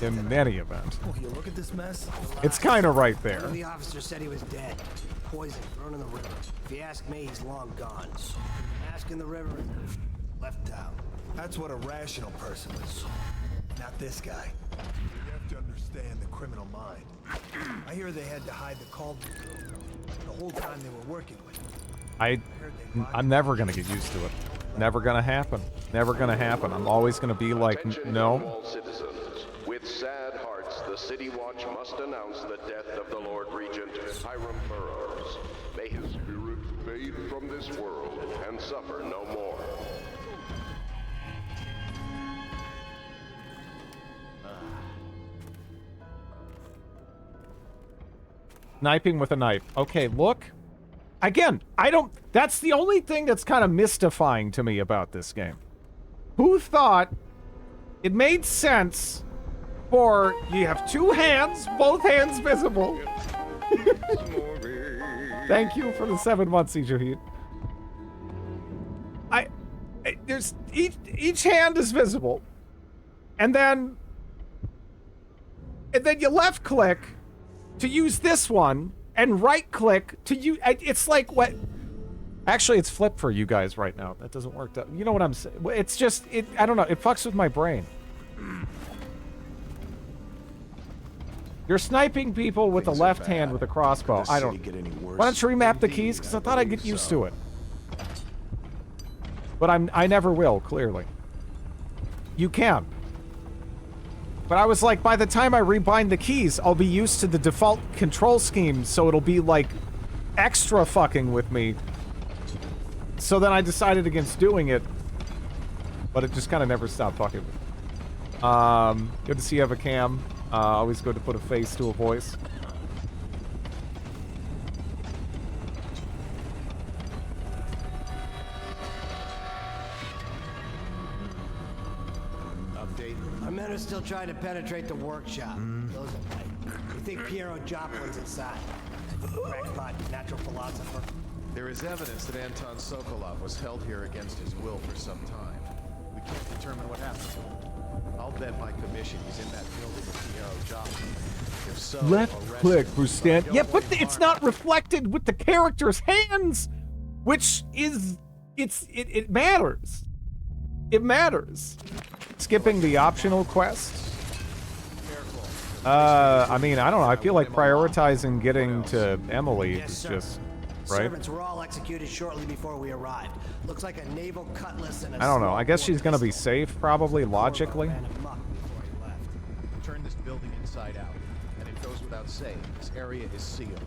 In any event. Oh, you look at this mess? It's kind of right there. The officer said he was dead. Poison, thrown in the river. If you ask me, he's long gone. Ask in the river, left town. That's what a rational person would say. Not this guy. You have to understand the criminal mind. I hear they had to hide the Cauldron the whole time they were working with him. I'm never gonna get used to it. Never gonna happen. Never gonna happen. I'm always gonna be like, no. All citizens, with sad hearts, the City Watch must announce the death of the Lord Regent, Hiram Burroughs. May his spirit fade from this world and suffer no more. Sniping with a knife. Okay, look. Again, that's the only thing that's kind of mystifying to me about this game. Who thought it made sense for you have two hands, both hands visible. Thank you for the 7 months, Ijuhid. There's each hand is visible. And then you left click to use this one, and right click to use. It's like what? Actually, it's flipped for you guys right now. That doesn't work. You know what I'm saying? It's just I don't know. It fucks with my brain. You're sniping people with the left hand with a crossbow. I don't. Why don't you remap the keys? Because I thought I'd get used to it. But I never will. Clearly. You can. But I was like, by the time I rebind the keys, I'll be used to the default control scheme, so it'll be, like, extra fucking with me. So then I decided against doing it, but it just kind of never stopped fucking with me. Good to see you have a cam. Always good to put a face to a voice. Our men are still trying to penetrate the workshop. Those are right. We think Piero Joplin's inside. Crackpot, natural philosopher. There is evidence that Anton Sokolov was held here against his will for some time. We can't determine what happened to him. I'll bet my commission he's in that building with Piero Joplin. If so, Left click for stand. Yeah, but it's not reflected with the character's hands, which is it matters. It matters. Skipping the optional quest. I mean, I don't know. I feel like prioritizing getting to Emily is just right. Servants were all executed shortly before we arrived. Looks like a naval cutlass and a I don't know. I guess she's gonna be safe, probably logically. Turn this building inside out, and it goes without saying, this area is sealed.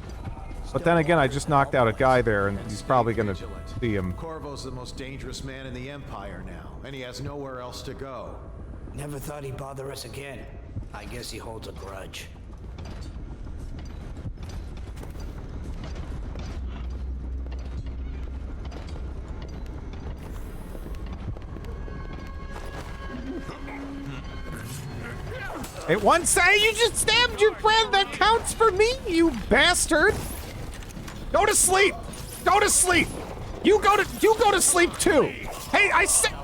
But then again, I just knocked out a guy there, and he's probably gonna see him. Corvo's the most dangerous man in the Empire now, and he has nowhere else to go. Never thought he'd bother us again. I guess he holds a grudge. It once say you just stabbed your friend. That counts for me, you bastard. Go to sleep. Go to sleep. You go to sleep too. Hey, I said.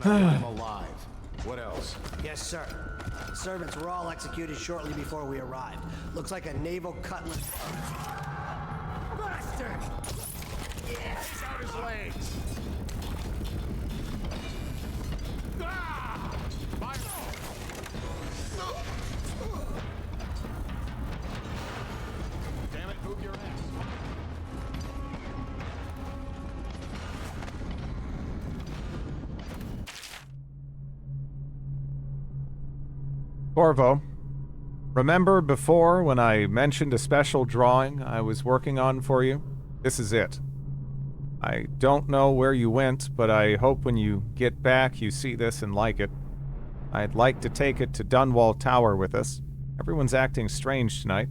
I'm alive. What else? Yes, sir. The servants were all executed shortly before we arrived. Looks like a naval cutlass. Bastard! Yeah, he's out his legs. Damn it, move your ass. Corvo, remember before when I mentioned a special drawing I was working on for you? This is it. I don't know where you went, but I hope when you get back you see this and like it. I'd like to take it to Dunwall Tower with us. Everyone's acting strange tonight.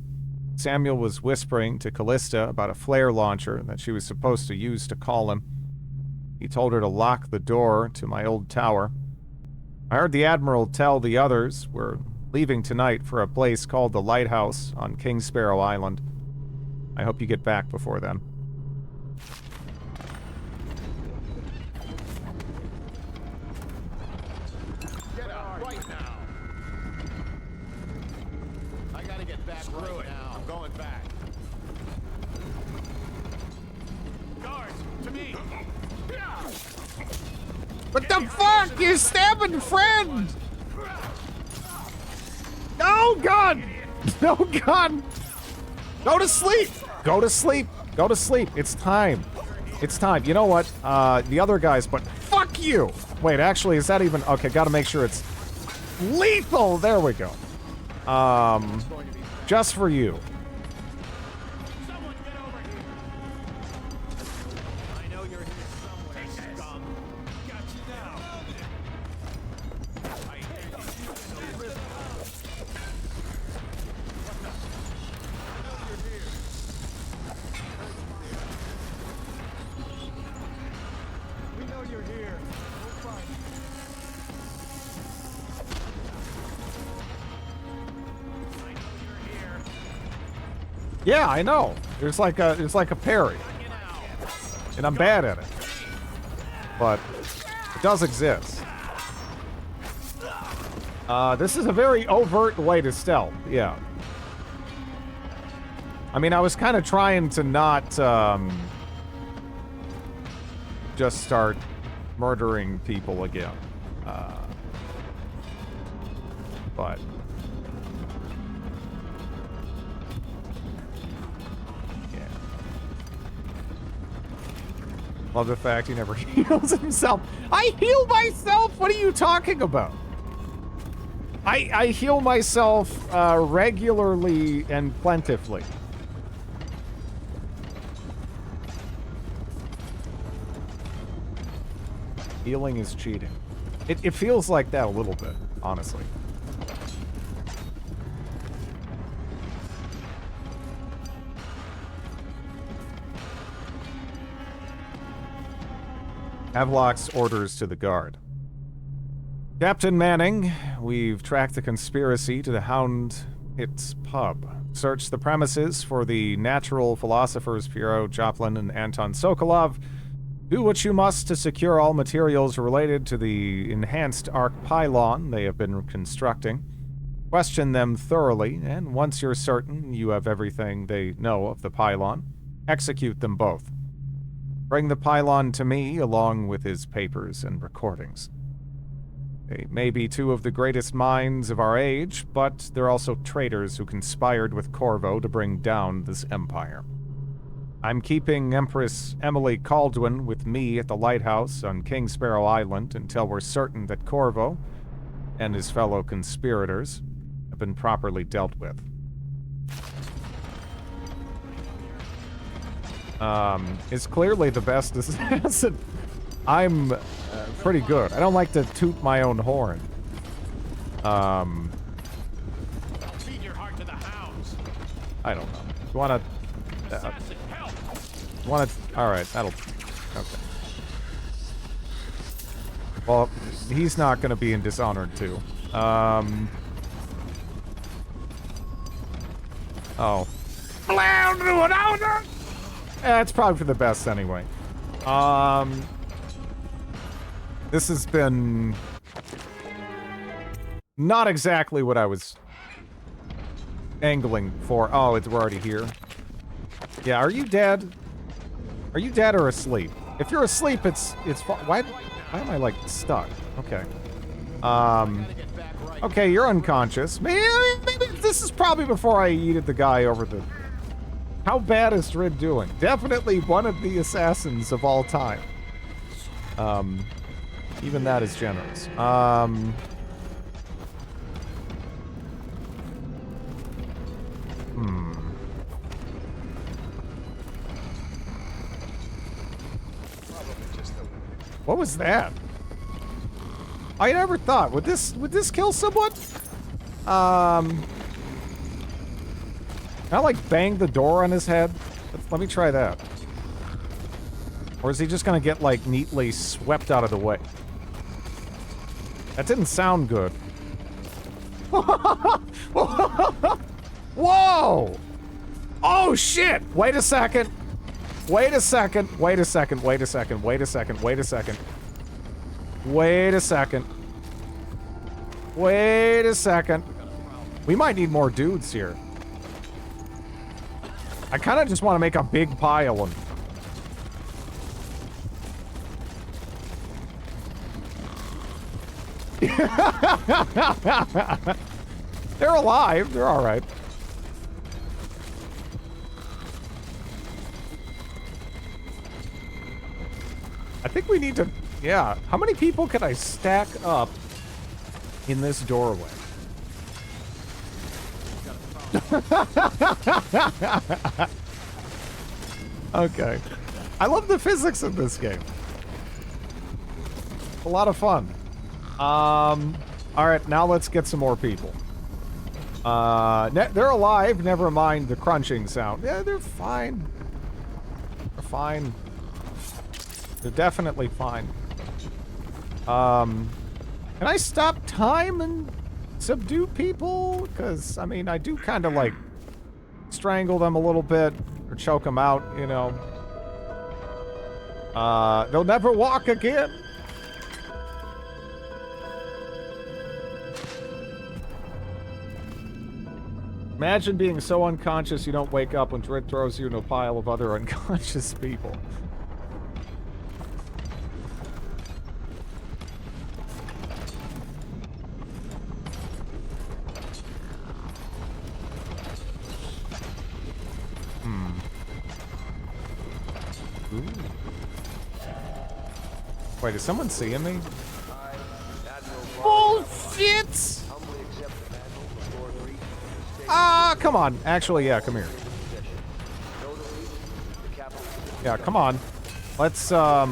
Samuel was whispering to Callista about a flare launcher that she was supposed to use to call him. He told her to lock the door to my old tower. I heard the Admiral tell the others we're leaving tonight for a place called the Lighthouse on King Sparrow Island. I hope you get back before then. Get out right now. I gotta get back right now. I'm going back. Guards, to me. What the fuck? You're stabbing friend! No gun! No gun! Go to sleep! Go to sleep! Go to sleep! It's time. It's time. You know what? The other guys, but fuck you! Wait, actually, is that even... Okay, gotta make sure it's lethal! There we go. Just for you. Yeah, I know. There's like a parry. And I'm bad at it. But it does exist. This is a very overt way to stealth, yeah. I mean, I was kind of trying to not just start murdering people again. But love the fact he never heals himself. I heal myself? What are you talking about? I heal myself regularly and plentifully. Healing is cheating. It feels like that a little bit, honestly. Havelock's orders to the guard. Captain Manning, we've tracked the conspiracy to the Hound Hit's pub. Searched the premises for the Natural Philosophers Bureau, Joplin and Anton Sokolov. Do what you must to secure all materials related to the enhanced arc pylon they have been constructing. Question them thoroughly, and once you're certain you have everything they know of the pylon, execute them both. Bring the pylon to me along with his papers and recordings. They may be two of the greatest minds of our age, but they're also traitors who conspired with Corvo to bring down this empire. I'm keeping Empress Emily Caldwin with me at the lighthouse on King Sparrow Island until we're certain that Corvo and his fellow conspirators have been properly dealt with. Is clearly the best assassin. I'm pretty good. I don't like to toot my own horn. Feed your heart to the hounds. I don't know. You wanna... Alright, that'll... Okay. Well, he's not gonna be in Dishonored 2. Oh. It's probably for the best anyway. This has been... not exactly what I was angling for. Oh, we're already here. Yeah, are you dead? Are you dead or asleep? If you're asleep, it's why am I like stuck? Okay. Okay, you're unconscious. Maybe this is probably before I yeeted the guy over the... How bad is Drid doing? Definitely one of the assassins of all time. Even that is generous. What was that? I never thought. Would this kill someone? Can I like bang the door on his head? Let me try that. Or is he just gonna get like neatly swept out of the way? That didn't sound good. Whoa! Oh shit! Wait a second. Wait a second. Wait a second. Wait a second. Wait a second. Wait a second. Wait a second. Wait a second. We might need more dudes here. I kind of just want to make a big pile and... They're alive. They're all right. I think we need to... Yeah. How many people can I stack up in this doorway? Okay. I love the physics of this game. A lot of fun. Alright, now let's get some more people. They're alive, never mind the crunching sound. Yeah, they're fine. They're fine. They're definitely fine. Can I stop time and subdue people? Because, I mean, I do kind of, like, strangle them a little bit. Or choke them out, you know. They'll never walk again. Imagine being so unconscious you don't wake up when Drid throws you in a pile of other unconscious people. Ooh. Wait, is someone seeing me? Bullshit! Ah, come on. Actually, yeah, come here. Yeah, come on. Let's, yeah,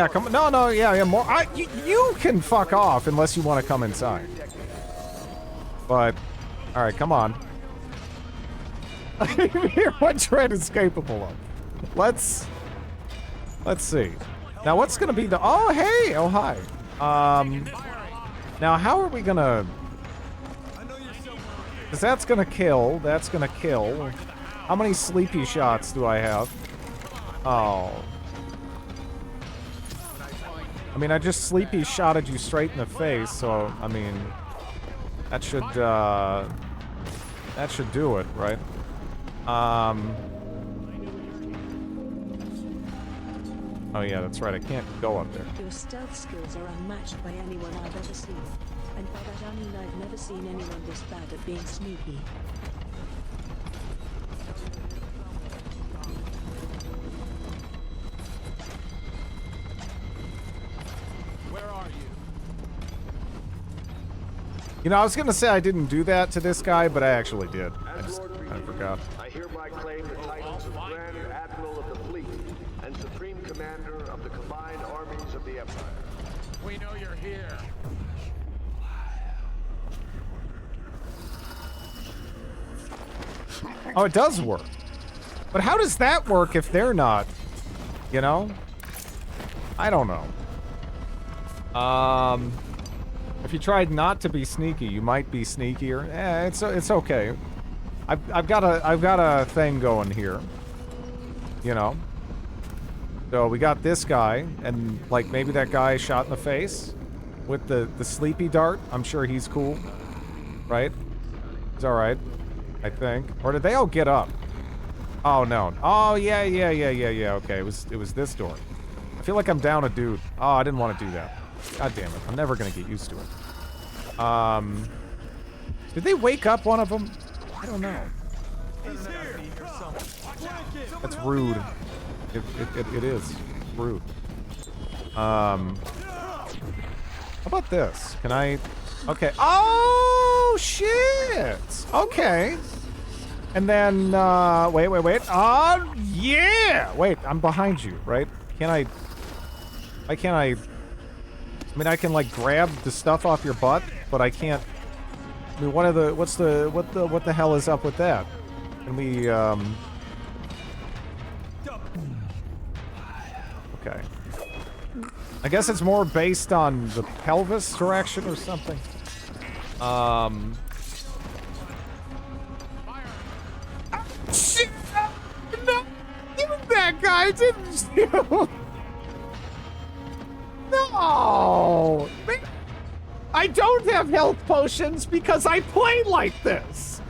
come on. No, yeah, more. You can fuck off unless you want to come inside. But, alright, come on. What Dread is capable of. Let's see. Now, what's gonna be the... Oh, hey! Oh, hi. Now, how are we gonna... Because that's gonna kill. That's gonna kill. How many sleepy shots do I have? Oh. I mean, I just sleepy shotted you straight in the face, so, I mean... That should do it, right? Oh yeah, that's right, I can't go up there. Your stealth skills are unmatched by anyone I've ever seen. And by that I mean I've never seen anyone this bad at being sneaky. Where are you? You know, I was gonna say I didn't do that to this guy, but I actually did. I forgot. I hereby claim the titles of Grand Admiral of the Fleet and Supreme Commander of the Combined Armies of the Empire. We know you're here. Oh, it does work. But how does that work if they're not? You know? I don't know. If you tried not to be sneaky, you might be sneakier. It's okay. I've got a thing going here. You know? So we got this guy, and like maybe that guy shot in the face with the sleepy dart. I'm sure he's cool. Right? He's alright. I think. Or did they all get up? Oh no. Oh yeah, okay. It was this door. I feel like I'm down a dude. Oh, I didn't want to do that. God damn it. I'm never gonna get used to it. Did they wake up one of them? I don't know. That's rude. It is rude. How about this? Can I... Okay. Oh, shit! Okay. And then, wait. Oh, yeah! Wait, I'm behind you, right? Can I... Why can't I mean, I can, like, grab the stuff off your butt, but I can't... I mean, what the hell is up with that? Can we, Okay. I guess it's more based on the pelvis direction or something. Shit! No! Give him that guy, didn't you? No! I don't have health potions because I play like this.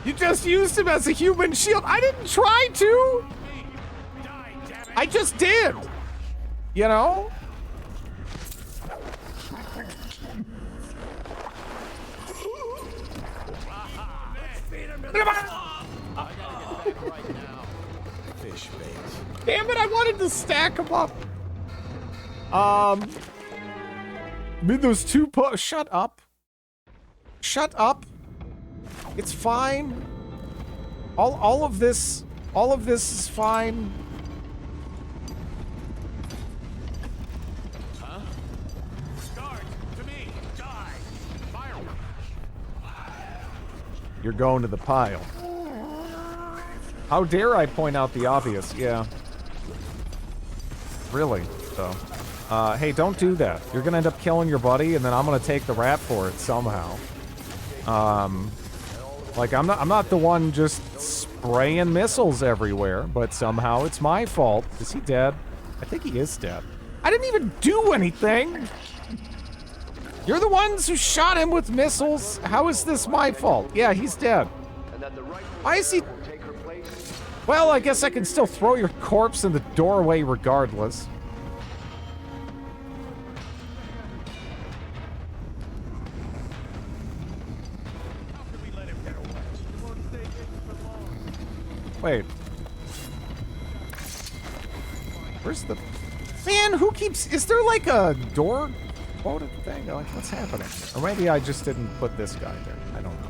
You just used him as a human shield. I didn't try to. I just did. You know? Damn it, I wanted to stack them up. I mean, those two shut up. Shut up. It's fine. All of this is fine. Huh? Guard, to me. Die. Fire. You're going to the pile. How dare I point out the obvious? Yeah. Really, though. Hey, don't do that. You're gonna end up killing your buddy, and then I'm gonna take the rap for it somehow. Like, I'm not the one just spraying missiles everywhere, but somehow it's my fault. Is he dead? I think he is dead. I didn't even do anything! You're the ones who shot him with missiles. How is this my fault? Yeah, he's dead. Why is he... Well, I guess I can still throw your corpse in the doorway regardless. Wait. Where's the... Man, who keeps... Is there like a door quoted thing? Like, what's happening? Or maybe I just didn't put this guy there. I don't know.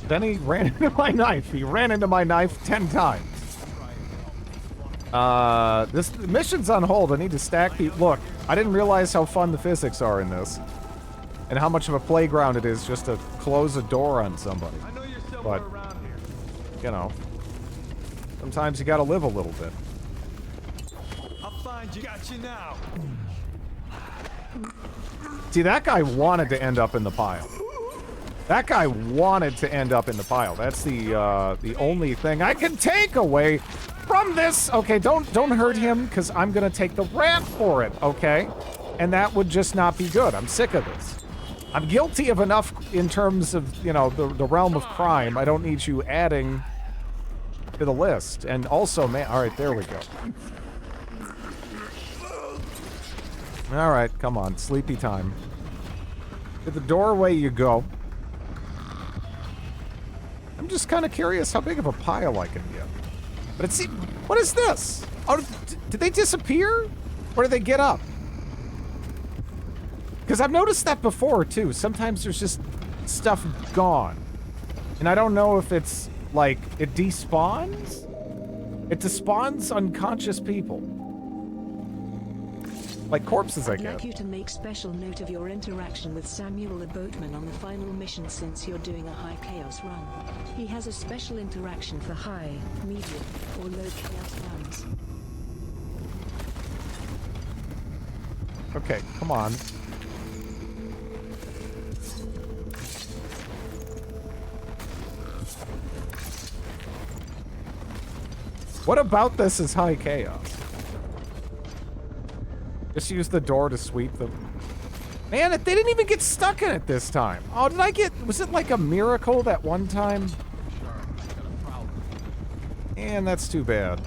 Then he ran into my knife. He ran into my knife 10 times. This mission's on hold. I need to stack the... Look, I didn't realize how fun the physics are in this. And how much of a playground it is just to close a door on somebody. But, you know, sometimes you gotta live a little bit. I'll find you. Got you now. See, that guy wanted to end up in the pile. That guy wanted to end up in the pile. That's the only thing I can take away from this. Okay, don't hurt him, because I'm gonna take the rap for it, okay? And that would just not be good. I'm sick of this. I'm guilty of enough in terms of, you know, the realm of crime. I don't need you adding to the list. And also, man, all right, there we go. All right, come on, sleepy time. To the doorway you go. I'm just kind of curious how big of a pile I can get. But it's... What is this? Oh, did they disappear? Or did they get up? Because I've noticed that before, too. Sometimes there's just stuff gone. And I don't know if it's, like, it despawns? It despawns unconscious people. Like corpses, I I'd guess. like you to make special note of your interaction with Samuel the Boatman on the final mission since you're doing a high chaos run. He has a special interaction for high, medium, or low chaos runs. Okay, come on. What about this is high chaos? Just use the door to sweep them. Man, they didn't even get stuck in it this time. Oh, did I get... Was it like a miracle that one time? And that's too bad.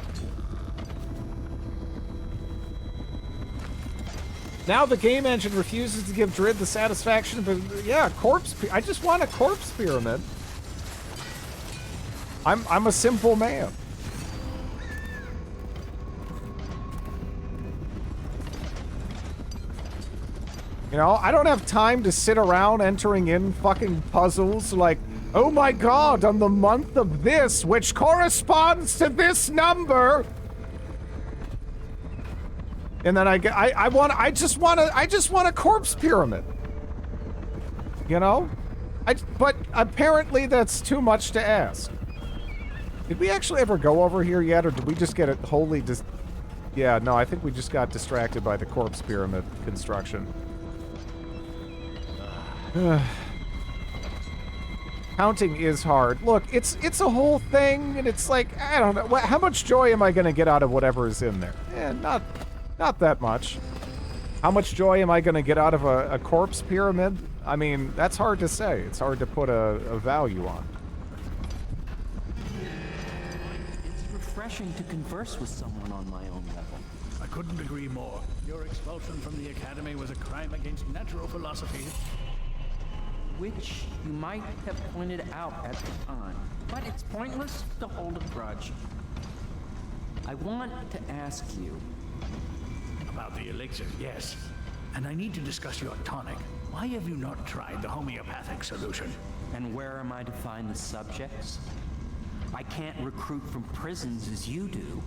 Now the game engine refuses to give Drid the satisfaction of... Yeah, corpse... I just want a corpse pyramid. I'm a simple man. You know, I don't have time to sit around entering in fucking puzzles like, Oh my god, on the month of this, which corresponds to this number. And then I just want a corpse pyramid. You know? But apparently that's too much to ask. Did we actually ever go over here yet, or did we just get it wholly yeah, no, I think we just got distracted by the corpse pyramid construction. Counting is hard. Look, it's a whole thing, and it's like, I don't know, how much joy am I gonna get out of whatever is in there? Not that much. How much joy am I gonna get out of a corpse pyramid? I mean, that's hard to say. It's hard to put a value on. It's refreshing to converse with someone on my own level. I couldn't agree more. Your expulsion from the Academy was a crime against natural philosophy. Which you might have pointed out at the time. But it's pointless to hold a grudge. I want to ask you... About the elixir, yes. And I need to discuss your tonic. Why have you not tried the homeopathic solution? And where am I to find the subjects? I can't recruit from prisons as you do.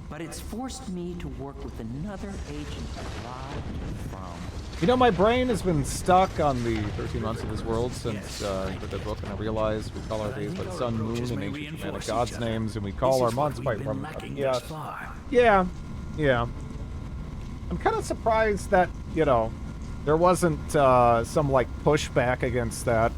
But it's forced me to work with another agent alive from... You know, my brain has been stuck on the 13 months of this world since the book, and I realized we call our days by the sun, moon, and ancient Germanic gods' names, and we call our months by... Yeah. I'm kind of surprised that, you know, there wasn't some, like, pushback against that.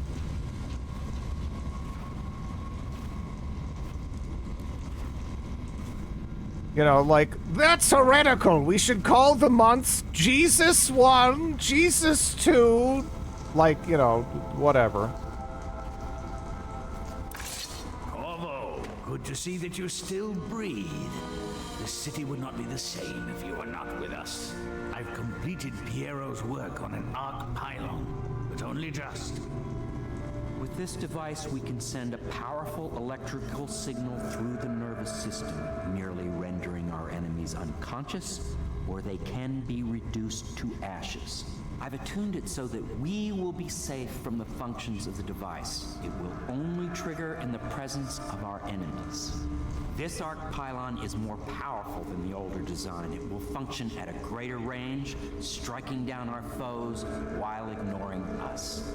You know, like, that's heretical. We should call the months Jesus 1, Jesus 2. Like, you know, whatever. Corvo, good to see that you still breathe. The city would not be the same if you were not with us. I've completed Piero's work on an arc pylon, but only just. With this device, we can send a powerful electrical signal through the nervous system, merely rendering our enemies unconscious, or they can be reduced to ashes. I've attuned it so that we will be safe from the functions of the device. It will only trigger in the presence of our enemies. This arc pylon is more powerful than the older design. It will function at a greater range, striking down our foes while ignoring us.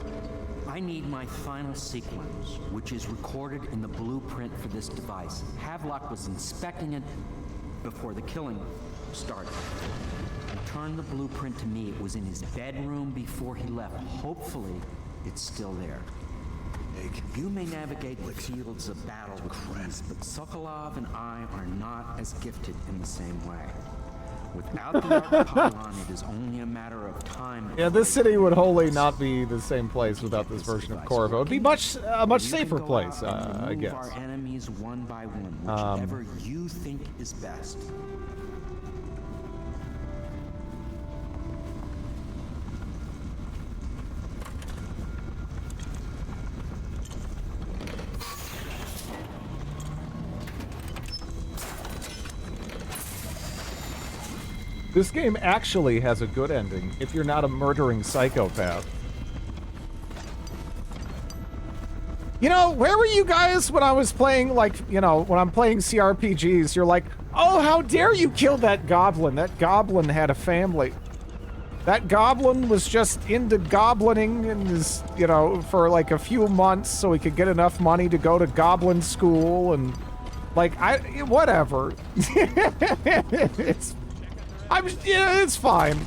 I need my final sequence, which is recorded in the blueprint for this device. Havelock was inspecting it before the killing started. He turned the blueprint to me. It was in his bedroom before he left. Hopefully, it's still there. You may navigate the fields of battle with friends, but Sokolov and I are not as gifted in the same way. Without the arc pylon, it is only a matter of time. Yeah, this city would wholly not be the same place without this version of Corvo. It'd be a much safer place, I guess. Our enemies one by one, whichever you think is best. This game actually has a good ending if you're not a murdering psychopath. You know, where were you guys when I was playing, like, you know, when I'm playing CRPGs, you're like, oh, how dare you kill that goblin? That goblin had a family. That goblin was just into goblining and is, you know, for like a few months so he could get enough money to go to goblin school and, like, whatever. Yeah, it's fine.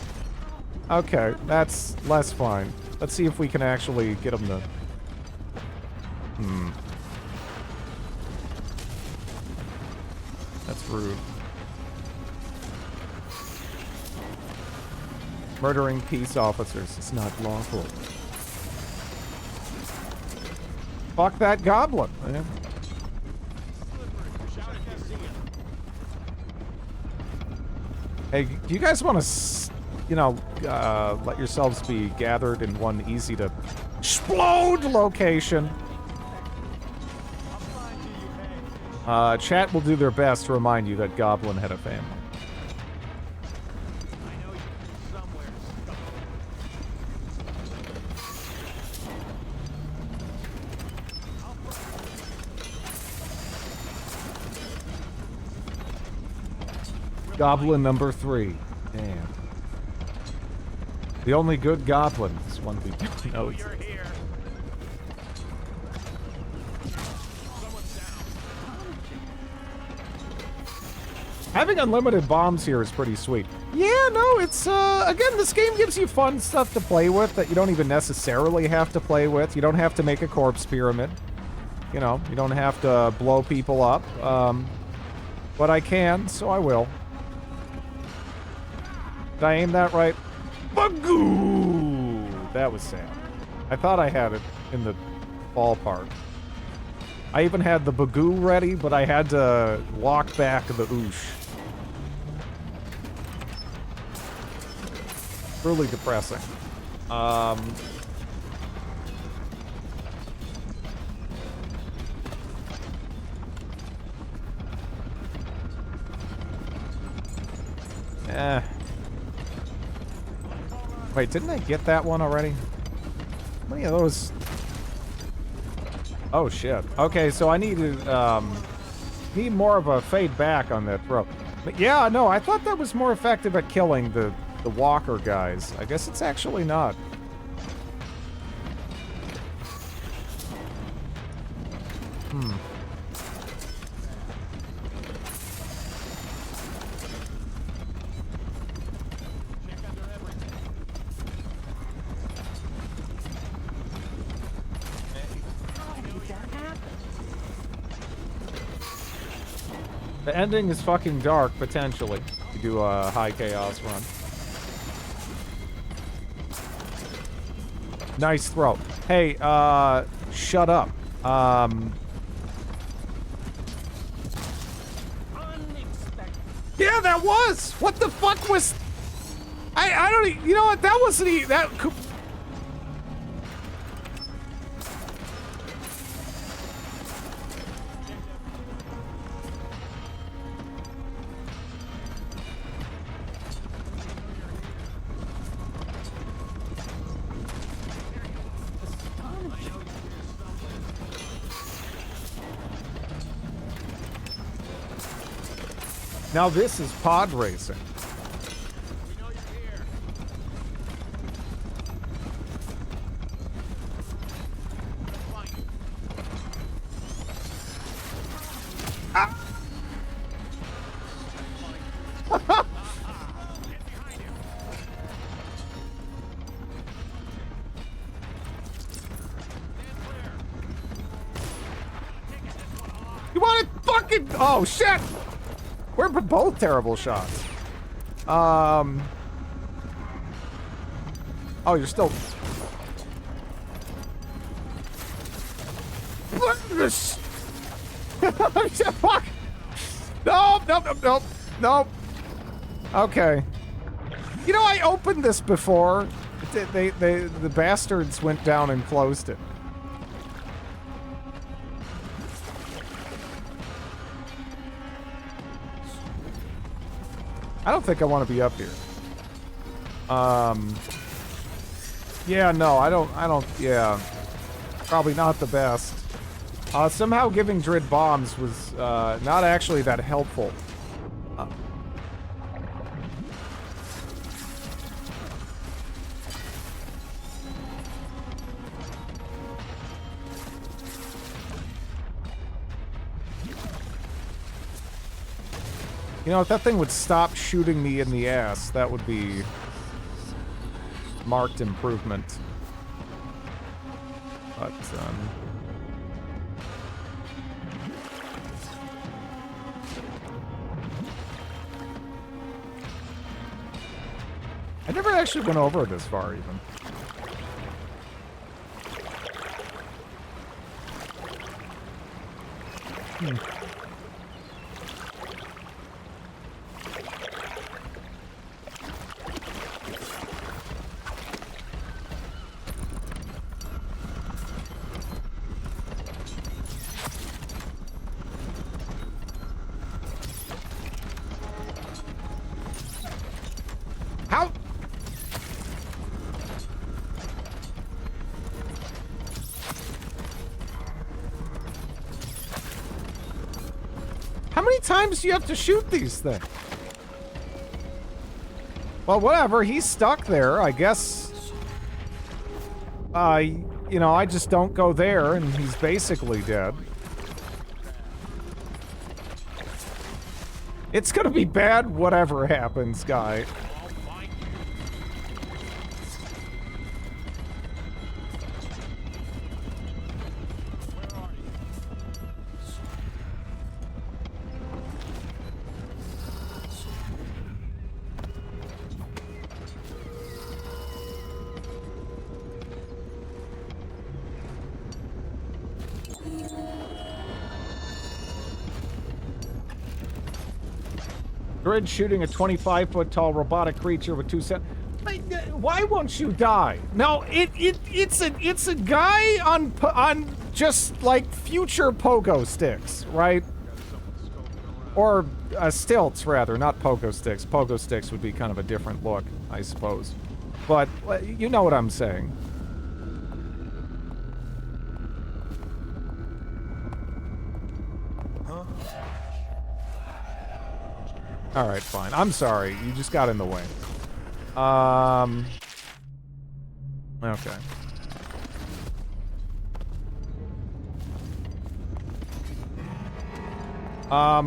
Okay, that's less fine. Let's see if we can actually get him to... That's rude. Murdering peace officers is not lawful. Fuck that goblin, man. Hey, do you guys want to, you know, let yourselves be gathered in one easy to explode location? Chat will do their best to remind you that Goblin had a family. Goblin number 3. Damn. The only good goblin is one we don't know. Having unlimited bombs here is pretty sweet. Yeah, no, it's, again, this game gives you fun stuff to play with that you don't even necessarily have to play with. You don't have to make a corpse pyramid. You know, you don't have to blow people up. But I can, so I will. Did I aim that right? Magoo! That was sad. I thought I had it in the ballpark. I even had the Magoo ready, but I had to walk back the oosh. Really depressing. Wait, didn't I get that one already? How many of those? Oh shit. Okay, so I need to need more of a fade back on that throw. But yeah, no, I thought that was more effective at killing the walker guys. I guess it's actually not. The ending is fucking dark, potentially. You do a high chaos run. Nice throw. Hey, shut up. Yeah, that was! What the fuck was... I don't... You know what? That wasn't even... That... Now this is pod racing. Ah. You want to fucking... Oh, shit! We're both terrible shots. Oh, you're still... Fuck! Nope. Okay. You know, I opened this before. The bastards went down and closed it. I don't think I want to be up here. Yeah, no, I don't, yeah. Probably not the best. Somehow giving Drid bombs was, not actually that helpful. You know, if that thing would stop shooting me in the ass, that would be marked improvement. But, I never actually went over this far, even. How many times do you have to shoot these things? Well, whatever. He's stuck there. I guess... you know, I just don't go there, and he's basically dead. It's gonna be bad whatever happens, guy. Grid shooting a 25-foot-tall robotic creature with 2 cents. Why won't you die? No, it's a guy on just like future pogo sticks, right? Or stilts rather, not pogo sticks. Pogo sticks would be kind of a different look, I suppose. But you know what I'm saying. All right, fine. I'm sorry. You just got in the way. Okay. I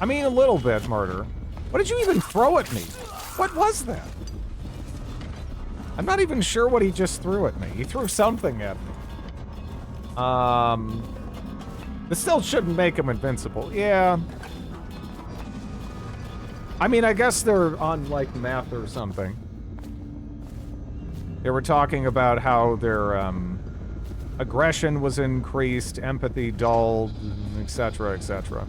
mean, a little bit murder. What did you even throw at me? What was that? I'm not even sure what he just threw at me. He threw something at me. This still shouldn't make him invincible. Yeah. I mean, I guess they're on, like, meth or something. They were talking about how their, aggression was increased, empathy dulled, etc., etc.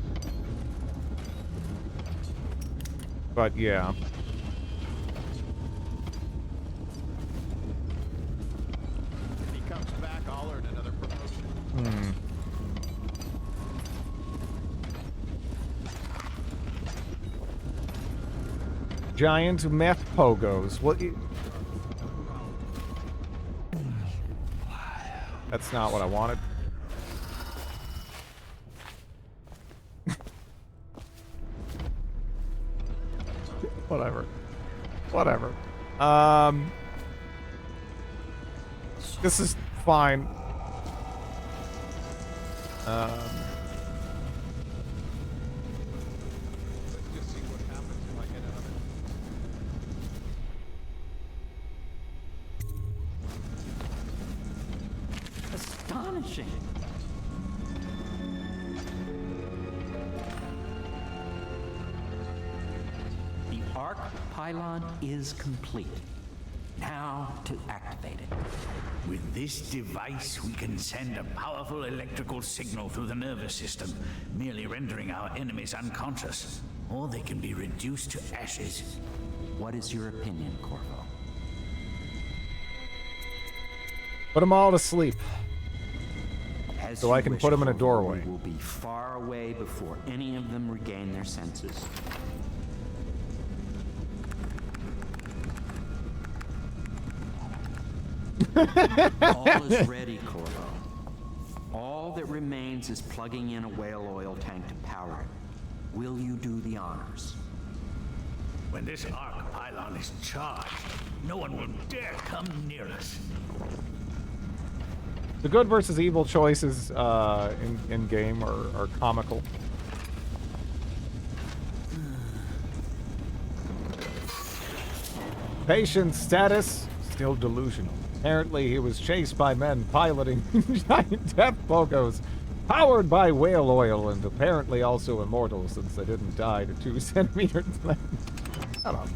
But, yeah. If he comes back, I'll earn another promotion. Hmm. Giant meth pogos. What? That's not what I wanted. Whatever. Whatever. This is fine. Astonishing. The arc pylon is complete. Now to activate it. With this device, we can send a powerful electrical signal through the nervous system, merely rendering our enemies unconscious. Or they can be reduced to ashes. What is your opinion, Corvo? Put them all to sleep. As So I you can wish, put them in a Corvo, doorway. We will be far away before any of them regain their senses. All is ready, Corvo. All that remains is plugging in a whale oil tank to power it. Will you do the honors? When this arc pylon is charged, no one will dare come near us. The good versus evil choices in game are comical. Patient status still delusional. Apparently he was chased by men piloting giant death pogos powered by whale oil and apparently also immortal since they didn't die to 2 centimeters length. Shut up.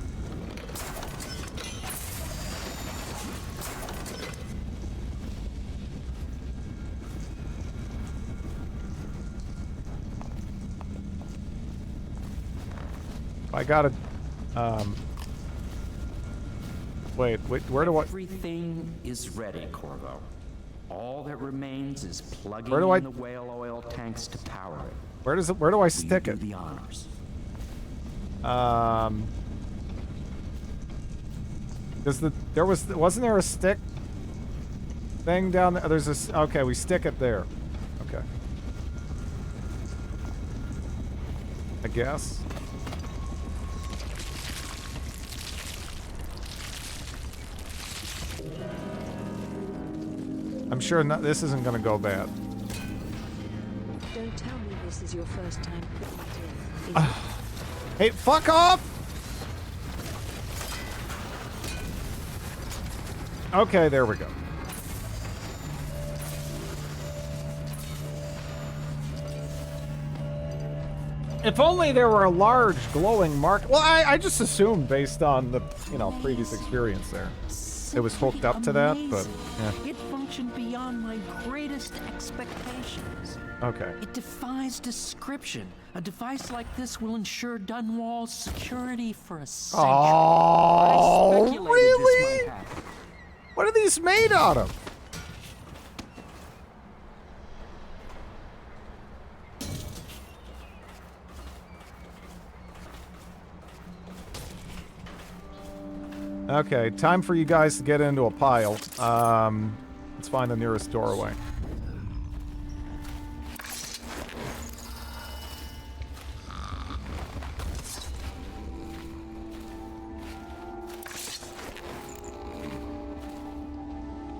I gotta, wait, where do I... Everything is ready, Corvo. All that remains is plugging Where do I- in the whale oil tanks to power it. Where do I stick it? Do the honors. Wasn't there a stick thing down there? There's this, okay, we stick it there. Okay. I guess. I'm sure this isn't gonna go bad. Don't tell me this is your first time putting it in. Is Hey, fuck off! Okay, there we go. If only there were a large glowing mark. Well, I just assumed based on the, you know, previous experience there. It was hooked up to that, but yeah. It functioned beyond my greatest expectations. Okay. It defies description. A device like this will ensure Dunwall's security for a century. Oh, I speculated really? this might happen. What are these made out of? Okay, time for you guys to get into a pile. Let's find the nearest doorway.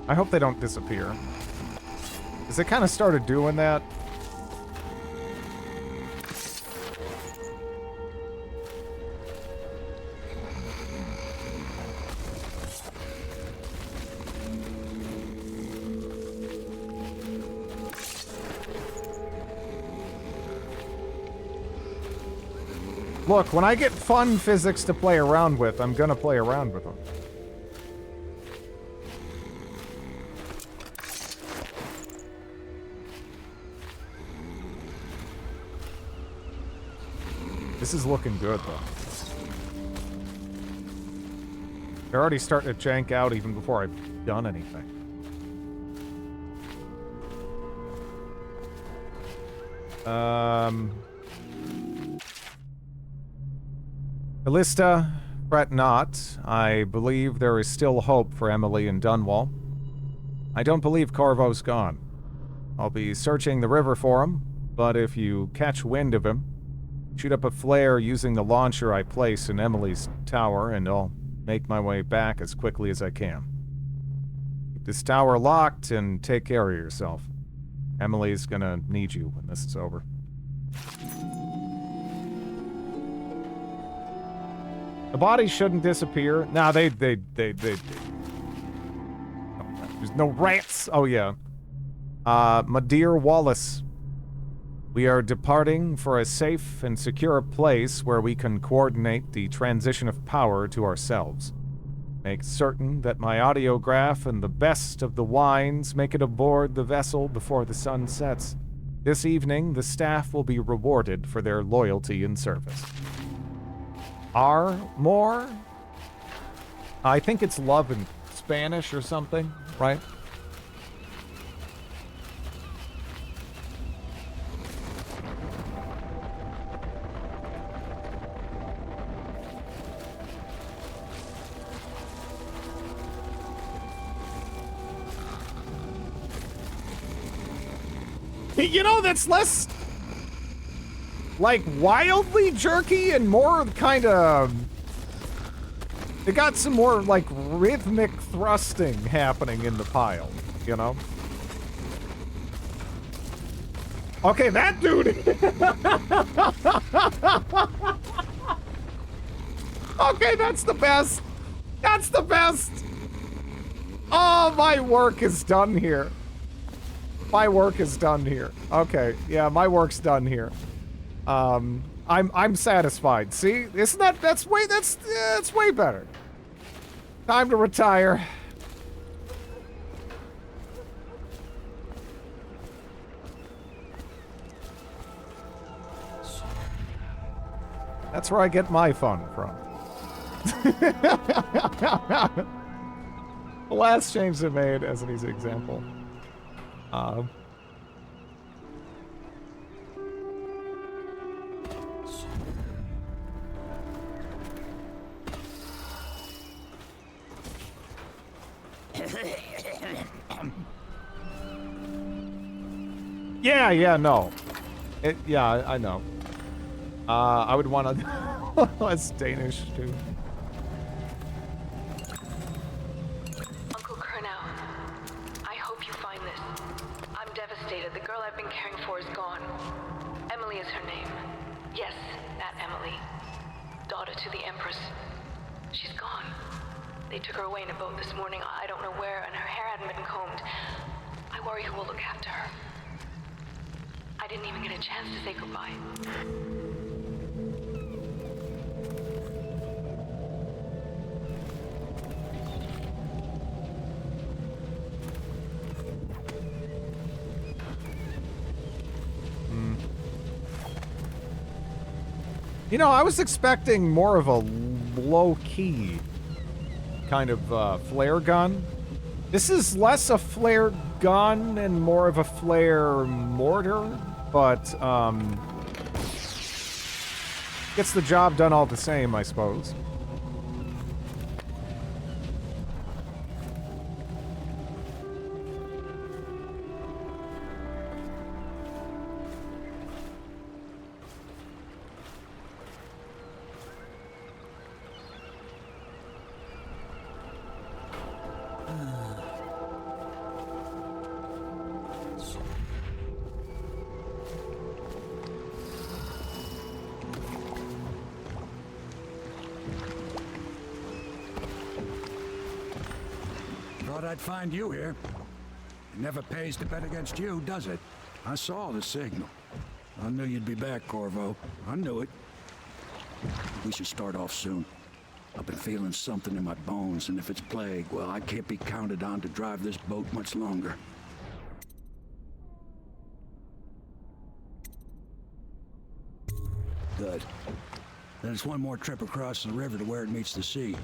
I hope they don't disappear. Because they kind of started doing that. Look, when I get fun physics to play around with, I'm gonna play around with them. This is looking good, though. They're already starting to jank out even before I've done anything. Callista, fret not. I believe there is still hope for Emily and Dunwall. I don't believe Corvo's gone. I'll be searching the river for him, but if you catch wind of him, shoot up a flare using the launcher I place in Emily's tower, and I'll make my way back as quickly as I can. Keep this tower locked and take care of yourself. Emily's gonna need you when this is over. The bodies shouldn't disappear. No, they. There's no rats. Oh, yeah. My dear Wallace, we are departing for a safe and secure place where we can coordinate the transition of power to ourselves. Make certain that my audiograph and the best of the wines make it aboard the vessel before the sun sets. This evening, the staff will be rewarded for their loyalty and service. More? I think it's love in Spanish or something, right? You know, that's less, like, wildly jerky and more kind of... They got some more, like, rhythmic thrusting happening in the pile, you know? Okay, that dude... Okay, that's the best. That's the best. Oh, my work is done here. My work is done here. Okay, yeah, my work's done here. I'm satisfied. See, isn't that that's way better. Time to retire. That's where I get my fun from. The last change they made, as an easy example. Yeah, no. Yeah, I know. I would want to... That's Danish, too. Uncle Kurnow, I hope you find this. is gone. Emily is her name. Yes, that Emily. Daughter to the Empress. She's gone. They took her away in a boat this morning. I don't know where, and her hair hadn't been combed. I worry who will look after her. I didn't even get a chance to say goodbye. You know, I was expecting more of a low-key kind of flare gun. This is less a flare gun and more of a flare mortar, but gets the job done all the same, I suppose. Thought I'd find you here. It never pays to bet against you, does it? I saw the signal. I knew you'd be back, Corvo. I knew it. We should start off soon. I've been feeling something in my bones, and if it's plague, well, I can't be counted on to drive this boat much longer. Good. Then it's one more trip across the river to where it meets the sea.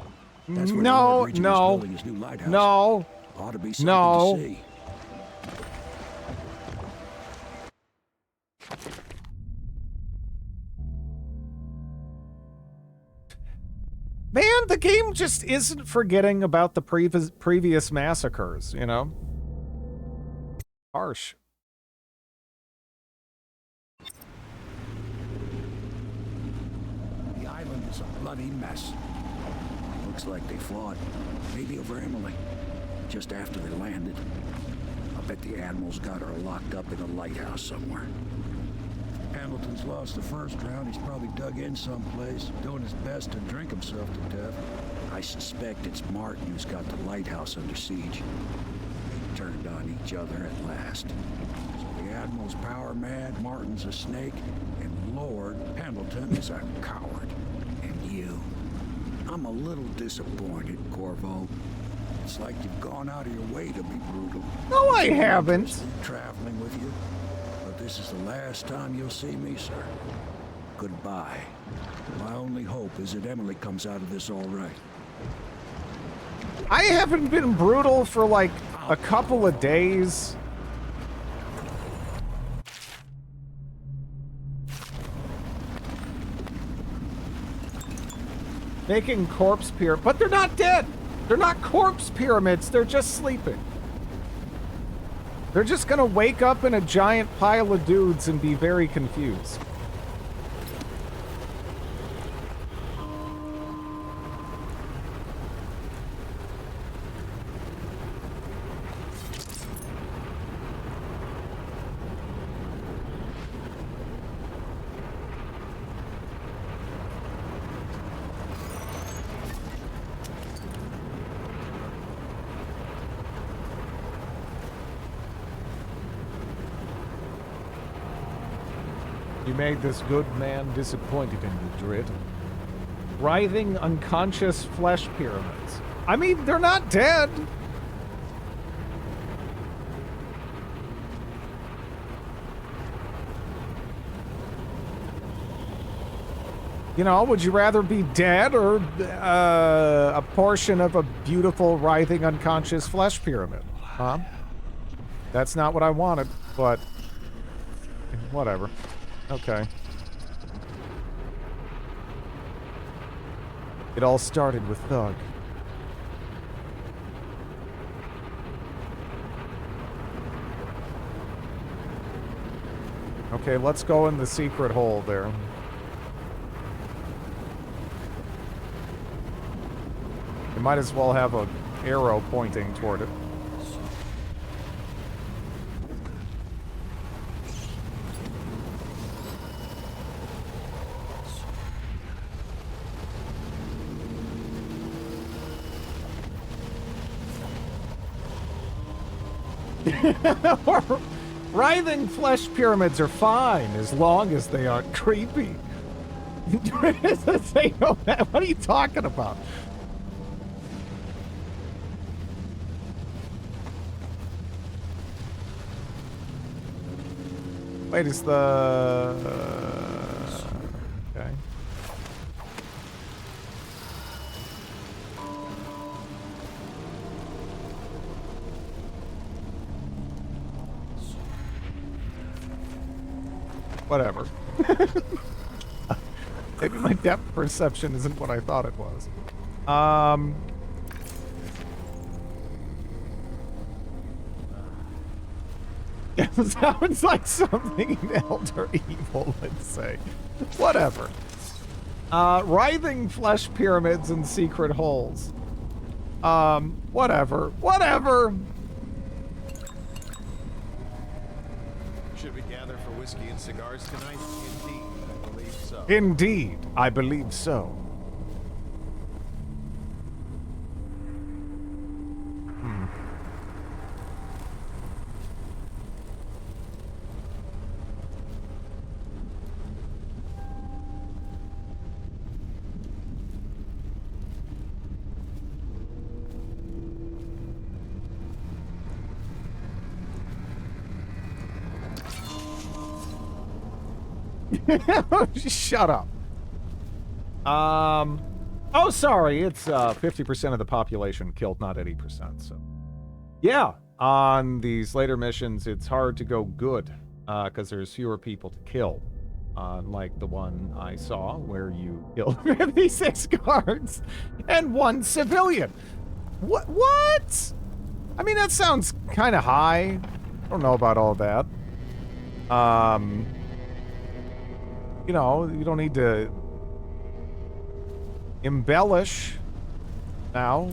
That's where the Lord Regent is building his new lighthouse. Ought to be something to see. Man, the game just isn't forgetting about the previous massacres, you know? Harsh. The island is a bloody mess. Looks like they fought. Maybe over Emily. Just after they landed. I bet the Admiral's got her locked up in a lighthouse somewhere. Hamilton's lost the first round. He's probably dug in someplace, doing his best to drink himself to death. I suspect it's Martin who's got the lighthouse under siege. They turned on each other at last. So the Admiral's power mad, Martin's a snake, and Lord Hamilton is a coward. And you. I'm a little disappointed, Corvo. It's like you've gone out of your way to be brutal. No, I haven't. Traveling with you. But this is the last time you'll see me, sir. Goodbye. My only hope is that Emily comes out of this all right. I haven't been brutal for like a couple of days. Making corpse pyramid, but they're not dead. They're not corpse pyramids. They're just sleeping. They're just gonna wake up in a giant pile of dudes and be very confused. You made this good man disappointed in you, Drid. Writhing, unconscious flesh pyramids. I mean, they're not dead. You know, would you rather be dead or a portion of a beautiful, writhing, unconscious flesh pyramid? Huh? That's not what I wanted, but whatever. Okay. It all started with Thug. Okay, let's go in the secret hole there. You might as well have an arrow pointing toward it. Writhing flesh pyramids are fine as long as they aren't creepy. What are you talking about? Wait, is the... Okay. Whatever. Maybe my depth perception isn't what I thought it was. It sounds like something an elder evil would say. Whatever. Writhing flesh pyramids and secret holes. Whatever. Whatever! Should we gather for whiskey and cigars tonight? Indeed, I believe so. Indeed, I believe so. Shut up. Oh, sorry. It's 50% of the population killed, not 80%. So, yeah, on these later missions, it's hard to go good because there's fewer people to kill. Like the one I saw where you killed 56 guards and 1 civilian. What? I mean, that sounds kind of high. I don't know about all that. You know, you don't need to embellish now.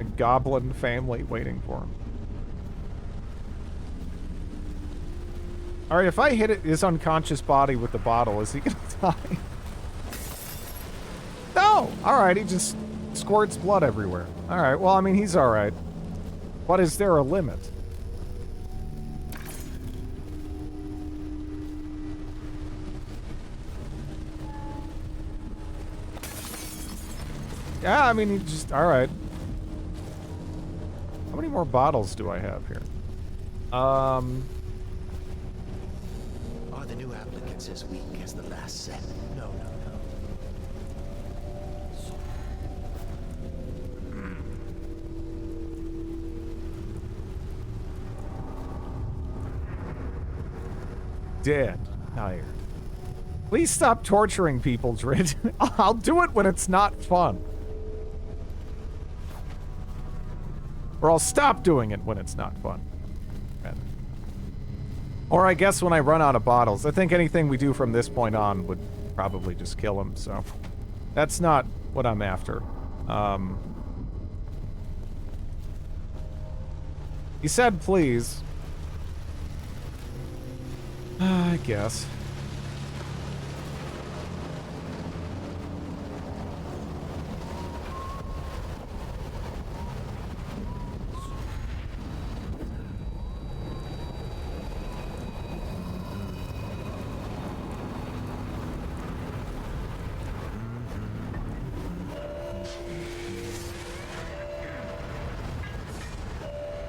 A goblin family waiting for him. Alright, if I hit his unconscious body with the bottle, is he gonna die? No! Alright, he just squirts blood everywhere. Alright, well, I mean, he's alright. But is there a limit? Yeah, I mean, he just... Alright. How many more bottles do I have here? Are the new applicants as weak as the last set? No. Dead. Tired. Please stop torturing people, Drid. I'll do it when it's not fun. Or I'll stop doing it when it's not fun. Or I guess when I run out of bottles. I think anything we do from this point on would probably just kill him, so... That's not what I'm after. He said please. I guess.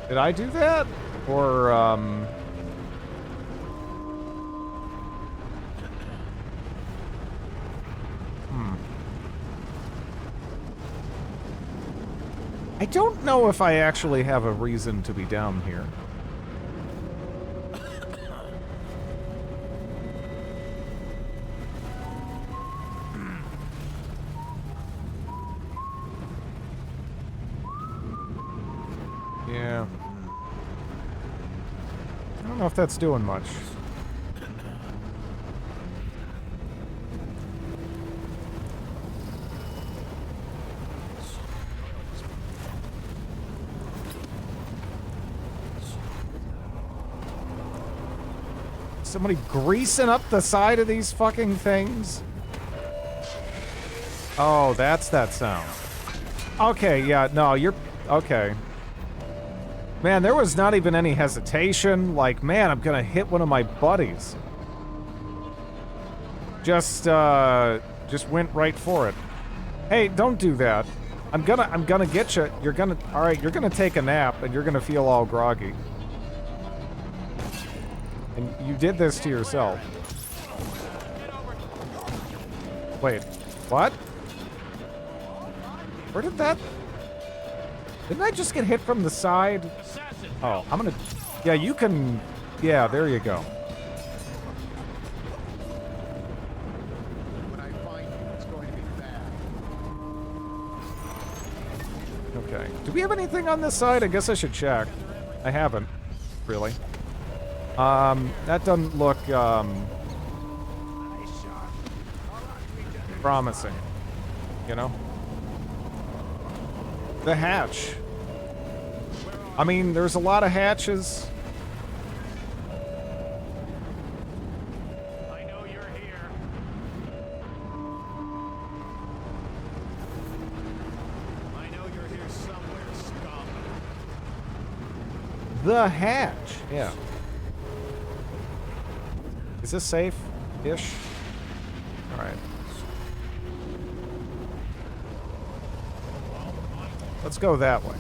Did I do that? Or, I don't know if I actually have a reason to be down here. Yeah. I don't know if that's doing much. Somebody greasing up the side of these fucking things? Oh, that's that sound. Okay, yeah, no, you're... Okay. Man, there was not even any hesitation. Like, man, I'm gonna hit one of my buddies. Just went right for it. Hey, don't do that. I'm gonna get you. You're gonna... Alright, you're gonna take a nap, and you're gonna feel all groggy. And you did this to yourself. Wait, what? Where did that... Didn't I just get hit from the side? Oh, I'm gonna... Yeah, you can... Yeah, there you go. When I find you, it's going to be bad. Okay. Do we have anything on this side? I guess I should check. I haven't, really. That doesn't look, promising. You know? The hatch. I mean, there's a lot of hatches. I know you're here. I know you're here somewhere, scum. The hatch. Yeah. Is this safe-ish? All right. Let's go that way.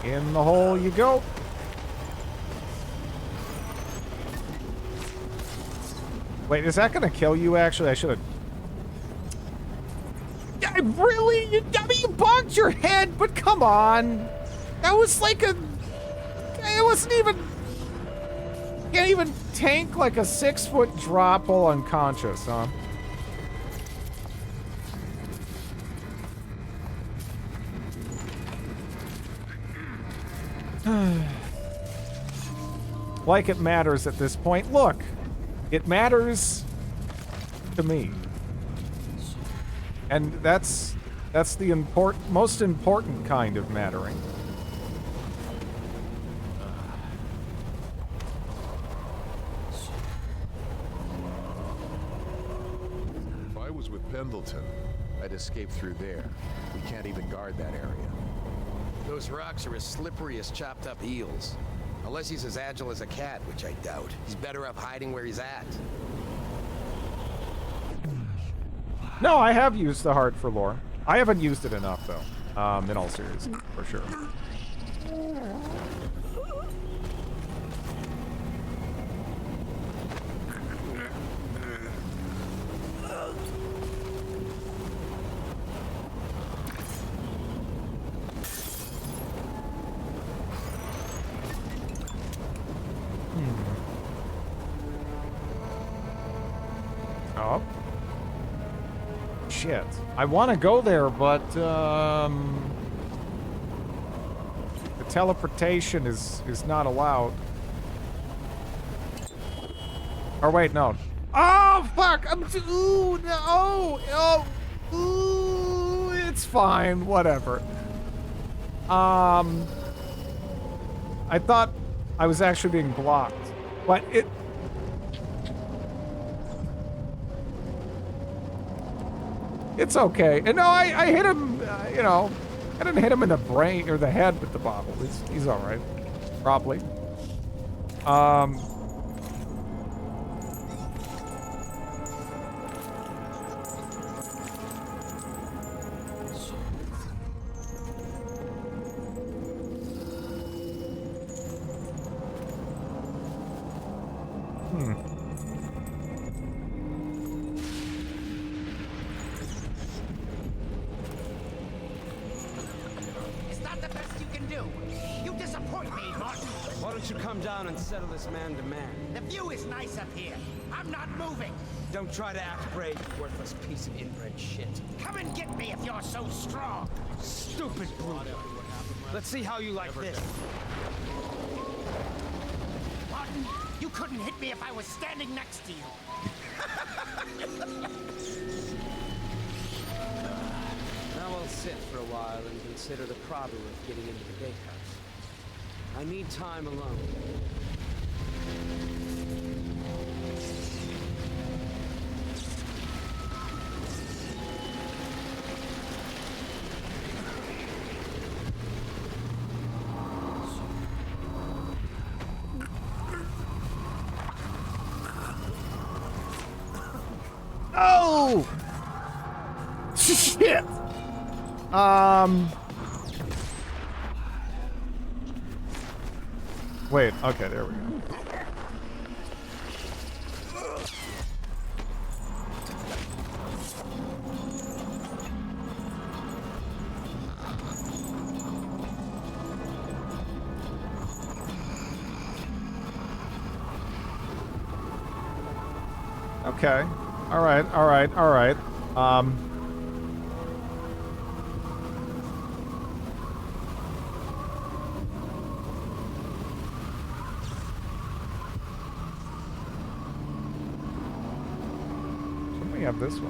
In the hole you go. Wait, is that gonna kill you, actually? I should have... I really? I mean, you bonked your head, but come on. That was like a... It wasn't even... Can't even tank like a 6-foot drop while unconscious, huh? Like it matters at this point. Look, it matters to me. And that's the most important kind of mattering. If I was with Pendleton, I'd escape through there. We can't even guard that area. Those rocks are as slippery as chopped up eels. Unless he's as agile as a cat, which I doubt. He's better off hiding where he's at. No, I have used the heart for lore. I haven't used it enough, though. In all seriousness, for sure. Oh. Shit. I want to go there, but, the teleportation is not allowed. Or wait, no. Oh, fuck! Ooh, no! Oh! Ooh, it's fine. Whatever. I thought I was actually being blocked. But it... It's okay. And no, I hit him, you know, I didn't hit him in the brain or the head with the bottle. He's all right. Probably. Settle this man to man. The view is nice up here. I'm not moving. Don't try to act brave, you worthless piece of inbred shit. Come and get me if you're so strong. Stupid brute. Let's see how you like this. Martin, you couldn't hit me if I was standing next to you. Now we'll sit for a while and consider the problem of getting into the gatehouse. I need time alone. Oh! Shit! Wait, okay, there we go. Okay. Alright, alright, alright. What do we have this way?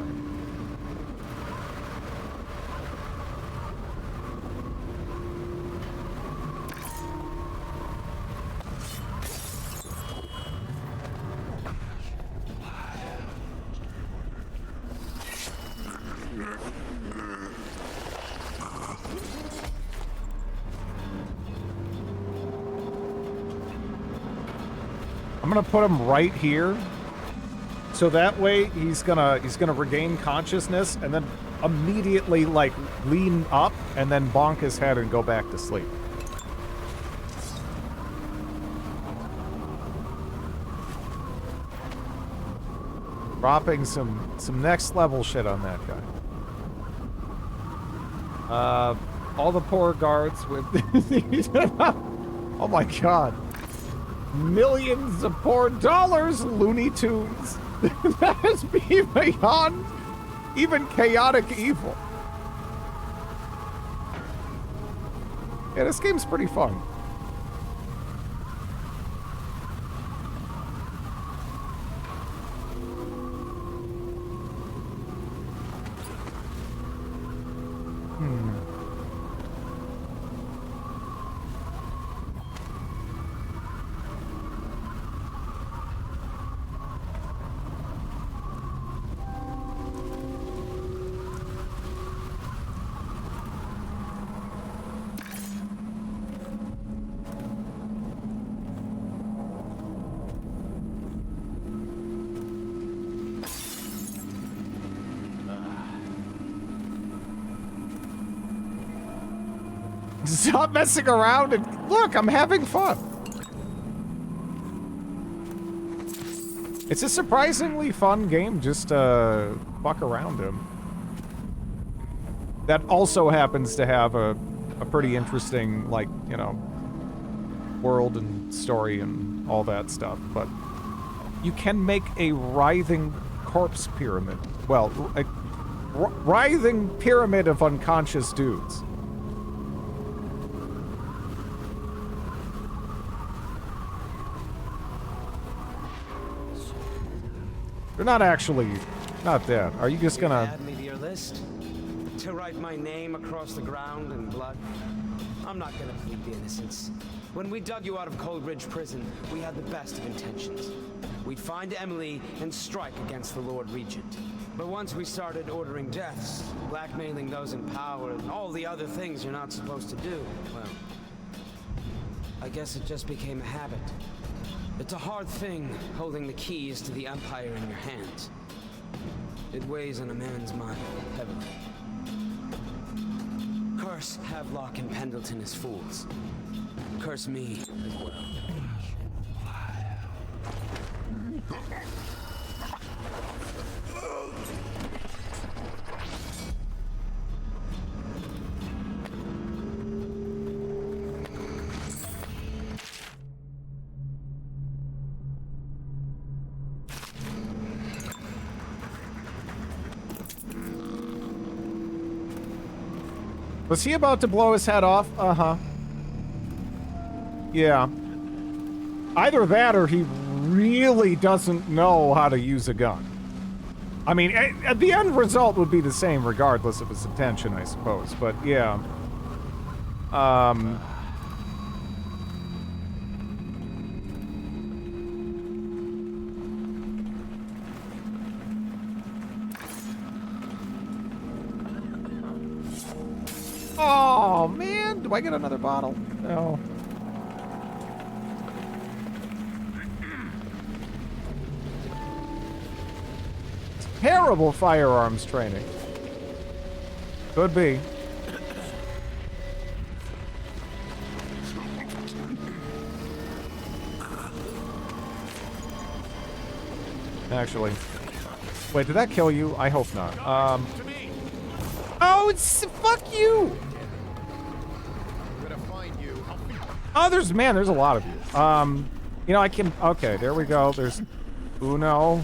I'm gonna put him right here, so that way he's gonna regain consciousness and then immediately like lean up and then bonk his head and go back to sleep. Dropping some next level shit on that guy. All the poor guards with oh my god. Millions of poor dollars, Looney Tunes. That is beyond even chaotic evil. Yeah, this game's pretty fun. Stop messing around and look, I'm having fun. It's a surprisingly fun game just to fuck around in. That also happens to have a pretty interesting, like, you know, world and story and all that stuff, but you can make a writhing corpse pyramid. Well, a writhing pyramid of unconscious dudes. They're not actually not dead. Are you just gonna add me to your list? To write my name across the ground in blood? I'm not gonna plead the innocence. When we dug you out of Coldridge Prison, we had the best of intentions. We'd find Emily and strike against the Lord Regent. But once we started ordering deaths, blackmailing those in power, and all the other things you're not supposed to do, well, I guess it just became a habit. It's a hard thing, holding the keys to the Empire in your hands. It weighs on a man's mind heavily. Curse Havelock and Pendleton as fools. Curse me as well. Was he about to blow his head off? Uh-huh. Yeah. Either that or he really doesn't know how to use a gun. I mean, the end result would be the same regardless of his intention, I suppose. But, yeah. Oh, man. Do I get another bottle? No. Terrible firearms training. Could be. Actually. Wait, did that kill you? I hope not. Oh, it's... Fuck you! Oh, there's a lot of you. You know, I can... Okay, there we go. There's... Uno.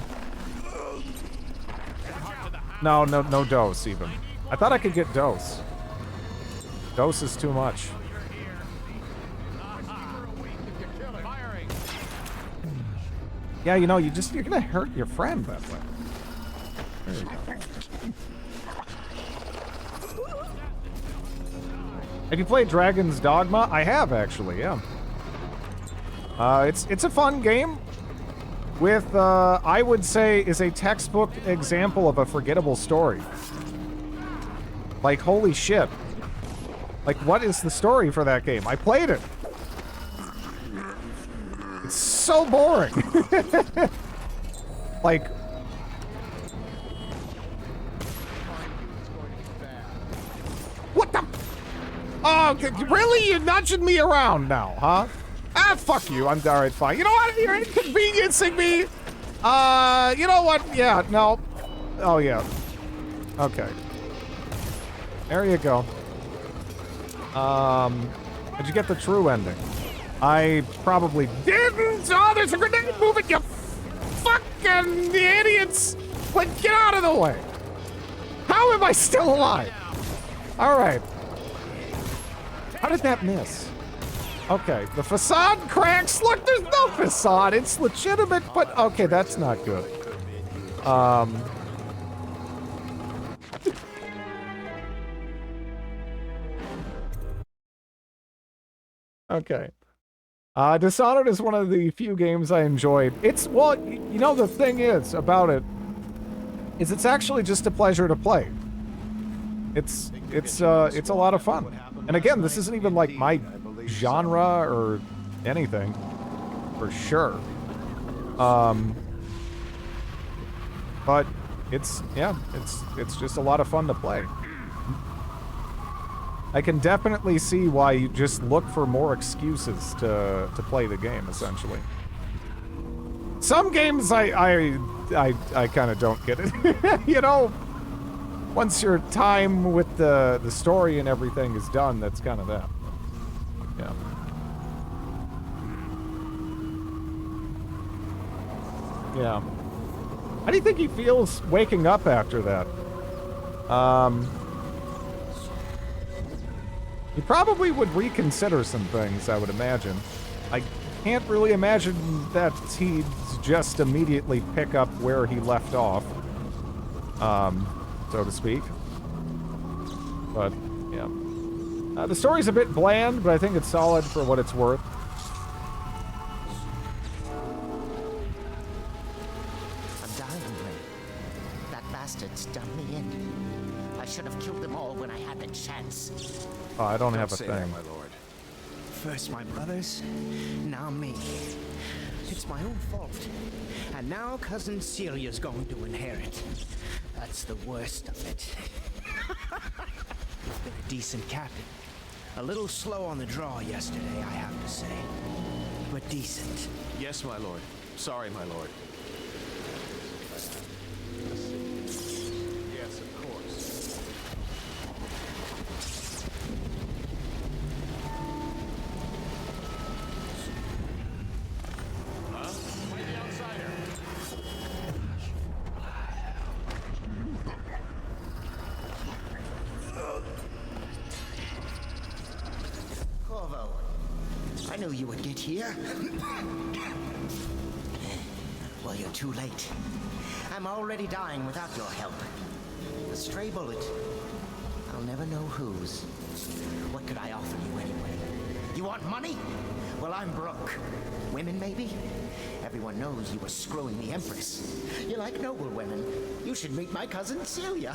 No dose, even. I thought I could get dose. Dose is too much. Yeah, you know, you're gonna hurt your friend that way. There you go. Have you played Dragon's Dogma? I have, actually, yeah. It's a fun game with, I would say, is a textbook example of a forgettable story. Like, holy shit. Like, what is the story for that game? I played it. It's so boring. Like... What the... Oh, really? You're nudging me around now, huh? Ah, fuck you. I'm alright, fine. You know what? You're inconveniencing me. You know what? Yeah, no. Oh, yeah. Okay. There you go. Did you get the true ending? I probably didn't. Oh, there's a grenade moving, you fucking idiots. Like, get out of the way. How am I still alive? All right. How did that miss? Okay, the facade cracks. Look, there's no facade. It's legitimate, but okay, that's not good. Okay. Dishonored is one of the few games I enjoyed. It's, well, you know, the thing is about it is it's actually just a pleasure to play. It's a lot of fun. And again, this isn't even like my genre or anything, for sure. But it's, yeah, it's just a lot of fun to play. I can definitely see why you just look for more excuses to play the game, essentially. Some games I kind of don't get it. You know, once your time with the story and everything is done, that's kind of that. Yeah. Yeah. How do you think he feels waking up after that? He probably would reconsider some things, I would imagine. I can't really imagine that he'd just immediately pick up where he left off, so to speak. But, yeah. The story's a bit bland, but I think it's solid for what it's worth. I'm dying, Ray. That bastard's done me in. I should have killed them all when I had the chance. Oh, I don't have a say thing. that, my lord. First my brothers, now me. It's my own fault. And now cousin Celia's going to inherit. That's the worst of it. You've been a decent captain. A little slow on the draw yesterday, I have to say. But decent. Yes, my lord. Sorry, my lord. Yes, of course. Huh? Play the outsider. Corvo, I knew you would get here. Well, you're too late. I'm already dying without your help. A stray bullet. I'll never know whose. What could I offer you anyway? You want money? Well, I'm broke. Women, maybe? Everyone knows you were screwing the Empress. You like noble women. You should meet my cousin Celia.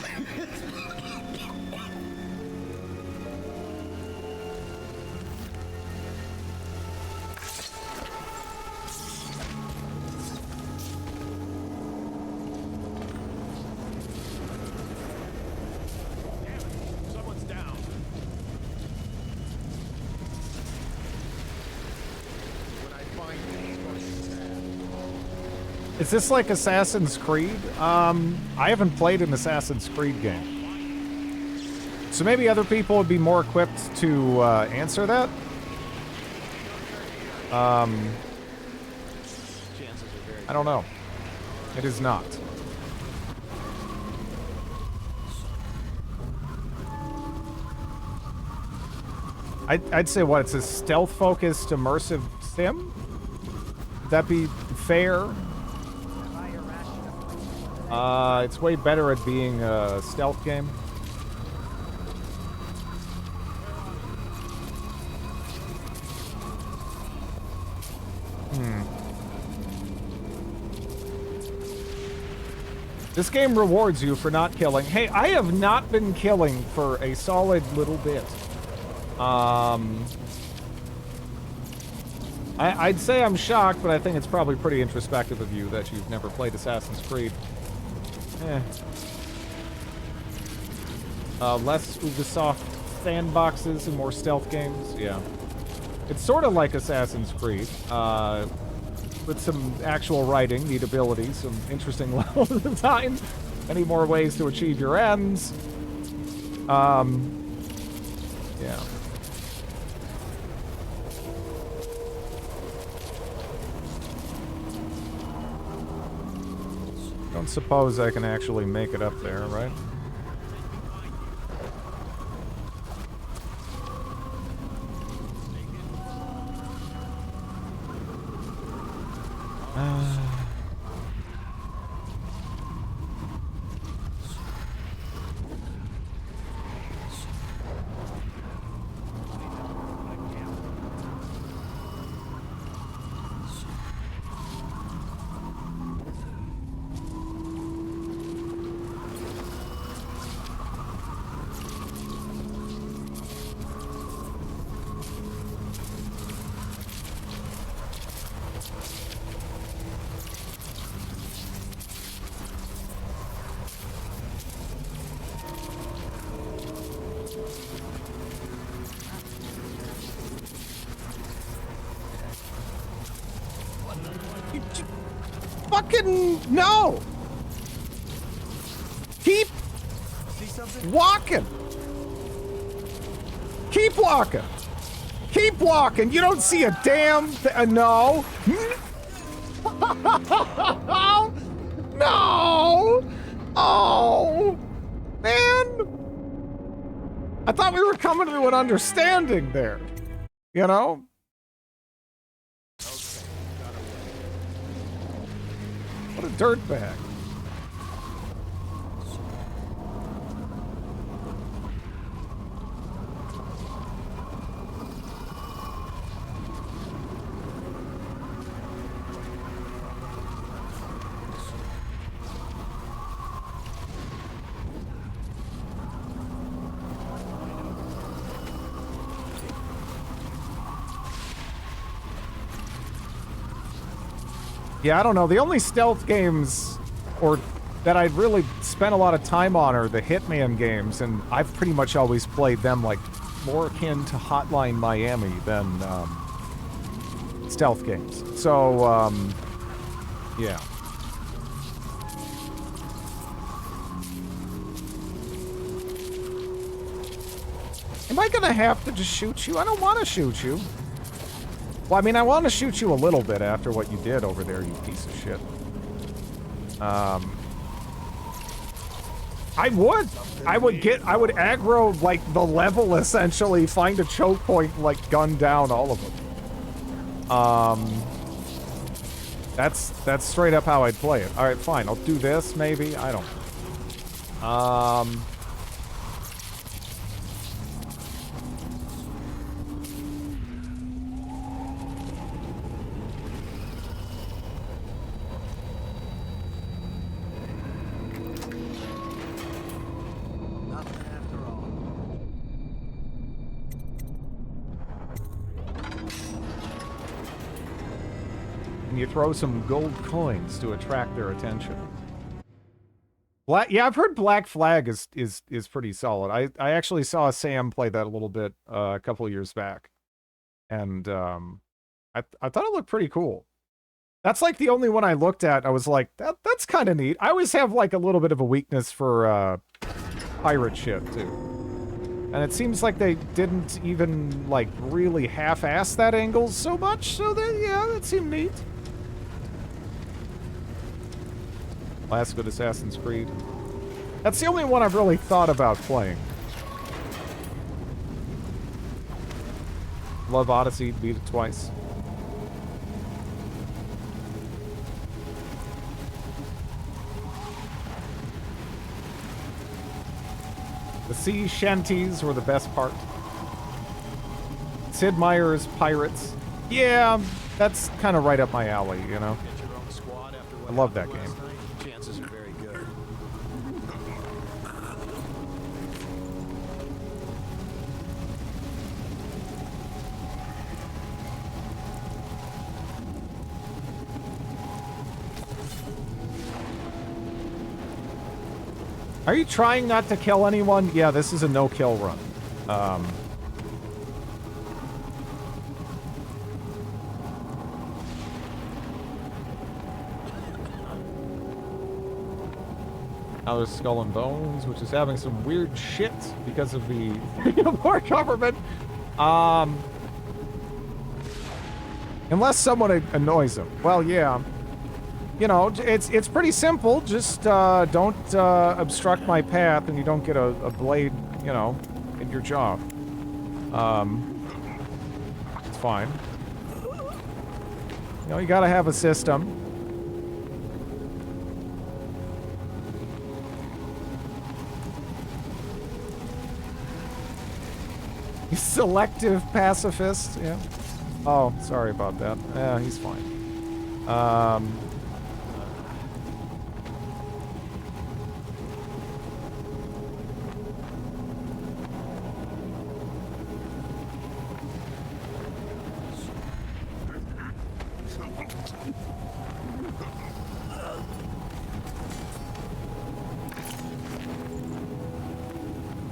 Is this like Assassin's Creed? I haven't played an Assassin's Creed game. So maybe other people would be more equipped to answer that? I don't know. It is not. I'd say what? It's a stealth-focused immersive sim? Would that be fair? It's way better at being a stealth game. This game rewards you for not killing. Hey, I have not been killing for a solid little bit. I'd say I'm shocked, but I think it's probably pretty introspective of you that you've never played Assassin's Creed. Less Ubisoft sandboxes and more stealth games. Yeah. It's sort of like Assassin's Creed, with some actual writing, neat abilities, some interesting levels of design, many more ways to achieve your ends. Yeah. Don't suppose I can actually make it up there, right? Fucking no! Keep walking! Keep walking! Keep walking! You don't see a damn no! No! Oh! Man! I thought we were coming to an understanding there. You know? What a dirtbag. Yeah, I don't know. The only stealth games or that I'd really spent a lot of time on are the Hitman games, and I've pretty much always played them like more akin to Hotline Miami than stealth games. So, yeah. Am I gonna have to just shoot you? I don't want to shoot you. Well, I mean, I want to shoot you a little bit after what you did over there, you piece of shit. I would aggro, like, the level, essentially, find a choke point, like, gun down all of them. That's straight up how I'd play it. Alright, fine, I'll do this, maybe? I don't know. And you throw some gold coins to attract their attention. Yeah, I've heard Black Flag is pretty solid. I actually saw Sam play that a little bit a couple years back, and I thought it looked pretty cool. That's like the only one I looked at. I was like, that's kind of neat. I always have like a little bit of a weakness for pirate ship too. And it seems like they didn't even like really half-ass that angle so much. So that, yeah, that seemed neat. Last good Assassin's Creed. That's the only one I've really thought about playing. Love Odyssey, beat it twice. The sea shanties were the best part. Sid Meier's Pirates. Yeah, that's kind of right up my alley, you know? I love that game. Chances are very good. Are you trying not to kill anyone? Yeah, this is a no-kill run. Now there's Skull and Bones, which is having some weird shit because of the poor government. Unless someone annoys them. Well, yeah. You know, it's pretty simple. Just don't obstruct my path, and you don't get a blade, you know, in your jaw. It's fine. You know, you gotta have a system. Selective pacifist, yeah. Oh, sorry about that. Yeah, he's fine.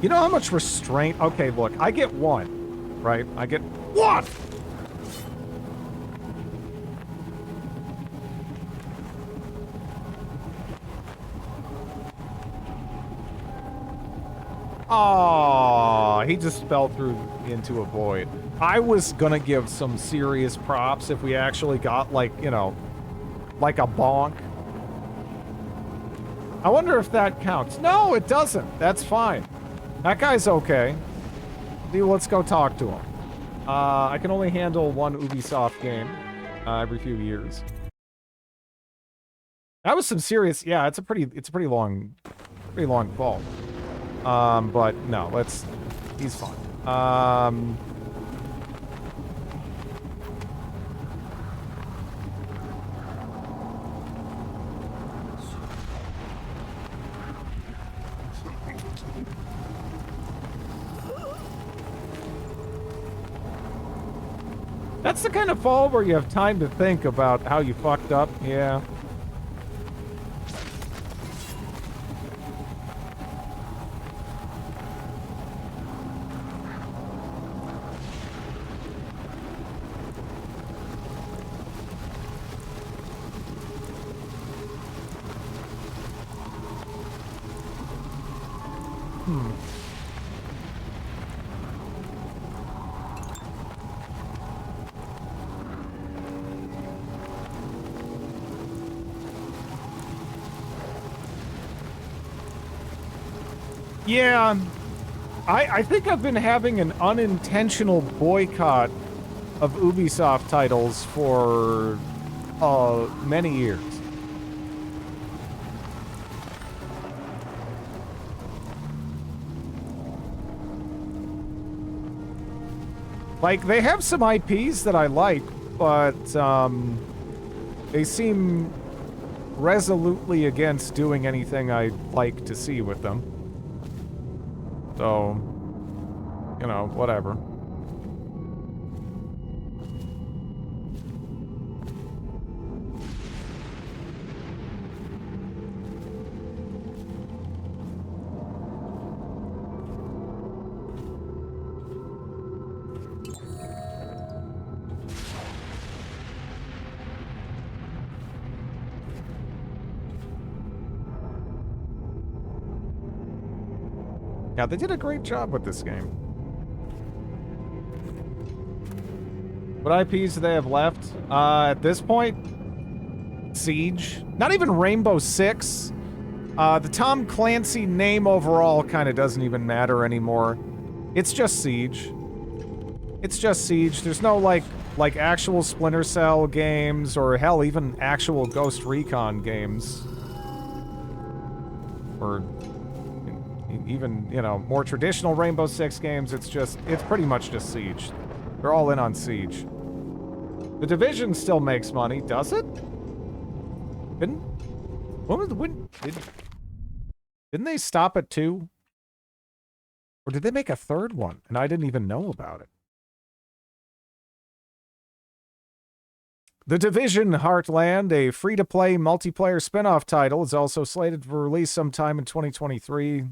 You know how much restraint? Okay, look, I get one, right? I get one! Aww, he just fell through into a void. I was gonna give some serious props if we actually got, like, you know, like a bonk. I wonder if that counts. No, it doesn't. That's fine. That guy's okay. Let's go talk to him. I can only handle one Ubisoft game every few years. That was some serious. Yeah, it's a pretty long fall. But no, he's fine. That's the kind of fall where you have time to think about how you fucked up. Yeah. Yeah, I think I've been having an unintentional boycott of Ubisoft titles for many years. Like, they have some IPs that I like, but they seem resolutely against doing anything I'd like to see with them. So, you know, whatever. Yeah, they did a great job with this game. What IPs do they have left? At this point, Siege. Not even Rainbow Six. The Tom Clancy name overall kind of doesn't even matter anymore. It's just Siege. It's just Siege. There's no, like actual Splinter Cell games, or hell, even actual Ghost Recon games. Or even, you know, more traditional Rainbow Six games. It's pretty much just Siege. They're all in on Siege. The Division still makes money, does it? Didn't they stop at 2? Or did they make a third one and I didn't even know about it? The Division Heartland, a free-to-play multiplayer spin-off title, is also slated for release sometime in 2023.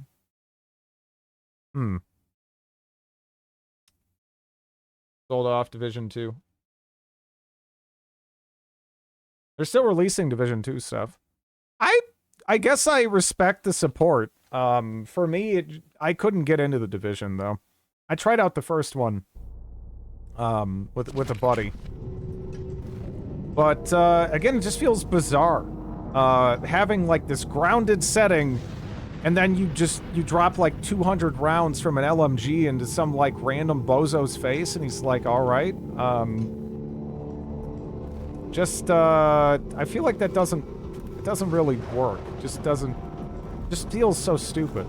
Sold off Division 2. They're still releasing Division 2 stuff. I guess I respect the support. For me, I couldn't get into the Division, though. I tried out the first one with a buddy. But, again, it just feels bizarre. Having, like, this grounded setting, and then you drop, like, 200 rounds from an LMG into some, like, random bozo's face, and he's like, alright. I feel like that doesn't really work. Just feels so stupid.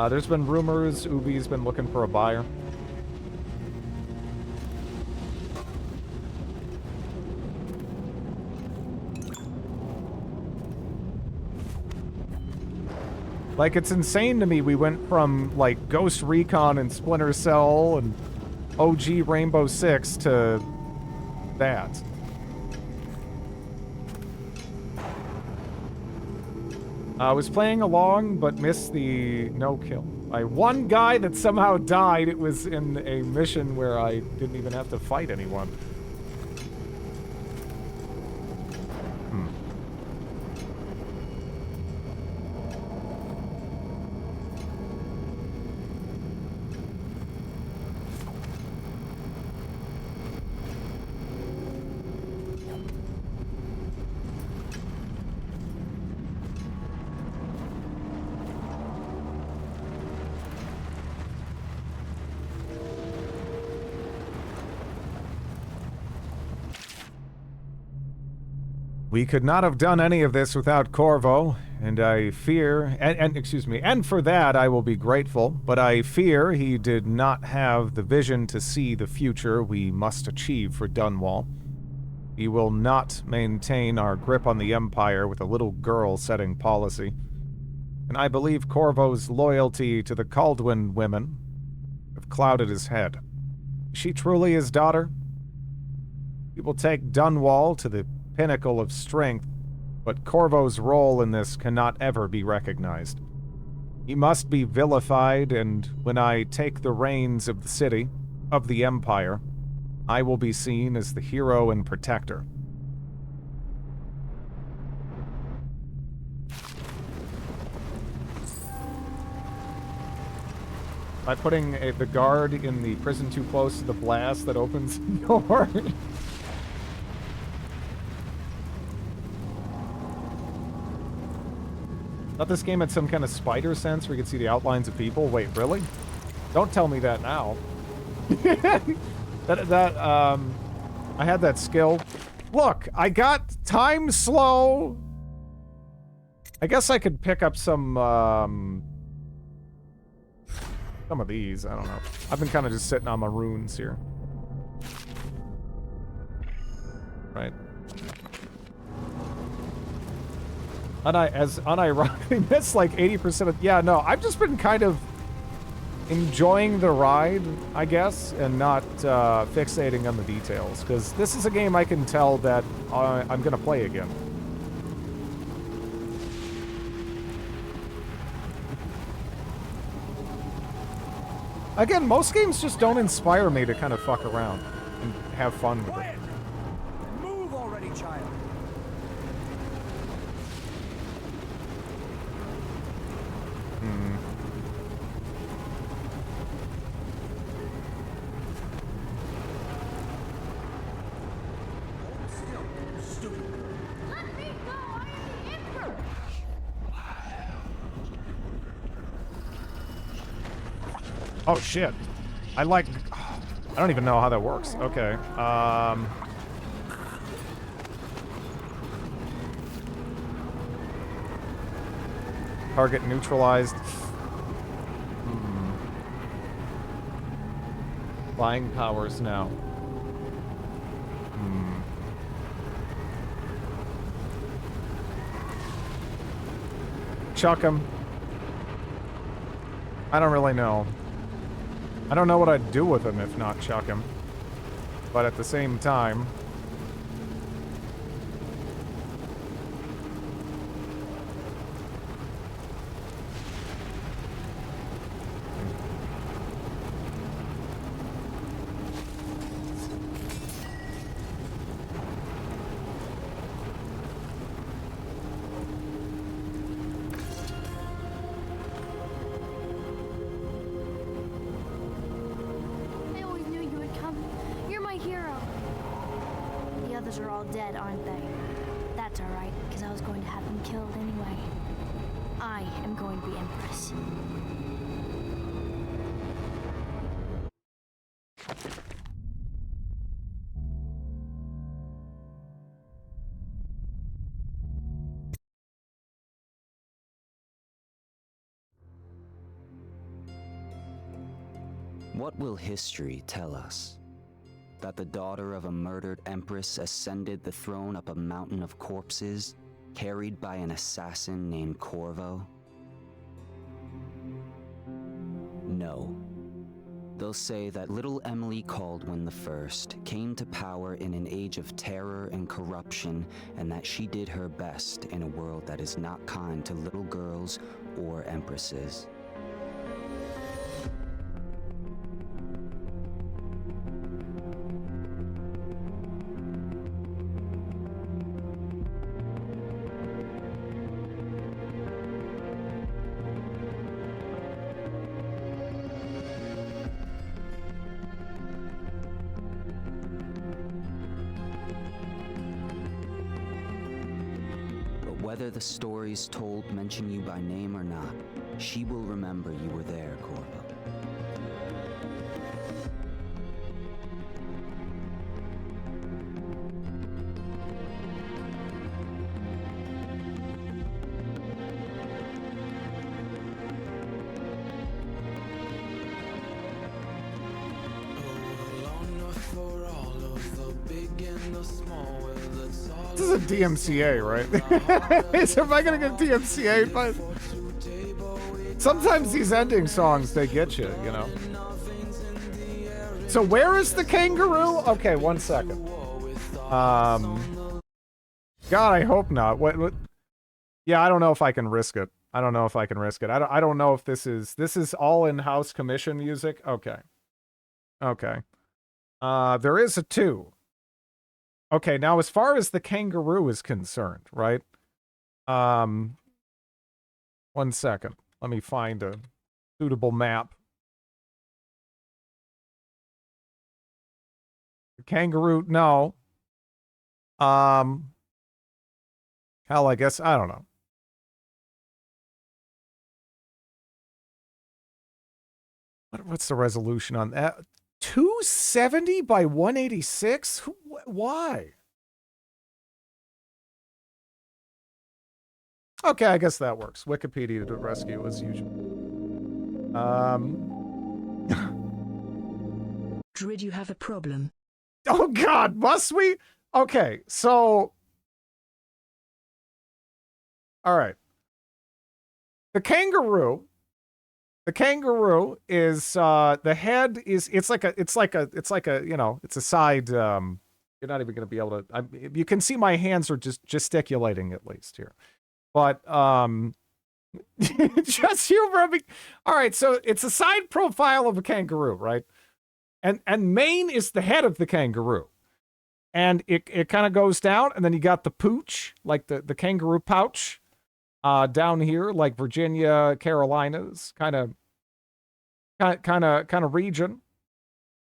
There's been rumors Ubi's been looking for a buyer. Like, it's insane to me we went from, like, Ghost Recon and Splinter Cell and OG Rainbow Six to that. I was playing along, but missed the no-kill. By one guy that somehow died. It was in a mission where I didn't even have to fight anyone. We could not have done any of this without Corvo, and I fear, and for that I will be grateful, but I fear he did not have the vision to see the future we must achieve for Dunwall. He will not maintain our grip on the Empire with a little girl setting policy. And I believe Corvo's loyalty to the Caldwin women have clouded his head. Is she truly his daughter? He will take Dunwall to the pinnacle of strength, but Corvo's role in this cannot ever be recognized. He must be vilified, and when I take the reins of the city, of the Empire, I will be seen as the hero and protector. By putting the guard in the prison too close to the blast that opens the door. Thought this game had some kind of spider sense where you could see the outlines of people. Wait, really? Don't tell me that now. I had that skill. Look, I got time slow. I guess I could pick up some of these. I don't know. I've been kind of just sitting on my runes here. Right. As unironically missed like 80% of... Yeah, no, I've just been kind of enjoying the ride, I guess, and not fixating on the details. Because this is a game I can tell that I'm going to play again. Again, most games just don't inspire me to kind of fuck around and have fun with it. Move already, child. Hmm. Oh shit. I don't even know how that works. Okay. Target neutralized. Flying powers now. Chuck him. I don't really know. I don't know what I'd do with him if not chuck him. But at the same time... I always knew you would come. You're my hero. The others are all dead, aren't they? That's alright, because I was going to have them killed anyway. I am going to be Empress. What will history tell us? That the daughter of a murdered empress ascended the throne up a mountain of corpses, carried by an assassin named Corvo? No. They'll say that little Emily Caldwin I came to power in an age of terror and corruption, and that she did her best in a world that is not kind to little girls or empresses. Whether the stories told mention you by name or not, she will remember you were there, Corvo. This is a DMCA, right? So am I gonna get DMCA? But sometimes these ending songs, they get you, you know. So where is the kangaroo? Okay, 1 second. God, I hope not. What? Yeah, I don't know if I can risk it. I don't know if I can risk it. I don't know if this is all in-house commission music. Okay. Okay. There is a 2. Okay, now as far as the kangaroo is concerned, right? 1 second. Let me find a suitable map. The kangaroo, no. Hell, I guess, I don't know. What's the resolution on that? 270 by 186? Why? Okay, I guess that works. Wikipedia to rescue as usual. Drid, you have a problem. Oh God, must we? Okay, so... All right. The kangaroo is the head is it's like a you know, it's a side you're not even going to be able to you can see my hands are just gesticulating at least here. But just humor me. All right, so it's a side profile of a kangaroo, right? And mane is the head of the kangaroo. And it kind of goes down, and then you got the pooch, like the kangaroo pouch. down here, like Virginia, Carolinas, kind of region.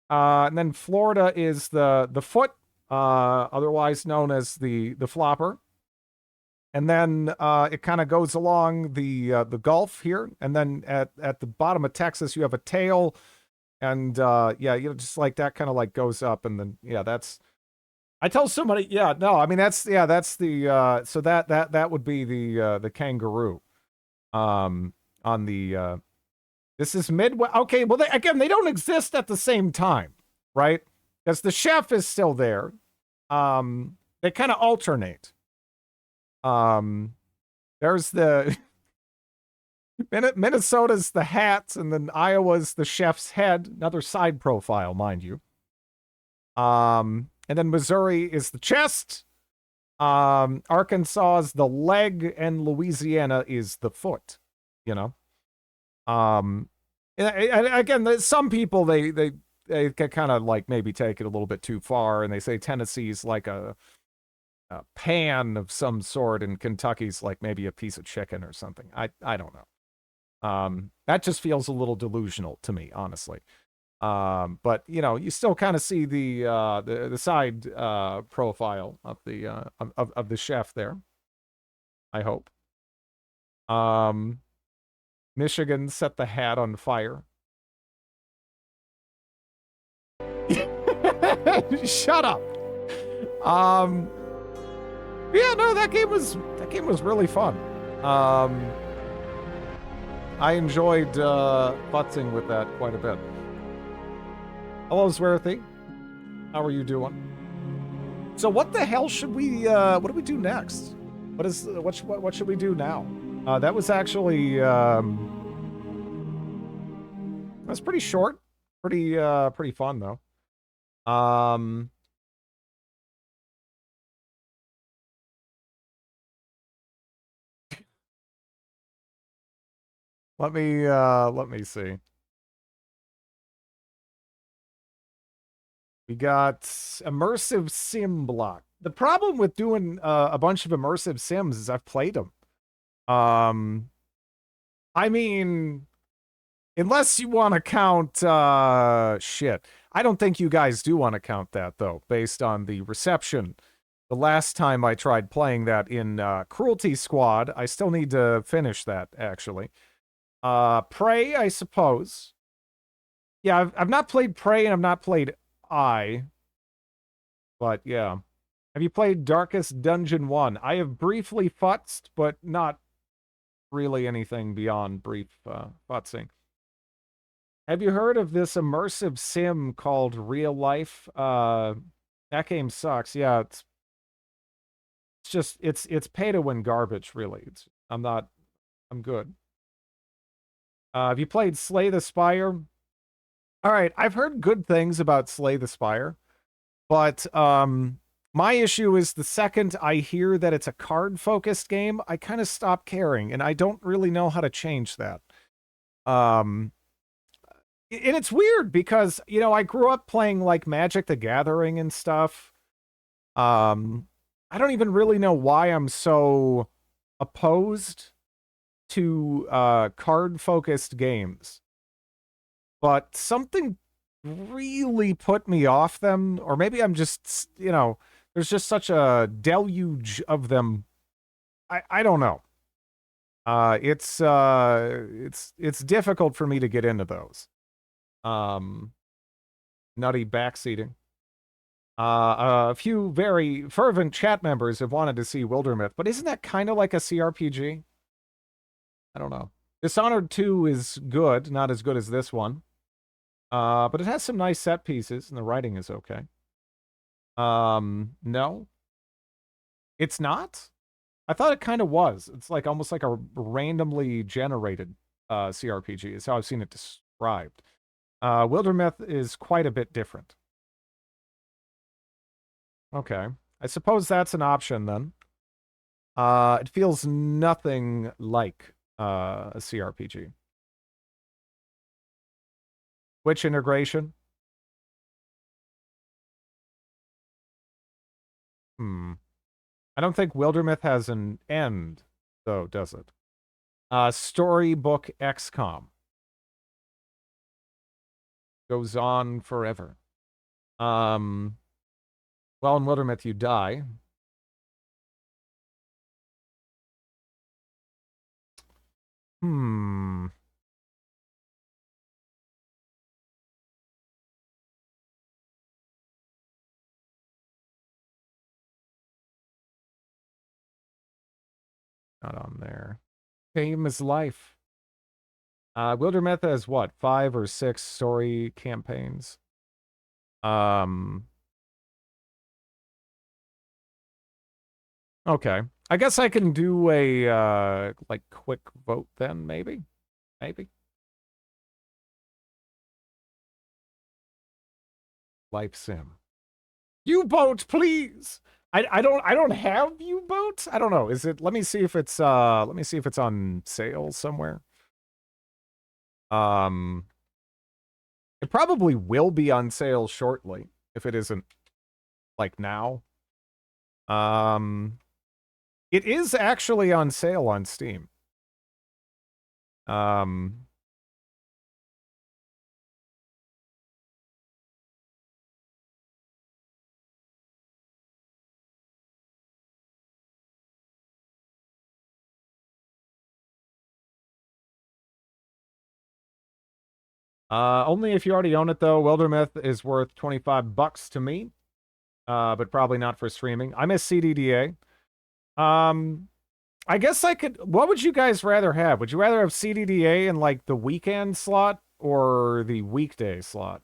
And then Florida is the foot, otherwise known as the flopper. And then it kind of goes along the Gulf here, and then at the bottom of Texas you have a tail, and yeah, just like that kind of like goes up, and then yeah, that's. I tell somebody, yeah, no, I mean that's the so that would be the kangaroo, on the this is Midwest. Okay, well they don't exist at the same time, right? Because the chef is still there. They kind of alternate. There's the Minnesota's the hats, and then Iowa's the chef's head. Another side profile, mind you. And then Missouri is the chest. Arkansas is the leg, and Louisiana is the foot. You know. And again, some people they kind of like maybe take it a little bit too far, and they say Tennessee's like a pan of some sort, and Kentucky's like maybe a piece of chicken or something. I don't know. That just feels a little delusional to me, honestly. But you still kind of see the side profile of the chef there. I hope. Michigan set the hat on fire. Shut up. Yeah, no, that game was really fun. I enjoyed futzing with that quite a bit. Hello, Swearthy. How are you doing? So what the hell should we what do we do next? What should we do now? That was actually that's pretty short. Pretty fun though. Let me see. We got immersive sim block. The problem with doing a bunch of immersive sims is I've played them. I mean, unless you want to count shit. I don't think you guys do want to count that though, based on the reception. The last time I tried playing that in Cruelty Squad, I still need to finish that actually. Prey, I suppose. Yeah, I've not played Prey, and I've not played but yeah. Have you played Darkest Dungeon 1? I have briefly futzed, but not really anything beyond brief futzing. Have you heard of this immersive sim called Real Life? That game sucks. Yeah, it's just it's pay to win garbage, really. I'm good. Have you played Slay the Spire? All right, I've heard good things about Slay the Spire, but my issue is the second I hear that it's a card-focused game, I kind of stop caring, and I don't really know how to change that. And it's weird because, I grew up playing like Magic the Gathering and stuff. I don't even really know why I'm so opposed to card-focused games. But something really put me off them, or maybe I'm just, there's just such a deluge of them. I don't know. It's difficult for me to get into those. Nutty backseating. A few very fervent chat members have wanted to see Wildermyth, but isn't that kind of like a CRPG? I don't know. Dishonored 2 is good, not as good as this one. But it has some nice set pieces, and the writing is okay. No. It's not? I thought it kind of was. It's like almost like a randomly generated CRPG is how I've seen it described. Wildermyth is quite a bit different. Okay. I suppose that's an option then. It feels nothing like a CRPG. Which integration? I don't think Wildermyth has an end, though, does it? Storybook XCOM. Goes on forever. Well, in Wildermyth, you die. Hmm. Not on there. Game is life. Wildermyth has what, 5 or 6 story campaigns? Okay. I guess I can do a like quick vote then, maybe? Maybe. Life sim. U-boat, please. I don't have U-boat. I don't know. Is it, let me see if it's on sale somewhere. It probably will be on sale shortly if it isn't like now. It is actually on sale on Steam. Only if you already own it, though. Wildermyth is worth $25 to me, but probably not for streaming. I miss CDDA. I guess I could... What would you guys rather have? Would you rather have CDDA in, like, the weekend slot or the weekday slot?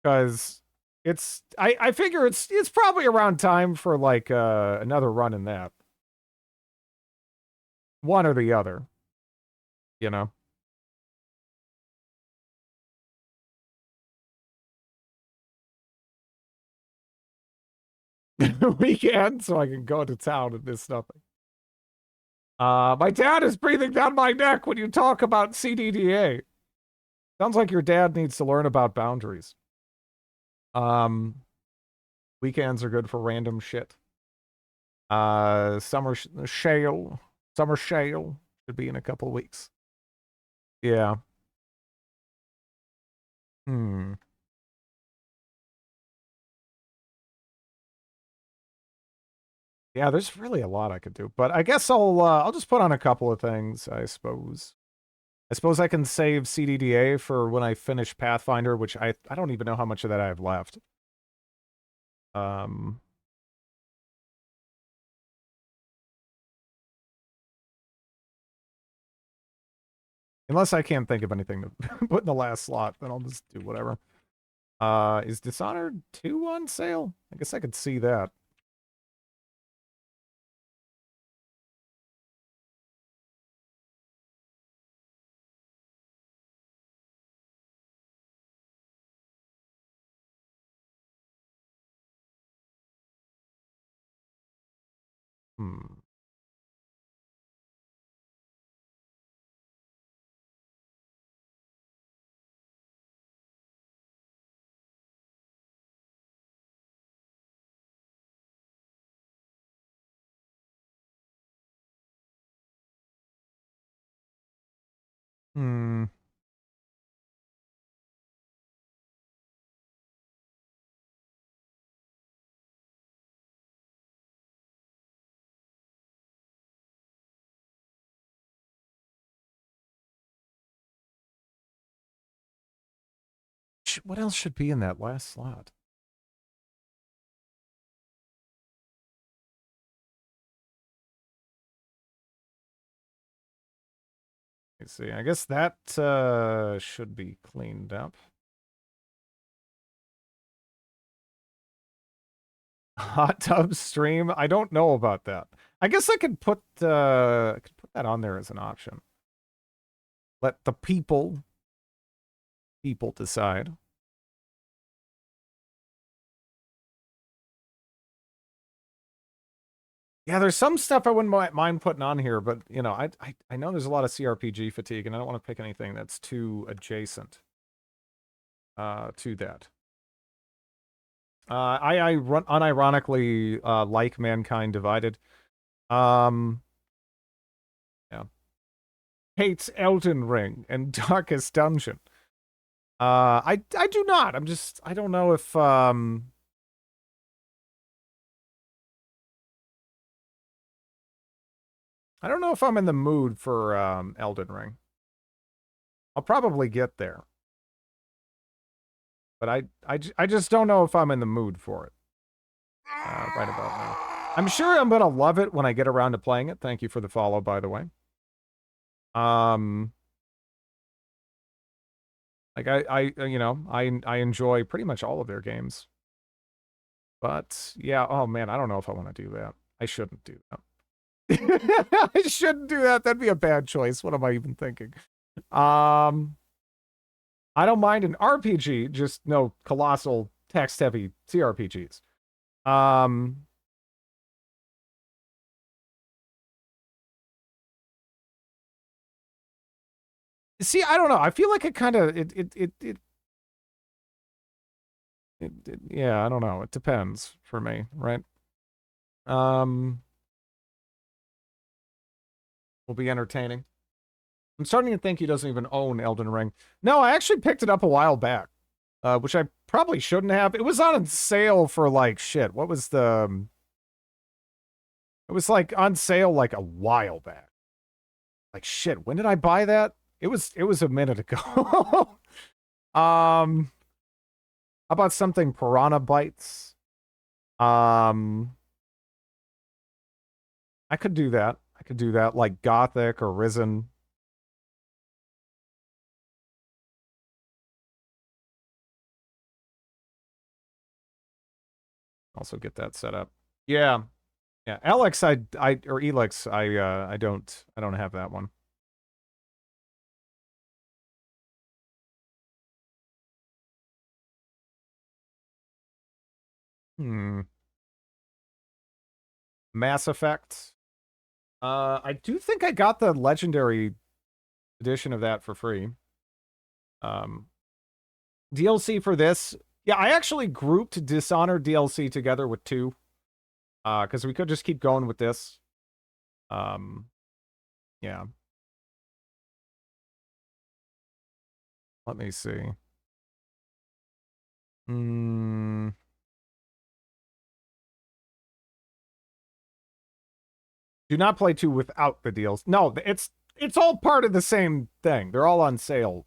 Because it's... I figure it's probably around time for, like, another run in that. One or the other. You know? Weekend, so I can go to town and miss nothing. My dad is breathing down my neck when you talk about CDDA. Sounds like your dad needs to learn about boundaries. Weekends are good for random shit. Summer Shale should be in a couple weeks. Yeah. Yeah, there's really a lot I could do, but I guess I'll just put on a couple of things, I suppose. I suppose I can save CDDA for when I finish Pathfinder, which I don't even know how much of that I have left. Unless I can't think of anything to put in the last slot, then I'll just do whatever. Is Dishonored 2 on sale? I guess I could see that. What else should be in that last slot? Let's see. I guess that should be cleaned up. Hot tub stream? I don't know about that. I guess I could put that on there as an option. Let the people decide. Yeah, there's some stuff I wouldn't mind putting on here, but you know, I know there's a lot of CRPG fatigue, and I don't want to pick anything that's too adjacent to that. I unironically like Mankind Divided. hates Elden Ring and Darkest Dungeon. I do not. I don't know if I don't know if I'm in the mood for Elden Ring. I'll probably get there. But I just don't know if I'm in the mood for it. Right about now. I'm sure I'm gonna love it when I get around to playing it. Thank you for the follow, by the way. Like I enjoy pretty much all of their games. But yeah, oh man, I don't know if I want to do that. I shouldn't do that. I shouldn't do that. That'd be a bad choice. What am I even thinking? I don't mind an RPG, just no colossal text-heavy CRPGs. See, I don't know. I feel like it kind of yeah, I don't know. It depends for me, right? Will be entertaining. I'm starting to think he doesn't even own Elden Ring. No, I actually picked it up a while back, which I probably shouldn't have. It was on sale for like shit. What was the? It was like on sale like a while back. Like shit. When did I buy that? It was a minute ago. How about something Piranha Bytes? I could do that. I could do that, like Gothic or Risen. Also get that set up. Yeah. Yeah. Alex, or Elix, I don't have that one. Mass Effect. I do think I got the legendary edition of that for free. DLC for this. Yeah, I actually grouped Dishonored DLC together with 2. Because we could just keep going with this. Yeah. Let me see. Do not play 2 without the deals. No, it's all part of the same thing. They're all on sale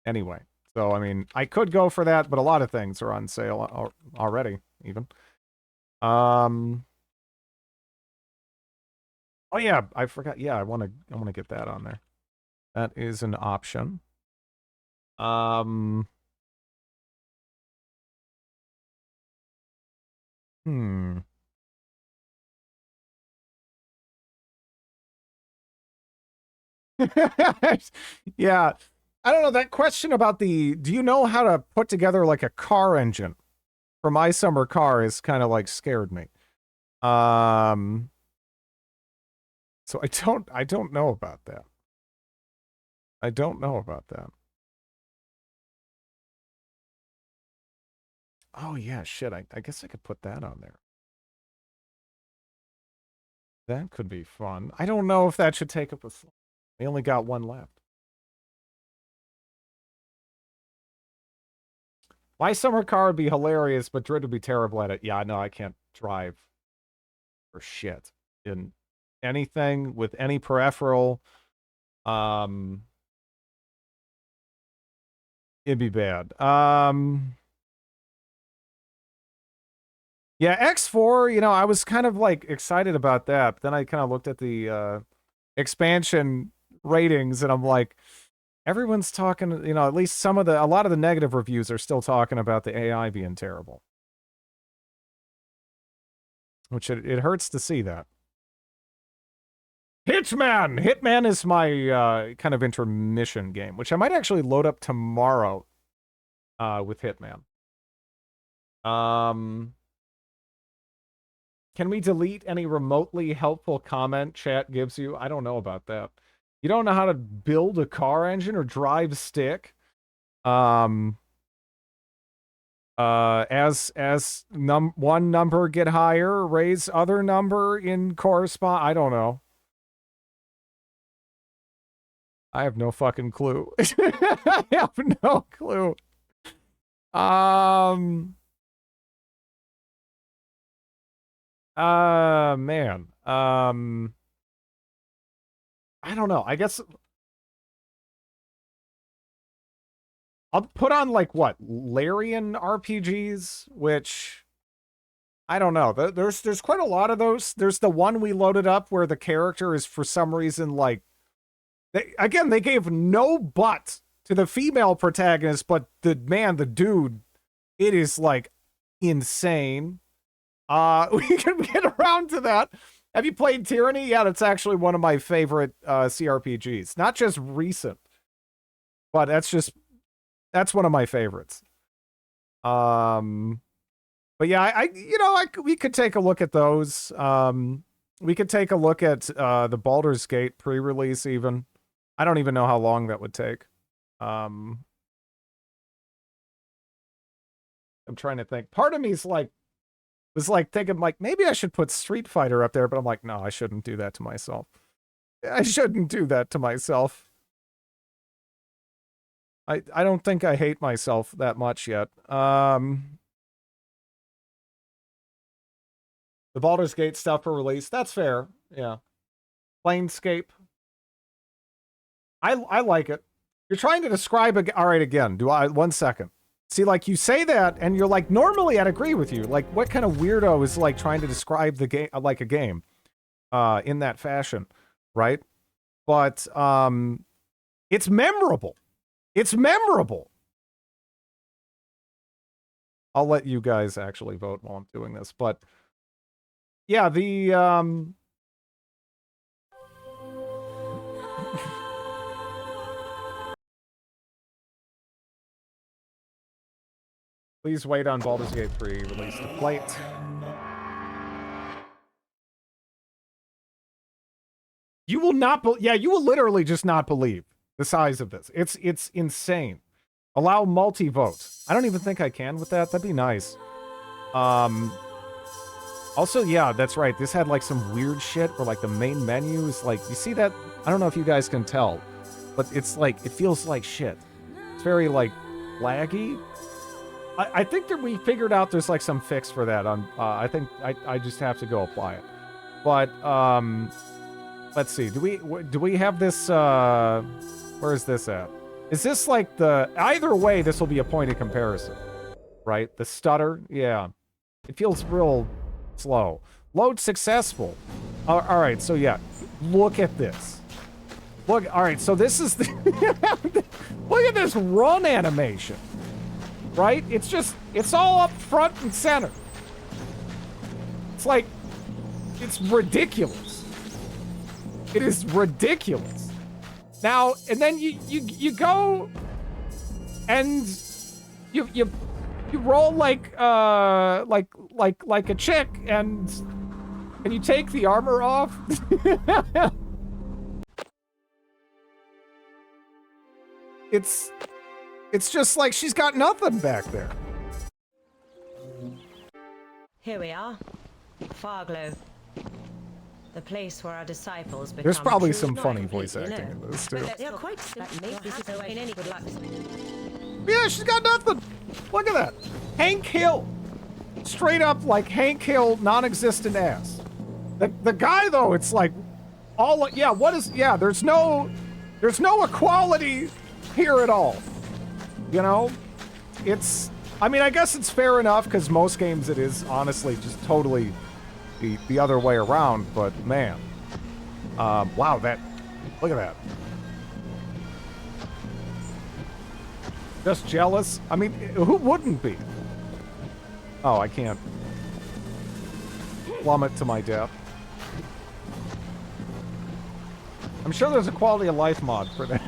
anyway. So, I mean, I could go for that, but a lot of things are on sale already, even. Oh yeah, I forgot. Yeah, I want to get that on there. That is an option. Yeah. I don't know, that question about do you know how to put together like a car engine for my summer car is kind of like scared me. So I don't know about that. I don't know about that. Oh yeah, shit. I guess I could put that on there. That could be fun. I don't know if that should take up a slot. I only got one left. My summer car would be hilarious, but Drid would be terrible at it. Yeah, no, I can't drive for shit in anything with any peripheral. It'd be bad. Yeah, X4, I was kind of like excited about that. But then I kind of looked at the expansion ratings and I'm like, everyone's talking, at least a lot of the negative reviews are still talking about the AI being terrible. Which it hurts to see that. Hitman! Hitman is my kind of intermission game, which I might actually load up tomorrow with Hitman. Can we delete any remotely helpful comment chat gives you? I don't know about that. You don't know how to build a car engine or drive stick? As one number get higher, raise other number in correspond. I don't know. I have no fucking clue. I have no clue. Man. I don't know. I guess I'll put on like what? Larian RPGs, which I don't know. There's quite a lot of those. There's the one we loaded up where the character is for some reason like they gave no butt to the female protagonist, but the dude, it is like insane. We can get around to that. Have you played Tyranny? Yeah, that's actually one of my favorite CRPGs. Not just recent, but that's one of my favorites. But yeah, we could take a look at those. We could take a look at the Baldur's Gate pre-release even. I don't even know how long that would take. I'm trying to think. Part of me is like, was like thinking like, maybe I should put Street Fighter up there, but I'm like, no, I shouldn't do that to myself. I shouldn't do that to myself. I don't think I hate myself that much yet. The Baldur's Gate stuff for release, that's fair. Yeah. Planescape. I like it. You're trying to describe all right, again. One second. See, like you say that and you're like, normally I'd agree with you. Like what kind of weirdo is like trying to describe the game like a game in that fashion, right? But it's memorable. It's memorable. I'll let you guys actually vote while I'm doing this, but yeah, the please wait on Baldur's Gate 3 release to plate. You will not you will literally just not believe the size of this. It's insane. Allow multi-vote. I don't even think I can with that. That'd be nice. Also, yeah, that's right. This had like some weird shit where like the main menu is like, you see that? I don't know if you guys can tell, but it's like, it feels like shit. It's very like laggy. I think that we figured out there's like some fix for that on, I think I just have to go apply it. But, let's see. Do we have this, where is this at? Is this like either way, this will be a point of comparison, right? The stutter, yeah. It feels real slow. Load successful. All right, so yeah, look at this. Look, all right, so this is look at this run animation, right? It's all up front and center. It's like, it's ridiculous. It is ridiculous. Now, and then you go and you roll like a chick and you take the armor off. It's just like she's got nothing back there. Here we are. Farglow. The place where our disciples become. There's probably true some funny knights, voice you acting know. in this too. They're quite in any good luck. Yeah, she's got nothing. Look at that. Hank Hill. Straight up like Hank Hill, non-existent ass. The guy though, it's like all there's no equality here at all. You know? I mean, I guess it's fair enough because most games it is honestly just totally the other way around, but man. Wow, look at that. Just jealous? I mean, who wouldn't be? Oh, I can't plummet to my death. I'm sure there's a quality of life mod for that.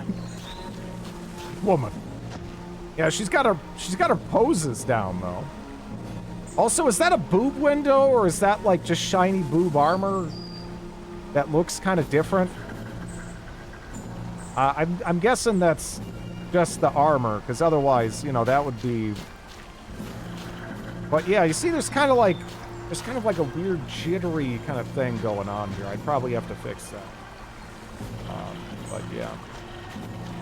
Woman. Yeah, she's got her poses down though. Also, is that a boob window or is that like just shiny boob armor that looks kind of different? I'm guessing that's just the armor, because otherwise, that would be. But yeah, you see, there's kind of like a weird jittery kind of thing going on here. I'd probably have to fix that. But yeah.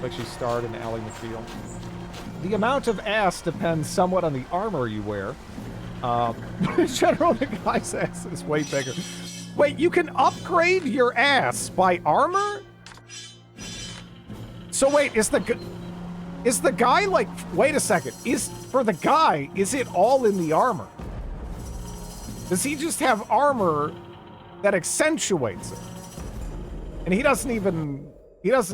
Like she starred in Ally McBeal. The amount of ass depends somewhat on the armor you wear. In general, the guy's ass is way bigger. Wait, you can upgrade your ass by armor? So wait, is the guy like, wait a second, for the guy, is it all in the armor? Does he just have armor that accentuates it? And he doesn't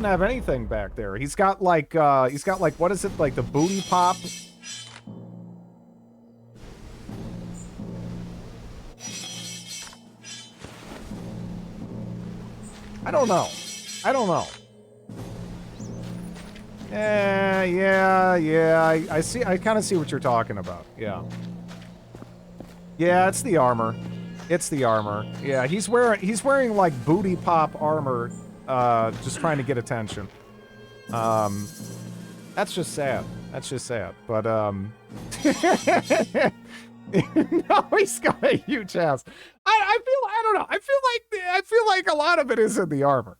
have anything back there. He's got like, what is it, like the booty pop? I don't know. Yeah. I see. I kind of see what you're talking about. Yeah. Yeah, it's the armor. Yeah, he's wearing like booty pop armor, just trying to get attention. That's just sad. But no, he's got a huge ass. I don't know. I feel like a lot of it is in the armor.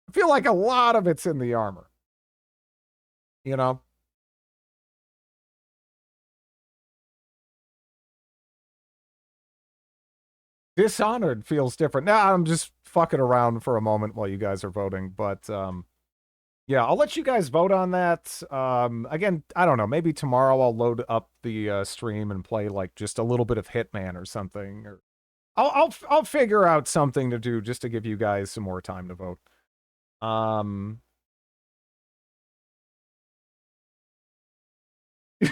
I feel like a lot of it's in the armor. You know? Dishonored feels different. Nah, I'm just fucking around for a moment while you guys are voting, but yeah, I'll let you guys vote on that. Again, I don't know, maybe tomorrow I'll load up the stream and play like just a little bit of Hitman or something, or I'll figure out something to do just to give you guys some more time to vote.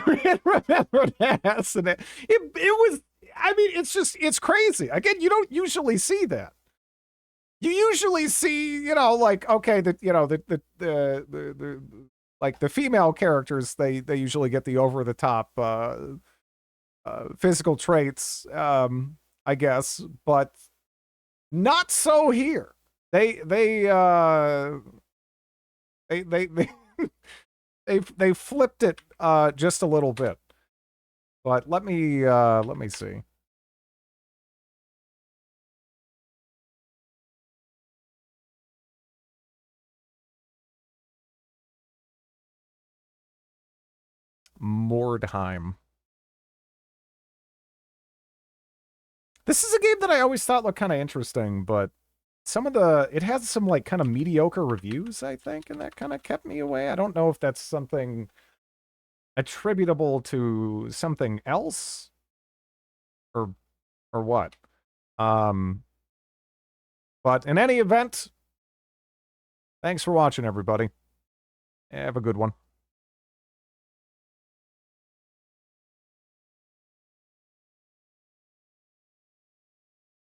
Remember that? And it was, I mean, it's crazy. Again, you don't usually see that. You usually see, you know, like, okay, like the female characters, they usually get the over the top physical traits, I guess, but not so here. They flipped it just a little bit. But let me see. Mordheim. This is a game that I always thought looked kind of interesting, but it has some like kind of mediocre reviews, I think, and that kind of kept me away. I don't know if that's something attributable to something else or what. But in any event, thanks for watching, everybody. Have a good one.